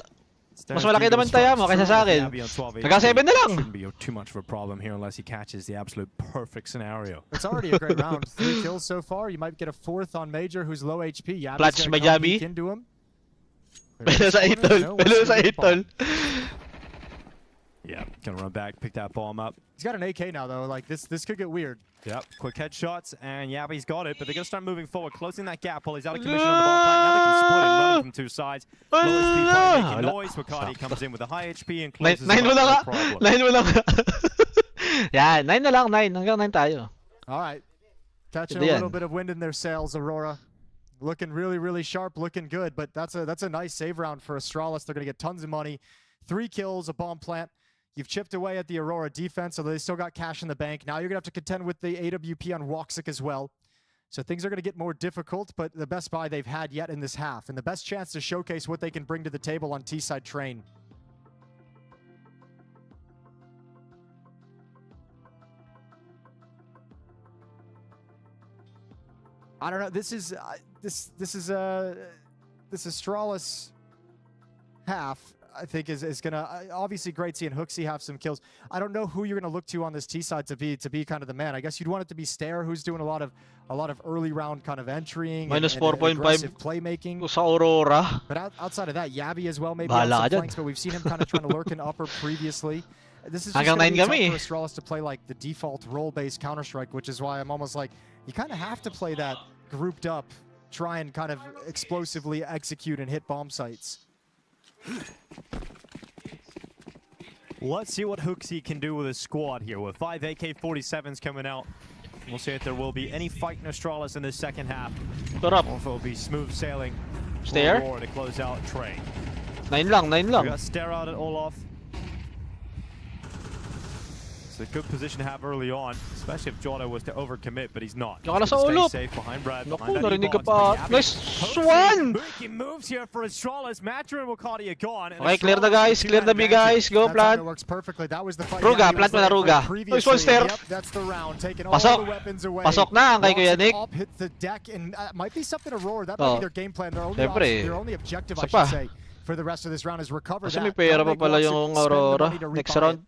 Mas malaki naman tayo mo kaysa sa akin. Hanggang 7 na lang. Shouldn't be too much of a problem here unless he catches the absolute perfect scenario. It's already a great round. 3 kills so far. You might get a 4th on Major, who's low HP. Clutch by Yabi. Into him. Pelo sa Itol. Pelo sa Itol. Yeah, gonna run back, pick that bomb up. He's got an AK now though. Like this could get weird. Yep, quick headshots, and Yabi's got it, but they're gonna start moving forward, closing that gap while he's out of commission on the bomb plant. Now they can split and run from 2 sides. Low HP player making noise. Wakati comes in with a high HP and closes it up, no problem. 9 mo lang. Yeah, 9 na lang, 9. Hanggang 9 tayo. All right. Catching a little bit of wind in their sails, Aurora. Looking really, really sharp, looking good, but that's a nice save round for Astralis. They're going to get tons of money. 3 kills, a bomb plant. You've chipped away at the Aurora defense, so they still got cash in the bank. Now you're going to have to contend with the AWP on Woxic as well. So things are going to get more difficult, but the best buy they've had yet in this half, and the best chance to showcase what they can bring to the table on T-side Train. I don't know. This is Astralis half. I think is gonna obviously great seeing Hooksy have some kills. I don't know who you're gonna look to on this T side to be kind of the man. I guess you'd want it to be Stair, who's doing a lot of early round kind of entering and aggressive playmaking. Sa Aurora. But outside of that, Yabi as well maybe on some flanks, but we've seen him kind of trying to lurk in upper previously. This is just going to be tough for Astralis to play like the default role-based Counter-Strike, which is why I'm almost like, you kind of have to play that grouped up, try and kind of explosively execute and hit bomb sites. Let's see what Hooksy can do with his squad here. With 5 AK-47s coming out, we'll see if there will be any fight in Astralis in this second half. Put up. Or if it will be smooth sailing. Stair? To close out Train. 9 lang. We got Stair out at Olaf. It's a good position to have early on, especially if Jota was to overcommit, but he's not. Kala sa ulo. Safe behind Brad. Naku, narinig ka pa. Nice one! Making moves here for Astralis. Matcher and Wakati are gone. Okay, clear the guys. Clear the B guys. Go plant. Works perfectly. That was the fight. Ruga, plant mo na Ruga. Nice one, Stair. Yep, that's the round. Taking all the weapons away. Pasok na ang kay Kuya Nick. Hit the deck and might be something Aurora. That might be their game plan. Their only objective, I should say, for the rest of this round is recover that. Kasi may pera pa pala yung Aurora next round.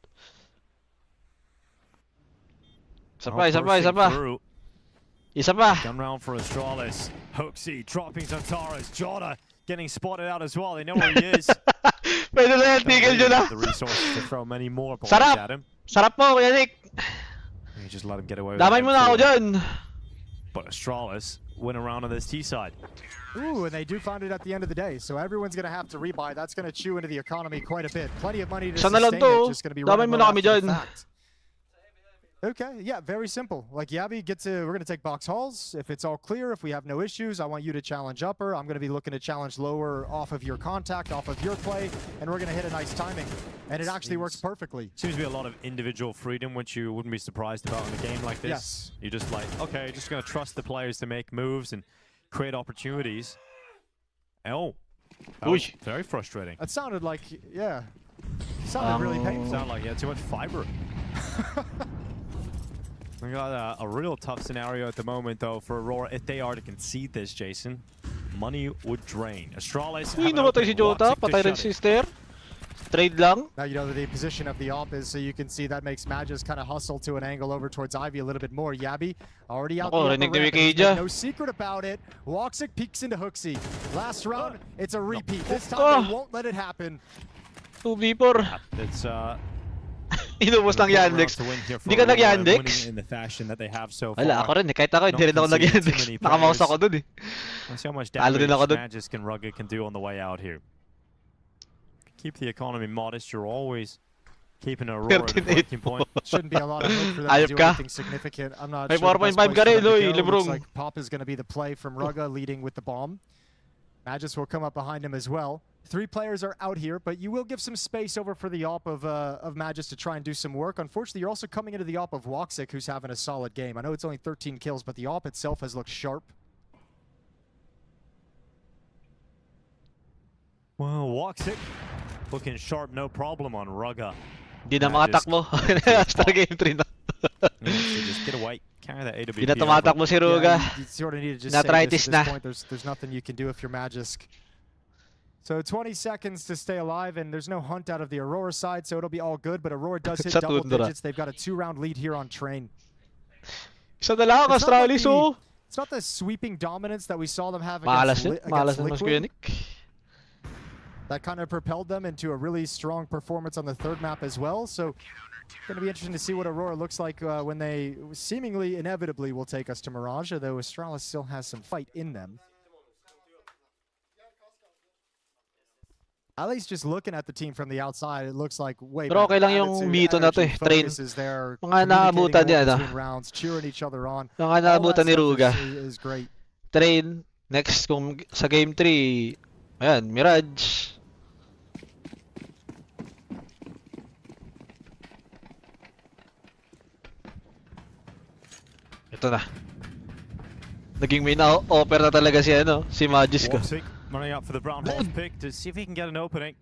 Isa pa. Gun round for Astralis. Hooksy dropping Zantara's. Jota getting spotted out as well. They know where he is. Pwede na yan, tigil nyo na. The resources to throw many more bullets at him. Sarap mo, Kuya Nick. You just let him get away with Damay mo na ako dyan. But Astralis win around on this T side. Ooh, and they do find it at the end of the day. So everyone's going to have to rebuy. That's going to chew into the economy quite a bit. Plenty of money to sustain it. Just going to be running out after the fact. Okay, yeah, very simple. Like Yabby, we're gonna take box halls. If it's all clear, if we have no issues, I want you to challenge upper. I'm gonna be looking to challenge lower off of your contact, off of your play, and we're gonna hit a nice timing. And it actually works perfectly. Seems to be a lot of individual freedom, which you wouldn't be surprised about in a game like this. Yes. You're just like, okay, just gonna trust the players to make moves and create opportunities. Oh, that was very frustrating. That sounded like, yeah, sounded really painful. Sounded like, yeah, too much fiber. We got a real tough scenario at the moment, though, for Aurora. If they are to concede this, Jason, money would drain. Astralis. Uy, namatay si Jota. Patay rin si Stair. Trade lang. Now, you know, the position of the op is, so you can see that makes Magus kind of hustle to an angle over towards Ivy a little bit more. Yabby already out there. No secret about it. Woxic peeks into Hooksy. Last round, it's a repeat. This time, they won't let it happen. 2v4. It's, Inubos lang Yandex. Hindi ka nag-Yandex? In the fashion that they have so far. Wala ako rin eh. Kahit ako, hindi rin ako nag-Yandex. Nakamouse ako dun eh. Let's see how much damage Magisk and Rugged can do on the way out here. Keep the economy modest. You're always keeping Aurora at the breaking point. Shouldn't be a lot of hope for them to do anything significant. I'm not sure the best place ka rin, looks like Pop is going to be the play from Rugga leading with the bomb. Magisk will come up behind him as well. 3 players are out here, but you will give some space over for the op of Magisk to try and do some work. Unfortunately, you're also coming into the op of Woxic, who's having a solid game. I know it's only 13 kills, but the op itself has looked sharp. Well, Woxic looking sharp, no problem on Rugga. Di na makatakbo. After game 3 na. Just get away. Carry that AWP. Di na tumatakbo si Rugga. You sort of need to just say this at this point. There's nothing you can do if you're Magisk. So 20 seconds to stay alive, and there's no hunt out of the Aurora side, so it'll be all good. But Aurora does hit double digits. They've got a 2-round lead here on Train. Isa na lang, Astralis, oh. It's not the sweeping dominance that we saw them have against Liquid. That kind of propelled them into a really strong performance on the 3rd map as well. So it's going to be interesting to see what Aurora looks like when they seemingly inevitably will take us to Mirage, although Astralis still has some fight in them. At least just looking at the team from the outside, it looks like way better. Pero okay lang yung mito na to eh. Train. Mga naabutan niya na. Cheering each other on. Mga naabutan ni Rugga. Is great. Train. Next kung sa game 3, ayan, Mirage. Ito na. Naging main offer na talaga si Magisk. Running up for the brown horse pick to see if he can get an opening.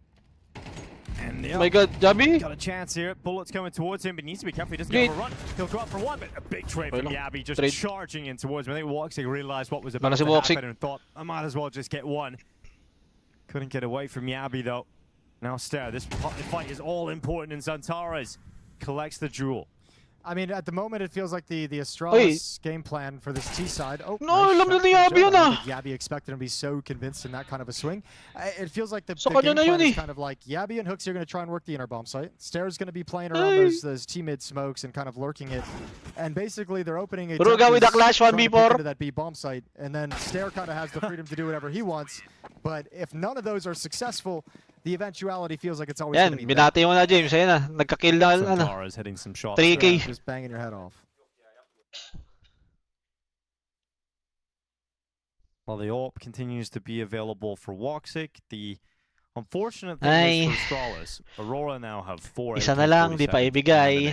And oh my god, Yabby! Got a chance here. Bullets coming towards him, but he needs to be careful. He doesn't get a run. He'll go up for one, but a big trade from Yabby just charging in towards him. I think Woxic realized what was about to happen and thought, I might as well just get one. Couldn't get away from Yabby though. Now Stair, this fight is all important, and Zantares collects the jewel. I mean, at the moment, it feels like the Astralis game plan for this T side. Oh, no, alam na ni Yabby yun ah. Yabby expected him to be so convinced in that kind of a swing. It feels like the game plan is kind of like Yabby and Hooksy are going to try and work the inner bomb site. Stair's going to be playing around those T-mid smokes and kind of lurking it. And basically, they're opening a Rugga with a clash 1v4 into that B bomb site. And then Stair kind of has the freedom to do whatever he wants. But if none of those are successful, the eventuality feels like it's always going to be binati mo na, James. Ayun na. Nagka-kill na. Hitting some shots. 3K. Just banging your head off. Well, the AWP continues to be available for Woxic. The unfortunate thing is for Astralis, Aurora now have 4 Isa na lang, di pa ibigay.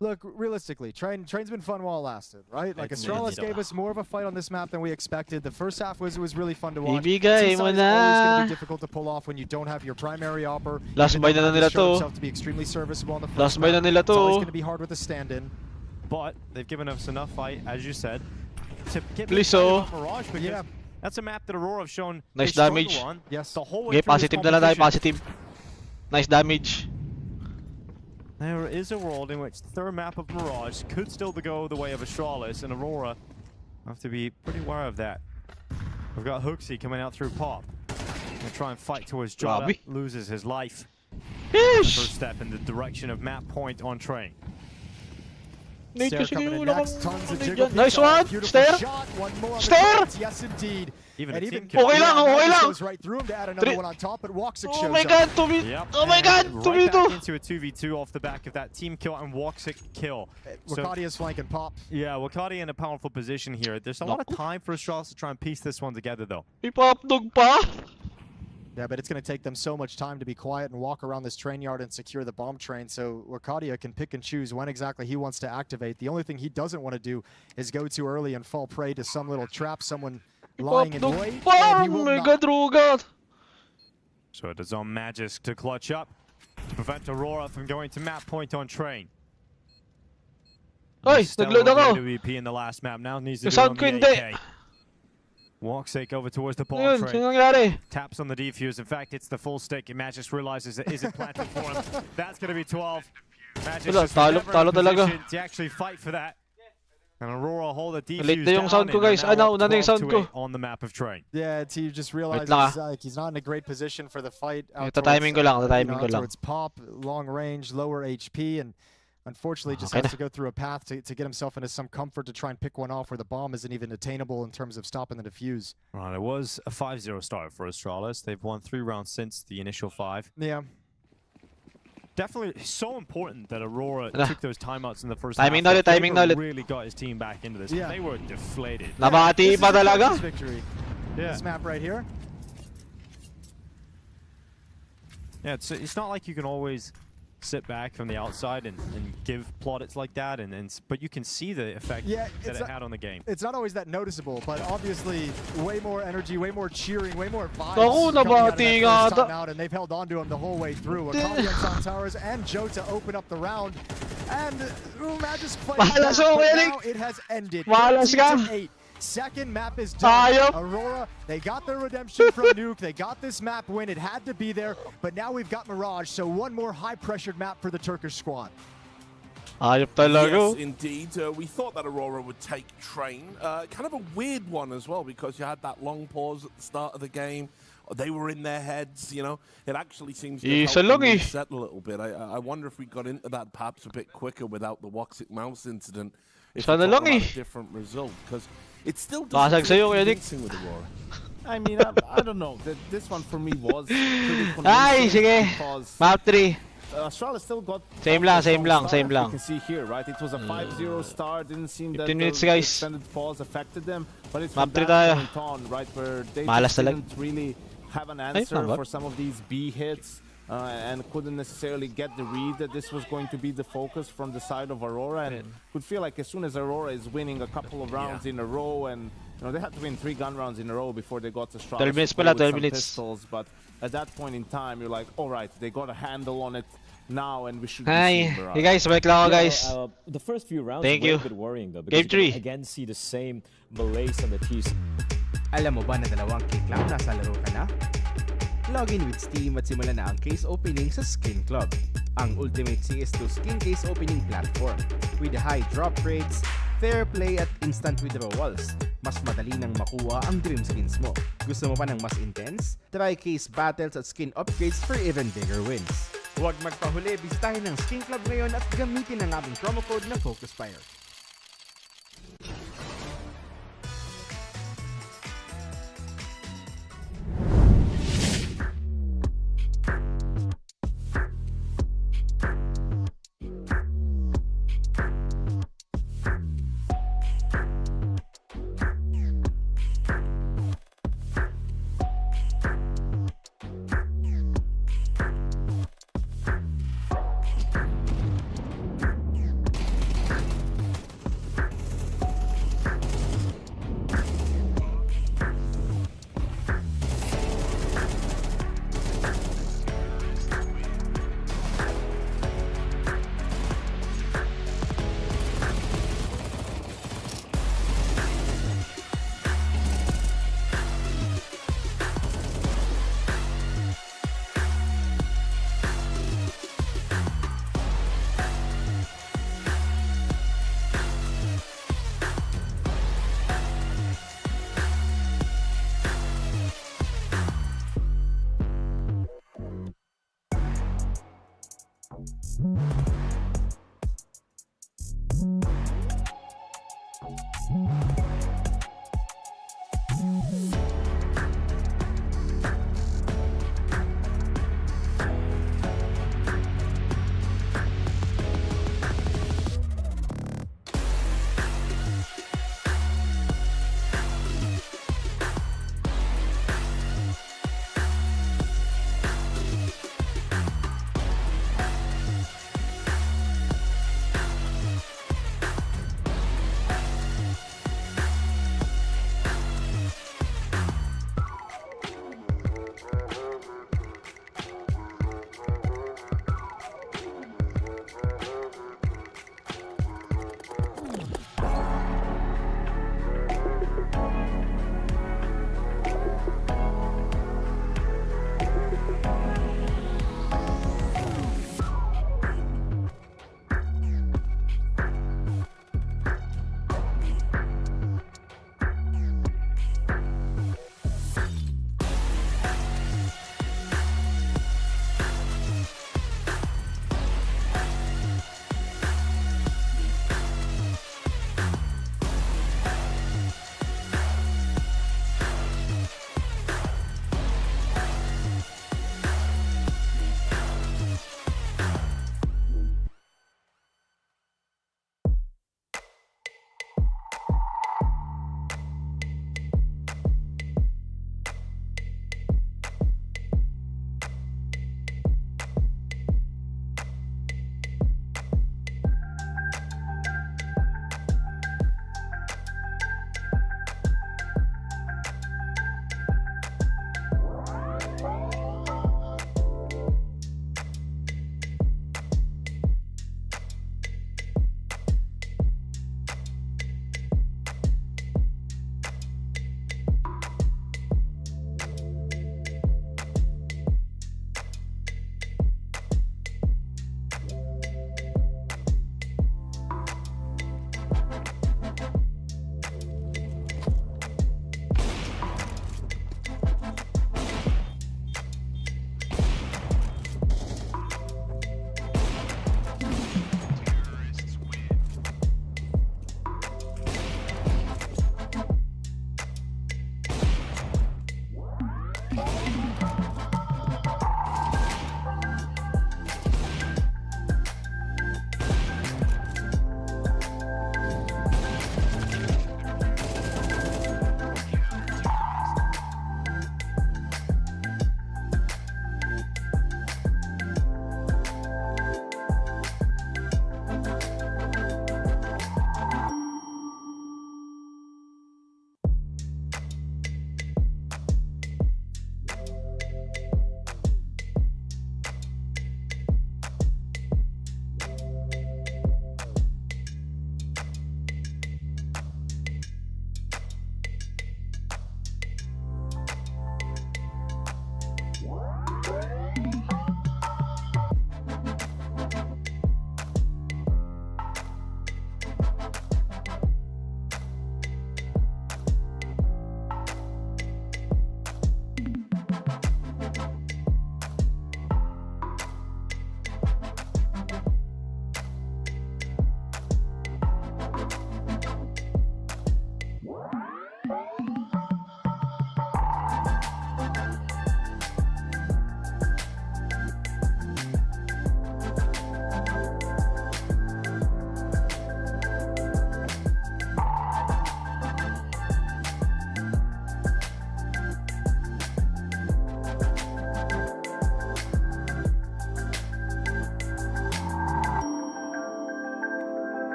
Look, realistically, Train's been fun while it lasted, right? Like, Astralis gave us more of a fight on this map than we expected. The first half was really fun to watch. Ibigay mo na. It's always going to be difficult to pull off when you don't have your primary opper. Last buy na nila to. To be extremely serviceable on the first Last buy na nila to. It's always going to be hard with a stand-in. But they've given us enough fight, as you said, to get Mirage, because yeah. That's a map that Aurora have shown nice damage. Yes. The whole way positive na lang tayo, positive. Nice damage. There is a world in which the 3rd map of Mirage could still go the way of Astralis, and Aurora have to be pretty aware of that. We've got Hooksy coming out through Pop. Gonna try and fight towards Jota, loses his life. First step in the direction of map point on Train. Nate kasi yung ulo next. Tons of jiggle Nice pizza. one! Beautiful Stair! shot. One more on the Stair! boards. Yes, indeed. Even And a even team kill. Okay lang, okay lang. goes right through him to add another one on top, but Woxic Oh shows my up. god, Tommy! Yep. Oh my god, And Tommy right back into a 2v2 off the back of that team kill and Woxic kill. Wakadia's flanking pop. Yeah, Wakadi in a powerful position here. There's a lot of time for Astralis to try and piece this one together, though. Ipapdog pa! Yeah, but it's going to take them so much time to be quiet and walk around this train yard and secure the bomb train, so Wakadia can pick and choose when exactly he wants to activate. The only thing he doesn't want to do is go too early and fall prey to some little trap, someone lying in wait, and he will not. So it is on Magisk to clutch up to prevent Aurora from going to map point on train. Ay, nagload ako! WP in the last map now needs to do Sound on ko the hindi. AK. Woxic over towards the bomb Yun, train. sino nangyari? Taps on the defuse. In fact, it's the full stick. And Magisk realizes it isn't planted for him. That's going to be 12. Magisk Wala, is never talo in talaga. position to actually fight for that. And Aurora hold the defuse Late na yung down sound ko, and are guys. now Ay, nauna up na yung 12 sound to ko. 8 on the map of train. Yeah, he just realizes lang, like he's not in a great position for the fight. Out Tatiming ko lang, tatiming ko lang. Towards pop, long range, lower HP, and unfortunately just Okay has to go through a path to get himself into some comfort to try and pick one off where the bomb isn't even attainable in terms of stopping the defuse. Right, it was a 5-0 start for Astralis. They've won 3 rounds since the initial 5. Yeah. Definitely so important that Aurora took those timeouts in the first Timing half. na ulit, timing na ulit. Really got his team back into this. Yeah. They were deflated. Nabati pa talaga? Victory. Yeah. This map right here. Yeah, it's not like you can always sit back from the outside and give plaudits like that, but you can see the effect that it had on the game. It's not always that noticeable, but obviously way more energy, way more cheering, way more vibes. Naku, coming out of nabati that nga first time ata. out, and they've held on to him the whole way through. Wakadi and Santaras and Joe to open up the round. And Magisk playing Malas back, ako, but Eric. now it has ended. Malas ka. 14-8. Second map is done. Ayop. Aurora, they got their redemption from Nuke. They got this map win. It had to be there, but now we've got Mirage, so one more high-pressured map for the Turkish squad. Ayop talaga. Yes, indeed. We thought that Aurora would take train. Kind of a weird one as well, because you had that long pause at the start of the game. They were in their heads, you know. It actually seems to help them reset a little bit. I wonder if we got into that perhaps a bit quicker without the Woxic mouse incident. If we talk about a different result, because it still doesn't feel convincing with Aurora. I mean, I don't know. This one for me was pretty convincing. Ay, sige. Map 3. Astralis still got Same lang. You can see here, right? It was a 5-0 start. Didn't seem that 15 minutes, the guys. extended pause affected them. But it's Map from 3 that tayo. point on, right, where they Malas just didn't really have an answer for some of these B hits. And couldn't necessarily get the read that this was going to be the focus from the side of Aurora, and could feel like as soon as Aurora is winning a couple of rounds in a row, and you know they had to win 3 gun rounds in a row before they got to Astralis 12 minutes pala, 12 minutes. pistols. But at that point in time, you're like, all right, they got a handle on it now, and we should. Hi, hey guys, wait lang ako guys. The first few rounds Thank were you. a bit worrying though, because Game you 3. can again see the same malaise on the T's. Alam mo ba na 2 click lang nasa laro ka na? Login with Steam at simulan na ang case opening sa Skin Club, ang ultimate CS2 skin case opening platform. With high drop rates, fair play at instant withdrawals, mas madali nang makuha ang dream skins mo. Gusto mo pa ng mas intense? Try case battles at skin upgrades for even bigger wins. Huwag magpahuli, bisitahin ng Skin Club ngayon at gamitin ang aming promo code na FocusFire.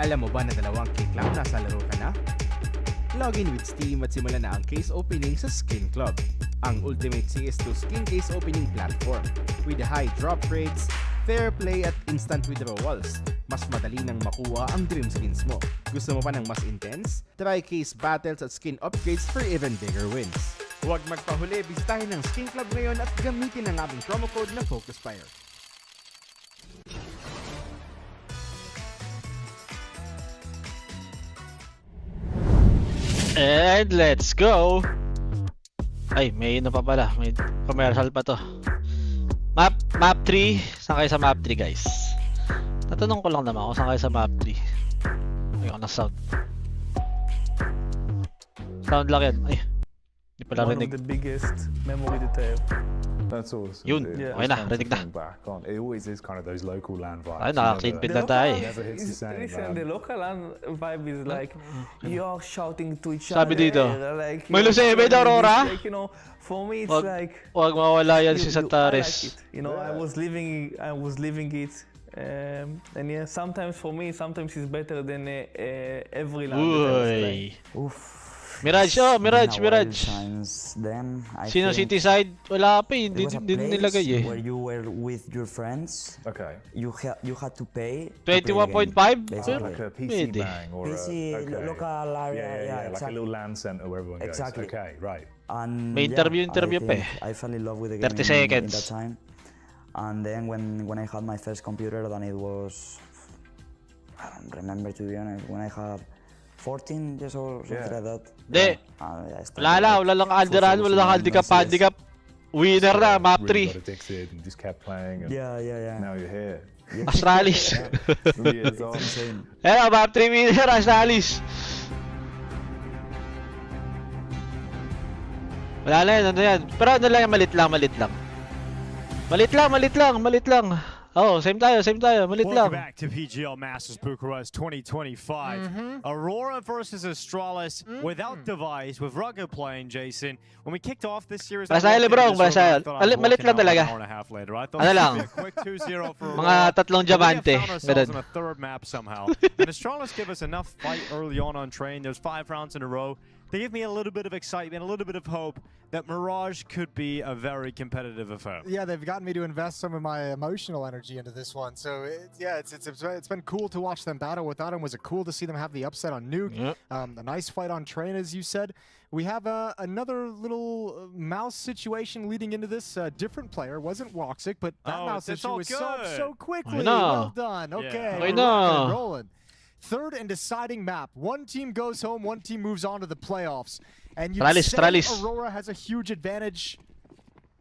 Alam mo ba na 2 click lang nasa laro ka na? Login with Steam at simulan na ang case opening sa Skin Club, ang ultimate CS2 skin case opening platform. With high drop rates, fair play at instant withdrawals, mas madali nang makuha ang dream skins mo. Gusto mo pa ng mas intense? Try case battles at skin upgrades for even bigger wins. Huwag magpahuli, bisitahin ng Skin Club ngayon at gamitin ang aming promo code na FocusFire. And let's go! Ay, may ano pa pala. May commercial pa to. Map 3. Saan kayo sa map 3, guys? Tatanong ko lang naman kung saan kayo sa map 3. Ayoko na sound. Sound lang yan. Ay, hindi pala rinig. One of the biggest memory detail. That's awesome. Yun, okay na, rinig na. It always is kind of those local land vibes. Ay, naka-clean pit lang tayo. Listen, the local land vibe is like you're shouting to each other. Sabi dito, like, may Lucebe daw, Aurora? Like, you know, for me it's like wag mawala yan si Santares. Like you know, I was living it. And yeah, sometimes for me, sometimes it's better than every land. Uy. Mirage, oh, Mirage. Sino City Side? Wala pa, hindi nilagay eh. Where you were with your friends. Okay. You had to pay. 21.5? Like a PC bang or PC, local area. Yeah, like a little land center where everyone goes. Exactly. Okay, right. And may interview pa eh. I fell in love with the game 30 seconds. in that time. And then when I had my first computer, then it was, I don't remember to be honest, when I had 14 years old, something like that. Hindi. Wala lang Alderan, wala lang handicap. Winner na, map 3. Really got addicted and just kept playing. And Yeah. Now you're here. Astralis. Ayan, map 3 winner, Astralis. Wala na yan, ano yan. Pero ano lang yan, malit lang. Oh, same tayo, malit lang. Welcome back to PGL Masters Bucharest 2025. Aurora versus Astralis without device, with Rugged playing, Jason. When we kicked off this series, Malit lang talaga. Ano lang, mga 3 diamante. On a third map somehow. And Astralis give us enough fight early on train. There's 5 rounds in a row. They give me a little bit of excitement, a little bit of hope that Mirage could be a very competitive affair. Yeah, they've gotten me to invest some of my emotional energy into this one. So it's been cool to watch them battle without him. Was it cool to see them have the upset on Nuke? Yep. A nice fight on Train, as you said. We have another little mouse situation leading into this. Different player, wasn't Woxic, but that mouse issue was solved so quickly. Well done. Okay, we're rocking and rolling. Third and deciding map. One team goes home, one team moves on to the playoffs. And you say Aurora has a huge advantage,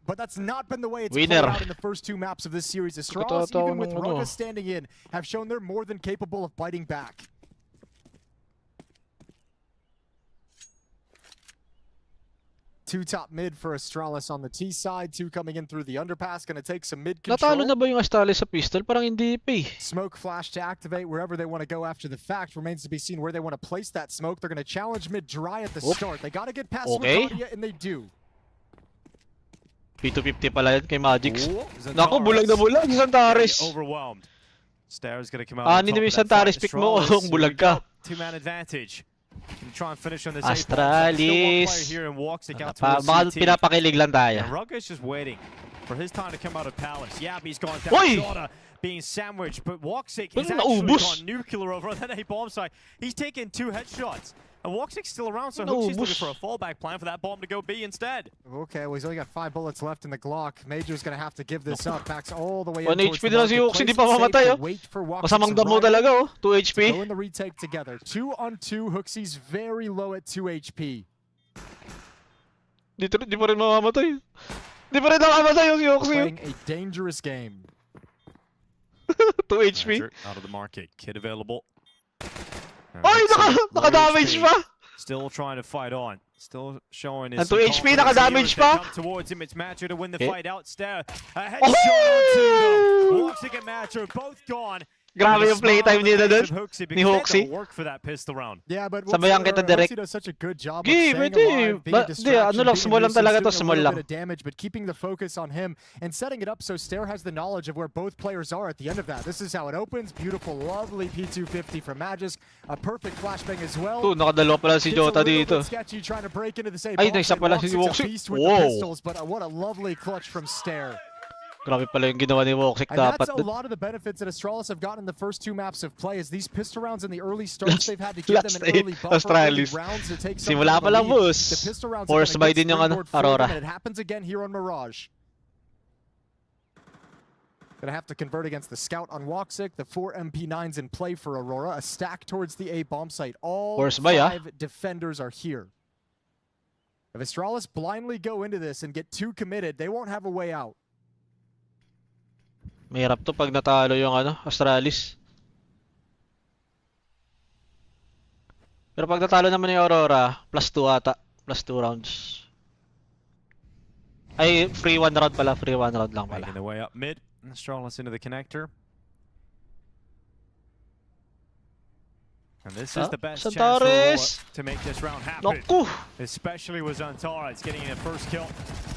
but that's not been the way it's played out in the first 2 maps of this series. Astralis, even with Rugged standing in, have shown they're more than capable of biting back. Two top mid for Astralis on the T side, 2 coming in through the underpass, gonna take some mid control. Natalo na ba yung Astralis sa pistol? Parang hindi pa eh. Smoke flash to activate wherever they want to go after the fact. Remains to be seen where they want to place that smoke. They're gonna challenge mid dry at the start. They gotta get past Smokeardia, and they do. P250 pala yan kay Magix. Naku, bulag na bulag yung Santares. Overwhelmed. Stairs gonna come out. Hindi na yung Santares pick mo kung bulag ka. 2-man advantage. Can try and finish on this Astralis. Baka pinapakilig lang tayo. Rugged's just waiting for his time to come out of Palace. Yabby's gone down. Being sandwiched, but Woxic has actually gone nuclear over that A bomb site. He's taken 2 headshots. And Woxic's still around, so Hooksy's looking for a fallback plan for that bomb to go B instead. Okay, well he's only got 5 bullets left in the Glock. Major's gonna have to give this up. Backs all the way in 1 HP na si Hookzy, hindi pa mamatay oh. Masamang damo talaga oh, 2 HP. Go in the retake together. 2 on 2, Hooksy's very low at 2 HP. Di pa rin mamamatay. Di pa rin nakamatay yung si Hookzy. Playing a dangerous game. 2 HP. Out of the market, kid available. Ay, naka-damage pa! Still trying to fight on. Still showing his 2 HP, naka-damage pa! Towards him, it's Matcher to win the fight out. Stair. A headshot onto them. Woxic and Matcher both gone. Grabe yung playtime nila dun. Ni Hoxie. Work for that pistol round. Yeah, but Sabayan kita direct. does such a good job of Gi, staying pwede. alive, being a distraction, Ano lang, being small lang nuisance, talaga to, doing a small little lang. bit of damage, but keeping the focus on him and setting it up so Stair has the knowledge of where both players are at the end of that. This is how it opens. Beautiful, lovely P250 from Magisk. A perfect flashbang as well. Nakadalawa pala si Jota dito. Sketchy trying to break into the same Ay, naisa pala si Woxy. Wow. But what a lovely clutch from Stair. Grabe pala yung ginawa ni Woxic And dapat. that's a lot of the benefits that Astralis have gotten in the first 2 maps of play is these pistol rounds in the early starts they've had to give them an early buffer, early rounds to take some Simula pa lang, boss. The pistol rounds Force by din yung Aurora. and it happens again here on Mirage. Gonna have to convert against the scout on Woxic, the 4 MP9s in play for Aurora, a stack towards the A bomb site. All 5 defenders are here. If Astralis blindly go into this and get too committed, they won't have a way out. Mahirap to pag natalo yung Astralis. Pero pag natalo naman yung Aurora, +2 ata. +2 rounds. Ay, free 1 round pala. Free 1 round lang pala. Making the way up mid. Astralis into the connector. And this is the best chance for Aurora to make this round happen. Especially with Zantares getting a first kill.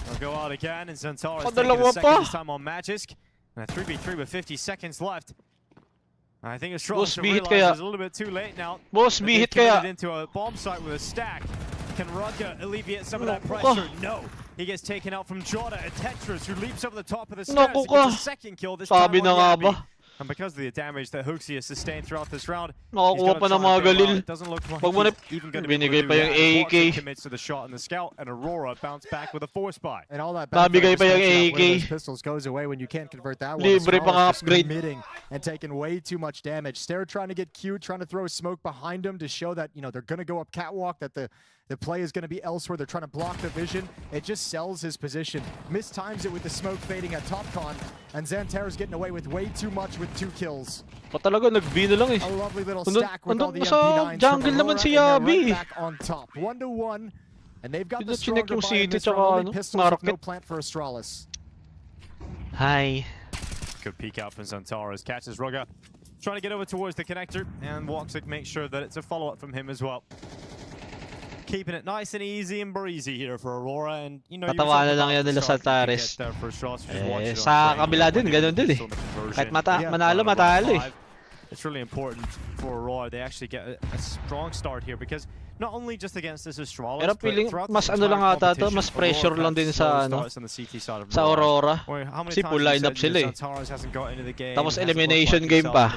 They'll go out again, and Zantares taking a second this time on Magisk. And a 3v3 with 50 seconds left. I think Astralis realizes a little bit too late now. Boss, They've hit kaya. into a bomb site with a stack. Can Rudka alleviate some of that pressure? No. He gets taken out from Jota and Tetris, who leaps over the top of the stairs and gets a second kill this time on Yabi. And because of the damage that Hoxie has sustained throughout this round, nakakuha pa ng mga galil. it doesn't look like Pag mo even going to be binigay able pa to do yung that. AK. Watson commits to the shot and the scout, and Aurora bounce back with a force buy. And all that Nabigay pa yung AK. pistols goes away when you can't convert that one. Libre pa nga upgrade. Committing and taking way too much damage. Stair trying to get cute, trying to throw smoke behind him to show that they're going to go up catwalk, that the play is going to be elsewhere. They're trying to block the vision. It just sells his position. Mistimes it with the smoke fading at top con, and Zantare's getting away with way too much with 2 kills. Talaga nag-B na lang eh. A lovely little stack with all the sa MP9s jungle from naman Aurora, si and they're Yabi. right back on top. 1-1, and they've got the Chinek stronger yung buy in city this round. tsaka Only pistols with no Market. plant for Astralis. Hi. Good peek out from Zantares. Catches Rugger. Trying to get over towards the connector, and Woxic makes sure that it's a follow-up from him as well. Keeping it nice and easy and breezy here for Aurora, and Tatawanan lang yan nila sa Tares. Sa kabila din, ganun din eh. Kahit manalo, matalo eh. It's really important for Aurora. They actually get a strong start here because not only just against this Astralis, pero feeling mas lang ata to, mas pressure lang din sa sa Aurora. Kasi full lineup sila eh. Tapos elimination game pa.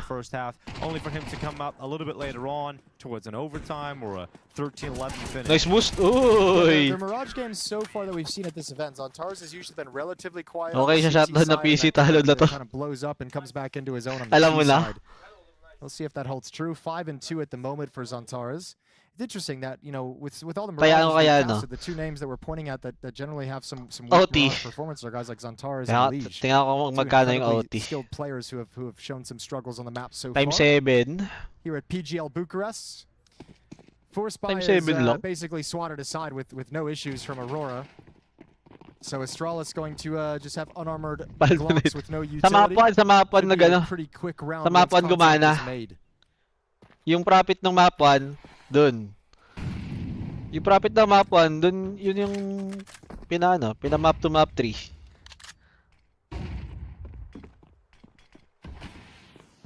Only for him to come up a little bit later on towards an overtime or a 13-11 finish. Nice boost. Uy. The Mirage games so far that we've seen at this event, Zantares has usually been relatively quiet. Okay siya shotdown na PC talo na to. Kind of blows up and comes back into his own on the Alam mo na. side. Let's see if that holds true. 5-2 at the moment for Zantares. It's interesting that, with all the Mirage, the 2 names that we're pointing at that generally have some weak performance are guys like Zantares and Liege. Tingnan ko magkano yung OT. Skilled players who have shown some struggles on the map so Time far. 7. Here at PGL Bucharest. Force buy is basically swatted aside with no issues from Aurora. So Astralis going to just have unarmored Glocks with no utility. Sa mapuan na gano'n. Sa mapuan gumana. Yung profit ng mapuan, dun. Yung profit ng mapuan, dun yun yung pinamap to map 3.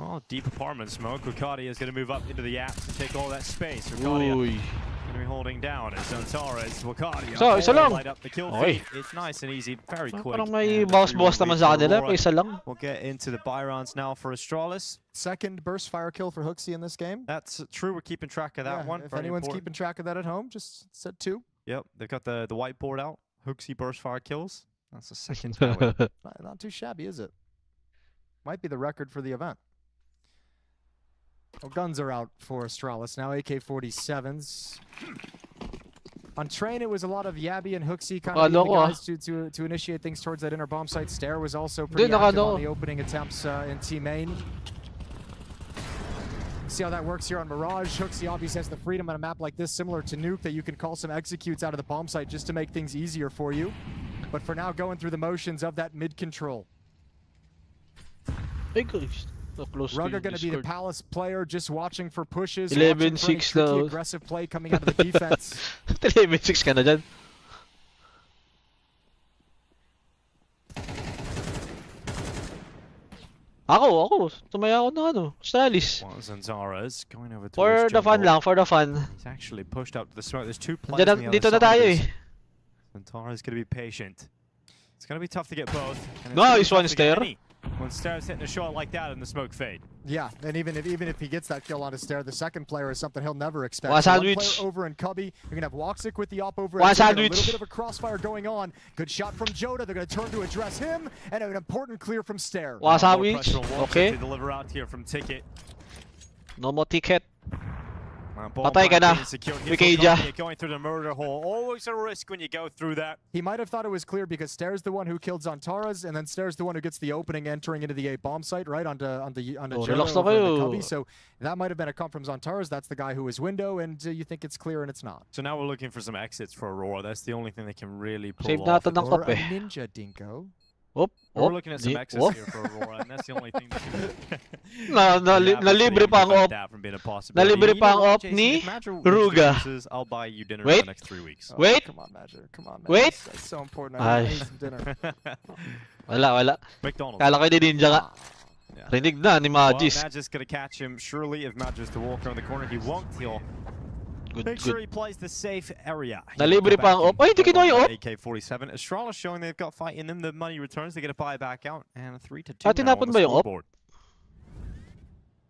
Oh, deep apartment smoke. Rukadia is going to move up into the app to take all that space. Rukadia going to be holding down as Zantares. Rukadia isa lang. light up the kill feed. It's nice and easy, very quick. Parang may boss naman sa kanila, isa lang. We'll get into the buy rounds now for Astralis. Second burst fire kill for Hoxie in this game. That's true. We're keeping track of that one. If anyone's keeping track of that at home, just set 2. Yep, they've got the whiteboard out. Hoxie burst fire kills. That's the second win. Not too shabby, is it? Might be the record for the event. Well, guns are out for Astralis now. AK-47s. On train, it was a lot of Yabi and Hoxie kind of the guys to initiate things towards that inner bomb site. Stair was also pretty active on the opening attempts in Team Main. See how that works here on Mirage. Hoxie obviously has the freedom on a map like this, similar to Nuke, that you can call some executes out of the bomb site just to make things easier for you. But for now, going through the motions of that mid control. Rugga going to be the Palace player, just watching for pushes. 11-6 daw. Aggressive play coming out of the defense. 11-6 ka na dyan. Ako. Tumaya ako ng Astralis. For the fun lang, for the fun. He's actually pushed out to the smoke. There's two players on the other Dito na side. tayo eh. Zantara's going to be patient. It's going to be tough to get both. Nice one, Stair. When Stair's hitting a shot like that in the smoke fade. Yeah, and even if he gets that kill on a Stair, the second player is something he'll never expect. One So sandwich. player over in Cubby. You're going to have Woxic with the op over One at Ticket, sandwich. a little bit of a crossfire going on. Good shot from Joda. They're going to turn to address him, and an important clear from Stair. One More sandwich. pressure on Woxic Okay. to deliver out here from Ticket. No more ticket. Ball Patay ka na. being secured here Wikeja. from Cubby, going through the murder hole. Always a risk when you go through that. He might have thought it was clear because Stair's the one who killed Zantara's, and then Stair's the one who gets the opening entering into the A bomb site, right onto Joda relax na over in the kayo. Cubby. So that might have been a come from Zantara's. That's the guy who is window, and you think it's clear, and it's not. So now we're looking for some exits for Aurora. That's the only thing they can really pull Save off. natin ng Or top a eh. ninja Dinko. We're looking at some exits here for Aurora, and that's the only thing that can Nalibre pa ang op. Nalibre pa ang op ni Ruga. I'll buy you dinner Wait. for the next 3 weeks. Wait. Come on, Badger. Come on, man. Wait. That's so important. I Ay. need some dinner. Wala. McDonald's. Kala ko di ninja nga. Rinig na ni Magis. Well, Magis gonna catch him. Surely, if Magis to walk around the corner, he won't. He'll make sure he plays the safe area. Nalibre pa ang op. Ay, hindi kinuha yung op. AK-47. Astralis showing they've got fight in them. The money returns. They get a buy back out. And a 3-2 Ah, now tinapon on ba the yung op? scoreboard.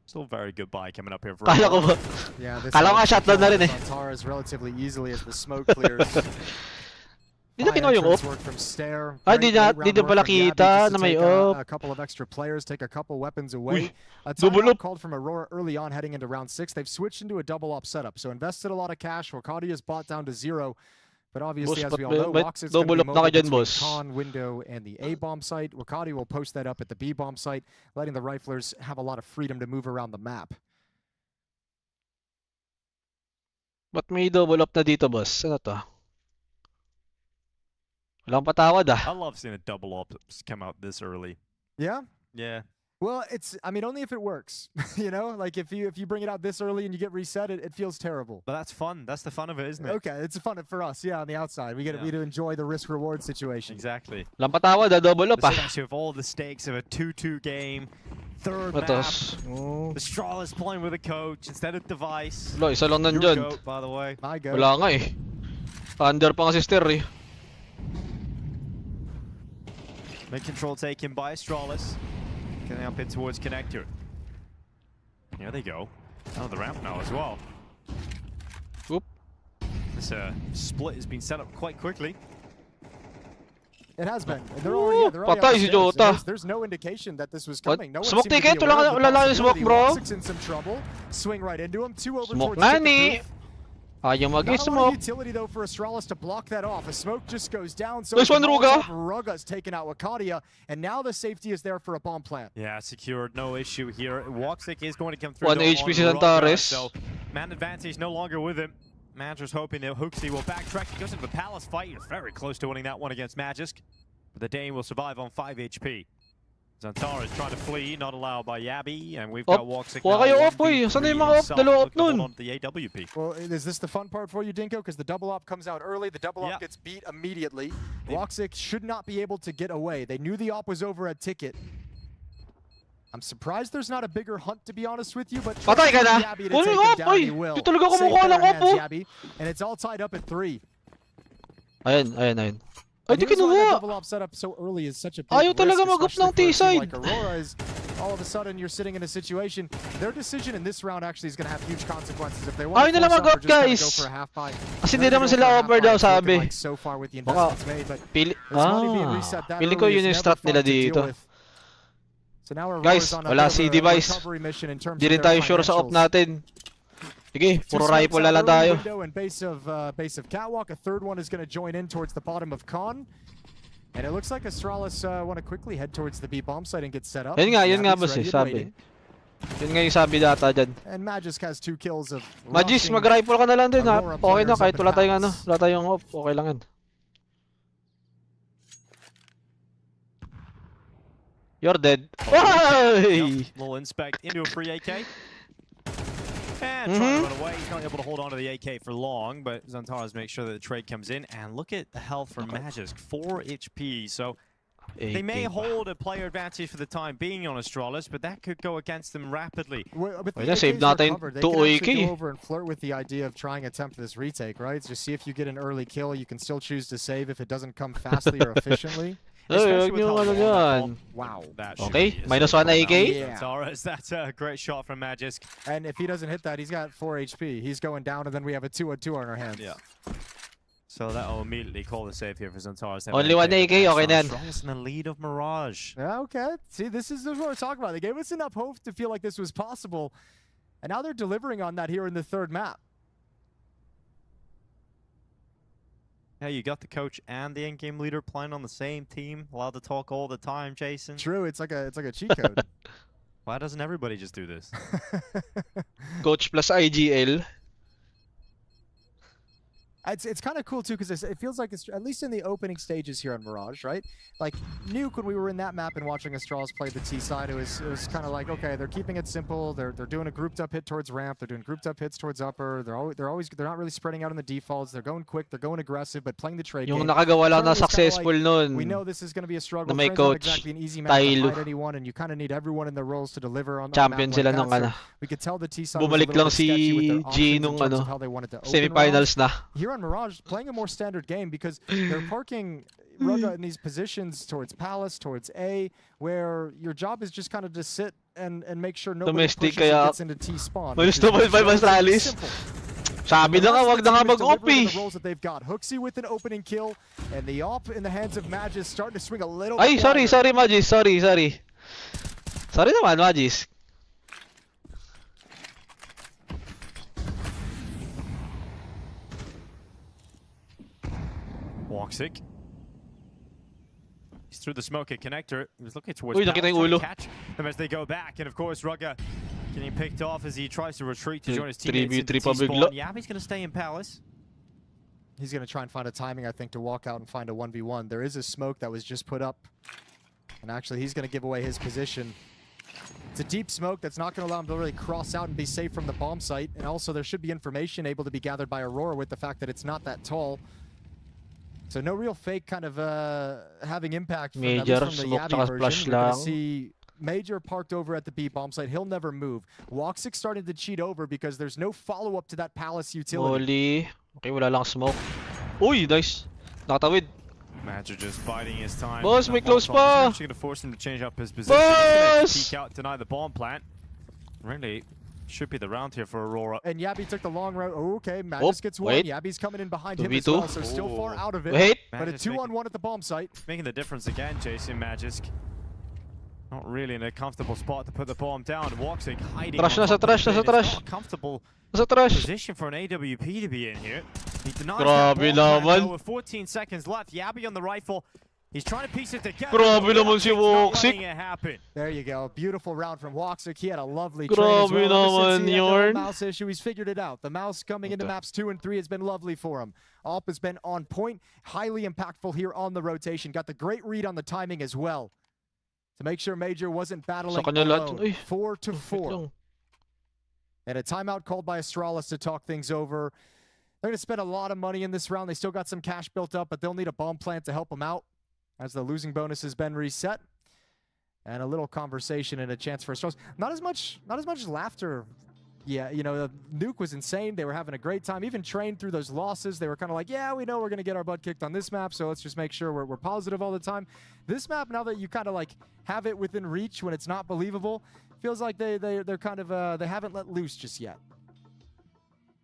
Still very good buy coming up here for Kala ko ba? Yeah, this Kala ko nga shotgun na rin eh. Zantara's relatively easily as the smoke clears. Hindi na kinuha yung op. Ay, di na pala kita na may op. A couple of extra players take a couple weapons away. A double timeout op. called from Aurora early on heading into round 6. They've switched into a double op setup. So invested a lot of cash. Wakadia's bought down to 0. But obviously, Boss, as we all know, but Woxic's going to double be up na mobile ka dyan, between boss. Con, Window, and the A-bomb site. Wakadi will post that up at the B-bomb site, letting the riflers have a lot of freedom to move around the map. Ba't may double up na dito, boss? Ano to? Walang patawad ah. I love seeing a double op come out this early. Yeah? Yeah. Well, I mean, only if it works. You know, like if you bring it out this early and you get reset, it feels terrible. But that's fun. That's the fun of it, isn't it? Okay, it's fun for us, yeah, on the outside. We get to enjoy the risk-reward situation. Exactly. Walang patawad ah, double up ah. Especially with all the stakes of a 2-2 game. Third map. Matos. Astralis playing with a coach instead of device. Wala, isa lang Your nandyan. goat, by the way. My goat. Wala nga eh. Under pa nga si Ster eh. Mid control taken by Astralis. Getting up in towards connector. Here they go. Out of the ramp now as well. Whoop. This split has been set up quite quickly. It has been. And they're already Patay si Jota. There's no indication that this was coming. No one Smoke seemed to be ticket, aware of the wala lang yung smoke, possibility. bro. Woxic's in some trouble. Swing right into him. 2 over Smoke towards nga Ticket ni. Booth. Ayaw Not a lot of mag-smoke. utility though for Astralis to block that off. A smoke just goes down. So Nice one, Ruga. Ruga's taken out Wakadia, and now the safety is there for a bomb plant. Yeah, secured, no issue here. Woxic is going to come through. 1 HP si Zantares. So man advantage no longer with him. Manager's hoping that Hooksy will backtrack. He goes into the Palace fight. He's very close to winning that one against Magisk. But the Dane will survive on 5 HP. Zantara is trying to flee, not allowed by Yabi, and we've got Woxic Huwag kayo op boy. Saan na yung mga op? Dalawa op nun. The AWP. Well, is this the fun part for you, Dinko? Because the double op comes out early. The double op gets beat immediately. Woxic should not be able to get away. They knew the op was over at Ticket. I'm surprised there's not a bigger hunt, to be honest with you, but Patay ka na. Yabi to Uy, take him op, down, oy. he will. Di talaga Safe kumukuha pair ng of op, hands, oh. Yabi, and it's all tied up at 3. Ayun. Ay, And di here's why that kinuha. double op setup so early is such a big Ayaw talaga risk, mag-op especially ng for a team T-side. like Aurora is all of a sudden you're sitting in a situation. Their decision in this round actually is going to have huge consequences if they want Ayaw to nila force up or mag-op, just kinda guys. go for a half buy. Kasi hindi naman sila over daw, sabi. Like so far with the investments made, but Pili, there's money being reset that pili ko early yun is yung never strat fun nila to deal dito. with. So now Guys, Aurora's on a wala bit of si a device. recovery mission in terms Di of rin their tayo sure sa op financials. natin. Sige, puro rifle na lang tayo. Window and base of Catwalk. A third one is going to join in towards the bottom of Con. And it looks like Astralis want to quickly head towards the B bomb site and get set up. Yun nga Yabi's boss eh, ready and sabi. waiting. Yun nga yung sabi data dyan. And Magisk has 2 kills of Magis, rushing mag-rifle ka na lang din ha. Aurora Okay na, players kahit up in wala tayong Palace. wala tayong op. Okay lang yan. You're dead. Why? Little inspect into a free AK. And trying to run away. He's not able to hold on to the AK for long, but Xantares makes sure that the trade comes in. And look at the health from Magisk, 4 HP. So they may hold a player advantage for the time being on Astralis, but that could go against them rapidly. With the AKs recovered, they can actually go over and flirt with the idea of trying to attempt this retake, right? Just see if you get an early kill. You can still choose to save if it doesn't come fastly or efficiently. Wow. Okay, -1 AK. Xantares, that's a great shot from Magisk. And if he doesn't hit that, he's got 4 HP. He's going down, and then we have a 2-on-2 on our hands. Yeah. So that will immediately call the save here for Xantares. Only 1 AK, okay then. Strongest in the lead of Mirage. Yeah, okay. See, this is what we're talking about. They gave us enough hope to feel like this was possible, and now they're delivering on that here in the third map. Yeah, you got the coach and the in-game leader playing on the same team, allowed to talk all the time, Jason. True, it's like a cheat code. Why doesn't everybody just do this? Coach plus IGL. It's kind of cool too, because it feels like it's, at least in the opening stages here on Mirage, right? Like Nuke, when we were in that map and watching Astralis play the T side, it was kind of like, okay, they're keeping it simple. They're doing a grouped up hit towards ramp. They're doing grouped up hits towards upper. They're not really spreading out on the defaults. They're going quick. They're going aggressive, but playing the trade game. Yung nakagawa lang na successful nun. We know this is going to be a struggle. Na may It's not coach, exactly an easy map to fight anyone, and you kind of need everyone in their roles to deliver on the map Champion like sila that. nung ano. We could tell the T side Bumalik lang si G nung ano, semifinals na. Here on Mirage, playing a more standard game because they're parking Rugga in these positions towards Palace, towards A, where your job is just kind of to sit and make sure nobody pushes and gets into T spawn. Malis to by Astralis. Sabi na nga, wag na nga mag-op eh. The roles that they've got. Hooksy with an opening kill, and the op in the hands of Magis starting to swing a little bit. Ay, sorry Magis, sorry. Sorry naman, Magis. Woxic. He's through the smoke at connector. He was looking towards Palace, trying to catch them as they go back. And of course, Rugga getting picked off as he tries to retreat to join his teammates in T-spawn. Yeah, he's going to stay in Palace. He's going to try and find a timing, I think, to walk out and find a 1v1. There is a smoke that was just put up. And actually, he's going to give away his position. It's a deep smoke that's not going to allow him to really cross out and be safe from the bomb site. And also, there should be information able to be gathered by Aurora with the fact that it's not that tall. So no real fake kind of having impact from, Major, from the Yabby version. We're going to see Major parked over at the B bomb site. He'll never move. Woxic starting to cheat over because there's no follow-up to that Palace utility. Holy. Okay, wala lang smoke. Uy, nice. Nakatawid. Magic just biding his time. Boss, may close pa. Actually going to force him to change up his position. Boss! Peek out, deny the bomb plant. Really should be the round here for Aurora. And Yabby took the long route. Oh, okay, Magis gets one. Yabby's coming in behind him as well, so still far out of it. Wait. But a 2-on-1 at the bomb site. Making the difference again, Jason Magisk. Not really in a comfortable spot to put the bomb down. Woxic hiding. Nasa trash. Comfortable Nasa trash. position for an AWP to be in here. He denies Grabe that naman. bomb with 14 seconds left. Yabby on the rifle. He's trying to piece it together. Grabe naman si Woxic. There you go. Beautiful round from Woxic. He had a lovely Grabe trade as well. naman, Since he had Yorn. the mouse issue, he's figured it out. The mouse coming into maps 2 and 3 has been lovely for him. Alp has been on point, highly impactful here on the rotation. Got the great read on the timing as well to make sure Major wasn't battling alone. 4-4. And a timeout called by Astralis to talk things over. They're going to spend a lot of money in this round. They still got some cash built up, but they'll need a bomb plant to help them out as the losing bonus has been reset. And a little conversation and a chance for Astralis. Not as much laughter. Yeah, you know, Nuke was insane. They were having a great time. Even trained through those losses. They were kind of like, yeah, we know we're going to get our butt kicked on this map, so let's just make sure we're positive all the time. This map, now that you kind of like have it within reach when it's not believable, feels like they're kind of, they haven't let loose just yet.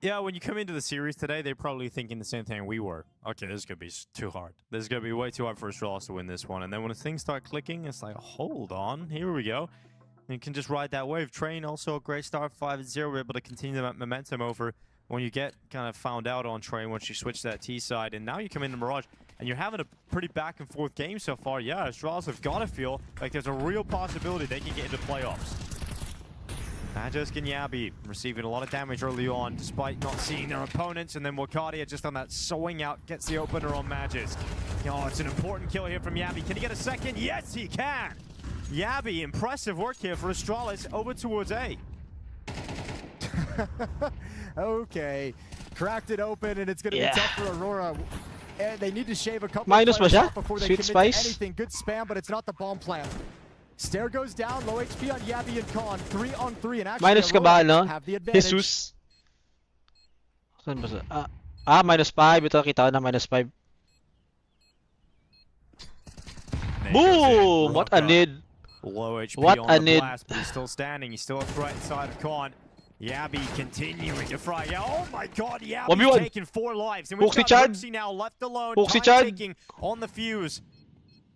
Yeah, when you come into the series today, they're probably thinking the same thing we were. Okay, this is going to be too hard. This is going to be way too hard for Astralis to win this one. And then when things start clicking, it's like, hold on, here we go. And you can just ride that wave. Train, also a great start, 5-0. We're able to continue that momentum over when you get kind of found out on Train once you switch that T side. And now you come into Mirage, and you're having a pretty back and forth game so far. Yeah, Astralis have got to feel like there's a real possibility they can get into playoffs. Magisk and Yabby receiving a lot of damage early on despite not seeing their opponents, and then Wakadia just on that swing out gets the opener on Magisk. Oh, it's an important kill here from Yabby. Can he get a second? Yes, he can! Yabi, impressive work here for Astralis over towards A. Okay, cracked it open, and it's going to be tough for Aurora. And they need to shave a couple Minus of ba siya? before they Sweet commit spice? to anything. Good spam, but it's not the bomb plant. Stair goes down, low HP on Yabi and Khan. 3-on-3, and actually Minus ka ba, Aurora no? have the advantage. Jesus. Saan ba sa? -5. Ito, kita ko na -5. Boom! What a need. Low HP What on a the need. blast, but he's still standing. He's still a threat inside of Khan. Yabi continuing to fry. Oh my god, Yabi taking 4 lives. And we've got Hooksy now left alone. Time ticking on the fuse.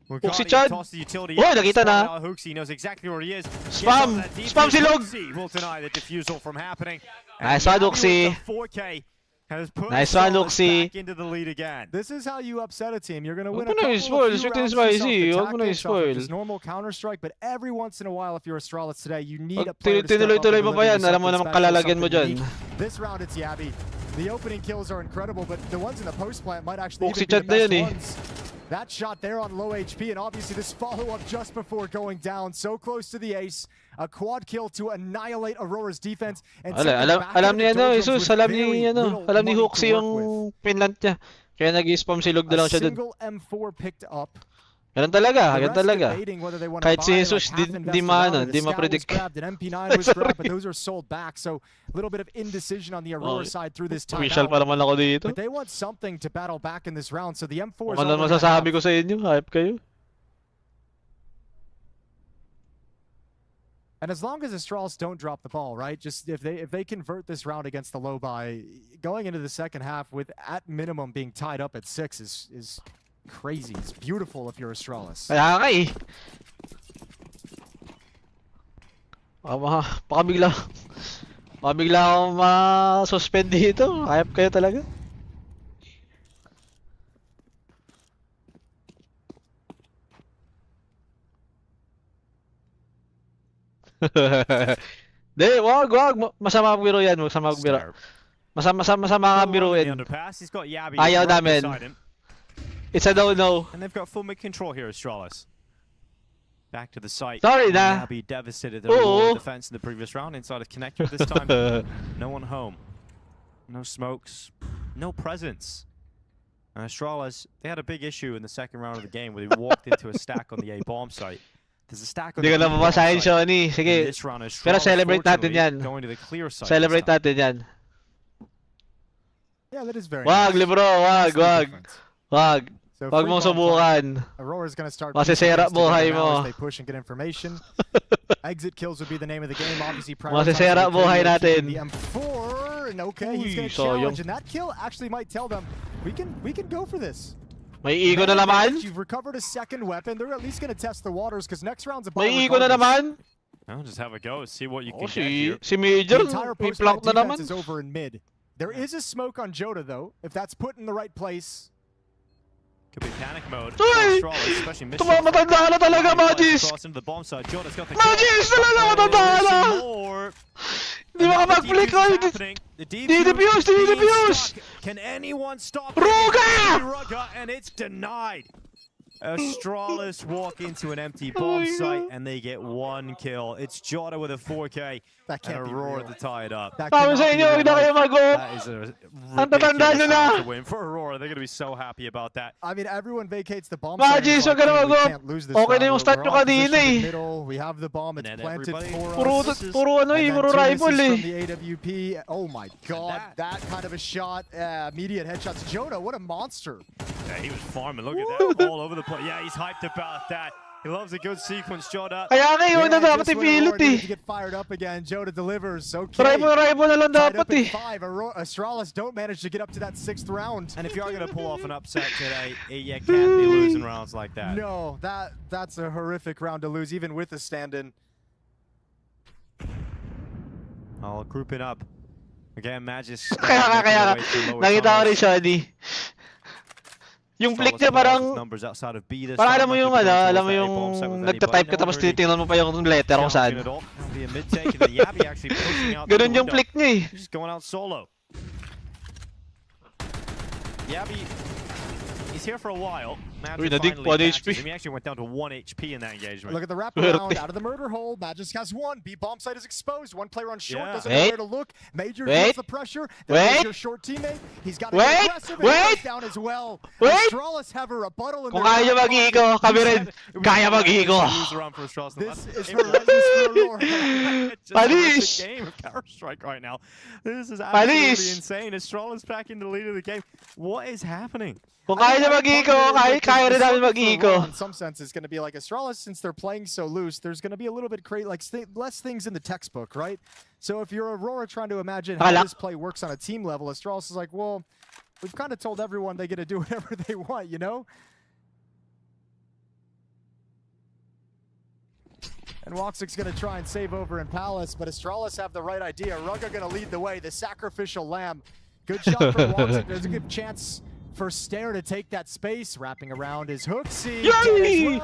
Hooksy Chad. Toss the utility. Oh, nakita na. Hooksy knows exactly where he is. Spam! Spam silog! Hooksy will deny the defusal from happening. Nice one, Hooksy. 4K has put Nice one, Hooksy. back into the lead again. This is how you upset a team. You're going to win a Huwag mo na couple of i-spoil. few Strict and rounds to spicy. Huwag mo na self-attack i-spoil. just normal Counter-Strike, but every once in a while, if you're Astralis today, you need a Pag player to step up and tinuloy-tuloy mo deliver pa you yan, alam mo something naman special, kalalagyan mo something dyan. unique. This round, it's Yabi. The opening kills are incredible, but the ones in the post plant might actually Hooksy even be the Chad na best yan ones. That shot there on low HP, and obviously this follow-up just before going down, so close to the ace. A quad kill to annihilate Aurora's defense. And Alam ni Jesus, alam ni Hooksy yung pinlant niya. Kaya nag-spam silog na lang siya dun. Single M4 picked up. Ganun talaga, ganun talaga. Kahit si Jesus, di ma-predict. An MP9 was grabbed, but those are sold back. So a little bit of indecision on the Aurora side through this time. Official pa naman ako dito. But they want something to battle back in this round. So the M4 is Ano masasabi ko sa inyo? Hype kayo? And as long as Astralis don't drop the ball, right? Just if they convert this round against the low by going into the second half with at minimum being tied up at 6 is crazy. It's beautiful if you're Astralis. Kaya nga eh. Baka bigla akong ma-suspend dito. Hype kayo talaga. Di, wag. Masama ang biro yan. Masama ang biro. Masama ang biro yan. Ayaw namin. It's a no-no. And they've got full mid-control here, Astralis. Back to the site. Sorry na. Yabi devastated their defense in the previous round inside of connector this time. No one home. No smokes. No presence. And Astralis, they had a big issue in the second round of the game where they walked into a stack on the A bomb site. There's a stack on the Hindi ka na B bomb mabasahin, site. Shoni. Sige. This round, Pero Astralis, celebrate natin yan. going to the clear site Celebrate this time. natin yan. Yeah, that is very Wag, nice. libro. Wag. Wag mong subukan. Aurora's going to start Masisira buhay mo. They push and get information. Exit kills would be the name of the game. Obviously, Masisira buhay natin. The M4, and okay, he's going to challenge, and that kill actually might tell them we can go for this. May ego na naman. You've recovered a second weapon. They're at least going to test the waters because next round's a May ego na naman. I'll just have a go, see what you can get here. Si Major, The entire may post-plant plank na defense naman. is over in mid. There is a smoke on Joda though. If that's put in the right place. Could be panic mode. Uy! Tumamatanda na talaga, Magis! Magis! Talaga matanda na! Hindi makapag-flick ko! Di-defuse! Can anyone stop Ruga! And it's denied. Astralis walk into an empty bomb site and they get 1 kill. It's Jota with a 4K and Aurora to tie it up. Sabi sa inyo, huwag na kayo mag-up! That is a Ang tatanda nyo na! ridiculous win for Aurora. They're going to be so happy about that. I mean, everyone vacates the bomb. Magis, huwag ka na mag-up! Okay na yung stat nyo kanina eh. We have the bomb. It's planted for us. Puro ano eh, puro rifle eh. From the AWP. Oh my god, that kind of a shot. Immediate headshots. Joda, what a monster. Yeah, he was farming. Look at that. All over the place. Yeah, he's hyped about that. He loves a good sequence, Joda. Kaya nga yun na dapat ipilit eh. To get fired up again. Joda delivers. Okay. Rifle na lang dapat eh. Astralis don't manage to get up to that 6th round. And if you are going to pull off an upset today, you can't be losing rounds like that. No, that's a horrific round to lose, even with the stand-in. I'll group it up. Again, Magis. Kaya. Nakita ko rin siya, di. Yung flick niya parang alam mo yung alam mo yung nagta-type ka tapos tinitingnan mo pa yung letter kung saan. Ganun yung flick niya eh. Just going out solo. Yabi is He's here for a while. Uy, nadig 1 HP. He actually went down to 1 HP in that engagement. Look at the wraparound out of the murder hole. Magisk has one. B bomb site is exposed. One player on short doesn't know where to look. Major feels the pressure. There's your short teammate. He's got to get aggressive and he goes down as well. Astralis have a rebuttal in Kung kaya mag-ego, kami rin kaya mag-ego. This is horrendous for Aurora. Panis! Game of Counter-Strike right now. This is absolutely insane. Astralis back in the lead of the game. What is happening? Kung kaya na mag-ego, kaya rin namin mag-ego. In some sense, it's going to be like Astralis, since they're playing so loose, there's going to be a little bit less things in the textbook, right? So if you're Aurora trying to imagine how this play works on a team level, Astralis is like, well, we've kind of told everyone they get to do whatever they want, you know? And Woxic's going to try and save over in Palace, but Astralis have the right idea. Rugga going to lead the way, the sacrificial lamb. Good shot from Woxic. There's a good chance for Stair to take that space. Wrapping around is Hooksy. Yay!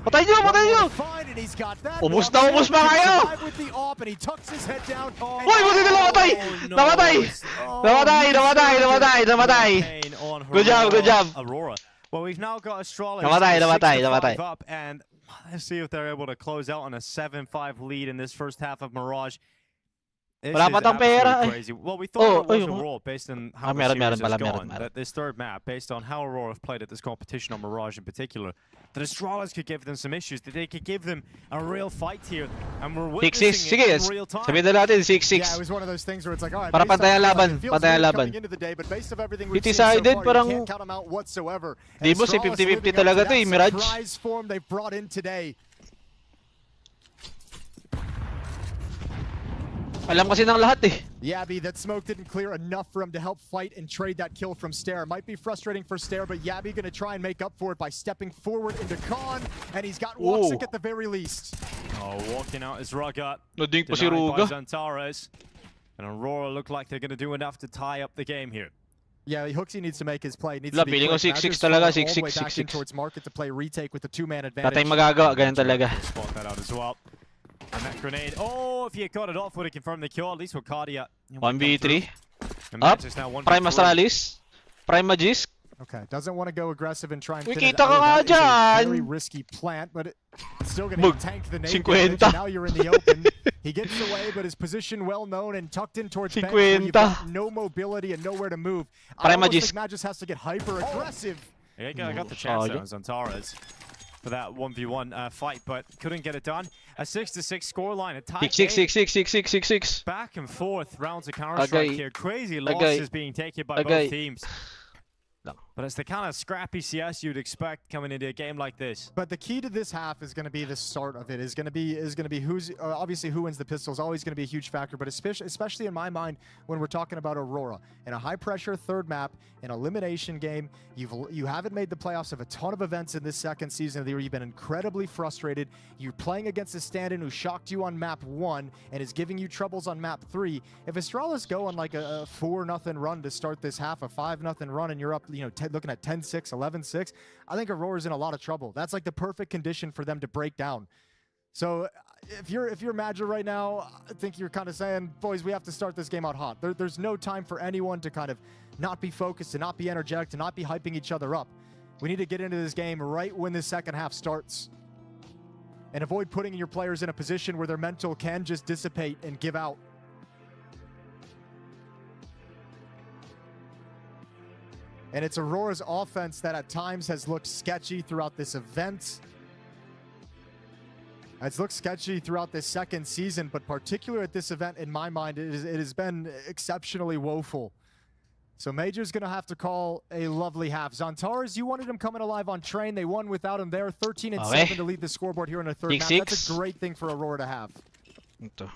Patay nyo! And he's got that. Ubus na kayo! With the op, and he tucks his head down. Hoy, buti nila namatay! Good job. Aurora. Well, we've now got Astralis Namatay. up, and let's see if they're able to close out on a 7-5 lead in this first half of Mirage. Wala pa tong pera. Crazy. Well, we thought it was Aurora based on how the series has gone. That this third map, based on how Aurora have played at this competition on Mirage in particular, that Astralis could give them some issues, that they could give them a real fight here. And we're witnessing it in real time. Sabihin na natin, 6-6. Yeah, it was one of those things where it's like, all right, para pantayan laban. Based of everything we've seen so far, you can't count them out whatsoever. Di mo si 50-50 talaga to, Mirage. Surprise form they've brought in today. Alam kasi ng lahat eh. Yabby, that smoke didn't clear enough for him to help fight and trade that kill from Stair. Might be frustrating for Stair, but Yabby gonna try and make up for it by stepping forward into Khan, and he's got Woxic at the very least. Oh, walking out is Rugga. Nading pa si Ruga. And Aurora look like they're gonna do enough to tie up the game here. Yeah, Hooksy needs to make his play. Needs to be quick. 6-6 talaga, 6-6 towards market to play retake with the two-man advantage. Tatay magagawa, ganyan talaga. Spot that out as well. And that grenade, if you got it off, would have confirmed the kill, at least for Cardia. 1v3. Up. Prime Astralis. Prime Magisk. Okay, doesn't want to go aggressive and try and finish. Kita ka nga dyan! Very risky plant, but it's still going to tank the nade 50. damage. Now you're in the open. He gets away, but his position well known and tucked in towards bench. You've got no mobility and nowhere to move. Prime Magisk. Magisk has to get hyper aggressive. Yeah, I got the chance there on Zantares for that 1v1 fight, but couldn't get it done. A 6-6 scoreline, a tight 6-6. Back and forth rounds of Counter-Strike here. Crazy losses being taken by both teams. But it's the kind of scrappy CS you'd expect coming into a game like this. But the key to this half is going to be the start of it. Is going to be who's obviously who wins the pistol is always going to be a huge factor. But especially in my mind when we're talking about Aurora in a high pressure third map, an elimination game, you haven't made the playoffs of a ton of events in this second season of the year. You've been incredibly frustrated. You're playing against a stand-in who shocked you on map 1 and is giving you troubles on map 3. If Astralis go on like a 4-0 run to start this half, a 5-0 run, and you're up, looking at 10-6, 11-6, I think Aurora's in a lot of trouble. That's like the perfect condition for them to break down. So if you're Magic right now, I think you're kind of saying, boys, we have to start this game out hot. There's no time for anyone to kind of not be focused, to not be energetic, to not be hyping each other up. We need to get into this game right when the second half starts and avoid putting your players in a position where their mental can just dissipate and give out. And it's Aurora's offense that at times has looked sketchy throughout this event. It's looked sketchy throughout this second season, but particularly at this event, in my mind, it has been exceptionally woeful. So Major's going to have to call a lovely half. Zantares, you wanted him coming alive on train. They won without him there. 13-7 to lead the scoreboard here in the third map. That's a great thing for Aurora to have. Ito.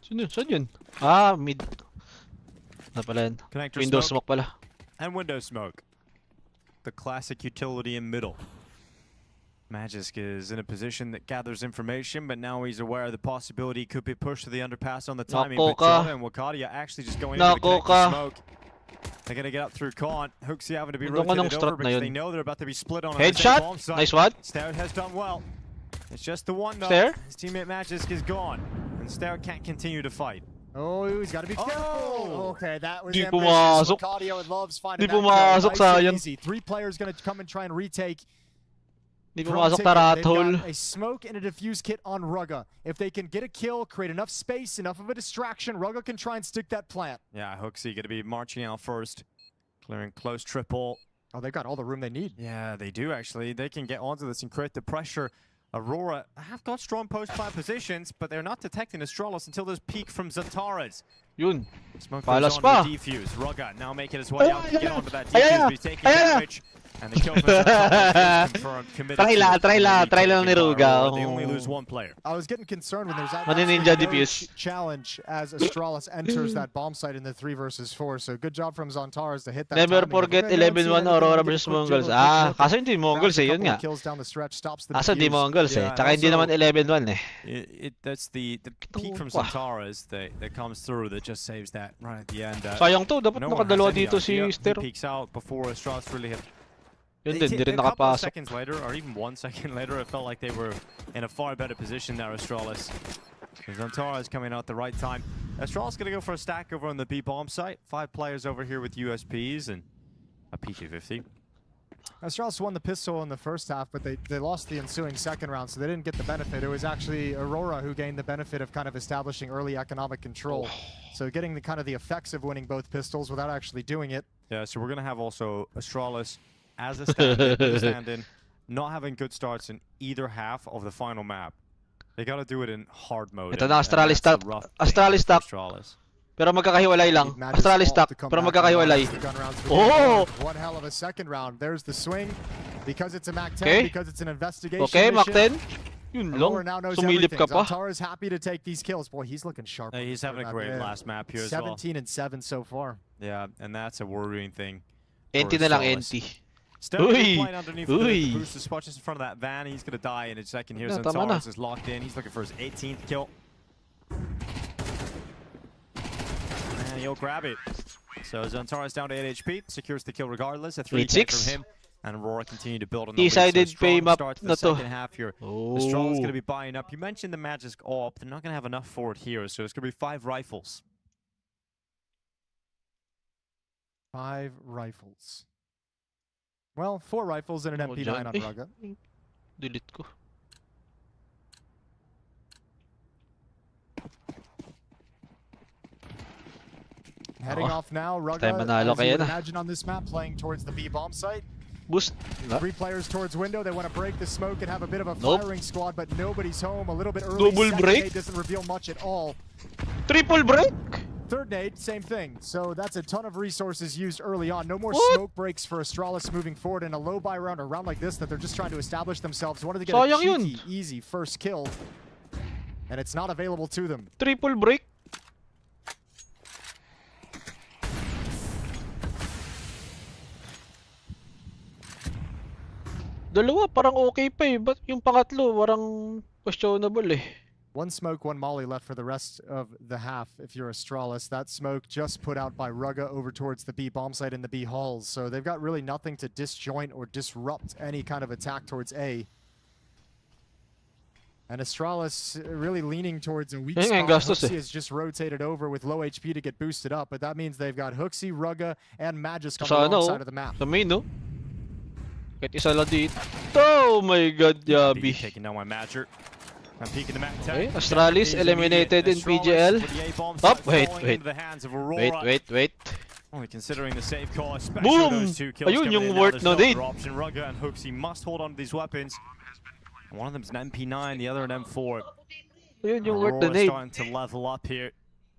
Saan yun? Ah, mid. Na pala yun. Window smoke pala. And window smoke. The classic utility in middle. Magisk is in a position that gathers information, but now he's aware of the possibility he could be pushed to the underpass on the timing. But Jota and Wakadia actually just going into the connected smoke. They're going to get up through Khan. Hooksy having to be rotated over because they know they're about to be split on a bomb site. Nice one. Stout has done well. It's just the one though. Stair? His teammate Magisk is gone. And Stair can't continue to fight. Oh, he's got to be careful. Okay, that was Di ambitious. pumasok. Macadio loves finding Di that pumasok, kill. Nice and sayang. easy. 3 players going to come and try and retake. Di Pro pumasok tip, Tarat they've hole. got a smoke and a defuse kit on Rugga. If they can get a kill, create enough space, enough of a distraction, Rugga can try and stick that plant. Yeah, Hooksy going to be marching out first. Clearing close triple. Oh, they've got all the room they need. Yeah, they do actually. They can get onto this and create the pressure. Aurora have got strong post-plant positions, but they're not detecting Astralis until there's peek from Zantares. Yun. Smoke Palas goes pa. on to defuse. Rugga now making his way out to get onto that defuse, but he's taking damage. And the kill for Zantares is confirmed. Committed Try lang ni Ruga. They only lose 1 player. I was getting concerned when there's that Ninja defuse. challenge as Astralis enters that bomb site in the 3 versus 4. So good job from Zantares to hit that. Never timing. forget Okay, I don't see 11-1 anything Aurora to get versus quick Mongols. jiggle, Ah, quick kaso hindi Mongols grabs a yun couple nga. of kills down the stretch, stops the Kaso di defuse. Mongols Yeah, Tsaka hindi also- naman 11-1 That's the peak from Zantares that comes through that just saves that right at the end. Sayang to, dapat no one has nakadalawa any dito si idea. Ster. He peeks out before Astralis really hit. Yun din, di rin A couple of nakapasok. seconds later, or even 1 second later, it felt like they were in a far better position there, Astralis. Zantares coming out at the right time. Astralis going to go for a stack over on the B bomb site. 5 players over here with USPs and a P250. Astralis won the pistol in the first half, but they lost the ensuing second round, so they didn't get the benefit. It was actually Aurora who gained the benefit of kind of establishing early economic control. So getting the kind of the effects of winning both pistols without actually doing it. Yeah, so we're going to have also Astralis as a stand-in, not having good starts in either half of the final map. They got to do it in hard mode. Ito na, Astralis top. Astralis top. Pero magkakahiwalay lang. Astralis top. Pero magkakahiwalay. Oh! One hell of a second round. There's the swing. Because it's a Mac 10, Okay. because it's an investigation Okay, Mac mission. 10. Yun Aurora lang. now knows Sumilip everything. ka pa. Zantares happy to take these kills. Boy, he's looking sharp. on He's this having a third great map. last map here as well. 17 and 7 so far. Yeah, and that's a worrying thing. NT na lang, NT. Still Uy! playing underneath Uy! the booster spot just in front of that van. He's going to die in a second here. Yeah, tama na. Zantares is locked in. He's looking for his 18th kill. And he'll grab it. So Zantares down to 8 HP. Secures the kill regardless. A 3-10 from him. And Aurora continue to build on the lead. So Decided pay strong map start to na the to. second half here. Astrali's going to be buying up. You mentioned the Magisk AWP. They're not going to have enough for it here. So it's going to be 5 rifles. 5 rifles. Well, 4 rifles and an MP9 on Rugga. Delete ko. Heading off now, Rugga, Tayo manalo as you kaya would na. imagine on this map, playing towards the B bomb site. Boost. 3 players towards window. They want to break the smoke and have a bit of a Nope. firing squad, but nobody's home. A little bit early. Double Second break. nade doesn't reveal much at all. Triple break. Third nade, same thing. So that's a ton of resources used early on. No more What? smoke breaks for Astralis moving forward in a low buy round, a round like this that they're just trying to establish themselves. Wanted to get Sayang a yun. cheeky, easy first kill, and it's not available to them. Triple break. Dalawa parang okay pa eh. But yung pangatlo parang questionable eh. 1 smoke, 1 molly left for the rest of the half if you're Astralis. That smoke just put out by Rugga over towards the B bomb site in the B halls. So they've got really nothing to disjoint or disrupt any kind of attack towards A. And Astralis really leaning towards a weak spot. Hooksy has just rotated over with low HP to get boosted up, but that means they've got Hooksy, Rugga, and Magisk on the wrong side of the map. Sa main no? Kahit isa lang dito. Oh my god, Yabi. Taking down my Magic. I'm peeking the Mac 10. Okay, Astralis eliminated in PGL. Up, wait. Wait. Only considering the safe call, especially Boom! those 2 kills Ayun coming yung in now, worth there's no no date. other option. Rugga and Hooksy must hold on to these weapons. One of them's an MP9, the other an M4. Ayun yung worth the Aurora date. starting to level up here.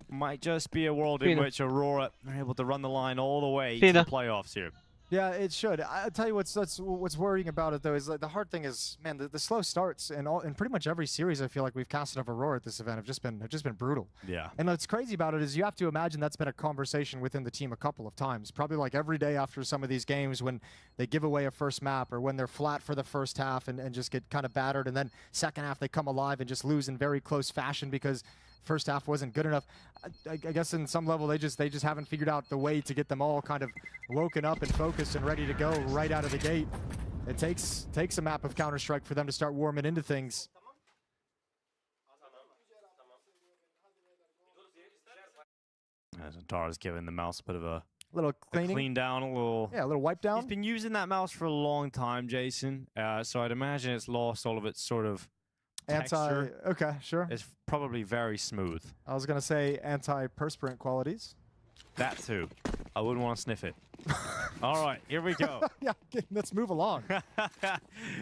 Might just be a world in Sino? which Aurora are able to run the line all the way Sino? to the playoffs here. Yeah, it should. I'll tell you what's worrying about it though is like the hard thing is, man, the slow starts in pretty much every series I feel like we've casted of Aurora at this event have just been brutal. Yeah. And what's crazy about it is you have to imagine that's been a conversation within the team a couple of times. Probably like every day after some of these games when they give away a first map or when they're flat for the first half and just get kind of battered, and then second half they come alive and just lose in very close fashion because first half wasn't good enough. I guess in some level they just haven't figured out the way to get them all kind of woken up and focused and ready to go right out of the gate. It takes a map of Counter-Strike for them to start warming into things. Tara's giving the mouse a bit of a little cleaning. Clean down, a little wipe down. He's been using that mouse for a long time, Jason. So I'd imagine it's lost all of its sort of texture. Okay, sure. It's probably very smooth. I was gonna say anti-perspirant qualities. That too. I wouldn't want to sniff it. All right, here we go. Yeah, let's move along.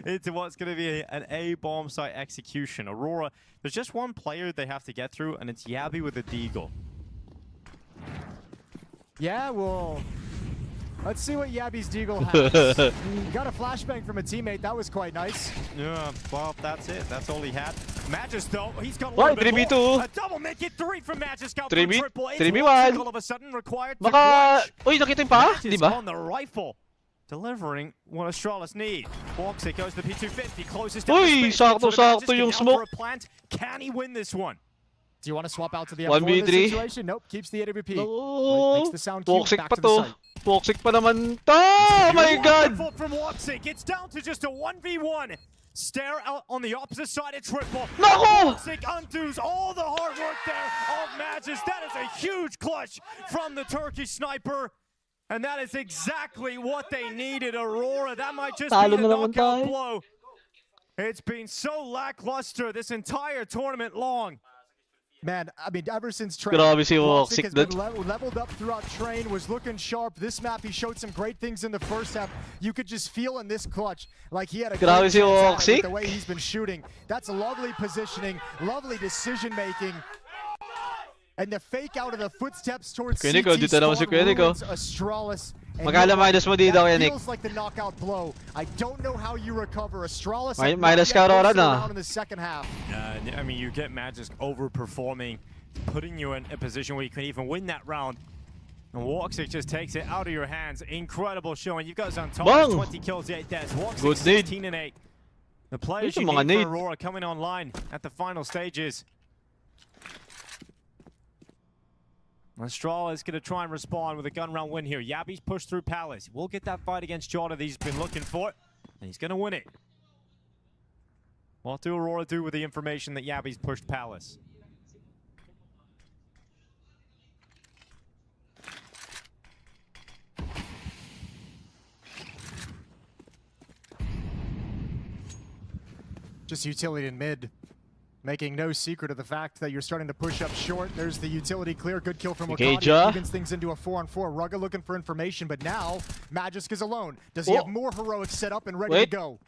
Into what's going to be an A bomb site execution. Aurora, there's just one player they have to get through, and it's Yabby with a deagle. Yeah, well, let's see what Yabby's deagle has. He got a flashbang from a teammate. That was quite nice. Yeah, well, that's it. That's all he had. Magis, though, he's got a Why, little bit 3v2? more. A double make it 3 from Magis. 3v1. All of a sudden required to Baka... clutch. Uy, nakita yung pa? Magis Di ba? on the rifle. Delivering what Astralis need. Walks it, goes to the P250, closes down Uy, sakto-sakto yung smoke. Can he win this one? Do you want to swap out to the M4 in this 1v3. situation? Nope, keeps the AWP. No. Makes the sound cue Toxic back pa to the to. site. Toxic pa naman to. Oh my god! From Waxic, it's down to just a 1v1. Stare out on the opposite side of triple. No! Waxic undoes all the hard work there of Magis. That is a huge clutch from the Turkish sniper. And that is exactly what they needed, Aurora. That might just be the knockout blow. It's been so lackluster this entire tournament long. Man, I mean, ever since Train, Grabe si Waxic Waxic has been leveled up throughout Train, was looking sharp. This map, he showed some great things in the first half. You could just feel in this clutch, like he had a Grabe si Waxic. the way he's been shooting. That's lovely positioning, lovely decision-making. And the fake out of the footsteps towards Quinico, CT dito naman si Quinico. Astralis. Magkala minus mo dito kaya Nick. Feels like the knockout blow. I don't know how you recover. Astralis Minus ka Aurora na. in the second half. I mean, you get Magis overperforming, putting you in a position where you can even win that round. And Waxic just takes it out of your hands. Incredible showing. You guys on top. 20 kills, 8 deaths. Waxic 16 and 8. The players you need for Aurora coming online at the final stages. Astralis is going to try and respond with a gun round win here. Yabby's pushed through Palace. We'll get that fight against Jota that he's been looking for, and he's going to win it. What do Aurora do with the information that Yabby's pushed Palace? Just utility in mid. Making no secret of the fact that you're starting to push up short. There's the utility clear. Good kill from Wakadi. Evens things into a 4-on-4. Rugga looking for information, but now Magisk is alone. Does he have more heroics set up and ready to go?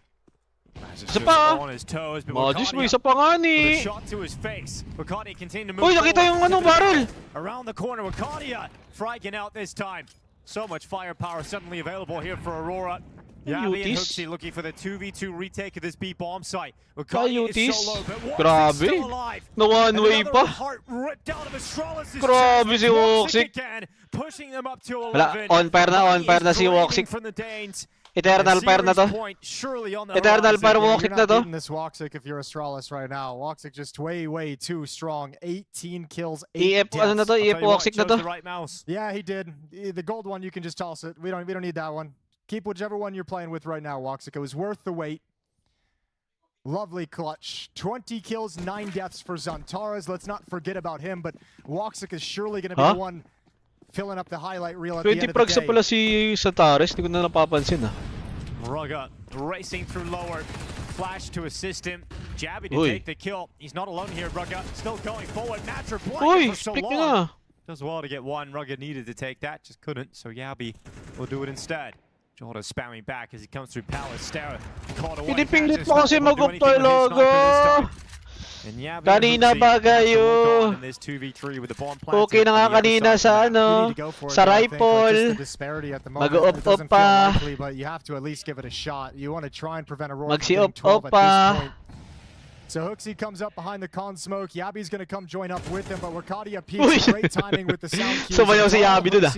Isa pa! On his toes, but Magis mo isa pa nga ni. with a shot to his face. Wakadi continuing to move Uy, nakita yung anong barrel. around the corner. Wakadi fragging out this time. So much firepower suddenly available here for Aurora. Yabby and Huxi looking for the 2v2 retake of this B bomb site. Wakadi is solo, but Waxic still alive. Na one way pa. Heart ripped out of Astralis' Grabe si Waxic. again, pushing them up to 11. Wala, on pair na si Waxic. From the Danes. Eternal pair na to. Eternal pair Waxic na to. This Waxic if you're Astralis right now. Waxic just way too strong. 18 kills, 8 deaths. Ano na to? EF Waxic na to. Yeah, he did. The gold one, you can just toss it. We don't need that one. Keep whichever one you're playing with right now, Waxic. It was worth the wait. Lovely clutch. 20 kills, 9 deaths for Zantares. Let's not forget about him, but Waxic is surely going to be the one filling up the highlight reel at the end of the day. 20 progs pala si Zantares. Hindi ko na napapansin ah. Rugga racing through lower. Flash to assist him. Jabby to take the kill. He's not alone here, Rugga. Still going forward. Matra blinded for so long. Does well to get one. Rugga needed to take that, just couldn't. So Yabby will do it instead. Jota spamming back as he comes through Palace. Stare caught away. Pinipinglit mo kasi mag-uptoy logo. Kanina ba kayo? Okay na nga kanina sa ano, sa rifle. Mag-up-up pa. Mag-si-up-up pa. So Huxi comes up behind the con smoke. Yabby's going to come join up with him, but Wakadia peaks. Great timing with the sound cues. Sumayaw si Yabby dun ah.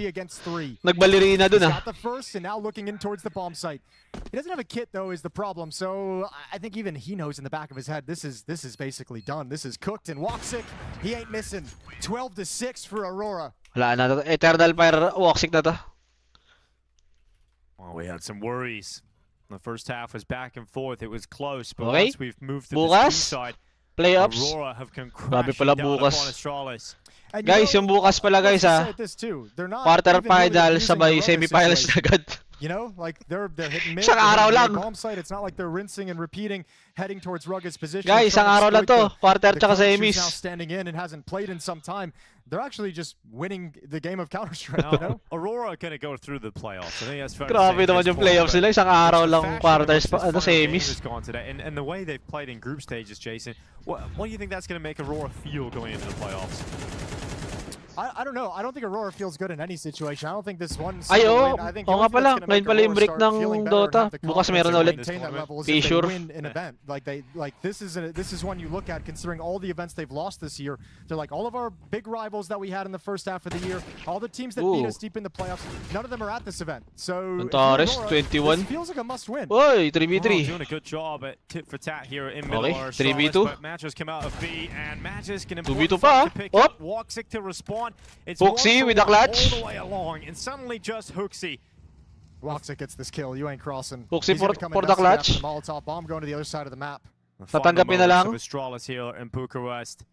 Nagbalirina dun ah. Got the first and now looking in towards the bomb site. He doesn't have a kit though is the problem. So I think even he knows in the back of his head this is basically done. This is cooked and Waxic, he ain't missing. 12-6 for Aurora. Wala na to. Eternal fire Waxic na to. Well, we had some worries. The first half was back and forth. It was close, but once we've moved to the side, playoffs. Aurora have come crashing down upon Astralis. Guys, yung bukas pala guys quarter final sabay semi-finals agad. You know, like they're hitting mid. Isang araw lang. Bomb site. It's not like they're rinsing and repeating, heading towards Rugged's position. Guys, isang araw lang to. Quarter tsaka semis. Now standing in and hasn't played in some time. They're actually just winning the game of Counter-Strike. You know? Aurora are going to go through the playoffs. I think that's fair. Grabe naman yung playoffs nila. Isang araw lang quarters semis. And the way they've played in group stages, Jason, what do you think that's going to make Aurora feel going into the playoffs? I don't know. I don't think Aurora feels good in any situation. I don't think this one. Ay, oo. Oo nga pala. Ngayon pala yung break ng Dota. Bukas meron na ulit. T-sure. Like this is one you look at considering all the events they've lost this year. They're like all of our big rivals that we had in the first half of the year, all the teams that beat us deep in the playoffs, none of them are at this event. So Antares 21. Feels like a must-win. Oy, 3v3. Doing a good job at tit for tat here in middle. Okay, 3v2. Matches come out of B and Matches can 2v2 pa. Up Woxic to respond. It's Hooksy with a clutch. All the way along, and suddenly just Hooksy. Woxic gets this kill. You ain't crossing. Hooksy for the clutch. Molotov bomb going to the other side of the map. Tatanggapin na lang. Astralis here in Bucharest.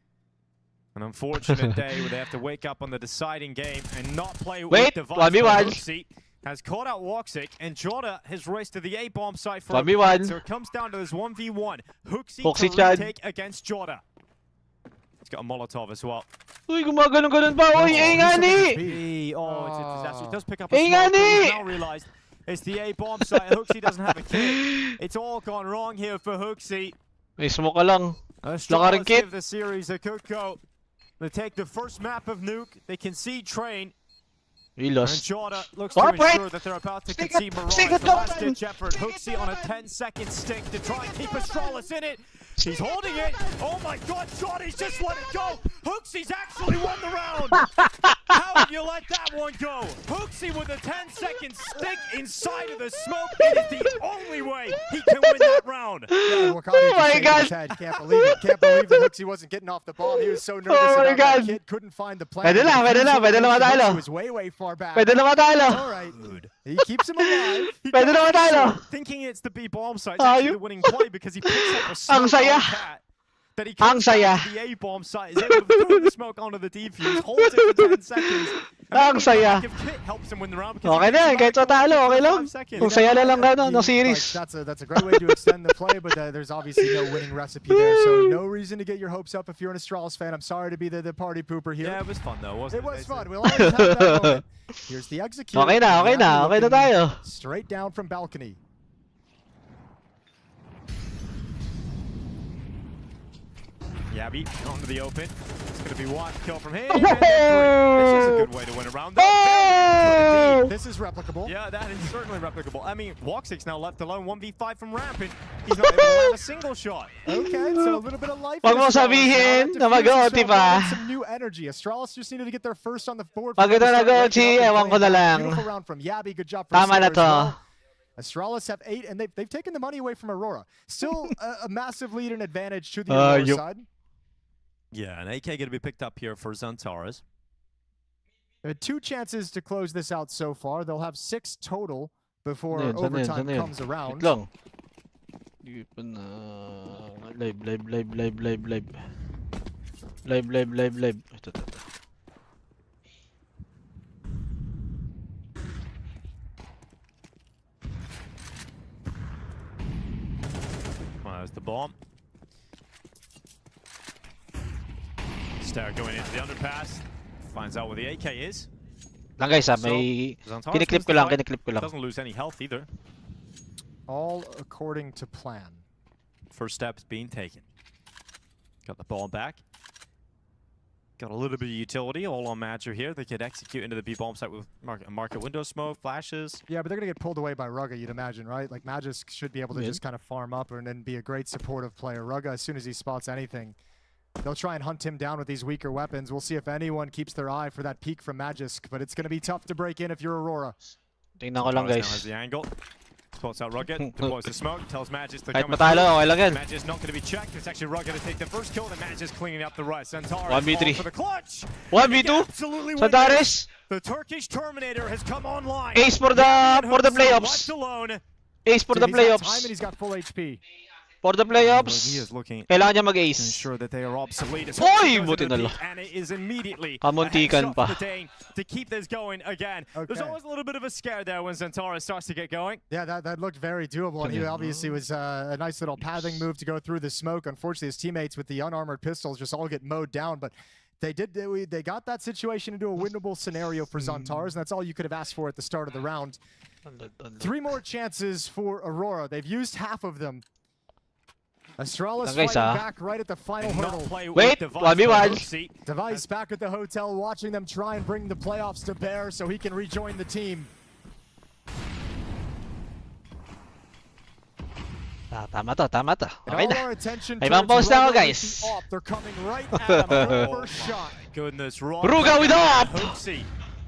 An unfortunate day where they have to wake up on the deciding game and not play with device. Hooksy has caught out Woxic, and Jota has raced to the A bomb site for a point, so it comes down to this 1v1. Hooksy to retake against Jota. He's got a Molotov as well. Uy, gumagano-ganon pa. Uy, Ingani! Oh, it's a disaster. He does pick up a smoke, but he's now realized it's the A bomb site. Hooksy doesn't have a kit. It's all gone wrong here for Hooksy. May smoke ka lang. Astralis give the series a good go. They take the first map of Nuke. They concede Train. We lost. And Jota looks to ensure that they're about to concede Mirage. The last-ditch effort. Hooksy on a 10-second stick to try and keep Astralis in it. He's holding it. Oh my God, Johnny's just let it go. Hooksy's actually won the round. How did you let that one go? Hooksy with a 10-second stick inside of the smoke. It is the only way he can win that round. Yeah, oh my God. Can't believe it. Can't believe that Hooksy wasn't getting off the bomb. He was so nervous about that kid. Couldn't find the play. Pwede na matalo. He was way far back. Pwede na matalo. All right. He keeps him alive. Pwede na matalo. Thinking it's the B bomb site. It's actually the winning play because he picks up a smoke cat that he comes back to the A bomb site. Is able to throw the smoke onto the defuse, holds it for 10 seconds. Ang saya. Helps him win the round okay na, kahit sa talo, okay lang. Kung saya na lang no series. That's a great way to extend the play, but there's obviously no winning recipe there, so no reason to get your hopes up if you're an Astralis fan. I'm sorry to be the party pooper here. Yeah, it was fun though, wasn't it? It was fun. We'll always have that moment. Here's the execute. Okay na tayo. Straight down from balcony. Yabby onto the open. It's going to be one kill from him. This is a good way to win a round. This is replicable. Yeah, that is certainly replicable. I mean, Woxic's now left alone 1v5 from Ramp, and he's not able to land a single shot. Okay, so a little bit of life. Wag mo sabihin na mag-OT pa. Some new energy. Astralis just needed to get their first on the board. Pag ito nag-OT, ewan ko na lang. Beautiful round from Yabby. Good job for Tama na to. Astralis have 8, and they've taken the money away from Aurora. Still a massive lead and advantage to the Aurora side. Yeah, an AK going to be picked up here for Zantares. They had 2 chances to close this out so far. They'll have 6 total before overtime comes around. Live. There's the bomb. Star going into the underpass. Finds out where the AK is. Lang guys, may kiniklip ko lang. Doesn't lose any health either. All according to plan. First steps being taken. Got the ball back. Got a little bit of utility. All on Madger here. They could execute into the B bomb site with market window smoke, flashes. Yeah, but they're going to get pulled away by Rugga, you'd imagine, right? Like, Magisk should be able to just kind of farm up and then be a great supportive player. Rugga, as soon as he spots anything, they'll try and hunt him down with these weaker weapons. We'll see if anyone keeps their eye for that peek from Magisk, but it's going to be tough to break in if you're Aurora. Tingnan ko lang, guys. Has the angle. Spots out Rugged, deploys the smoke, tells Magisk to come in. Magisk not going to be checked. It's actually Rugged to take the first kill, and Magisk cleaning up the rest. Zantares 1v3 for the clutch. 1v2 Zantares. The Turkish Terminator has come online. Ace for the playoffs. Ace for the playoffs. Time and he's got full HP. For the playoffs, He is looking kailangan niya to mag-ace. ensure that they are obsolete. Oy! Buti na lang. And it is immediately Kamuntikan pa. to keep this going again. There's always a little bit of a scare there when Zantara starts to get going. Yeah, that looked very doable. And he obviously was a nice little pathing move to go through the smoke. Unfortunately, his teammates with the unarmored pistols just all get mowed down. But they got that situation into a winnable scenario for Zantares, and that's all you could have asked for at the start of the round. 3 more chances for Aurora. They've used half of them. Astralis fighting back right at the final hurdle. Wait, 1v1. Device back at the hotel watching them try and bring the playoffs to bear so he can rejoin the team. Tama to. Okay na. May May pang-pause na ako, guys. They're coming right at him. First shot. Goodness, Ruga with up!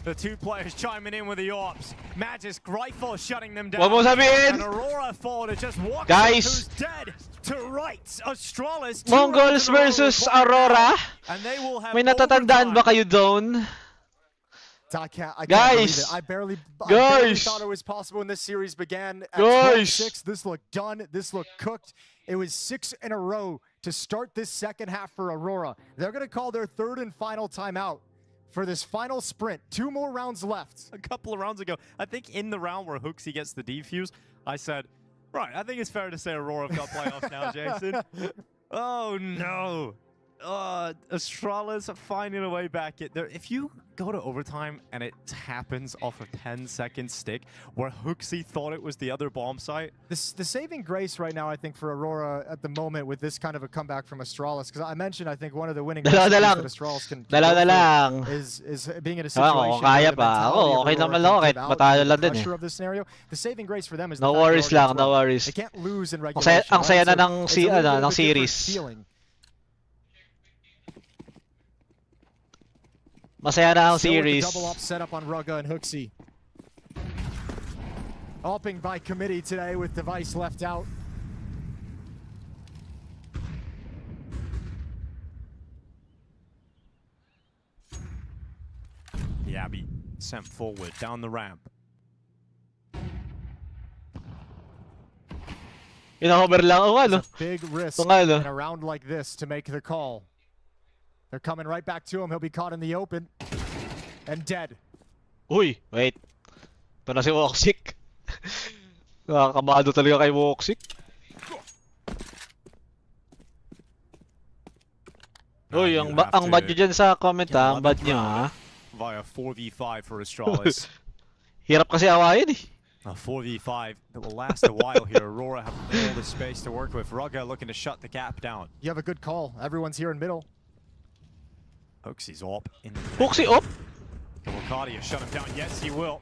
The 2 players chiming in with the ops. Magisk rifle shutting them down. Huwag mo sabihin! And Aurora forward to just walk Guys! who's dead to right. Astralis. Mongols versus Aurora. And they will have May natatandaan ba kayo doon? I can't Guys! believe it. I barely thought it was possible when this series began. At 12-6, this looked done. This looked cooked. It was 6 in a row to start this second half for Aurora. They're going to call their 3rd and final timeout for this final sprint. 2 more rounds left. A couple of rounds ago, I think in the round where Hooksy gets the defuse, I said, right, I think it's fair to say Aurora have got playoffs now, Jason. Oh, no. Astralis finding a way back in there. If you go to overtime and it happens off a 10-second stick where Hooksy thought it was the other bomb site. The saving grace right now, I think, for Aurora at the moment with this kind of a comeback from Astralis, because I mentioned, I think one of the winning that Astralis can is being in a situation where the mentality pressure of the scenario. The saving grace for them is no worries lang, no worries. They can't lose in regulation. Ang saya na ng series. Masaya na ang series. Double up setup on Rugga and Hooksy. Upping by committee today with Device left out. Yabi sent forward down the ramp. Ina-hover lang ako, ano? Big risk in a round like this to make the call. They're coming right back to him. He'll be caught in the open and dead. Uy, wait. Ito na si Woxic. Nakakabado talaga kay Woxic. Uy, ang bad nyo dyan sa comment ha. Ang bad nyo ha. Via 4v5 for Astralis. Hirap kasi awayin eh. A 4v5 that will last a while here. Aurora have all the space to work with. Rugga looking to shut the gap down. You have a good call. Everyone's here in middle. Hooksy's op. Hooksy op? Kawakati has shut him down. Yes, he will.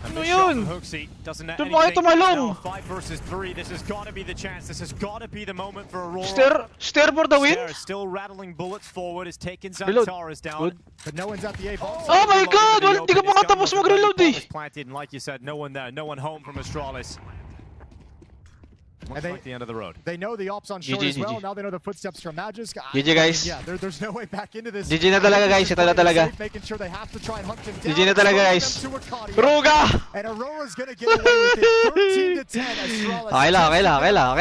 Ano yun? Hooksy doesn't net anything. Doon tumalong. 5 versus 3. This has got to be the chance. This has got to be the moment for Aurora. Stair for the win? Stair still rattling bullets forward. Is taking Zantares down. But no one's at the A bomb. Oh my god! Hindi ka makatapos mag-reload eh. Planted, and like you said, no one there. No one home from Astralis. Looks like the end of the road. They know the ops on short as well. Now they know the footsteps from Magisk. GG guys. Yeah, there's no way back into this. GG na talaga guys. Ito na talaga. Making sure they have to try and hunt him down. GG na talaga guys. Ruga! And Aurora's gonna get away with it. 13-10. Astralis. Okay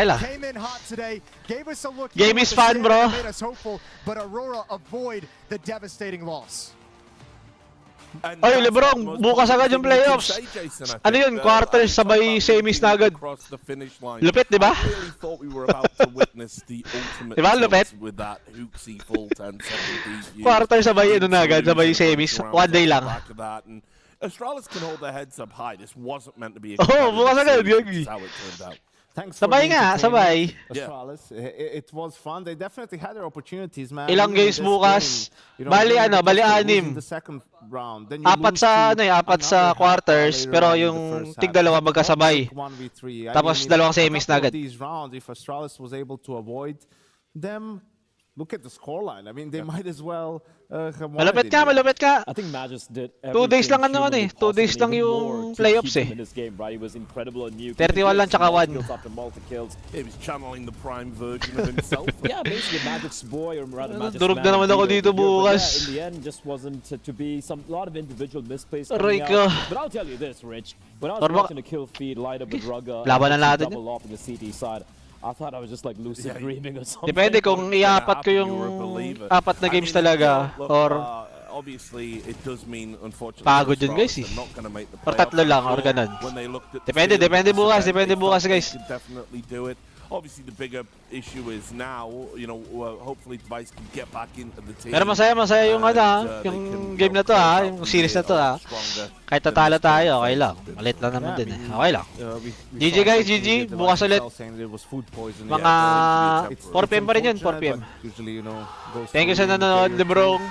lang. Came in hot today. Gave us a look. Game is fun, bro. Made us hopeful, but Aurora avoid the devastating loss. Ay, Lebrong, bukas agad yung playoffs. Ano yun, quarters sabay semis na agad. Lupit, di ba? Di ba, lupit? Quarters sabay, ano na agad, sabay semis. One day lang. Astralis can hold their heads up high. This wasn't meant to be a bukas agad. That's how it turned out. Sabay nga, sabay. Astralis, it was fun. They definitely had their opportunities, man. Ilang games bukas? Bali 6. Apat sa quarters, pero yung tig-dalawa magkasabay. Tapos 2 semis na agad. If Astralis was able to avoid them, look at the scoreline. I mean, they might as well malapit ka. I think Magisk did 2 days lang 2 days lang yung playoffs eh. 31 lang tsaka 1. He was channeling the prime version of himself. Yeah, basically Magic's boy, or rather Magic's Durog na naman ako dito bukas. In the end, just wasn't to be a lot of individual misplays. Aray ka. But I'll tell you this, Rich. When I was watching the kill feed light up with Rugga, laban na natin double off in the CT side, I thought I was just like lucid dreaming or something. Depende kung iapat ko yung 4 na games talaga or obviously it does mean unfortunately pagod yun guys eh. Or 3 lang or ganun. Depende bukas guys. Definitely do it. Obviously, the bigger issue is now, you know, hopefully Device can get back into the team. Pero masaya yung yung game na to yung series na to Kahit tatalo tayo, okay lang. Malit lang naman din eh. Okay lang. GG guys, GG. Bukas ulit. Mga 4 PM pa rin yun, 4 PM. Thank you sa nanonood, Lebrong.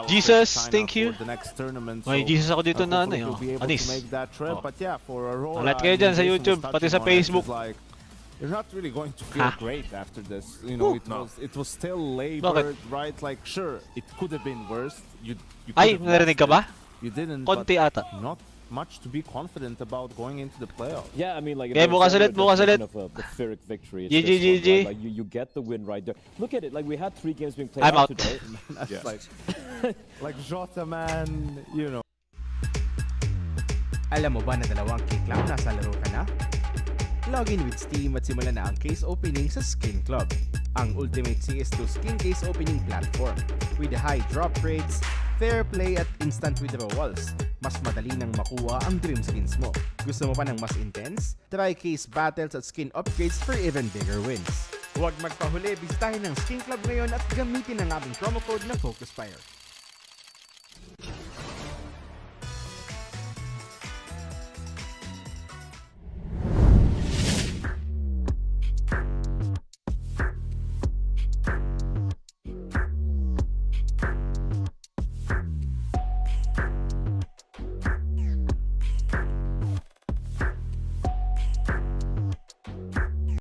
Jesus, thank you. May Jesus ako dito na Anis. Ulit kayo dyan sa YouTube, pati sa Facebook. You're not really going to feel great after this. You know, it was still labored, right? Like, sure, it could have been worse. You Ay, narinig ka ba? You didn't. Konti ata. Not much to be confident about going into the playoffs. Yeah, I mean, like, bukas ulit. The Pyrrhic victory. GG. Like, you get the win right there. Look at it. Like, we had 3 games being played out today. That's like Jota, man. You know. Alam mo ba na 2 kick lang nasa laro ka na? Login with Steam at simulan na ang case opening sa Skin Club, ang ultimate CS2 skin case opening platform. With high drop rates, fair play at instant withdrawals, mas madali nang makuha ang dream skins mo. Gusto mo pa ng mas intense? Try case battles at skin upgrades for even bigger wins. Huwag magpahuli, bisitahin ng Skin Club ngayon at gamitin ang aming promo code na FocusFire.